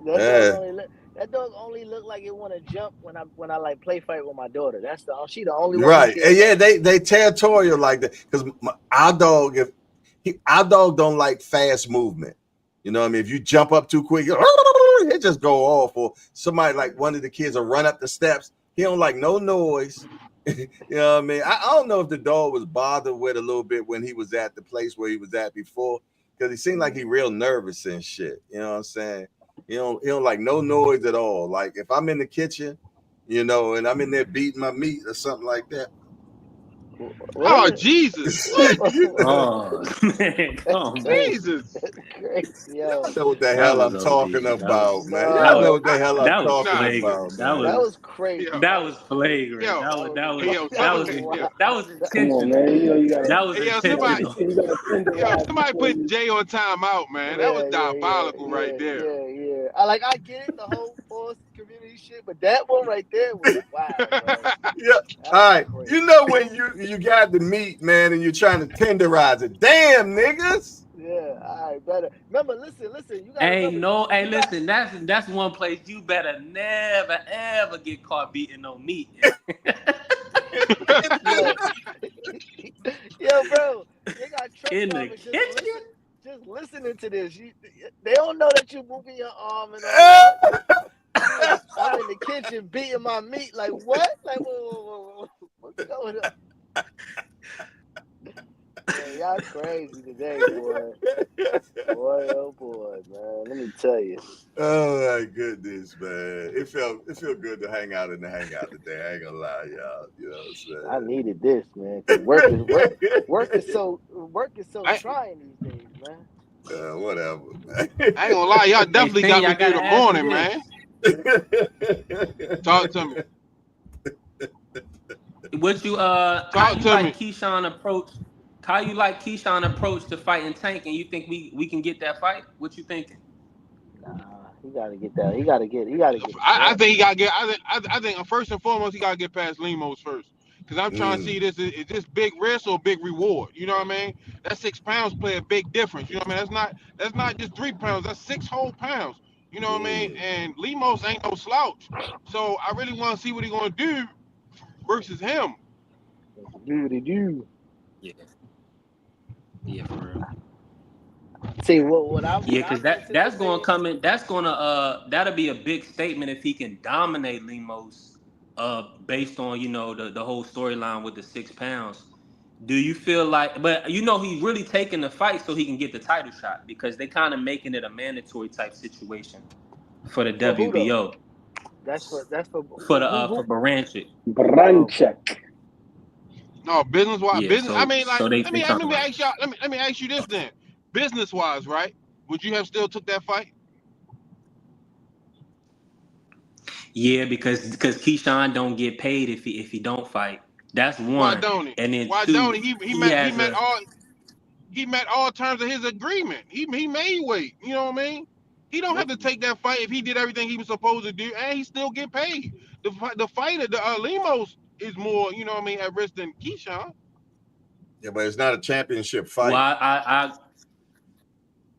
That dog only look like it want to jump when I like play fight with my daughter. She the only one. Right. And yeah, they territorial like that because our dog don't like fast movement. You know what I mean? If you jump up too quick, it just go off. Or somebody like one of the kids will run up the steps. He don't like no noise. You know what I mean? I don't know if the dog was bothered with a little bit when he was at the place where he was at before, because he seemed like he real nervous and shit. You know what I'm saying? He don't like no noise at all. Like if I'm in the kitchen, you know, and I'm in there beating my meat or something like that. Oh Jesus! Oh man, come on, Jesus! Crazy, yo. I know what the hell I'm talking about, man. I know what the hell I'm talking about. That was crazy. That was flagrant. That was intentional. Come on, man. You know you gotta. That was intentional. Somebody put Jay on timeout, man. That was diabolical right there. Yeah. I get it, the whole force community shit, but that one right there was wow. Yeah. All right. Crazy. You know when you got the meat, man, and you're trying to tenderize it. Damn, niggas. Yeah, all right, better. Remember, listen. You gotta listen. That's one place you better never ever get caught beating no meat. Yo, bro, they got truck in the drivers kitchen. Just listening to this, they don't know that you're moving your arm and all that. I'm in the kitchen beating my meat. Like what? Like whoa. What's going on? Man, y'all crazy today, boy. Boy, oh boy, man. Let me tell you. Oh my goodness, man. It felt good to hang out in the hangout today. I ain't gonna lie, y'all. You know what I'm saying? I needed this, man. Work is so trying these days, man. Whatever, man. I ain't gonna lie, y'all definitely got me through the morning, man. Talk to me. What you how you like Keyshawn approach? How you like Keyshawn approach to fighting Tank, and you think we can get that fight? What you thinking? Nah, he gotta get that. He gotta get. I think he gotta get. I think first and foremost he gotta get past Lemos first, because I'm trying to see this. Is this big risk or big reward? You know what I mean? That 6 pounds play a big difference. You know what I mean? That's not just 3 pounds. That's 6 whole pounds. You know what I mean? And Lemos ain't no slouch. So I really want to see what he's gonna do versus him. Do. Yeah, for real. See what I'm. Yeah, because that's gonna come in. That's gonna that'll be a big statement if he can dominate Lemos, based on the whole storyline with the 6 pounds. Do you feel like? But he's really taking the fight so he can get the title shot, because they kind of making it a mandatory type situation for the WBO. That's for Baranchyk. Baranchyk. No, business wise, Yeah, business. so- I mean, like, so they let me talk about ask y'all. Let me ask you this then. Business wise, right? Would you have still took that fight? Yeah, because Keyshawn don't get paid if he don't fight. That's one. Why don't he? And then Why two, don't he? He met all terms of his agreement. He made weight. You know what I mean? He don't have to take that fight if he did everything he was supposed to do, and he still get paid. The fighter, Lemos, is more, you know what I mean, at risk than Keyshawn. Yeah, but it's not a championship fight. Well,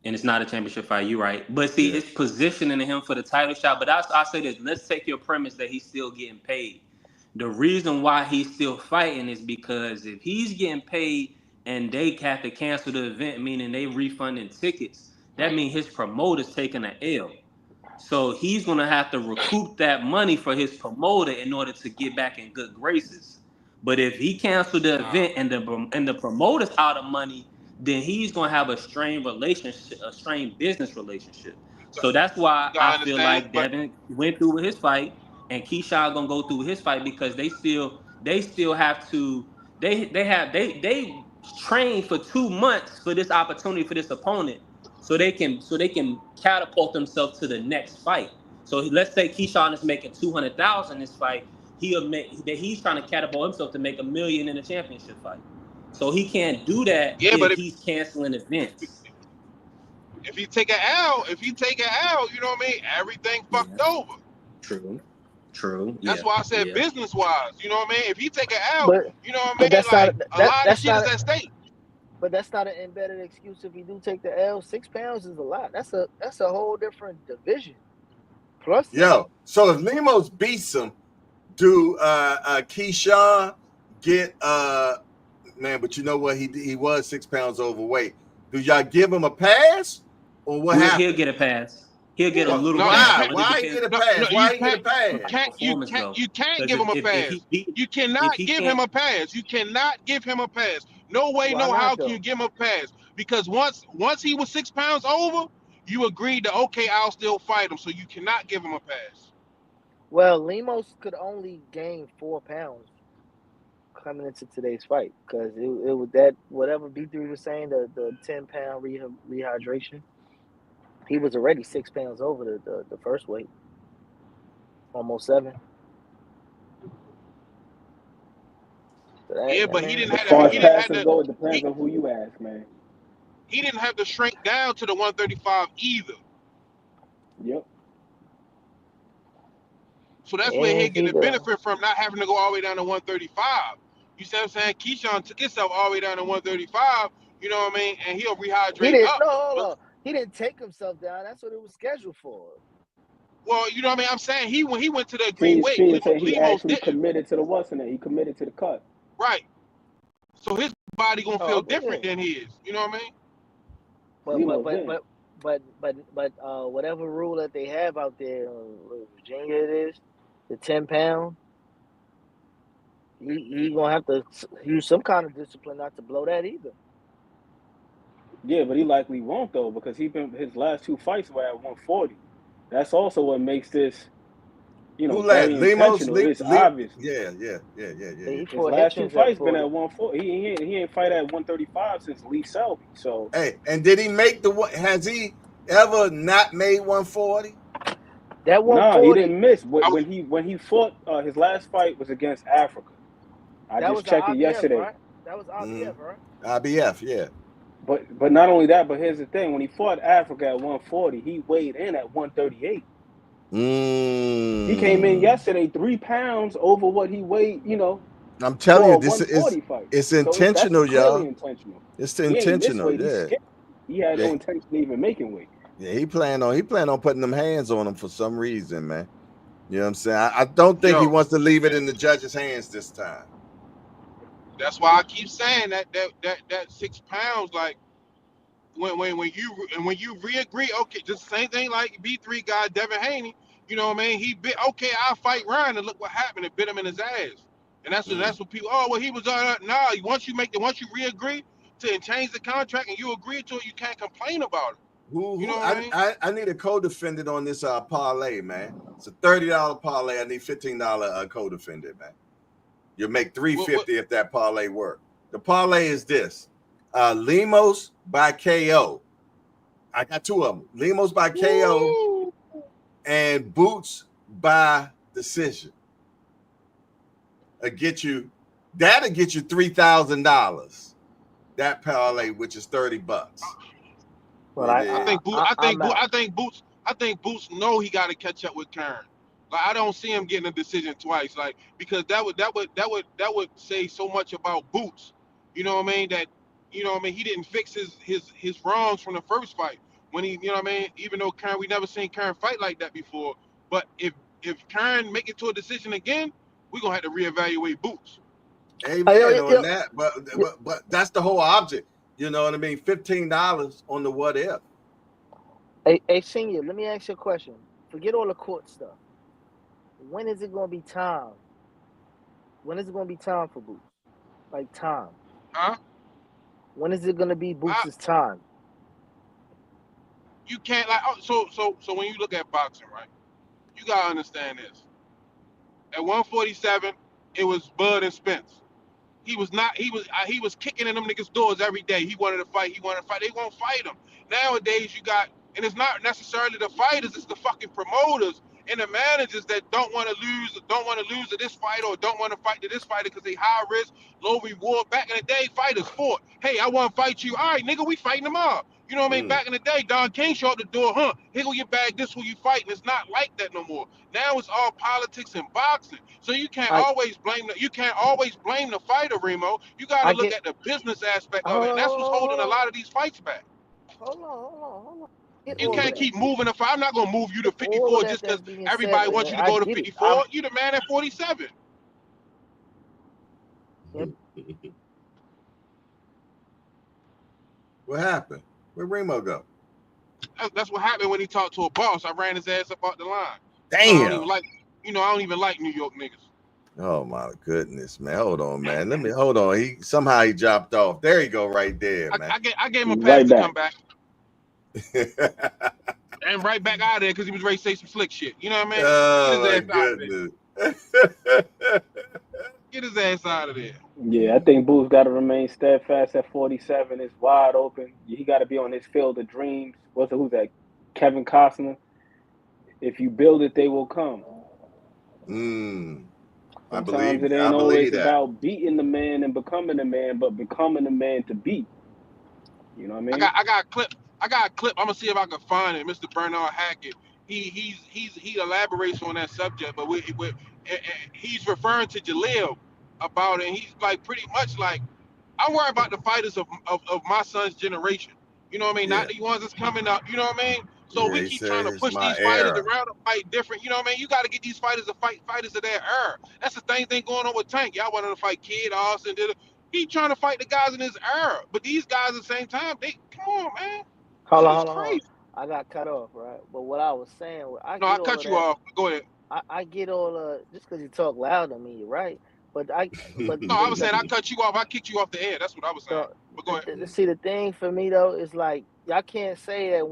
and it's not a championship fight. You're right, but see, it's positioning him for the title shot. But I say this: let's take your premise that he's still getting paid. The reason why he's still fighting is because if he's getting paid and they have to cancel the event, meaning they refunding tickets, that means his promoter's taking an L. So he's gonna have to recoup that money for his promoter in order to get back in good graces. But if he canceled the event and the promoter's out of money, then he's gonna have a strained relationship, a strained business relationship. So that's why I feel like Devin went through with his fight, and Keyshawn gonna go through with his fight, because they still have to they trained for 2 months for this opportunity for this opponent, so they can catapult themselves to the next fight. So let's say Keyshawn is making 200,000 this fight, he's trying to catapult himself to make $1 million in a championship fight. So he can't do that if he's canceling events. If he take an L, you know what I mean? Everything fucked over. True. That's why I said business wise. You know what I mean? If he take an L, you know what I mean? That's like not, a lot of shit not, is at stake. But that's not an embedded excuse if you do take the L. 6 pounds is a lot. That's a whole different division. Plus, so if Lemos beats him, do Keyshawn get man? But you know what? He was 6 pounds overweight. Do y'all give him a pass, or what happened? He'll get a pass. He'll get a little pass. Why he get a pass? Why he get a pass? You can't give him a pass. You cannot give him a pass. You cannot give him a pass. No way, no how can you give him a pass? Because once he was 6 pounds over, you agreed to, okay, I'll still fight him. So you cannot give him a pass. Well, Lemos could only gain 4 pounds coming into today's fight, because it was that whatever B3 was saying, the 10-pound rehydration. He was already 6 pounds over the first weight, almost 7. But he didn't have. As far as passes go, it depends on who you ask, man. He didn't have to shrink down to the 135 either. Yep. So that's where he get the benefit from not having to go all the way down to 135. You see what I'm saying? Keyshawn took himself all the way down to 135. You know what I mean? And he'll rehydrate up. He didn't take himself down. That's what it was scheduled for. Well, you know what I mean? I'm saying when he went to the agreed weight, he actually committed to the what's in it. He committed to the cut. Right. So his body gonna feel different than his. You know what I mean? But whatever rule that they have out there in Virginia, it is the 10 pound. He gonna have to use some kind of discipline not to blow that either. Yeah, but he likely won't though, because his last 2 fights were at 140. That's also what makes this, very intentional. It's obvious. Yeah. His last 2 fights been at 140. He ain't fight at 135 since Lee Selby. So and did he make has he ever not made 140? That 140. No, he didn't miss. When he fought, his last fight was against Africa. I just checked it yesterday. Right? That was IBF, right? IBF, yeah. But not only that, but here's the thing: when he fought Africa at 140, he weighed in at 138. He came in yesterday 3 pounds over what he weighed. I'm telling you, this it's intentional, y'all. Intentional. It's intentional, He had no intention of even making weight. Yeah, he planned on putting them hands on him for some reason, man. You know what I'm saying? I don't think he wants to leave it in the judge's hands this time. That's why I keep saying that 6 pounds, like when you re-agree, okay, just the same thing like B3 guy Devin Haney, you know what I mean? He bit, okay, I'll fight Ryan, and look what happened. It bit him in his ass. And that's what people, he was once you re-agree to change the contract and you agree to it, you can't complain about it. You know what I mean? I need a co-defendant on this parlay, man. It's a $30 parlay. I need $15 co-defendant, man. You'll make $350 if that parlay work. The parlay is this: Lemos by KO. I got 2 of them. Lemos by KO and Boots by decision. That'll get you $3,000. That parlay, which is $30. Well, I think Boots know he got to catch up with Kern. Like, I don't see him getting a decision twice, like, because that would say so much about Boots. You know what I mean? That, you know what I mean, he didn't fix his wrongs from the first fight. When he, you know what I mean, even though Kern, we never seen Kern fight like that before. But if Kern make it to a decision again, we're gonna have to reevaluate Boots. Amen on that. But that's the whole object. You know what I mean? $15 on the what if. Hey, Senior, let me ask you a question. Forget all the court stuff. When is it going to be time? When is it going to be time for Boots? Like time. Huh? When is it going to be Boots' time? You can't so when you look at boxing, right? You gotta understand this. At 147, it was Bud and Spence. He was kicking in them niggas' doors every day. He wanted to fight. They won't fight him. Nowadays, you got, and it's not necessarily the fighters, it's the fucking promoters and the managers that don't want to lose to this fighter or don't want to fight to this fighter because they high risk, low reward. Back in the day, fighters fought. Hey, I want to fight you. All right, nigga, we fighting them up. You know what I mean? Back in the day, Don King showed up the door, here go your bag, this who you fighting. It's not like that no more. Now it's all politics and boxing. So you can't always blame the fighter, Remo. You gotta look at the business aspect of it. And that's what's holding a lot of these fights back. Hold on. You can't keep moving the fight. I'm not gonna move you to 54 just because everybody wants you to go to 54. You the man at 47. What happened? Where'd Remo go? That's what happened when he talked to a boss. I ran his ass up out the line. Damn. So I don't even like New York niggas. Oh my goodness, man. Hold on, man. Hold on. He dropped off. There you go, right there, man. I gave him a pass to come back. And right back out of there because he was ready to say some slick shit. You know what I mean? Oh my goodness. Get his ass out of there. Yeah, I think Boots got to remain steadfast at 47. It's wide open. He got to be on his field of dreams. Who's that? Kevin Costner. If you build it, they will come. Sometimes it ain't always about beating the man and becoming the man, but becoming the man to beat. You know what I mean? I got a clip. I'm gonna see if I can find it. Mr. Bernard Hackett. He elaborates on that subject, but he's referring to Jaleel about it. And he's like pretty much like, I'm worried about the fighters of my son's generation. You know what I mean? Yeah. Not the ones that's coming up. You know what I mean? So we keep trying to push these fighters around to fight different. You know what I mean? You got to get these fighters to fight fighters of their era. That's the same thing going on with Tank. Y'all wanted to fight Kid Austin. He trying to fight the guys in his era. But these guys at the same time, come on, man. Hold on. I got cut off, right? But what I was saying, I cut you off. Go ahead. I get all just because you talk loud on me, you're right. But I was saying I cut you off. I kicked you off the air. That's what I was saying. But go ahead. See, the thing for me though is like y'all can't say that in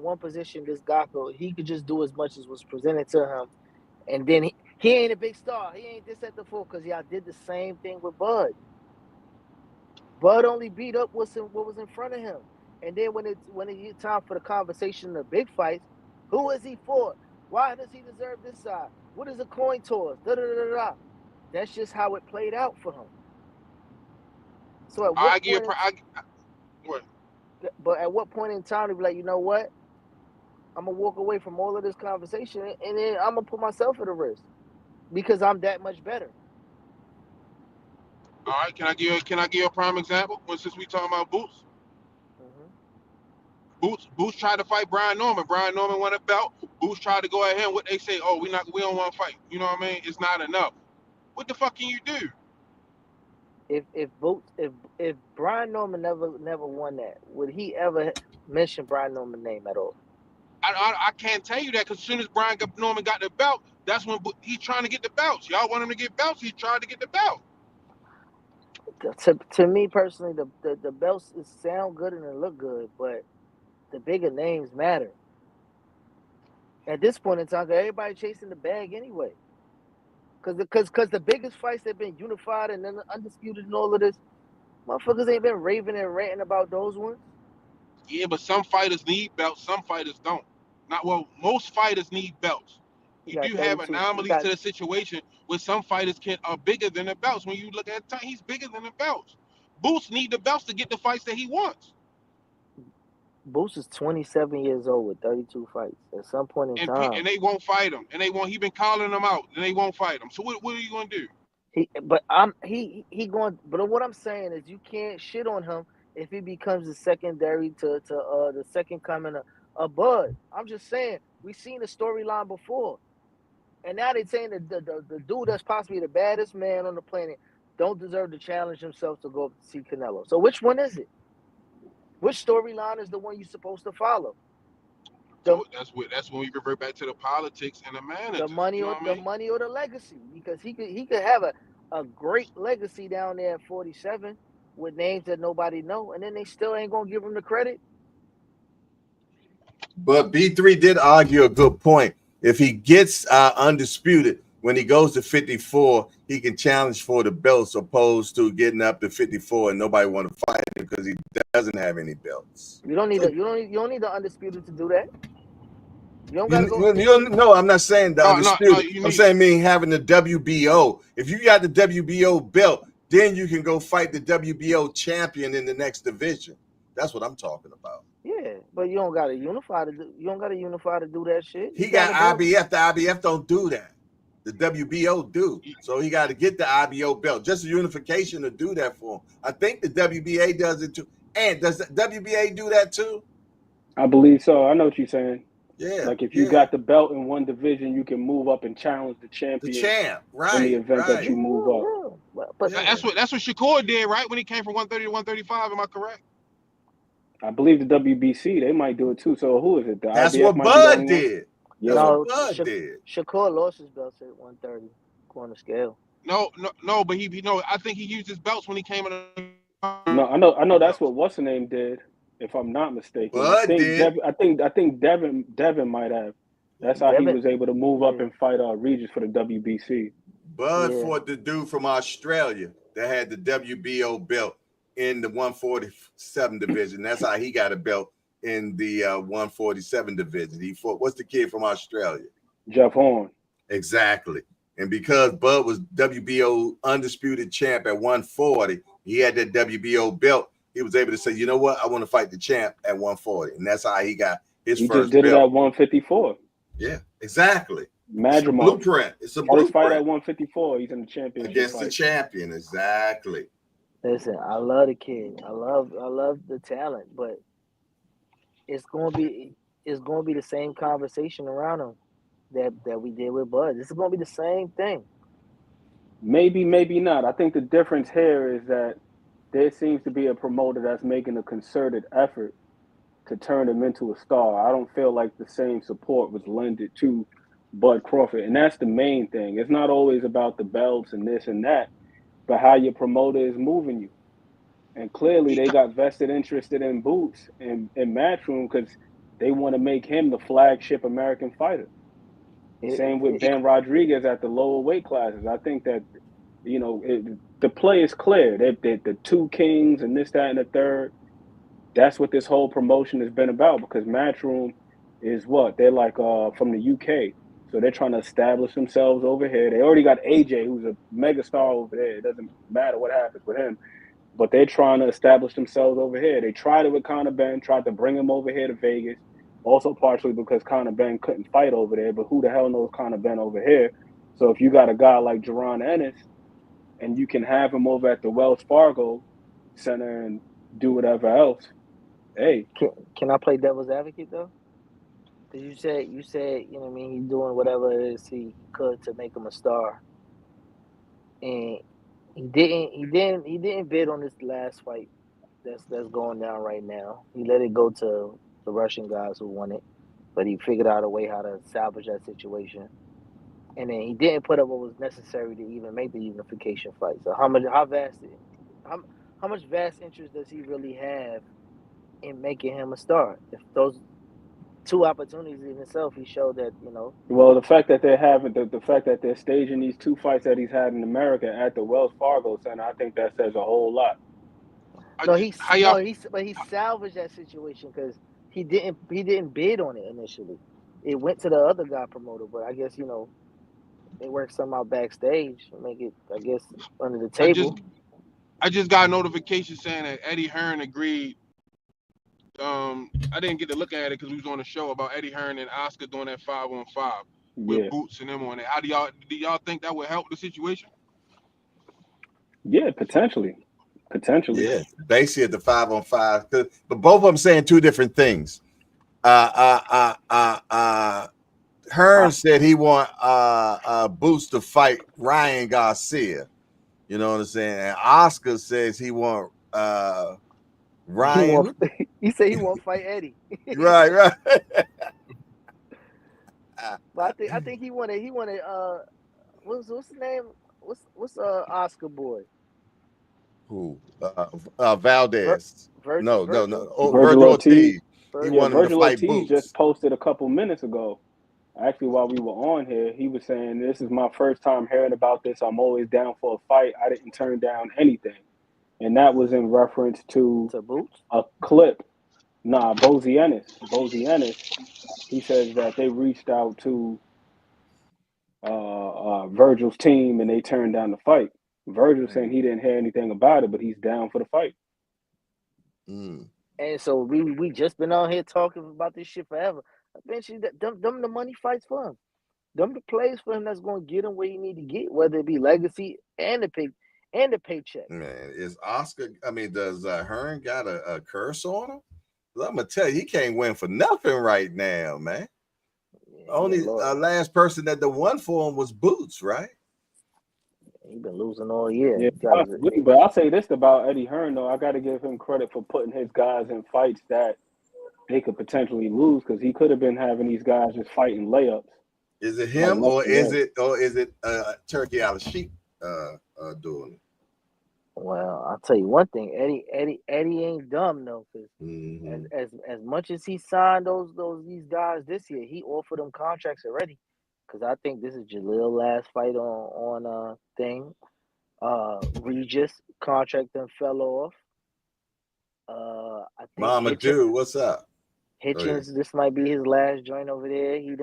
one position this Gakko he could just do as much as was presented to him, and then he ain't a big star. He ain't this at the full because y'all did the same thing with Bud. Bud only beat up what was in front of him, and then when it's time for the conversation, the big fights, who is he for? Why does he deserve this side? What is a coin toss? That's just how it played out for him. So at what point in time to be like, you know what? I'm gonna walk away from all of this conversation and then I'm gonna put myself at a risk because I'm that much better. All right, can I give you a prime example? Since we talking about Boots, Boots tried to fight Brian Norman. Brian Norman won a belt. Boots tried to go at him. What they say? Oh, we don't want to fight. You know what I mean? It's not enough. What the fuck can you do? If Brian Norman never won that, would he ever mention Brian Norman's name at all? I can't tell you that because as soon as Brian Norman got the belt, that's when he's trying to get the belts. Y'all want him to get belts. He tried to get the belt. To me personally, the belts sound good and they look good, but the bigger names matter. At this point in time, everybody chasing the bag anyway. Because the biggest fights that have been unified and then undisputed and all of this, motherfuckers ain't been raving and ranting about those ones. Yeah, but some fighters need belts, some fighters don't. Most fighters need belts. You do have anomalies to the situation where some fighters are bigger than the belts. When you look at time, he's bigger than the belts. Boots need the belts to get the fights that he wants. Boots is 27 years old with 32 fights. At some point in time, and they won't fight him. And he been calling them out, and they won't fight him. So what are you gonna do? But what I'm saying is you can't shit on him if he becomes the secondary to the second coming of Bud. I'm just saying we've seen the storyline before, and now they're saying the dude that's possibly the baddest man on the planet don't deserve to challenge himself to go up to see Canelo. So which one is it? Which storyline is the one you're supposed to follow? So that's when we revert back to the politics and the managers. The money or the money or the legacy, because he could have a great legacy down there at 47 with names that nobody know, and then they still ain't gonna give him the credit. But B3 did argue a good point. If he gets undisputed, when he goes to 54, he can challenge for the belts, opposed to getting up to 54 and nobody want to fight him because he doesn't have any belts. You don't need the undisputed to do that. You don't gotta go. No, I'm not saying the undisputed. I'm saying mean having the WBO. If you got the WBO belt, then you can go fight the WBO champion in the next division. That's what I'm talking about. Yeah, but you don't gotta unify to do. You don't gotta unify to do that shit. He got IBF. The IBF don't do that. The WBO do. So he got to get the IBO belt. Just a unification to do that for him. I think the WBA does it too. And does the WBA do that too? I believe so. I know what you're saying. Yeah. Like if you got the belt in one division, you can move up and challenge the champion. The champ, right? In the event that you move up. But that's what Shakur did, right? When he came from 130 to 135. Am I correct? I believe the WBC, they might do it too. So who is it? That's what Bud did. Yeah. No, Shakur lost his belts at 130 corner scale. No, but I think he used his belts when he came in. No, I know that's what what's the name did, if I'm not mistaken. Bud did. I think Devin might have. That's how he was able to move up and fight Regis for the WBC. Bud fought the dude from Australia that had the WBO belt in the 147 division. That's how he got a belt in the 147 division. He fought, what's the kid from Australia? Jeff Horn. Exactly. And because Bud was WBO undisputed champ at 140, he had that WBO belt. He was able to say, you know what? I want to fight the champ at 140. And that's how he got his first belt. He just did it at 154. Yeah, exactly. Madrimov. Blueprint. It's a blueprint. Fight at 154. He's in the championship against the champion. Exactly. Listen, I love the kid. I love the talent, but it's gonna be the same conversation around him that we did with Bud. This is gonna be the same thing. Maybe, maybe not. I think the difference here is that there seems to be a promoter that's making a concerted effort to turn him into a star. I don't feel like the same support was lended to Bud Crawford, and that's the main thing. It's not always about the belts and this and that, but how your promoter is moving you. And clearly they got vested interest in Boots and Matchroom because they want to make him the flagship American fighter. Same with Ben Rodriguez at the lower weight classes. I think that, the play is clear. The two kings and this, that, and the third. That's what this whole promotion has been about, because Matchroom is what? They're like from the UK. So they're trying to establish themselves over here. They already got AJ, who's a megastar over there. It doesn't matter what happens with him. But they're trying to establish themselves over here. They tried it with Conor Benn, tried to bring him over here to Vegas, also partially because Conor Benn couldn't fight over there. But who the hell knows Conor Benn over here? So if you got a guy like Jaron Ennis and you can have him over at the Wells Fargo Center and do whatever else, hey. Can I play devil's advocate, though? Because you said, you know what I mean, he's doing whatever it is he could to make him a star. And he didn't bid on this last fight that's going down right now. He let it go to the Russian guys who won it, but he figured out a way how to salvage that situation. And then he didn't put up what was necessary to even make the unification fight. So how much vast interest does he really have in making him a star? If those two opportunities in itself, he showed that, Well, the fact that they're having the fact that they're staging these two fights that he's had in America at the Wells Fargo Center, I think that says a whole lot. He salvaged that situation because he didn't bid on it initially. It went to the other guy promoter, but I guess they worked something out backstage to make it, I guess, under the table. I just got a notification saying that Eddie Hearn agreed. I didn't get to look at it because we was on the show about Eddie Hearn and Oscar doing that 5-on-5 with Boots and them on it. Do y'all think that would help the situation? Yeah, potentially. Yeah, basically at the 5-on-5, but both of them saying two different things. Hearn said he want Boots to fight Ryan Garcia, You know what I'm saying? And Oscar says he want Ryan. He said he won't fight Eddie. Right. But I think he wanted what's his name? What's Oscar boy? Who? Valdez. No. Oh, Virgil Virgil Ortiz. Ortiz. He Yeah, wanted him to Virgil fight Ortiz Boots. just posted a couple minutes ago. Actually, while we were on here, he was saying, "This is my first time hearing about this. I'm always down for a fight. I didn't turn down anything," and that was in reference to Boots? a clip. Bozianis. He says that they reached out to Virgil's team and they turned down the fight. Virgil saying he didn't hear anything about it, but he's down for the fight. And so we just been on here talking about this shit forever. Eventually, them the money fights for him. Them the plays for him that's going to get him where he need to get, whether it be legacy and the paycheck. Man, is Oscar? I mean, does Hearn got a curse on him? I'm gonna tell you, he can't win for nothing right now, man. Only last person that the won for him was Boots, right? He been losing all year. Yeah, but I'll say this about Eddie Hearn, though. I got to give him credit for putting his guys in fights that they could potentially lose, because he could have been having these guys just fighting layups. Is it him or is it Turkey out of sheep doing it? Well, I'll tell you one thing, Eddie ain't dumb though, because as much as he signed these guys this year, he offered them contracts already. Because I think this is Jalil's last fight on thing. Regis contract then fell off. I think Mama dude, what's up? Hitchens, this might be his last joint over there. He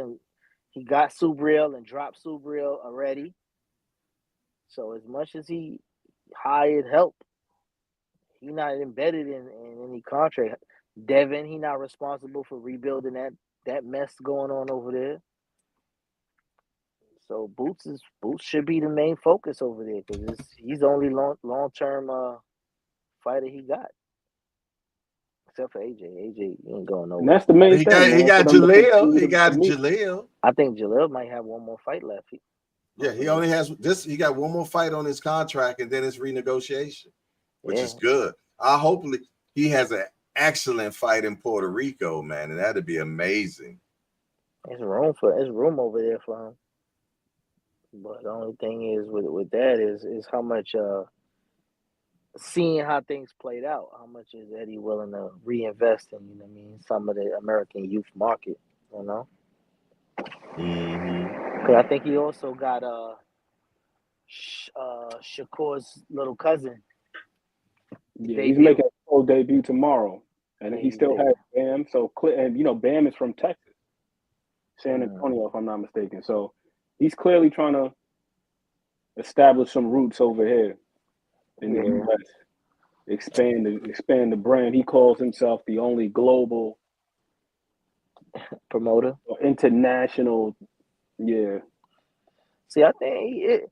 got Subriel and dropped Subriel already. So as much as he hired help, he not embedded in any contract. Devin, he not responsible for rebuilding that mess going on over there. So Boots should be the main focus over there, because he's the only long-term fighter he got. Except for AJ. AJ ain't going nowhere. And that's the main thing. He got Jalil. He got Jalil. I think Jalil might have one more fight left. He only has this. He got one more fight on his contract, and then it's renegotiation, which is good. Hopefully he has an excellent fight in Puerto Rico, man, and that'd be amazing. There's room over there for him. But the only thing is with that is how much seeing how things played out, how much is Eddie willing to reinvest in, some of the American youth market, Because I think he also got Shakur's little cousin. Yeah, he's making a full debut tomorrow, and he still has Bam. So, and Bam is from Texas, San Antonio, if I'm not mistaken. So he's clearly trying to establish some roots over here in the U.S. Expand the brand. He calls himself the only global promoter, international. Yeah. See, I think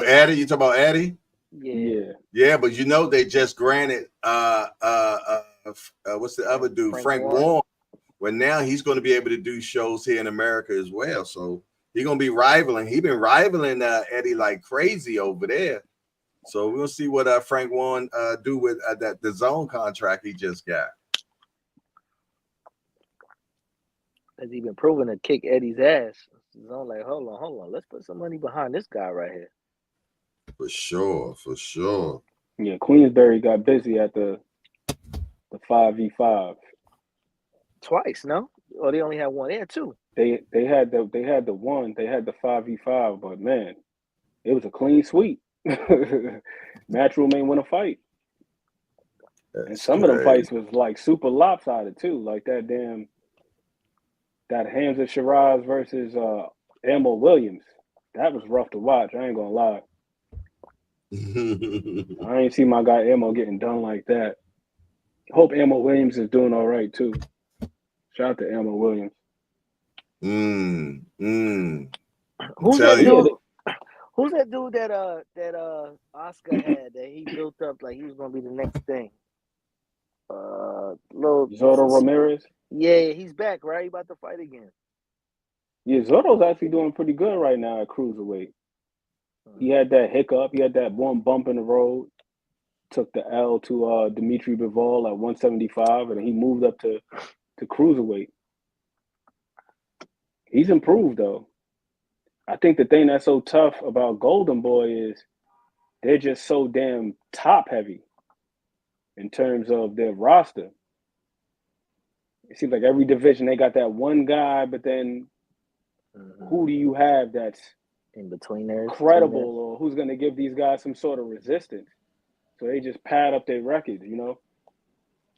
Eddie? You talking about Eddie? Yeah. But they just granted what's the other dude? Frank Warren. Well, now he's going to be able to do shows here in America as well. So he's going to be rivaling. He's been rivaling Eddie like crazy over there. So we'll see what Frank Warren do with the zone contract he just got. Has he been proven to kick Eddie's ass? Zone like, hold on. Let's put some money behind this guy right here. For sure. Yeah, Queensberry got busy at the 5v5 twice. No, or they only had one. They had two. They had the one. They had the 5v5, but man, it was a clean sweep. Matchroom ain't win a fight. And some of the fights was like super lopsided too, like that Hamza Shiraz versus Emil Williams. That was rough to watch. I ain't gonna lie. I ain't see my guy Emil getting done like that. Hope Emil Williams is doing all right too. Shout out to Emil Williams. Who's that dude that Oscar had that he built up like he was gonna be the next thing? Zotto Ramirez. Yeah, he's back, right? He about to fight again. Yeah, Zotto's actually doing pretty good right now at cruiserweight. He had that hiccup. He had that one bump in the road. Took the L to Dimitri Bivol at 175, and he moved up to cruiserweight. He's improved though. I think the thing that's so tough about Golden Boy is they're just so damn top heavy in terms of their roster. It seems like every division they got that one guy, but then who do you have that's in between there credible or who's going to give these guys some sort of resistance? So they just pad up their records, you know?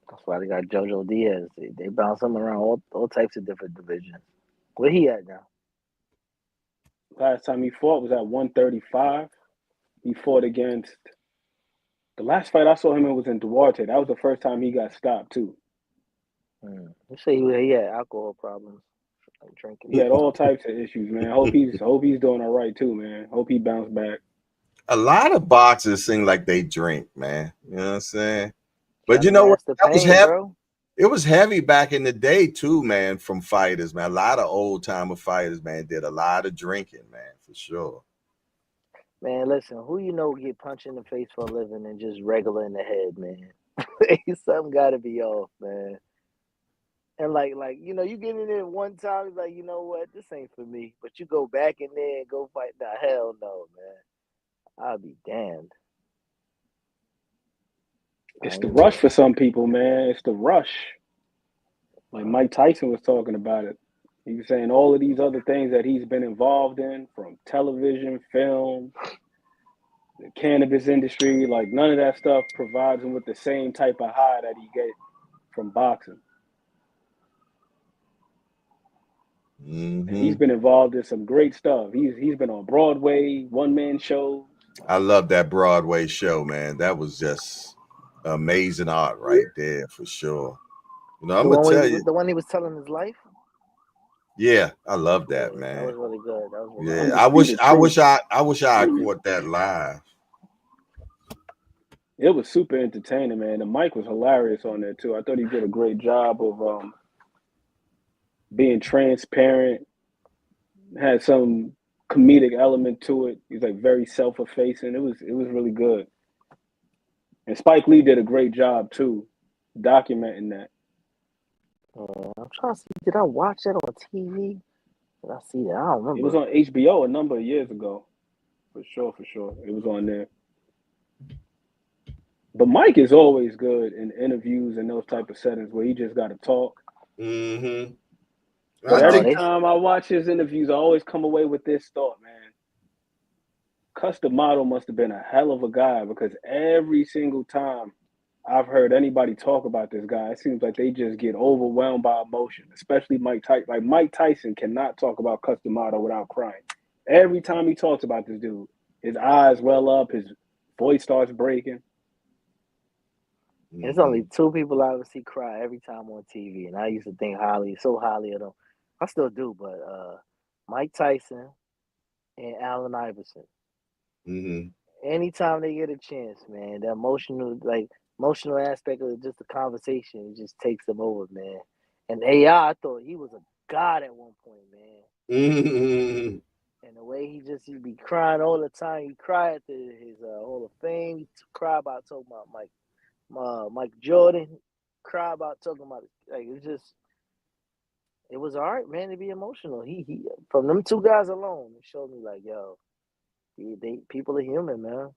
That's why they got JoJo Diaz. They bounce him around all types of different divisions. Where he at now? Last time he fought was at 135. He fought against the last fight I saw him in was in Duarte. That was the first time he got stopped too. You say he had alcohol problems, like drinking. He had all types of issues, man. Hope he's doing all right too, man. Hope he bounced back. A lot of boxers seem like they drink, man. You know what I'm saying? But you know what? That was heavy. It was heavy back in the day too, man, from fighters, man. A lot of old timer fighters, man, did a lot of drinking, man, for sure. Man, listen, who you know get punched in the face for a living and just regular in the head, man? Something got to be off, man. And like you know, you get in there one time, it's like, you know what, this ain't for me. But you go back in there and go fight. Nah, hell no, man. I'll be damned. It's the rush for some people, man. It's the rush. Like Mike Tyson was talking about it. He was saying all of these other things that he's been involved in, from television, film, the cannabis industry, like none of that stuff provides him with the same type of high that he get from boxing. And he's been involved in some great stuff. He's been on Broadway, one-man shows. I love that Broadway show, man. That was just amazing art right there for sure. You know, I'm gonna tell you, the one he was telling his life. Yeah, I love that, man. That was really good. That was really Yeah, good. I wish I caught that live. It was super entertaining, man. And Mike was hilarious on there too. I thought he did a great job of being transparent. Had some comedic element to it. He's like very self-effacing. It was really good. And Spike Lee did a great job too, documenting that. I'm trying to see. Did I watch that on TV? Did I see that? I don't remember. It was on HBO a number of years ago. For sure. It was on there. But Mike is always good in interviews and those type of settings where he just got to talk. Mm-hmm. But every time I watch his interviews, I always come away with this thought, man. Cus D'Amato must have been a hell of a guy, because every single time I've heard anybody talk about this guy, it seems like they just get overwhelmed by emotion, especially Mike Tyson. Like Mike Tyson cannot talk about Cus D'Amato without crying. Every time he talks about this dude, his eyes well up, his voice starts breaking. There's only two people I ever see cry every time on TV, and I used to think so highly of them. I still do, but Mike Tyson and Allen Iverson. Anytime they get a chance, man, the emotional aspect of just the conversation, it just takes them over, man. And AI, I thought he was a god at one point, man. And the way he'd be crying all the time. He cried at his Hall of Fame. He cried about talking about Mike Jordan. Cried about talking about it was all right, man, to be emotional. He from them two guys alone, it showed me like, yo, people are human, man.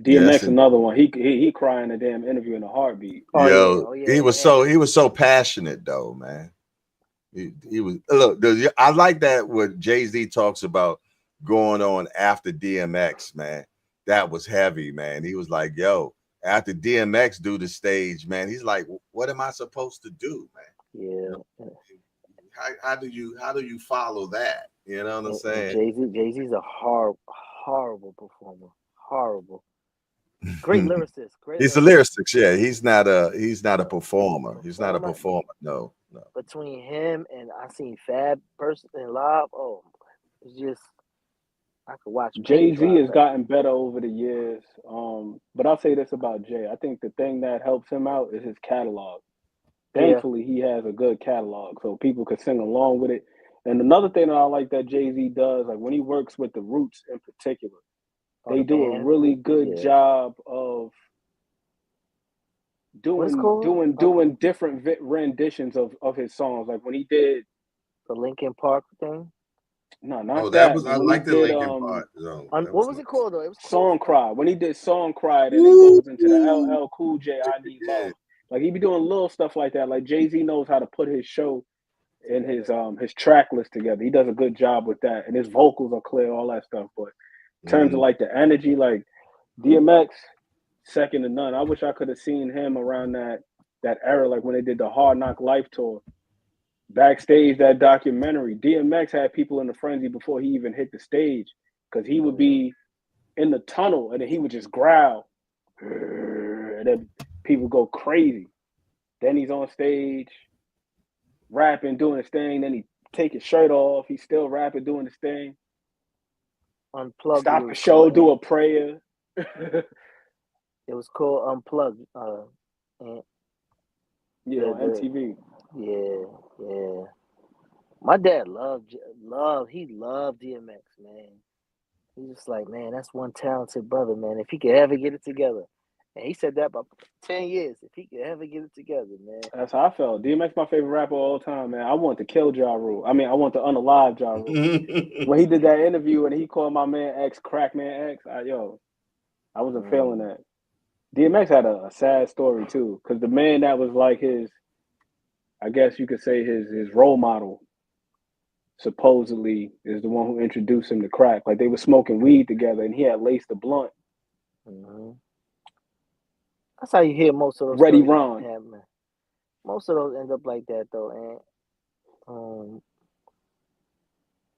DMX, another one. He crying a damn interview in a heartbeat. He was so passionate though, man. He was I like that what Jay-Z talks about going on after DMX, man. That was heavy, man. He was like, yo, after DMX do the stage, man, he's like, what am I supposed to do, man? Yeah. How do you follow that? You know what I'm saying? Jay-Z's a horrible performer. Horrible. Great lyricist. He's a lyricist, yeah. He's not a performer. He's not a performer. No. Between him and I seen Fab person in live, it's just I could watch. Jay-Z has gotten better over the years. But I'll say this about Jay. I think the thing that helps him out is his catalog. Thankfully, he has a good catalog, so people could sing along with it. And another thing that I like that Jay-Z does, like when he works with the Roots in particular, On they the do a band. really good Yeah. job of What it's doing called? doing different renditions of his songs. Like when he did The Linkin Park thing. no, Oh, not that that. was But I when he like the did Linkin Park. No, that What was was it nice. called though? It was Song called Cry, when he did Song Cry, and it goes into the LL Cool J I Need Yeah. Love. Like he be doing little stuff like that. Like Jay-Z knows how to put his show and his track list together. He does a good job with that. And his vocals are clear, all that stuff. But in terms of like the energy, like DMX, second to none. I wish I could have seen him around that era, like when they did the Hard Knock Life tour. Backstage, that documentary, DMX had people in the frenzy before he even hit the stage, because he would be in the tunnel and then he would just growl, and then people go crazy. Then he's on stage rapping, doing his thing. Then he take his shirt off. He's still rapping, doing his thing. Unplugged. Stop the show, do a prayer. It was called Unplugged. And Yeah, on MTV. Yeah. My dad he loved DMX, man. He's just like, man, that's one talented brother, man. If he could ever get it together. And he said that about 10 years. If he could ever get it together, man. That's how I felt. DMX my favorite rapper of all time, man. I want to kill Ja Rule. I mean, I want to unalive Ja Rule. When he did that interview and he called my man X Crackman X, I wasn't feeling that. DMX had a sad story too, because the man that was like his, I guess you could say his role model, supposedly is the one who introduced him to crack. Like they were smoking weed together and he had laced the blunt. Mm-hmm. That's how you hear most of those Ready stories Ron. happen. Most of those end up like that though, and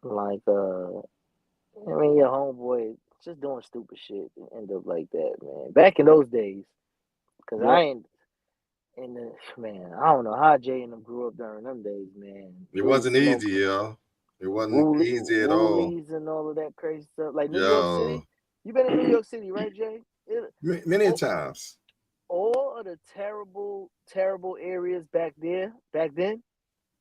I mean your homeboy just doing stupid shit and end up like that, man. Back in those days, because I ain't in the man. I don't know how Jay and them grew up during them days, man. It wasn't easy, y'all. It wasn't easy at all. Woolies and all of that crazy stuff. Like New York Yo, City. You been in New York City, right, Jay? many times. All of the terrible areas back then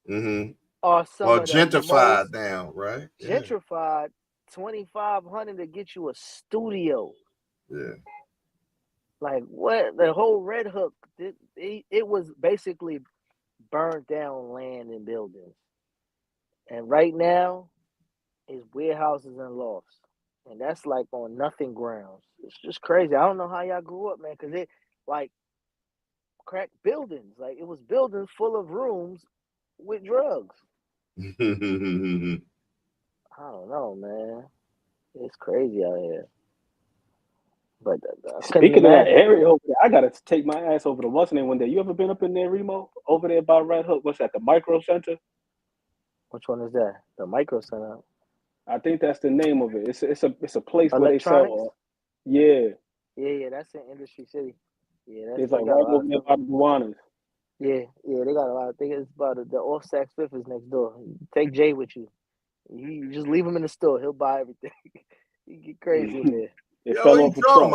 Mm-hmm. are some Well, of the gentrified most now, right? gentrified. $2,500 to get you a studio. Yeah. Like what? The whole Red Hook. It was basically burned down land and buildings. And right now, it's warehouses and lofts. And that's like on nothing grounds. It's just crazy. I don't know how y'all grew up, man, because it like crack buildings. Like it was buildings full of rooms with drugs. I don't know, man. It's crazy out here. But Speaking of that area over there, I gotta take my ass over to what's the name one day. You ever been up in there, Remo? Over there by Red Hook? What's that? The Micro Center? Which one is that? The Micro Center. I think that's the name of it. It's a place where they sell. Yeah, that's in Industry City. Yeah, it's like right over there by the Guanas. Yeah, they got a lot. I think it's about the off Saks Fifth is next door. Take Jay with you. You just leave him in the store. He'll buy everything. You get crazy in there. It fell off the truck.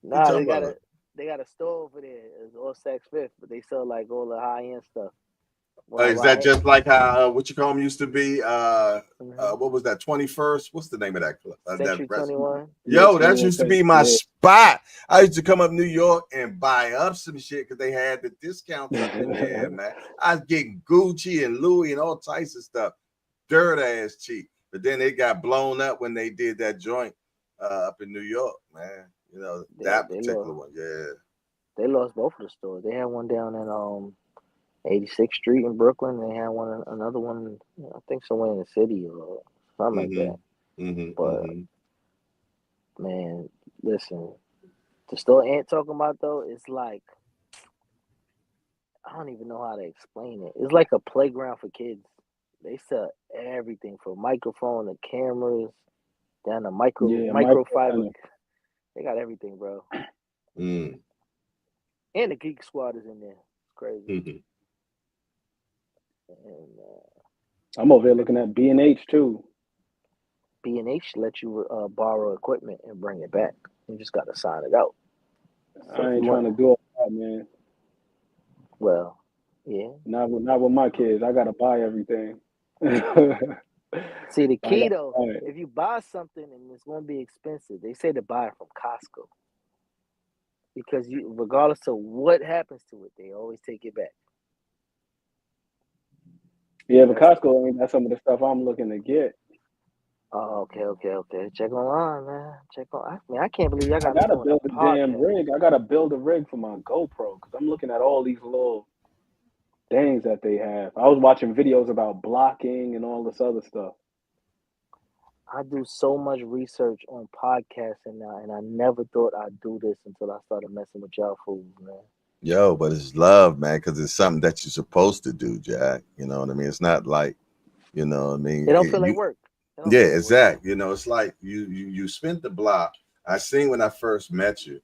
Nah, they got a store over there. It's off Saks Fifth, but they sell like all the high end stuff. Is that just like how what you call them used to be? What was that? 21st? What's the name of that club? Century 21. Yo, that used to be my spot. I used to come up New York and buy up some shit because they had the discounts up in there, man. I was getting Gucci and Louis and all types of stuff, dirt ass cheap. But then it got blown up when they did that joint up in New York, man. You know that particular one, yeah. They lost both of the stores. They had one down in 86th Street in Brooklyn. They had another one, I think somewhere in the city or something like that. Man, listen, the store Ant talking about though, it's like, I don't even know how to explain it. It's like a playground for kids. They sell everything from microphone to cameras down to microfiber. They got everything, bro. And the Geek Squad is in there. It's crazy. And, I'm over here looking at B&H too. B&H let you borrow equipment and bring it back. You just got to sign it out. I ain't trying to do all that, man. Well, yeah. Not with my kids. I got to buy everything. See, the I key got though, all right. if you buy something and it's going to be expensive, they say to buy it from Costco because you, regardless of what happens to it, they always take it back. Yeah, but That's Costco ain't got some of the stuff I'm looking to get. oh, okay. Check online, man. Check on. I mean, I can't believe y'all I got me gotta doing build a a damn podcast. rig. I gotta build a rig for my GoPro because I'm looking at all these little things that they have. I was watching videos about blocking and all this other stuff. I do so much research on podcasting now, and I never thought I'd do this until I started messing with y'all fools, man. Yo, but it's love, man, because it's something that you're supposed to do, Jack. You know what I mean? It's not like, you know what I mean? It don't feel like work. Yeah, exactly. You know, it's like you spent the block. I seen when I first met you.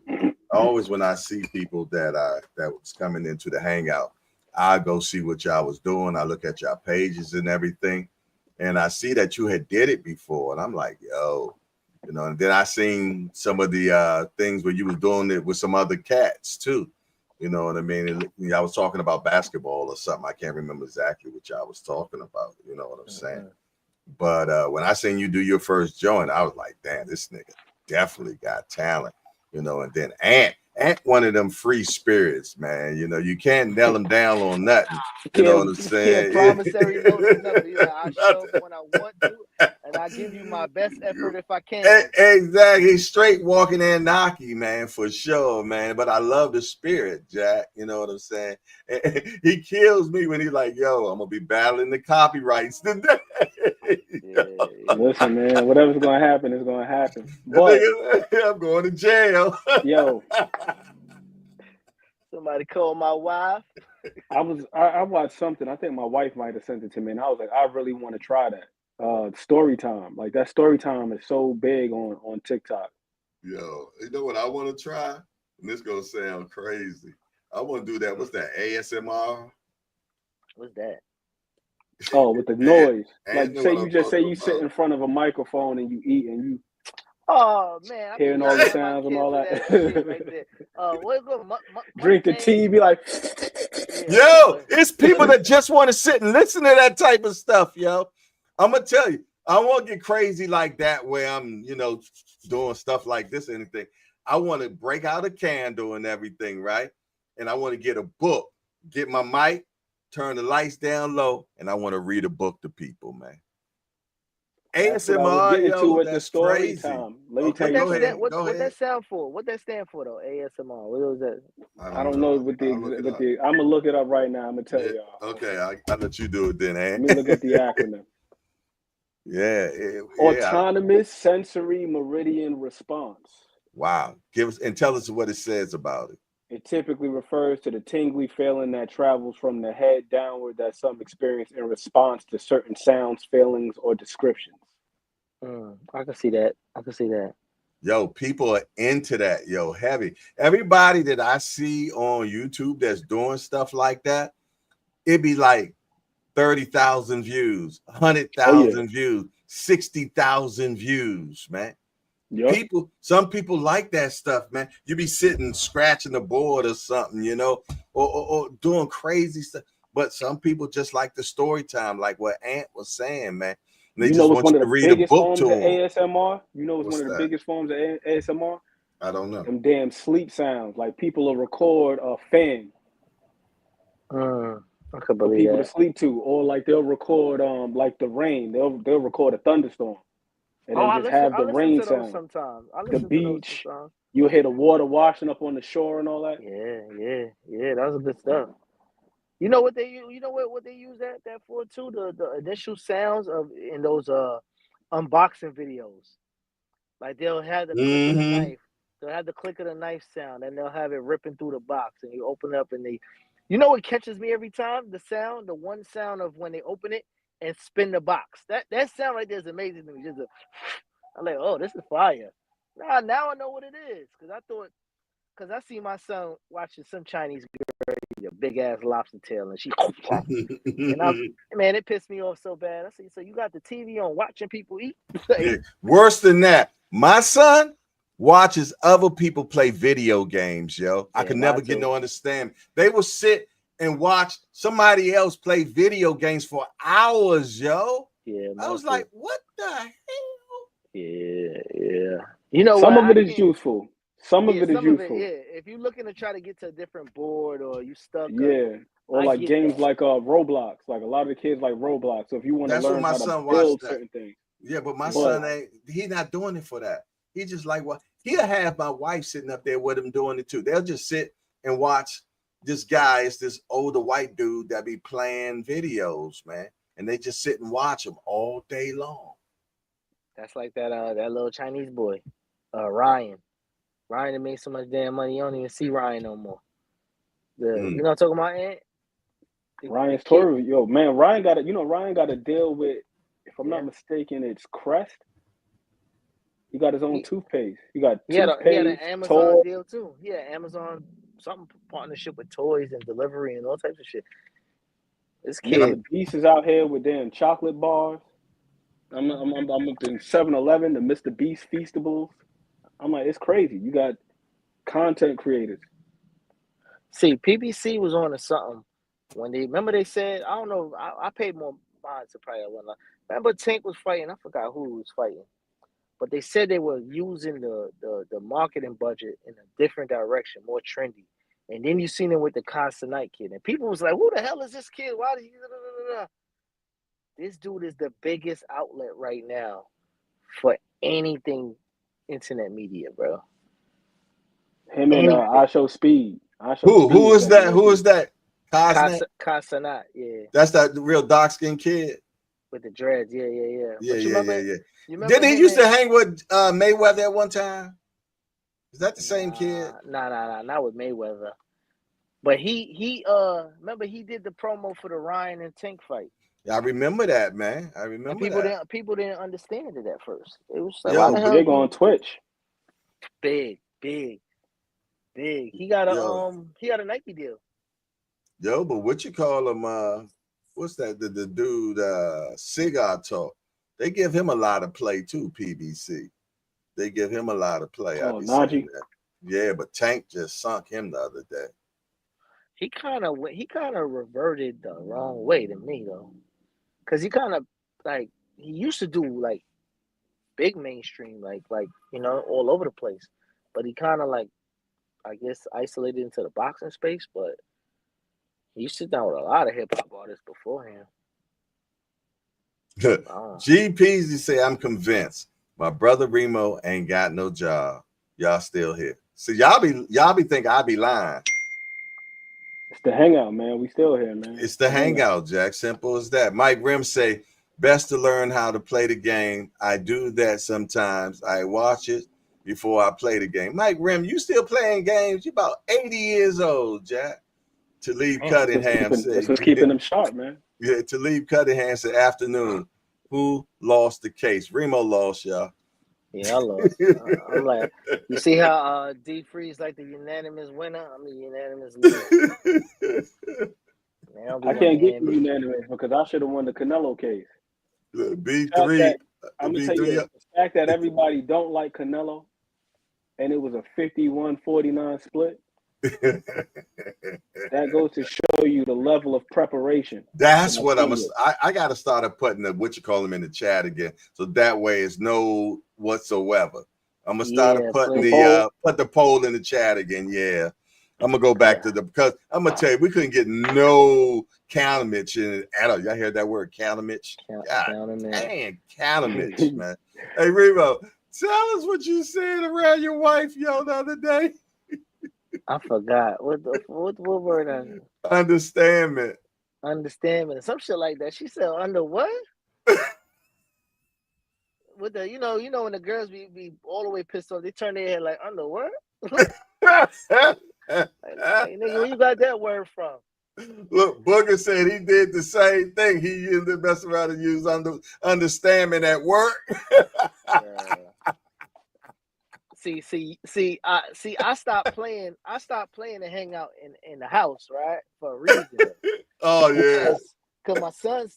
Always when I see people that was coming into the hangout, I go see what y'all was doing. I look at y'all pages and everything, and I see that you had did it before, and I'm like, yo, you know. And then I seen some of the things where you was doing it with some other cats too. You know what I mean? And I was talking about basketball or something. I can't remember exactly what y'all was talking about. You know what I'm saying? But when I seen you do your first joint, I was like, damn, this nigga definitely got talent, you know. And then Ant one of them free spirits, man. You know, you can't nail him down on nothing. You know what I'm saying? Promissory notes or nothing. He's like, I show up when I want to, and I give you my best effort if I can. Exactly. He's straight walking Anunnaki, man, for sure, man. But I love the spirit, Jack. You know what I'm saying? He kills me when he's like, yo, I'm gonna be battling the copyrights today. Listen, man, whatever's gonna happen is gonna happen. But I'm going to jail. Yo, somebody call my wife. I watched something. I think my wife might have sent it to me, and I was like, I really want to try that. Story time, like that story time is so big on TikTok. Yo, you know what I want to try? And this gonna sound crazy. I want to do that. What's that? ASMR? What's that? Oh, with the noise. And Like, say you sit in front of a microphone and you eat and you Oh man, hearing all the sounds and all that. Right there. What's going? Drink the tea, be like, yo, it's people that just want to sit and listen to that type of stuff, yo. I'm gonna tell you, I won't get crazy like that where I'm, you know, doing stuff like this or anything. I want to break out a candle and everything, right? And I want to get a book, get my mic, turn the lights down low, and I want to read a book to people, man. ASMR, yo, that's crazy. Time. Let me Okay, tell go you ahead. What Go that ahead. stand for? What that stand for though? ASMR. What was that? I don't know with the I'm gonna look it up right now. I'm gonna tell y'all. Okay, I'll let you do it then, Let me look at the acronym. Autonomous sensory meridian response. Wow. Give us and tell us what it says about it. It typically refers to the tingly feeling that travels from the head downward that some experience in response to certain sounds, feelings, or descriptions. I can see that. Yo, people are into that, yo, heavy. Everybody that I see on YouTube that's doing stuff like that, it'd be like 30,000 views, 100,000 views, 60,000 views, man. Yep. Some people like that stuff, man. You be sitting scratching the board or something, you know, or doing crazy stuff. But some people just like the story time, like what Ant was saying, man. And they You just know what's want one you of to the read a biggest book forms to of them. ASMR? You know what's What's one of the that? biggest forms of ASMR? I don't know. Them damn sleep sounds. Like people will record a fan I could for believe people that. to sleep to, or like they'll record like the rain. They'll record a thunderstorm and then just have the rain to those sound. sometimes. I The listen to those beach. sometimes. You'll hear the water washing up on the shore and all that. Yeah. That was good stuff. You know what they use? You know what they use that for too? The initial sounds of in those unboxing videos. Like they'll have the click of the knife. They'll have the click of the knife sound, and they'll have it ripping through the box, and you open it up, and you know what catches me every time? The one sound of when they open it and spin the box. That sound right there is amazing to me. I'm like, oh, this is fire. Now I know what it is, because I see my son watching some Chinese girl eat a big ass lobster tail, and she and man, it pissed me off so bad. I said, so you got the TV on watching people eat? Worse than that, my son watches other people play video games, yo. I could never get no understand. They will sit and watch somebody else play video games for hours, yo. Yeah, I was like, what the hell? Yeah. You know Some what? of it is useful. Some of it is useful. If you're looking to try to get to a different board or you stuck up, Yeah. Or I like get games that. like Roblox. Like a lot of the kids like Roblox. So if you want to That's what learn my how to son build watched. certain things. Yeah, but my son ain't. He's not doing it for that. He just like what he'll have my wife sitting up there with him doing it too. They'll just sit and watch this guy. It's this older white dude that be playing videos, man, and they just sit and watch him all day long. That's like that little Chinese boy, Ryan. Ryan that made so much damn money, you don't even see Ryan no more. You know what I'm talking about, Ant? Ryan's story, yo, man, Ryan got to deal with, if I'm not mistaken, it's Crest. He got his own toothpaste. He got toothpaste. He had an Amazon deal too. Yeah, Amazon something partnership with toys and delivery and all types of shit. This kid, the Beast is out here with damn chocolate bars. I'm up in 7-Eleven, the Mr. Beast Feastables. I'm like, it's crazy. You got content creators. See, PBC was on to something when they said, I don't know, I paid more mind to probably one. Remember Tank was fighting, I forgot who was fighting. But they said they were using the marketing budget in a different direction, more trendy. And then you seen it with the Constantine kid. And people was like, who the hell is this kid? Why did he This dude is the biggest outlet right now for anything internet media, bro. Him and I Show Speed. Who is that? Who is that? Constantine, yeah. That's that real dark skinned kid with the dreads. Yeah. Yeah. Didn't he used to hang with Mayweather at one time? Is that the same kid? Nah, not with Mayweather. But he remember he did the promo for the Ryan and Tank fight. I remember that, man. I remember that. People didn't understand it at first. It was like, big on Twitch. Big. He got a Nike deal. Yo, but what you call him? What's that? The dude, Cigar Talk. They give him a lot of play too. PBC. They give him a lot of play. Najee. Yeah, but Tank just sunk him the other day. He kind of reverted the wrong way to me though, because he kind of like he used to do like big mainstream, like all over the place, but he kind of like I guess isolated into the boxing space. But he used to sit down with a lot of hip hop artists beforehand. G Peasy say, I'm convinced my brother Remo ain't got no job. Y'all still here. So y'all be thinking I be lying. It's the hangout, man. We still here, man. It's the hangout, Jack. Simple as that. Mike Rim say, best to learn how to play the game. I do that sometimes. I watch it before I play the game. Mike Rim, you still playing games? You about 80 years old, Jack. Talib Cunningham said. This was keeping them sharp, man. Yeah, Talib Cunningham said, afternoon. Who lost the case? Remo lost, y'all. Yeah, I lost. I'm like, you see how D Freeze like the unanimous winner? I'm the unanimous loser. I can't get you unanimous because I should have won the Canelo case. B3. I'm gonna tell you the fact that everybody don't like Canelo, and it was a 51-49 split. That goes to show you the level of preparation. That's what I got to start putting the what you call them in the chat again, so that way it's no whatsoever. I'm gonna start putting put the poll in the chat again. Yeah, I'm gonna go back to because I'm gonna tell you we couldn't get no Countermich in it at all. Y'all heard that word Countermich? Dang, Countermich, man. Hey Remo, tell us what you said around your wife, yo, the other day. I forgot what word. Understandment. Understandment. Some shit like that. She said under what? With the you know when the girls be all the way pissed off, they turn their head like under what? Like, nigga, where you got that word from? Look, Booger said he did the same thing. He used to mess around and use understanding at work. See, I stopped playing and hang out in the house, right? For a reason. Oh yeah. Because my son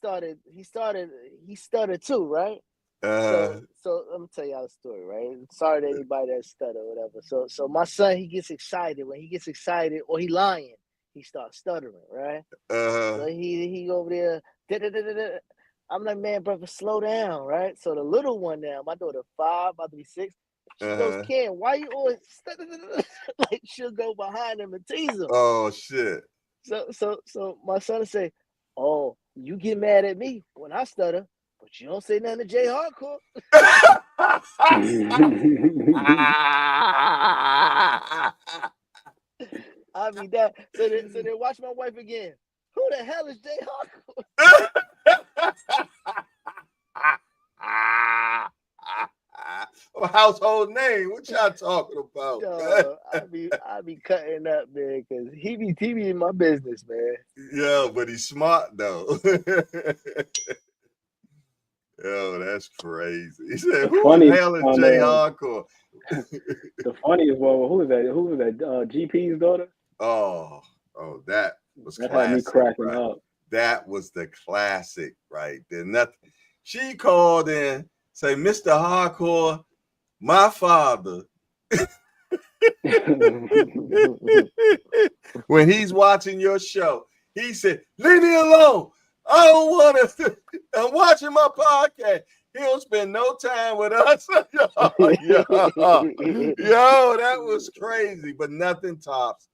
he stuttered too, right? So let me tell y'all a story, right? Sorry to anybody that stutter or whatever. So my son, he gets excited. When he gets excited, or he lying. he starts stuttering, right? Uh-huh. So he over there. Da-da-da-da-da. I'm like, man, brother, slow down, right? So the little one now, my daughter 5, about to be 6. She goes, Ken, why you always like she'll go behind him and tease him. Oh shit. So my son will say, oh, you get mad at me when I stutter, but you don't say nothing to Jay Hardcore. I mean that. So then watch my wife again. Who the hell is Jay Hardcore? Household name. What y'all talking about? I be cutting up, man, because he be in my business, man. Yeah, but he's smart though. Yo, that's crazy. He said, "Who the hell is Jay Hardcore?" The funniest one. Who was that? Who was that? GP's daughter. Oh, that was that classic. Had me cracking right? up. That was the classic, right there. Nothing. She called in, say, "Mr. Hardcore, my father." When he's watching your show, he said, "Leave me alone. I don't want to. I'm watching my podcast. He don't spend no time with us." Yo, that was crazy. But nothing tops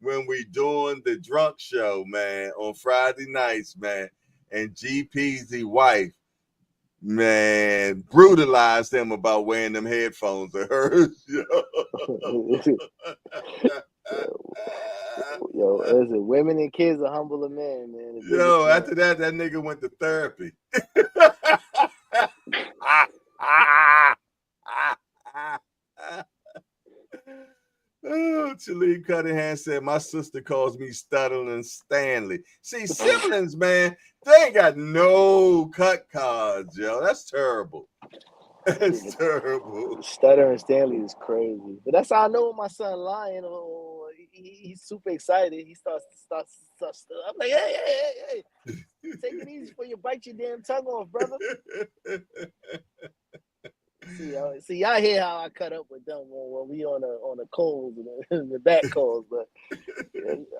when we doing the drunk show, man, on Friday nights, man. And GP's wife, man, brutalized him about wearing them headphones of hers. Yo, listen, women and kids are humbler men, man. Yo, after that nigga went to therapy. Oh, Talib Cunningham said, "My sister calls me Stuttering Stanley." See, siblings, man, they ain't got no cut cards, yo. That's terrible. That's terrible. Stuttering Stanley is crazy. But that's how I know when my son lying or he's super excited. He starts. I'm like, hey. Take it easy before you bite your damn tongue off, brother. See, y'all hear how I cut up with them when we on the calls and the back calls, but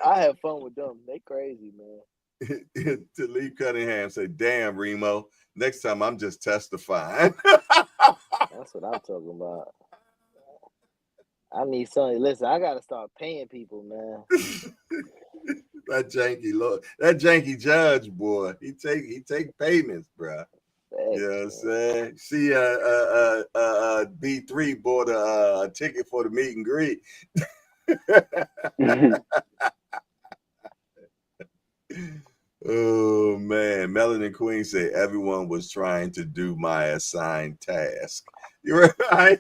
I have fun with them. They crazy, man. Talib Cunningham say, "Damn, Remo, next time I'm just testifying." That's what I'm talking about. I need something. Listen, I gotta start paying people, man. That janky judge, boy. He take payments, bro. You know what I'm saying? See, B3 bought a ticket for the meet and greet. Oh man, Melanin Queen said everyone was trying to do my assigned task. You're right.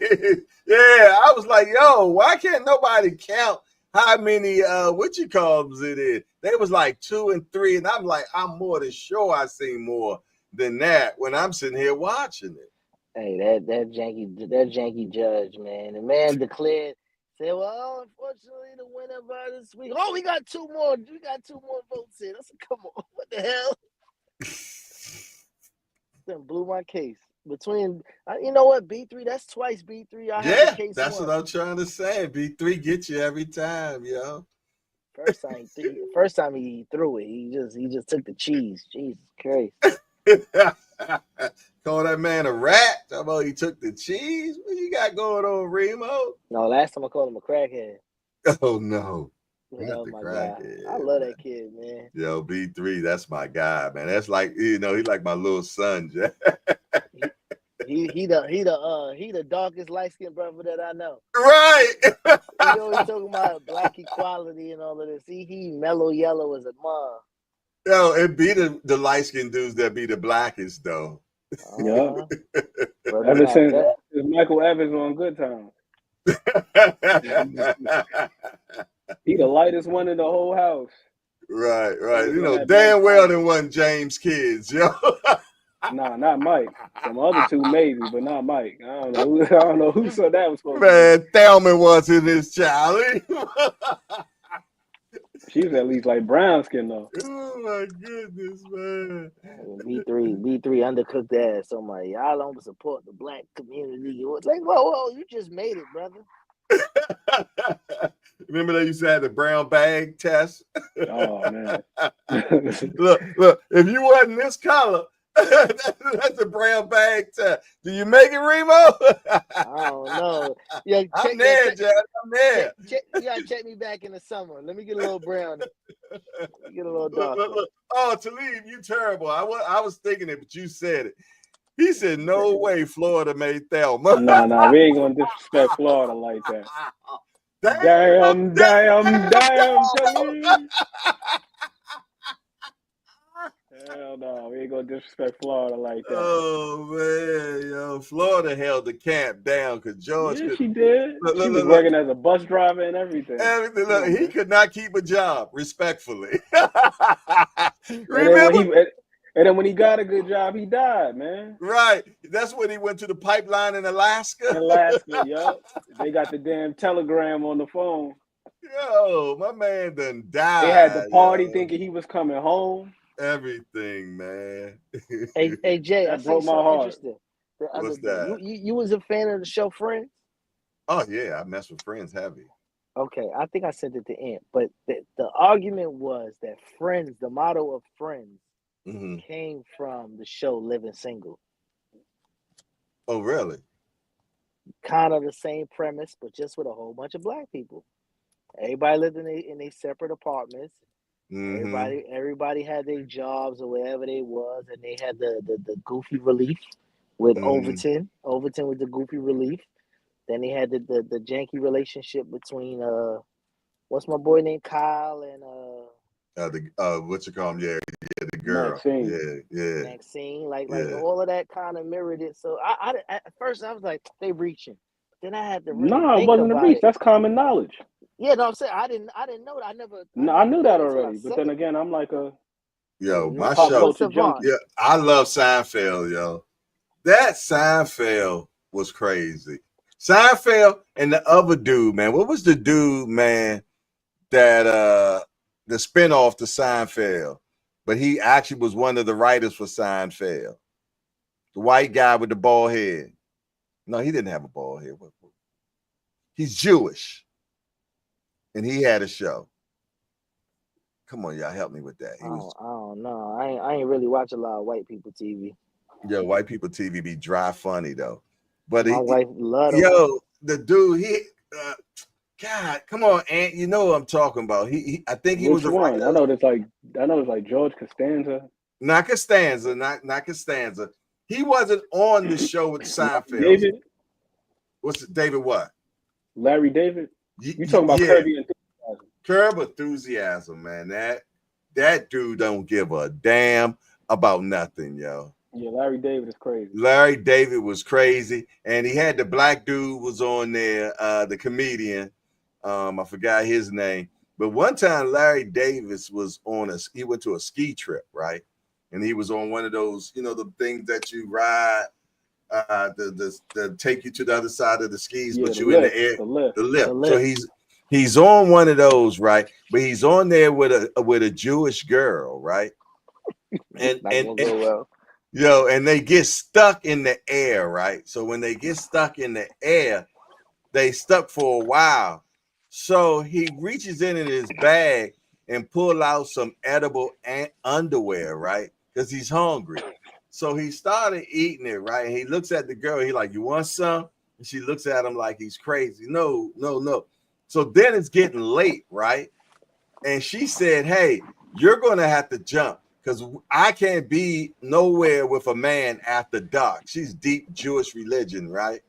Yeah, I was like, yo, why can't nobody count how many it is? They was like 2 and 3, and I'm like, I'm more than sure I seen more than that when I'm sitting here watching it. Hey, that janky judge, man. The man declared, said, "Well, unfortunately, the winner by this week. Oh, we got 2 more. We got 2 more votes in." I said, "Come on, what the hell?" Then blew my case. Between, you know what, B3, that's twice B3. Yeah, that's what I'm trying to say. B3 gets you every time, yo. First time he threw it, he just took the cheese. Jesus Christ. Call that man a rat. Talk about he took the cheese. What you got going on, Remo? No, last time I called him a crackhead. Oh no. Oh my God. I love that kid, man. Yo, B3, that's my guy, man. That's like, he's like my little son, Jack. He the darkest light-skinned brother that I know. Right. He always talking about black equality and all of this. He mellow yellow as a mom. Yo, it be the light-skinned dudes that be the blackest though. Yeah. Ever since Michael Evans on Good Times. He the lightest one in the whole house. Right. Damn well there wasn't James kids, yo. Nah, not Mike. Some other 2 maybe, but not Mike. I don't know who said that was supposed to be. Thelma was in this Charlie. She was at least like brown skin though. Oh my goodness, man. B3 undercooked ass. So I'm like, y'all don't support the black community. It's like, whoa, you just made it, brother. Remember they used to have the brown bag test? Oh man. look, if you wasn't this color, that's a brown bag test. Do you make it, Remo? I don't know. Yeah, I'm there, Jack. I'm there. Check me back in the summer. Let me get a little brown. Get a little darker. Look. Oh, Talib, you terrible. I was thinking it, but you said it. He said, "No way, Florida made Thelma." No, we ain't gonna disrespect Florida like that. Damn, Talib. Hell no, we ain't gonna disrespect Florida like that. Oh man, yo, Florida held the camp down because George. Yeah, she did. She was working as a bus driver and everything. Look, he could not keep a job, respectfully. And then when he got a good job, he died, man. Right. That's when he went to the pipeline in Alaska. Yup. They got the damn telegram on the phone. Yo, my man done died. They had the party thinking he was coming home. Everything, man. Hey Jay, I broke broke my heart. Interesting. What's that? You was a fan of the show Friends? Oh yeah, I mess with Friends heavy. Okay, I think I sent it to Ant, but the argument was that Friends, the motto of Friends, came from the show Living Single. Oh really? Kind of the same premise, but just with a whole bunch of black people. Everybody lived in their separate apartments. Everybody had their jobs or wherever they was, and they had the goofy relief with Overton. Overton was the goofy relief. Then they had the janky relationship between what's my boy named Kyle and what you call him? Yeah, the girl. Maxine. Yeah. Maxine. Like all of that kind of mirrored it. So I at first I was like, they reaching. Then I had to really it wasn't a reach. That's common knowledge. Yeah, no, I'm saying I didn't know that. I knew that already. But then again, I'm like my show. Yeah, I love Seinfeld, yo. That Seinfeld was crazy. Seinfeld and the other dude, man. What was the dude, man, that the spinoff to Seinfeld? But he actually was one of the writers for Seinfeld. The white guy with the bald head. No, he didn't have a bald head. He's Jewish. And he had a show. Come on, y'all, help me with that. I don't know. I ain't really watch a lot of white people TV. Yeah, white people TV be dry funny though. But my wife loved him. The dude, God, come on, Ant. You know what I'm talking about. I think he was a writer. I know it's like George Costanza. Not Costanza, not Costanza. He wasn't on the show with Seinfeld. David? What's it, David what? Larry David? You talking about Curb Enthusiasm. Curb Enthusiasm, man. That dude don't give a damn about nothing, yo. Yeah, Larry David is crazy. Larry David was crazy. And he had the black dude was on there, the comedian. I forgot his name. But one time Larry Davis was he went to a ski trip, right? And he was on one of those, the things that you ride to take you to the other side of the skis, but you in the air, the lift. So he's on one of those, right? But he's on there with a Jewish girl, right? And they get stuck in the air, right? So when they get stuck in the air, they stuck for a while. So he reaches in his bag and pull out some edible underwear, right? Because he's hungry. So he started eating it, right? And he looks at the girl. He like, you want some? And she looks at him like he's crazy. No. So then it's getting late, right? And she said, hey, you're going to have to jump because I can't be nowhere with a man after dark. She's deep Jewish religion, right?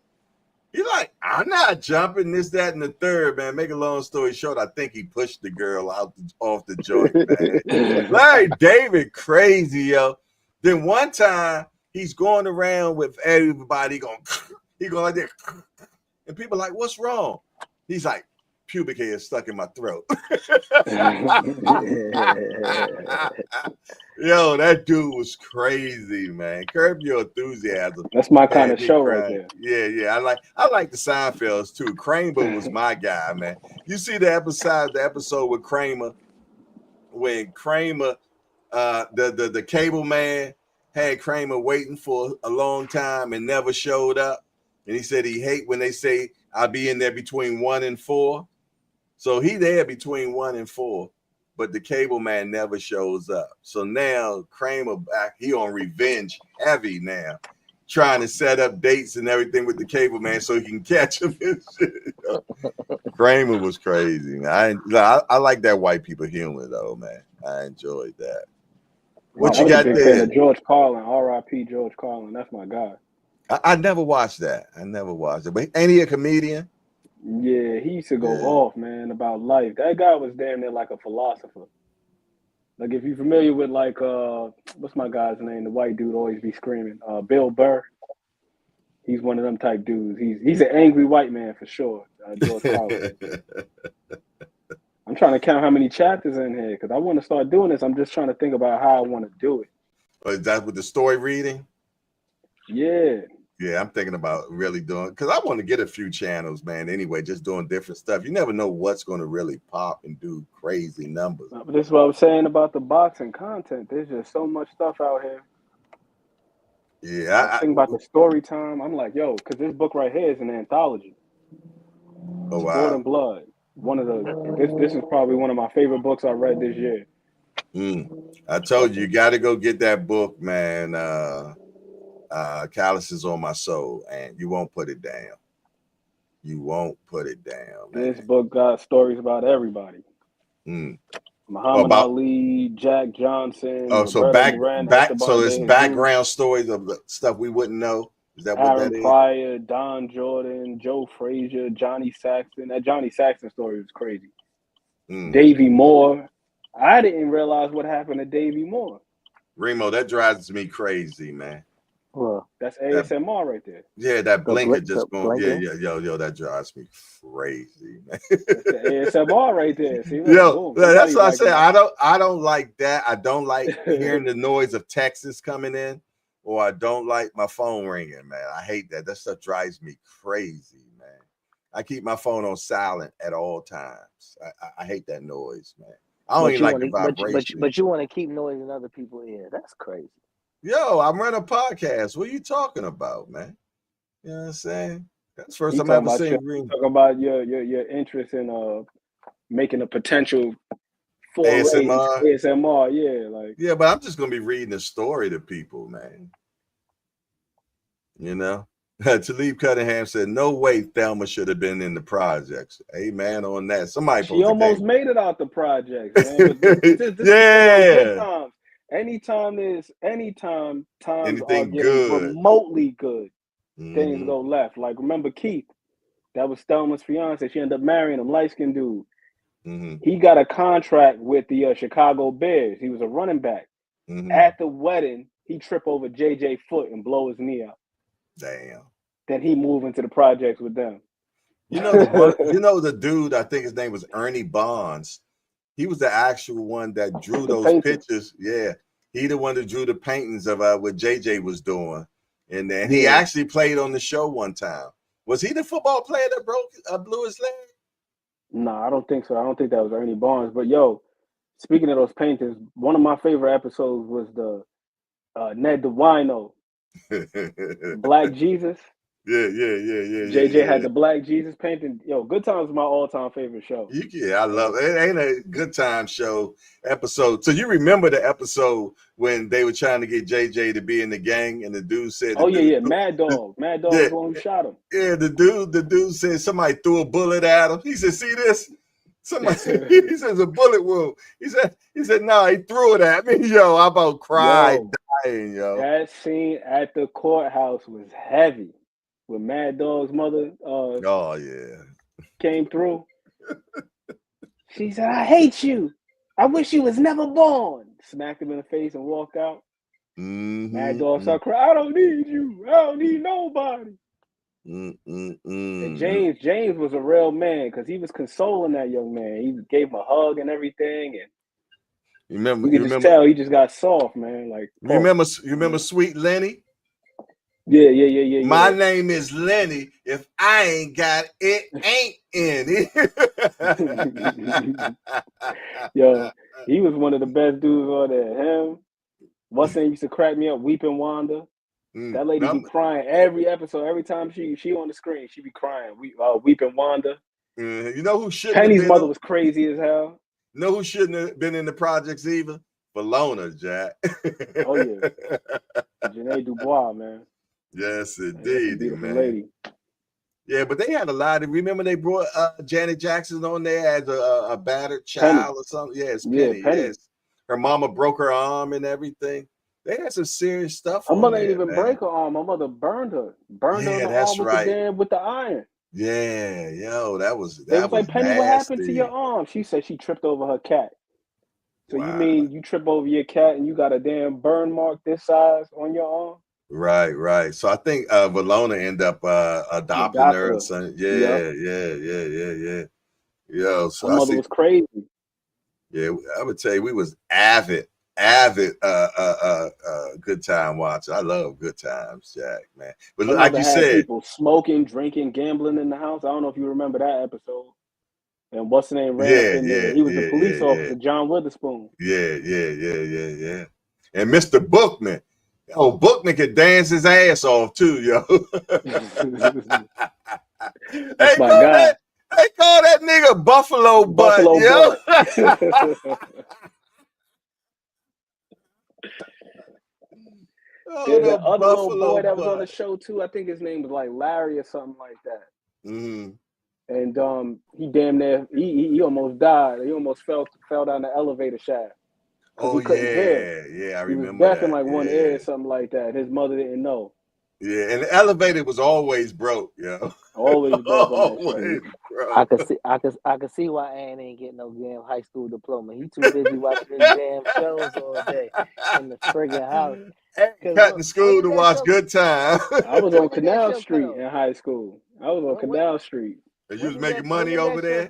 He's like, I'm not jumping this, that, and the third, man. Make a long story short, I think he pushed the girl off the joint, man. Larry David, crazy, yo. Then one time he's going around with everybody going like that, and people are like, "What's wrong?" He's like, "Pubic hair stuck in my throat." Yo, that dude was crazy, man. Curb Your Enthusiasm. That's my kind of show right there. Yeah. I like the Seinfelds too. Kramer was my guy, man. You see the episode with Kramer when Kramer. The cable man had Kramer waiting for a long time and never showed up. And he said he hate when they say I'll be in there between 1 and 4. So he there between 1 and 4, but the cable man never shows up. So now Kramer back, he on revenge heavy now, trying to set up dates and everything with the cable man so he can catch him and shit. Kramer was crazy, man. I like that white people humor though, man. I enjoyed that. What I you was got a big there? fan of George Carlin, R.I.P. George Carlin. That's my guy. I never watched that. But ain't he a comedian? Yeah, he used to go off, man, about life. That guy was damn near like a philosopher. Like if you're familiar with like what's my guy's name? The white dude always be screaming. Bill Burr. He's one of them type dudes. He's an angry white man for sure. George Carlin. I'm trying to count how many chapters in here because I want to start doing this. I'm just trying to think about how I want to do it. Or is that with the story reading? Yeah. Yeah, I'm thinking about really doing, because I want to get a few channels, man. Anyway, just doing different stuff. You never know what's going to really pop and do crazy numbers. But this is what I was saying about the boxing content. There's just so much stuff out here. Yeah, I think about the story time. I'm like, yo, because this book right here is an anthology. Oh wow. Blood and Blood. One of the this is probably one of my favorite books I read this year. I told you got to go get that book, man. Calluses on My Soul, and you won't put it down. You won't put it down, man. This book got stories about everybody. Muhammad Ali, Jack Johnson. Oh, so it's background stories of the stuff we wouldn't know. Is that what that is? Aaron Pryor, Don Jordan, Joe Frazier, Johnny Saxton. That Johnny Saxton story was crazy. Davey Moore. I didn't realize what happened to Davey Moore. Remo, that drives me crazy, man. Well, that's ASMR right there. Yeah, that blinker just going. Yeah, yo, that drives me crazy, man. That's the ASMR right there. See, yo, that's what I say. I don't like that. I don't like hearing the noise of Texas coming in, or I don't like my phone ringing, man. I hate that. That stuff drives me crazy, man. I keep my phone on silent at all times. I hate that noise, man. I don't even like the vibration. But you want to keep noise in other people's ear. That's crazy. Yo, I'm running a podcast. What are you talking about, man? You know what I'm saying? That's the first time I ever seen Green. Talking about your interest in making a potential for ASMR, yeah, like but I'm just gonna be reading a story to people, man. You know, Talib Cunningham said, "No way, Thelma should have been in the projects." Amen on that. Somebody she almost made it out the projects, man. This Anytime times anything are getting good, remotely good, things go left. Like remember Keith, that was Thelma's fiance. She ended up marrying him, light-skinned dude. He got a contract with the Chicago Bears. He was a running back. At the wedding, he tripped over JJ foot and blow his knee out. Damn. Then he moved into the projects with them. You know, the dude, I think his name was Ernie Bonds. He was the actual one that drew those pictures. Yeah, he the one that drew the paintings of what JJ was doing, and then he actually played on the show one time. Was he the football player that blew his leg? No, I don't think so. I don't think that was Ernie Barnes. But yo, speaking of those paintings, one of my favorite episodes was the Ned the Wino, Black Jesus. Yeah. JJ had the Black Jesus painting. Yo, Good Times is my all-time favorite show. I love it. It ain't a Good Time show episode. So you remember the episode when they were trying to get JJ to be in the gang, and the dude said, "Oh yeah, Mad Dog. Mad Dog was the one who shot him." Yeah, the dude said somebody threw a bullet at him. He said, "See this?" Somebody he says a bullet wound. He said, "No, he threw it at me." Yo, I about cried, dying, yo. That scene at the courthouse was heavy. When Mad Dog's mother came through. She said, "I hate you. I wish you was never born." Smacked him in the face and walked out. Mad Dog started crying, "I don't need you. I don't need nobody." And James was a real man because he was consoling that young man. He gave him a hug and everything. And you could just tell he just got soft, man. Like you remember Sweet Lenny? Yeah. My name is Lenny. If I ain't got it, ain't in it. Yo, he was one of the best dudes on there. Him. What's name used to crack me up? Weeping Wanda. That lady be crying every episode. Every time she on the screen, she be crying. Weeping Wanda. You know who shouldn't Penny's have been? mother was crazy as hell. Know who shouldn't have been in the projects either? Bologna, Jack. Oh yeah, Janae Dubois, man. Yes, That's a indeed, beautiful man. lady. Yeah, but they had a lot of. Remember, they brought Janet Jackson on there as a battered Penny. child or something. Yes, Yeah, Penny. Penny. Yes, her mama broke her arm and everything. They had some serious stuff Her on mother there, ain't even man. break her arm. Her mother burned her in Yeah, the that's arm with right. with the iron. Yeah, yo, that was They was like, Penny, what happened to nasty. your arm? She said she tripped over her cat. So you Wow. mean you trip over your cat and you got a damn burn mark this size on your arm? Right. So I think Valona ended up adopting Adopt her her. or something. Yep. Yeah. Yo, so Her I mother see. was crazy. Yeah, I would tell you we was avid good time watcher. I love Good Times, Jack, man. But Her like mother you had said, people smoking, drinking, gambling in the house. I don't know if you remember that episode. And what's the name ran up in there. He was the police officer, John Witherspoon. Yeah. And Mr. Bookman. Oh, Bookman could dance his ass off too, yo. That's my guy. They call that nigga Buffalo Butt, Buffalo yo. There's that the other little Buffalo boy that was on the Butt. show too. I think his name was like Larry or something like that. Mm-hmm. And he damn near he almost died. He almost fell down the elevator shaft because Oh he couldn't hear. yeah, I He was remember deaf in that. like one ear or something like that. His mother didn't know. Yeah, and the elevator was always broke, yo. Always broke on that Always shit. broke. I could see why Ann ain't getting no damn high school diploma. He too busy watching his damn shows all day in the friggin' house. Cutting school to watch Good Time. I was on Canal Street in high school. I was on Canal Street. And you was making money over there?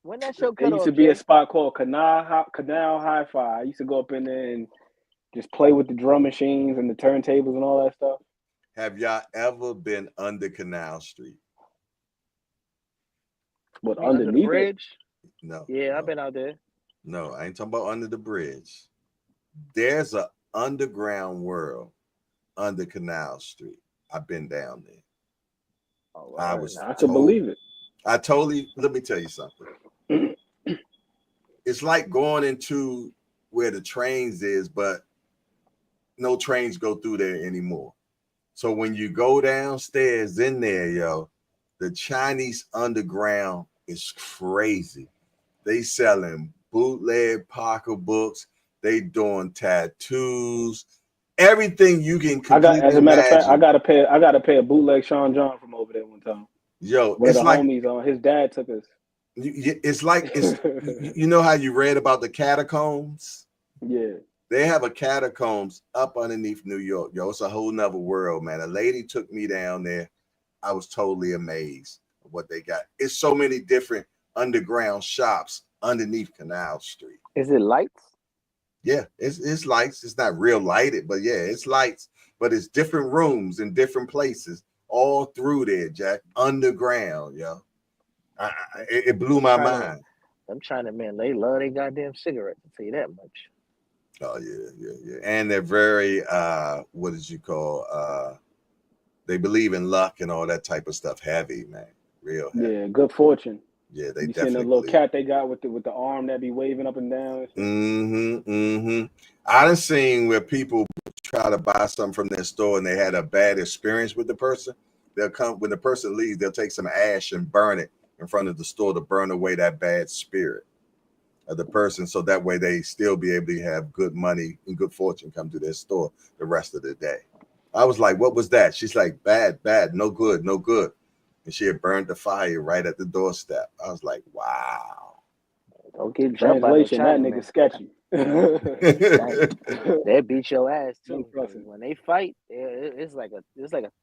When that show cut There used off, to be a Jay? spot called Canal Hi-Fi. I used to go up in there and just play with the drum machines and the turntables and all that stuff. Have y'all ever been under Canal Street? What, You mean under the underneath it? bridge? No. Yeah, I've been out there. No, I ain't talking about under the bridge. There's an underground world under Canal Street. I've been down there. Oh, I could believe it. I totally, let me tell you something. It's like going into where the trains is, but no trains go through there anymore. So when you go downstairs in there, yo, the Chinese underground is crazy. They selling bootleg pocketbooks. They doing tattoos. Everything you can completely As a matter of fact, I imagine. gotta pay a bootleg Sean John from over there one time. Yo, Where it's the like homies on. His dad took us. it's like you know how you read about the catacombs? Yeah. They have a catacombs up underneath New York, yo. It's a whole nother world, man. A lady took me down there. I was totally amazed at what they got. It's so many different underground shops underneath Canal Street. Is it lights? Yeah, it's lights. It's not real lighted, but yeah, it's lights. But it's different rooms in different places all through there, Jack. Underground, yo. It blew my mind. I'm trying to, man, they love their goddamn cigarettes, I'll tell you that much. Oh, yeah. And they're very what did you call they believe in luck and all that type of stuff. Heavy, man. Real heavy. Yeah, good fortune. Yeah, they You seen definitely the little believe. cat they got with the arm that be waving up and down? I done seen where people try to buy something from their store and they had a bad experience with the person. They'll come when the person leaves, they'll take some ash and burn it in front of the store to burn away that bad spirit of the person, so that way they still be able to have good money and good fortune come to their store the rest of the day. I was like, what was that? She's like, bad, no good. And she had burned the fire right at the doorstep. I was like, wow. Don't get jumped by no Translation, that Chinaman. nigga sketchy. They beat your ass too. When they fight, it's like a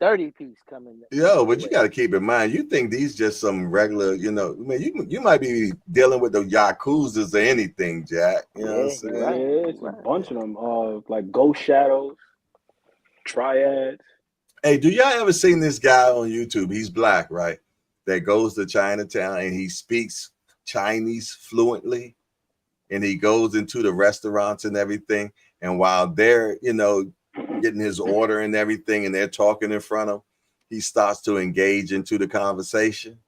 30 piece coming. Yo, but you got to keep in mind, you think these just some regular, you know, I mean, you might be dealing with the Yakuzas or anything, Jack. You know what I'm saying? Yeah, it's a bunch of them. Like Ghost Shadows, Triads. Hey, do y'all ever seen this guy on YouTube? He's black, right? That goes to Chinatown and he speaks Chinese fluently. And he goes into the restaurants and everything. And while they're, you know, getting his order and everything, and they're talking in front of him, he starts to engage into the conversation.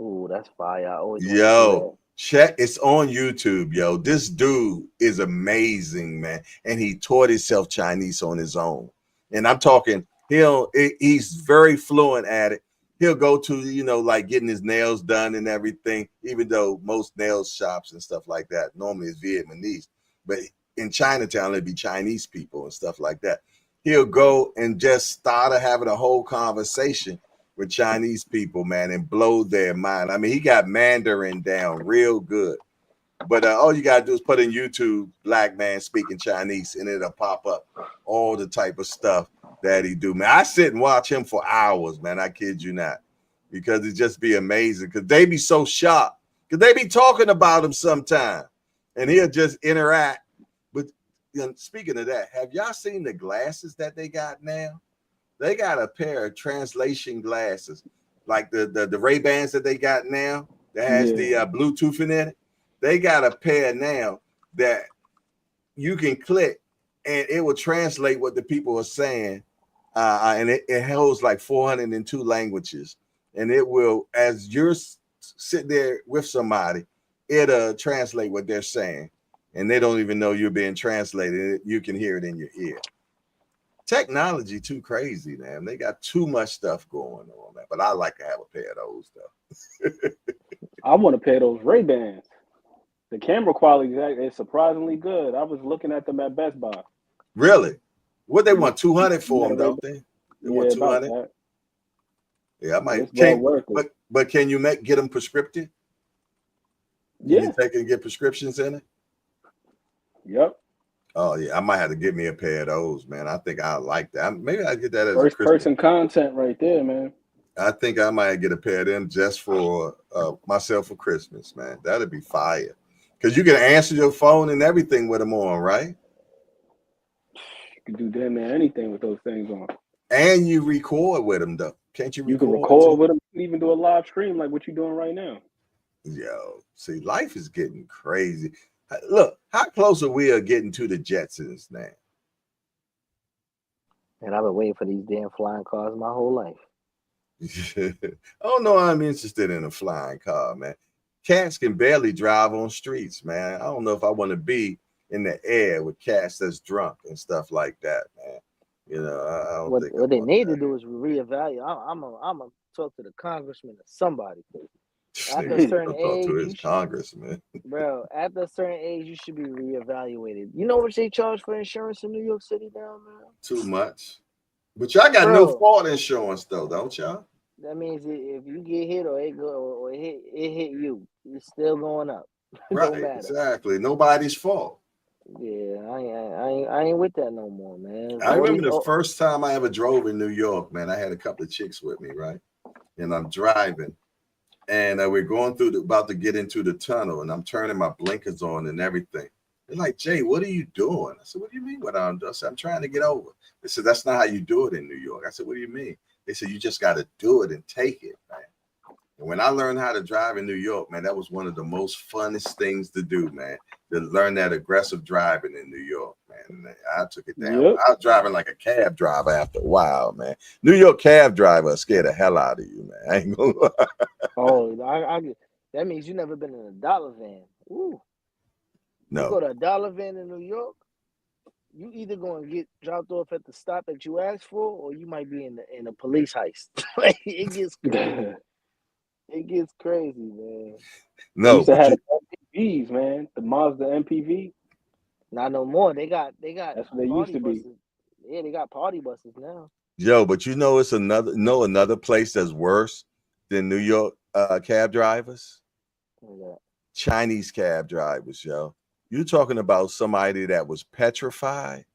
Ooh, that's fire. I always wanted to Yo, check. It's on YouTube, yo. This dude is amazing, man. And he taught himself Chinese on his own. And I'm talking, he's very fluent at it. He'll go to, like getting his nails done and everything, even though most nail shops and stuff like that normally is Vietnamese. But in Chinatown, it'd be Chinese people and stuff like that. He'll go and just start having a whole conversation with Chinese people, man, and blow their mind. I mean, he got Mandarin down real good. But all you got to do is put in YouTube, black man speaking Chinese, and it'll pop up all the type of stuff that he do, man. I sit and watch him for hours, man. I kid you not, because it just be amazing. Because they be so shocked, because they be talking about him sometime, and he'll just interact. But speaking of that, have y'all seen the glasses that they got now? They got a pair of translation glasses, like the Ray-Bans that they got now that has the Bluetooth in it. They got a pair now that you can click and it will translate what the people are saying. And it holds like 402 languages. And it will, as you're sitting there with somebody, it'll translate what they're saying. And they don't even know you're being translated. You can hear it in your ear. Technology too crazy, man. They got too much stuff going on, man. But I like to have a pair of those stuff. I want a pair of those Ray-Bans. The camera quality is surprisingly good. I was looking at them at Best Buy. Really? What they want 200 for them, don't they? They want 200. That. Yeah, I might. Well but can you get them prescriptive? Yeah. You take and get prescriptions in it. Yep. Oh yeah, I might have to get me a pair of those, man. I think I like that. Maybe I get that as first a Christmas. person content right there, man. I think I might get a pair of them just for myself for Christmas, man. That'd be fire. Because you can answer your phone and everything with them on, right? You can do damn near anything with those things on. And you record with them, though. Can't you record? You can record with them. You can even do a live stream like what you're doing right now. Yo, see, life is getting crazy. Look, how close are we getting to the Jetsons now? And I've been waiting for these damn flying cars my whole life. Oh no, I'm interested in a flying car, man. Cats can barely drive on streets, man. I don't know if I want to be in the air with cats that's drunk and stuff like that, man. I don't think what they need to do is reevaluate. I'm gonna talk to the congressman or somebody. After a certain age, to his congressman. Bro, after a certain age, you should be reevaluated. You know what they charge for insurance in New York City now, man? Too much. But y'all got no fault insurance though, don't y'all? That means if you get hit or it hit you, it's still going up. Right, exactly. Nobody's fault. Yeah, I ain't with that no more, man. I remember the first time I ever drove in New York, man. I had a couple of chicks with me, right? And I'm driving, and we're going through about to get into the tunnel, and I'm turning my blinkers on and everything. They're like, Jay, what are you doing? I said, what do you mean what I'm doing? I said, I'm trying to get over. They said, that's not how you do it in New York. I said, what do you mean? They said, you just got to do it and take it, man. And when I learned how to drive in New York, man, that was one of the most funnest things to do, man, to learn that aggressive driving in New York, man. And I took it down. Yep. I was driving like a cab driver after a while, man. New York cab driver scared the hell out of you, man. I ain't gonna lie. Oh, that means you never been in a dollar van. Ooh. No. You go to a dollar van in New York, you either going to get dropped off at the stop that you asked for, or you might be in a police heist. It gets crazy. It gets crazy, man. No, we used to have MPVs, man. The Mazda MPV. Not no more. They got. That's what they used to be. Yeah, they got party buses now. Yo, but it's another place that's worse than New York cab drivers. Yeah. Chinese cab drivers, yo. You talking about somebody that was petrified?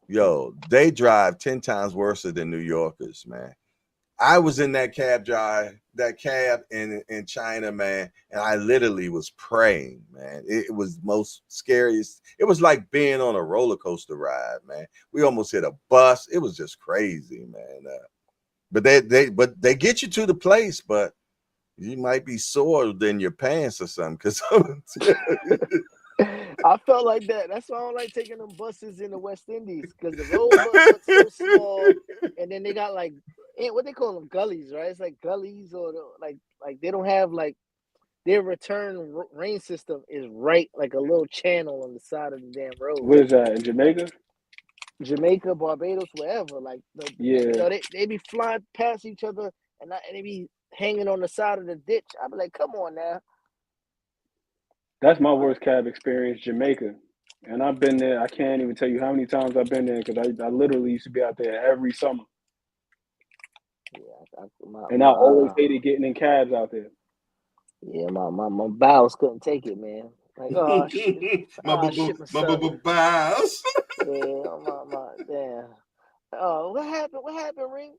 Yo, they drive 10 times worse than New Yorkers, man. I was in that cab in China, man, and I literally was praying, man. It was most scariest. It was like being on a roller coaster ride, man. We almost hit a bus. It was just crazy, man. But they get you to the place, but you might be sore than your pants or something. Because I felt like that. That's why I don't like taking them buses in the West Indies, because the road bus looks so small, and then they got like what they call them, gullies, right? It's like gullies or like they don't have like their return rain system is right like a little channel on the side of the damn road. What is that in Jamaica? Jamaica, Barbados, wherever. Like Yeah, they be flying past each other and they be hanging on the side of the ditch. I be like, come on now. that's my worst cab experience, Jamaica. And I've been there. I can't even tell you how many times I've been there because I literally used to be out there every summer. Yeah, And I always hated getting in cabs out there. Yeah, my bowels couldn't take it, man. Like, oh shit, my shit myself. bowels. Yeah, damn. Oh, what happened? What happened, Ring?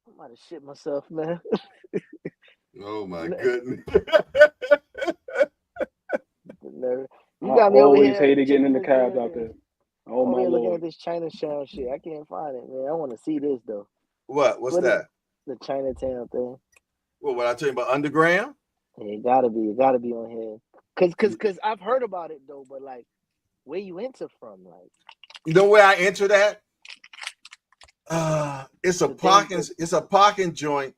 I might have shit myself, man. Oh my goodness. You I got me over always here. hated getting in the checking cabs this, out there. Oh over my here looking at lord. this Chinatown shit. I can't find it, man. I want to see this though. What's What is that? the Chinatown thing? What I tell you about underground? Yeah, it gotta be on here. Cause I've heard about it though, but like, where you enter from, like, You know where I enter that? It's a parking joint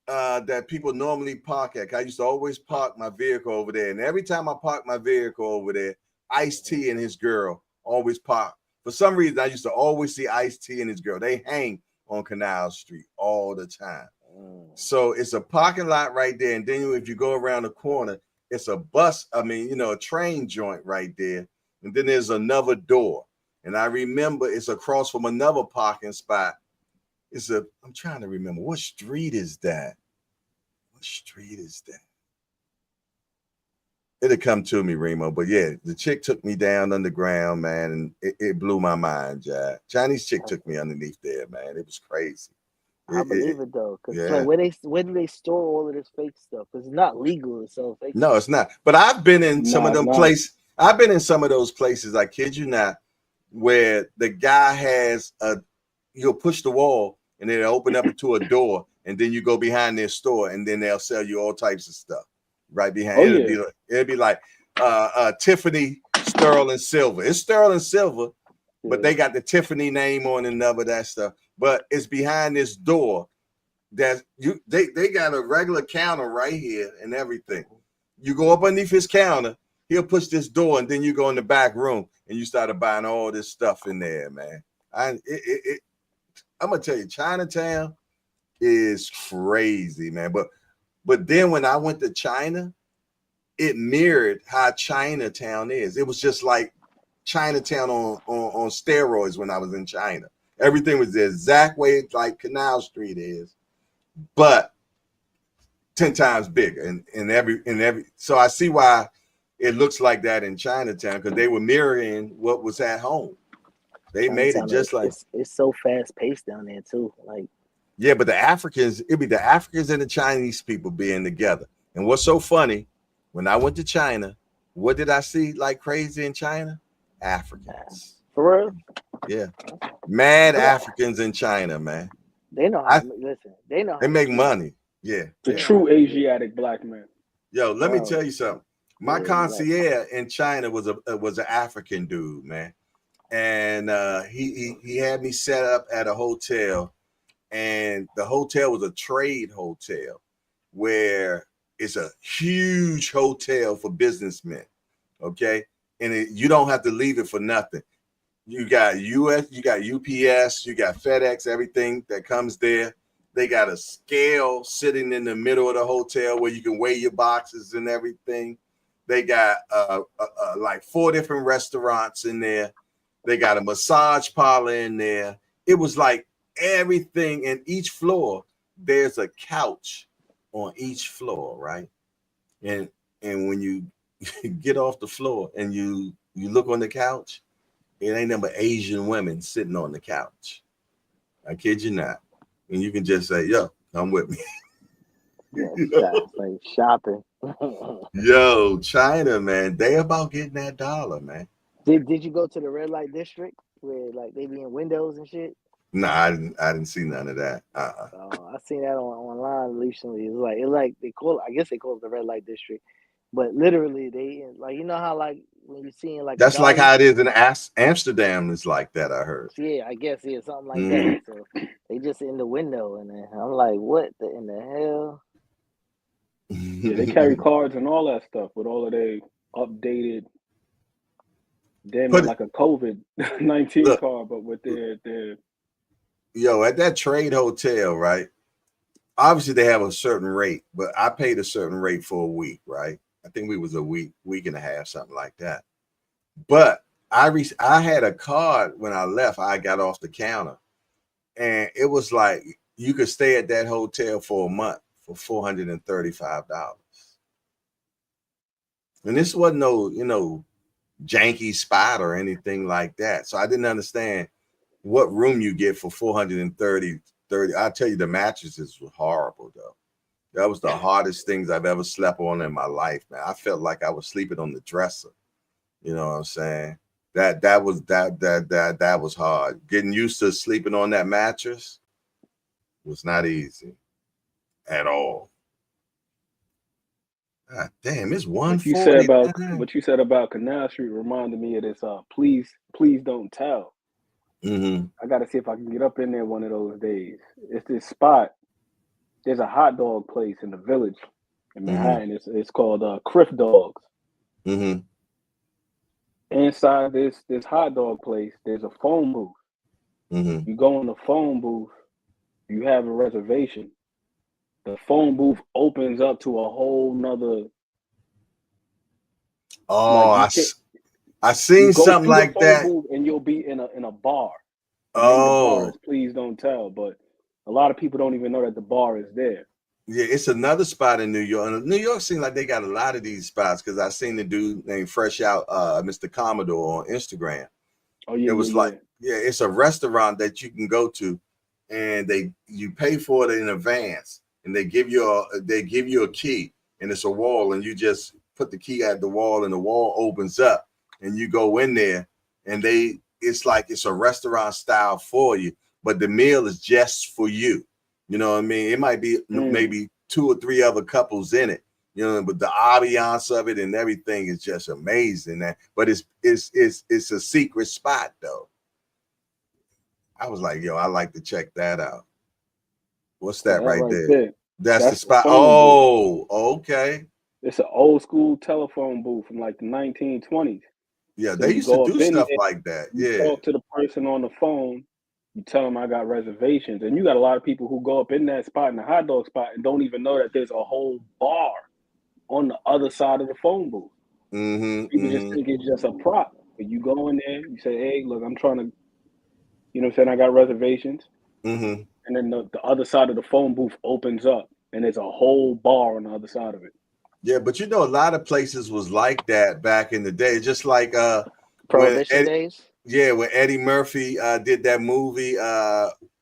that people normally park at. I used to always park my vehicle over there, and every time I park my vehicle over there, Ice-T and his girl always park. For some reason, I used to always see Ice-T and his girl. They hang on Canal Street all the time. So it's a parking lot right there, and then if you go around the corner, it's a a train joint right there, and then there's another door. And I remember it's across from another parking spot. I'm trying to remember, what street is that? What street is that? It'll come to me, Remo. But yeah, the chick took me down underground, man, and it blew my mind, Jack. Chinese chick took me underneath there, man. It was crazy. I believe it though, cause Yeah. like where do they store all of this fake stuff? Cause it's not legal to sell fake. No, it's not. But I've been in some of them places. I've been in some of those places, I kid you not, where the guy he'll push the wall and then they'll open up into a door, and then you go behind their store, and then they'll sell you all types of stuff right behind. It'll be like Tiffany Sterling Silver. It's Sterling Silver, but they got the Tiffany name on and none of that stuff. But it's behind this door that they got a regular counter right here and everything. You go up underneath his counter, he'll push this door, and then you go in the back room and you started buying all this stuff in there, man. I'm gonna tell you, Chinatown is crazy, man. But then when I went to China, it mirrored how Chinatown is. It was just like Chinatown on steroids when I was in China. Everything was the exact way like Canal Street is, but 10 times bigger. And every so I see why it looks like that in Chinatown, because they were mirroring what was at home. They made it just like it's so fast paced down there too. Like, yeah, but it'd be the Africans and the Chinese people being together. And what's so funny, when I went to China, what did I see like crazy in China? Africans. For real? Yeah. Mad Africans in China, man. They know how to listen. They know how They make money. Yeah. The true Asiatic black man. Yo, let me tell you something. My concierge in China was an African dude, man. And he had me set up at a hotel, and the hotel was a trade hotel where it's a huge hotel for businessmen. Okay. And you don't have to leave it for nothing. You got UPS, you got FedEx, everything that comes there. They got a scale sitting in the middle of the hotel where you can weigh your boxes and everything. They got like 4 different restaurants in there. They got a massage parlor in there. It was like everything in each floor. There's a couch on each floor, right? And when you get off the floor and you look on the couch, it ain't nothing but Asian women sitting on the couch. I kid you not. And you can just say, yo, come with me. Yeah, like shopping. Yo, China, man, they about getting that dollar, man. Did you go to the red light district where like they be in windows and shit? Nah, I didn't see none of that. I seen that online recently. It's like they call it, I guess they call it the red light district. But literally, they like you know how like when you're seeing like a That's like dolly. how it is in Amsterdam. Is like that. I heard. Yeah, I guess something like Mhm. that. So they just in the window, and then I'm like, what in the hell? Yeah, they carry cards and all that stuff with all of their updated, damn Put it, it- like a COVID-19 Look. card, but with their Yo, at that trade hotel, right? Obviously, they have a certain rate, but I paid a certain rate for a week, right? I think we was a week and a half, something like that. But I had a card when I left. I got off the counter, and it was like you could stay at that hotel for a month for $435. And this wasn't no, janky spot or anything like that. So I didn't understand what room you get for 430. I'll tell you, the mattresses were horrible though. That was the hardest things I've ever slept on in my life, man. I felt like I was sleeping on the dresser. You know what I'm saying? That was hard. Getting used to sleeping on that mattress was not easy at all. God damn, it's what you said about 149. what you said about Canal Street reminded me of this. Please don't tell. Mm-hmm. I got to see if I can get up in there one of those days. It's this spot. There's a hot dog place in the Village in Manhattan. It's called Criff Dogs. Mm-hmm. Inside this hot dog place, there's a phone booth. Mm-hmm. You go in the phone booth, you have a reservation. The phone booth opens up to a whole nother. Oh, like I seen something like that. And you'll be in a bar. The Oh, bar is Please Don't Tell, but a lot of people don't even know that the bar is there. yeah, it's another spot in New York. And New York seems like they got a lot of these spots because I seen the dude named Fresh Out, Mr. Commodore on Instagram. Oh yeah, it was it's a restaurant that you can go to, and you pay for it in advance, and they give you a key, and it's a wall, and you just put the key at the wall, and the wall opens up, and you go in there, and it's like it's a restaurant style for you, but the meal is just for you. You know what I mean? It might be maybe 2 or 3 other couples in it, you know, but the ambiance of it and everything is just amazing. But it's a secret spot though. I was like, yo, I like to check that out. What's that right there? That's the spot. Oh, okay. It's an old school telephone booth from like the 1920s. Yeah, So they you used to go do up in stuff there, like that. you Yeah. talk to the person on the phone. You tell them I got reservations, and you got a lot of people who go up in that spot, in the hot dog spot, and don't even know that there's a whole bar on the other side of the phone booth. People just think it's just a prop. But you go in there, you say, "Hey, look, I'm trying to, you know, what I'm saying, I got reservations." Mm-hmm. And then the other side of the phone booth opens up, and there's a whole bar on the other side of it. Yeah, but you know, a lot of places was like that back in the day, just like Prohibition days. Yeah, when Eddie Murphy did that movie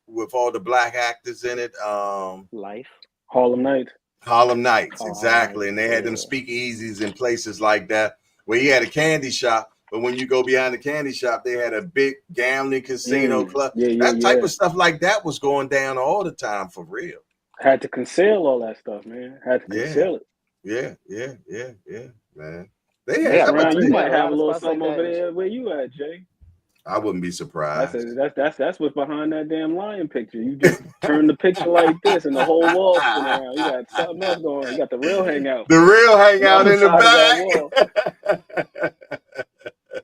with all the black actors in it. Life. Harlem Nights. Harlem Nights, Harlem exactly. And they had them speakeasies in places like that where he had a candy shop. But when you go behind the candy shop, they had a big gambling casino club. That type of stuff like that was going down all the time for real. Had to conceal all that stuff, man. Had to conceal it. Yeah, man. They had. You might have a little something over there where you at, Jay. I wouldn't be surprised. That's what's behind that damn lion picture. You just turn the picture like this, and the whole wall spin around. You got something else going on. You got the real hangout. The real hangout in the back.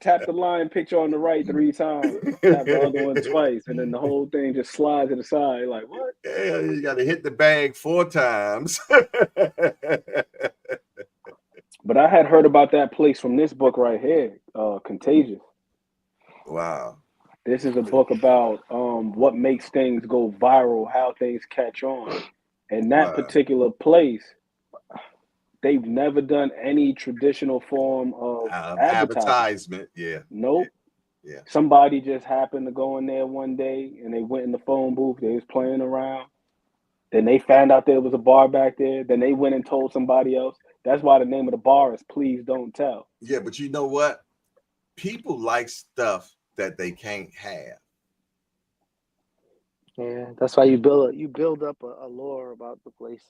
Tap the lion picture on the right 3 times. Tap the other one twice, and then the whole thing just slides to the side. You're like, what? Yeah, you got to hit the bag 4 times. But I had heard about that place from this book right here, Contagious. Wow. This is a book about what makes things go viral, how things catch on. And that particular place, they've never done any traditional form of advertisement. Yeah. Nope. Yeah. Somebody just happened to go in there one day, and they went in the phone booth. They was playing around. Then they found out there was a bar back there. Then they went and told somebody else. That's why the name of the bar is Please Don't Tell. Yeah, but you know what? People like stuff that they can't have. Yeah, that's why you build up a lore about the place.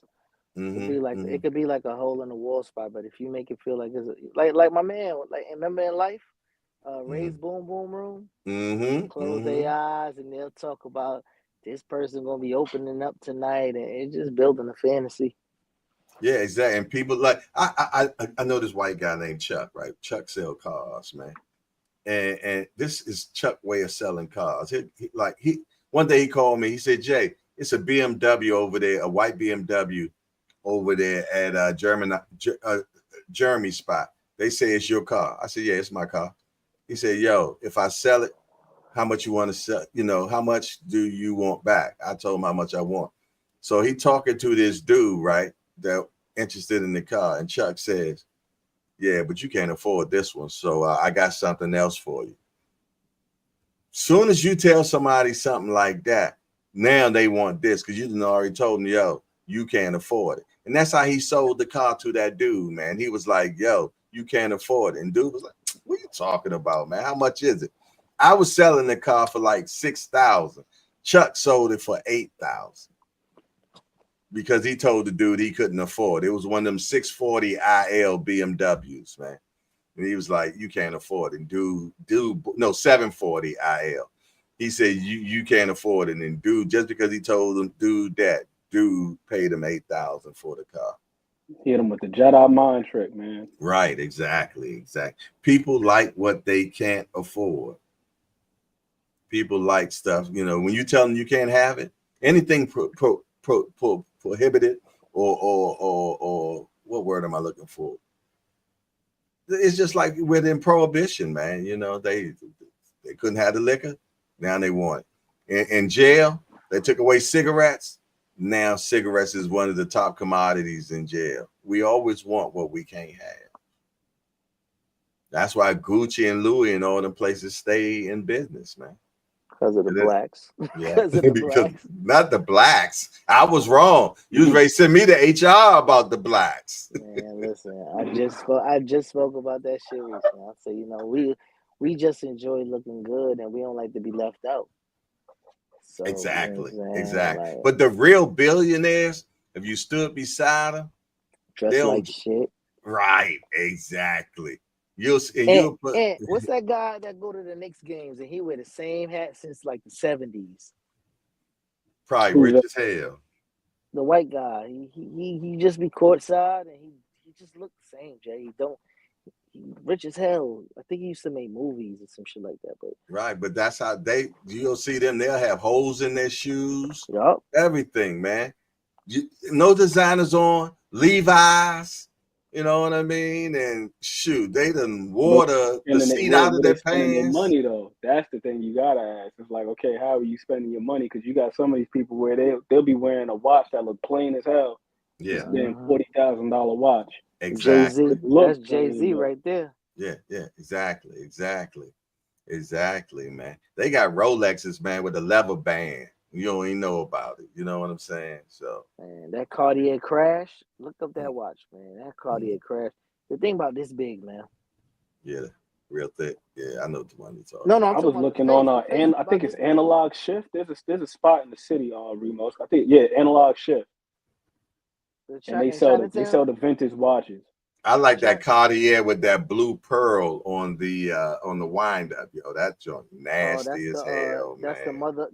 Could be like it could be like a hole in the wall spot, but if you make it feel like it's like my man, like remember in Life, Ray's Boom Boom Room, close their eyes and they'll talk about this person gonna be opening up tonight, and it's just building a fantasy. Yeah, exactly. And people like I know this white guy named Chuck, right? Chuck sell cars, man. And this is Chuck's way of selling cars. He one day he called me. He said, "Jay, it's a BMW over there, a white BMW over there at Jeremy spot. They say it's your car." I said, "Yeah, it's my car." He said, "Yo, if I sell it, how much you want to sell? You know, how much do you want back?" I told him how much I want. So he talking to this dude, right, that interested in the car, and Chuck says, "Yeah, but you can't afford this one, so I got something else for you." Soon as you tell somebody something like that, now they want this because you already told them, "Yo, you can't afford it." And that's how he sold the car to that dude, man. He was like, "Yo, you can't afford it." And dude was like, "What are you talking about, man? How much is it?" I was selling the car for like $6,000. Chuck sold it for $8,000 because he told the dude he couldn't afford it. It was one of them 640 IL BMWs, man. And he was like, "You can't afford it." Dude, no, 740 IL. He said, you can't afford it. And dude, just because he told him, dude paid him $8,000 for the car. Hit him with the Jedi mind trick, man. Right, exactly. People like what they can't afford. People like stuff, you know, when you tell them you can't have it, anything prohibited or what word am I looking for? It's just like within prohibition, man. You know, they couldn't have the liquor. Now they want it. In jail, they took away cigarettes. Now cigarettes is one of the top commodities in jail. We always want what we can't have. That's why Gucci and Louis and all them places stay in business, man. Because of the blacks. Yeah, because not the blacks. I was wrong. You was ready to send me to HR about the blacks. Man, listen, I just spoke about that shit recently. I said, you know, we just enjoy looking good and we don't like to be left out. So, Exactly. You know Like, but the real billionaires, if you stood beside them, dress like shit. Right, exactly. And what's that guy that go to the Knicks games and he wear the same hat since like the 70s? Probably rich as hell. The white guy. He just be courtside and he just look the same, Jay. He rich as hell. I think he used to make movies or some shit like that. But right, but that's how you'll see them. They'll have holes in their shoes. Yup. Everything, man. No designers on, Levi's. You know what I mean? And shoot, they done wore the seat out of their pants. Money though, that's the thing you gotta ask. It's like, okay, how are you spending your money? Because you got some of these people where they'll be wearing a watch that look plain as hell. Yeah, $40,000 watch. Exactly. That's Jay-Z right there. Yeah, exactly, man. They got Rolexes, man, with a leather band. You don't even know about it. You know what I'm saying? So, man, that Cartier crash. Look up that watch, man. That Cartier crash. The thing about this big, man. Yeah, real thick. Yeah, I know the one you're talking. No, I was looking on and I think it's Analog Shift. There's a spot in the city on Remos. I think Analog Shift. And they sell the vintage watches. I like that Cartier with that blue pearl on the wind up, yo. That joint nasty as hell, man. That's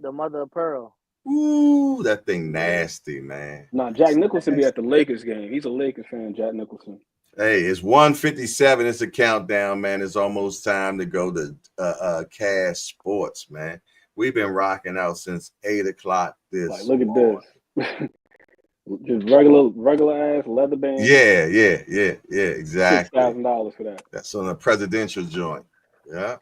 the mother of pearl. Ooh, that thing nasty, man. Nah, Jack Nicholson be at the Lakers game. He's a Lakers fan, Jack Nicholson. Hey, it's 1:57. It's a countdown, man. It's almost time to go to Cash Sports, man. We've been rocking out since 8 o'clock this look at this. Just regular ass leather band. Yeah, exactly. $6,000 for that. That's on a presidential joint. Yeah.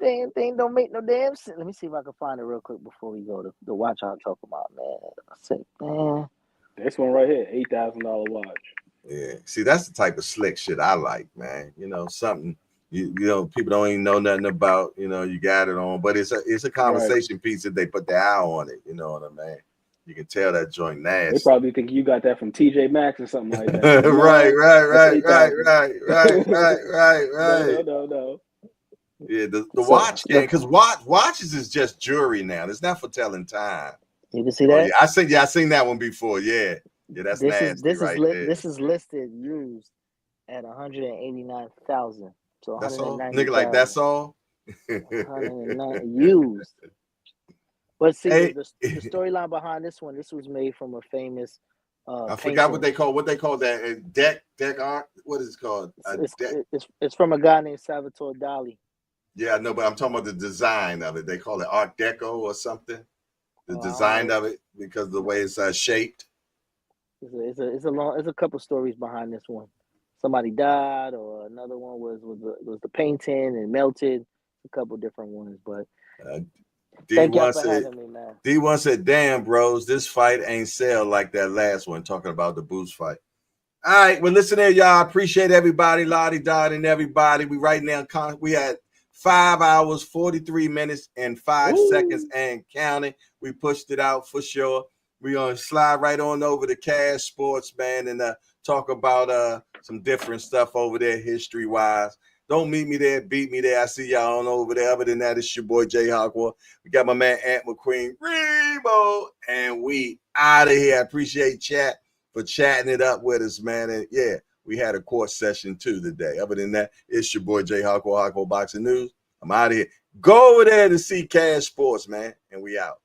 That thing don't make no damn sense. Let me see if I can find it real quick before we go to the watch I'm talking about, man. I said, man. This one right here, $8,000 watch. Yeah. See, that's the type of slick shit I like, man. You know, something you know people don't even know nothing about. You know, you got it on, but it's a conversation piece that they put their eye on it. You know what I mean? You can tell that joint nasty. They probably think you got that from TJ Maxx or something like that. right. No. Yeah, the watch game, because watches is just jewelry now. It's not for telling time. You can see that? Yeah, I seen that one before. Yeah, Yeah, that's nasty right there. This is listed used at 189,000. So That's all, 190,000. nigga. Like that's all. 190 used. But see, Hey. the storyline behind this one, this was made from a famous I forgot what they call that deck art. What is it called? It's from a guy named Salvatore Dali. Yeah, no, but I'm talking about the design of it. They call it Art Deco or something. The design of it because of the way it's shaped. It's a couple stories behind this one. Somebody died, or another one was the painting and melted. A couple different ones, but thank y'all for having me, man. D1 said, "Damn, bros, this fight ain't sell like that last one." Talking about the Boots fight. All right, well, listen here, y'all. Appreciate everybody, Lottie Dot, and everybody. We right now we had 5 hours, 43 minutes, and 5 seconds and counting. We pushed it out for sure. We're gonna slide right on over to Cash Sports, man, and talk about some different stuff over there, history-wise. Don't meet me there, beat me there. I see y'all on over there. Other than that, it's your boy Jay Hawkwell. We got my man Ant McQueen, Remo, and we out of here. I appreciate chat for chatting it up with us, man. And yeah, we had a court session too today. Other than that, it's your boy Jay Hawkwell, Hawkwell Boxing News. I'm out of here. Go over there to see Cash Sports, man, and we out.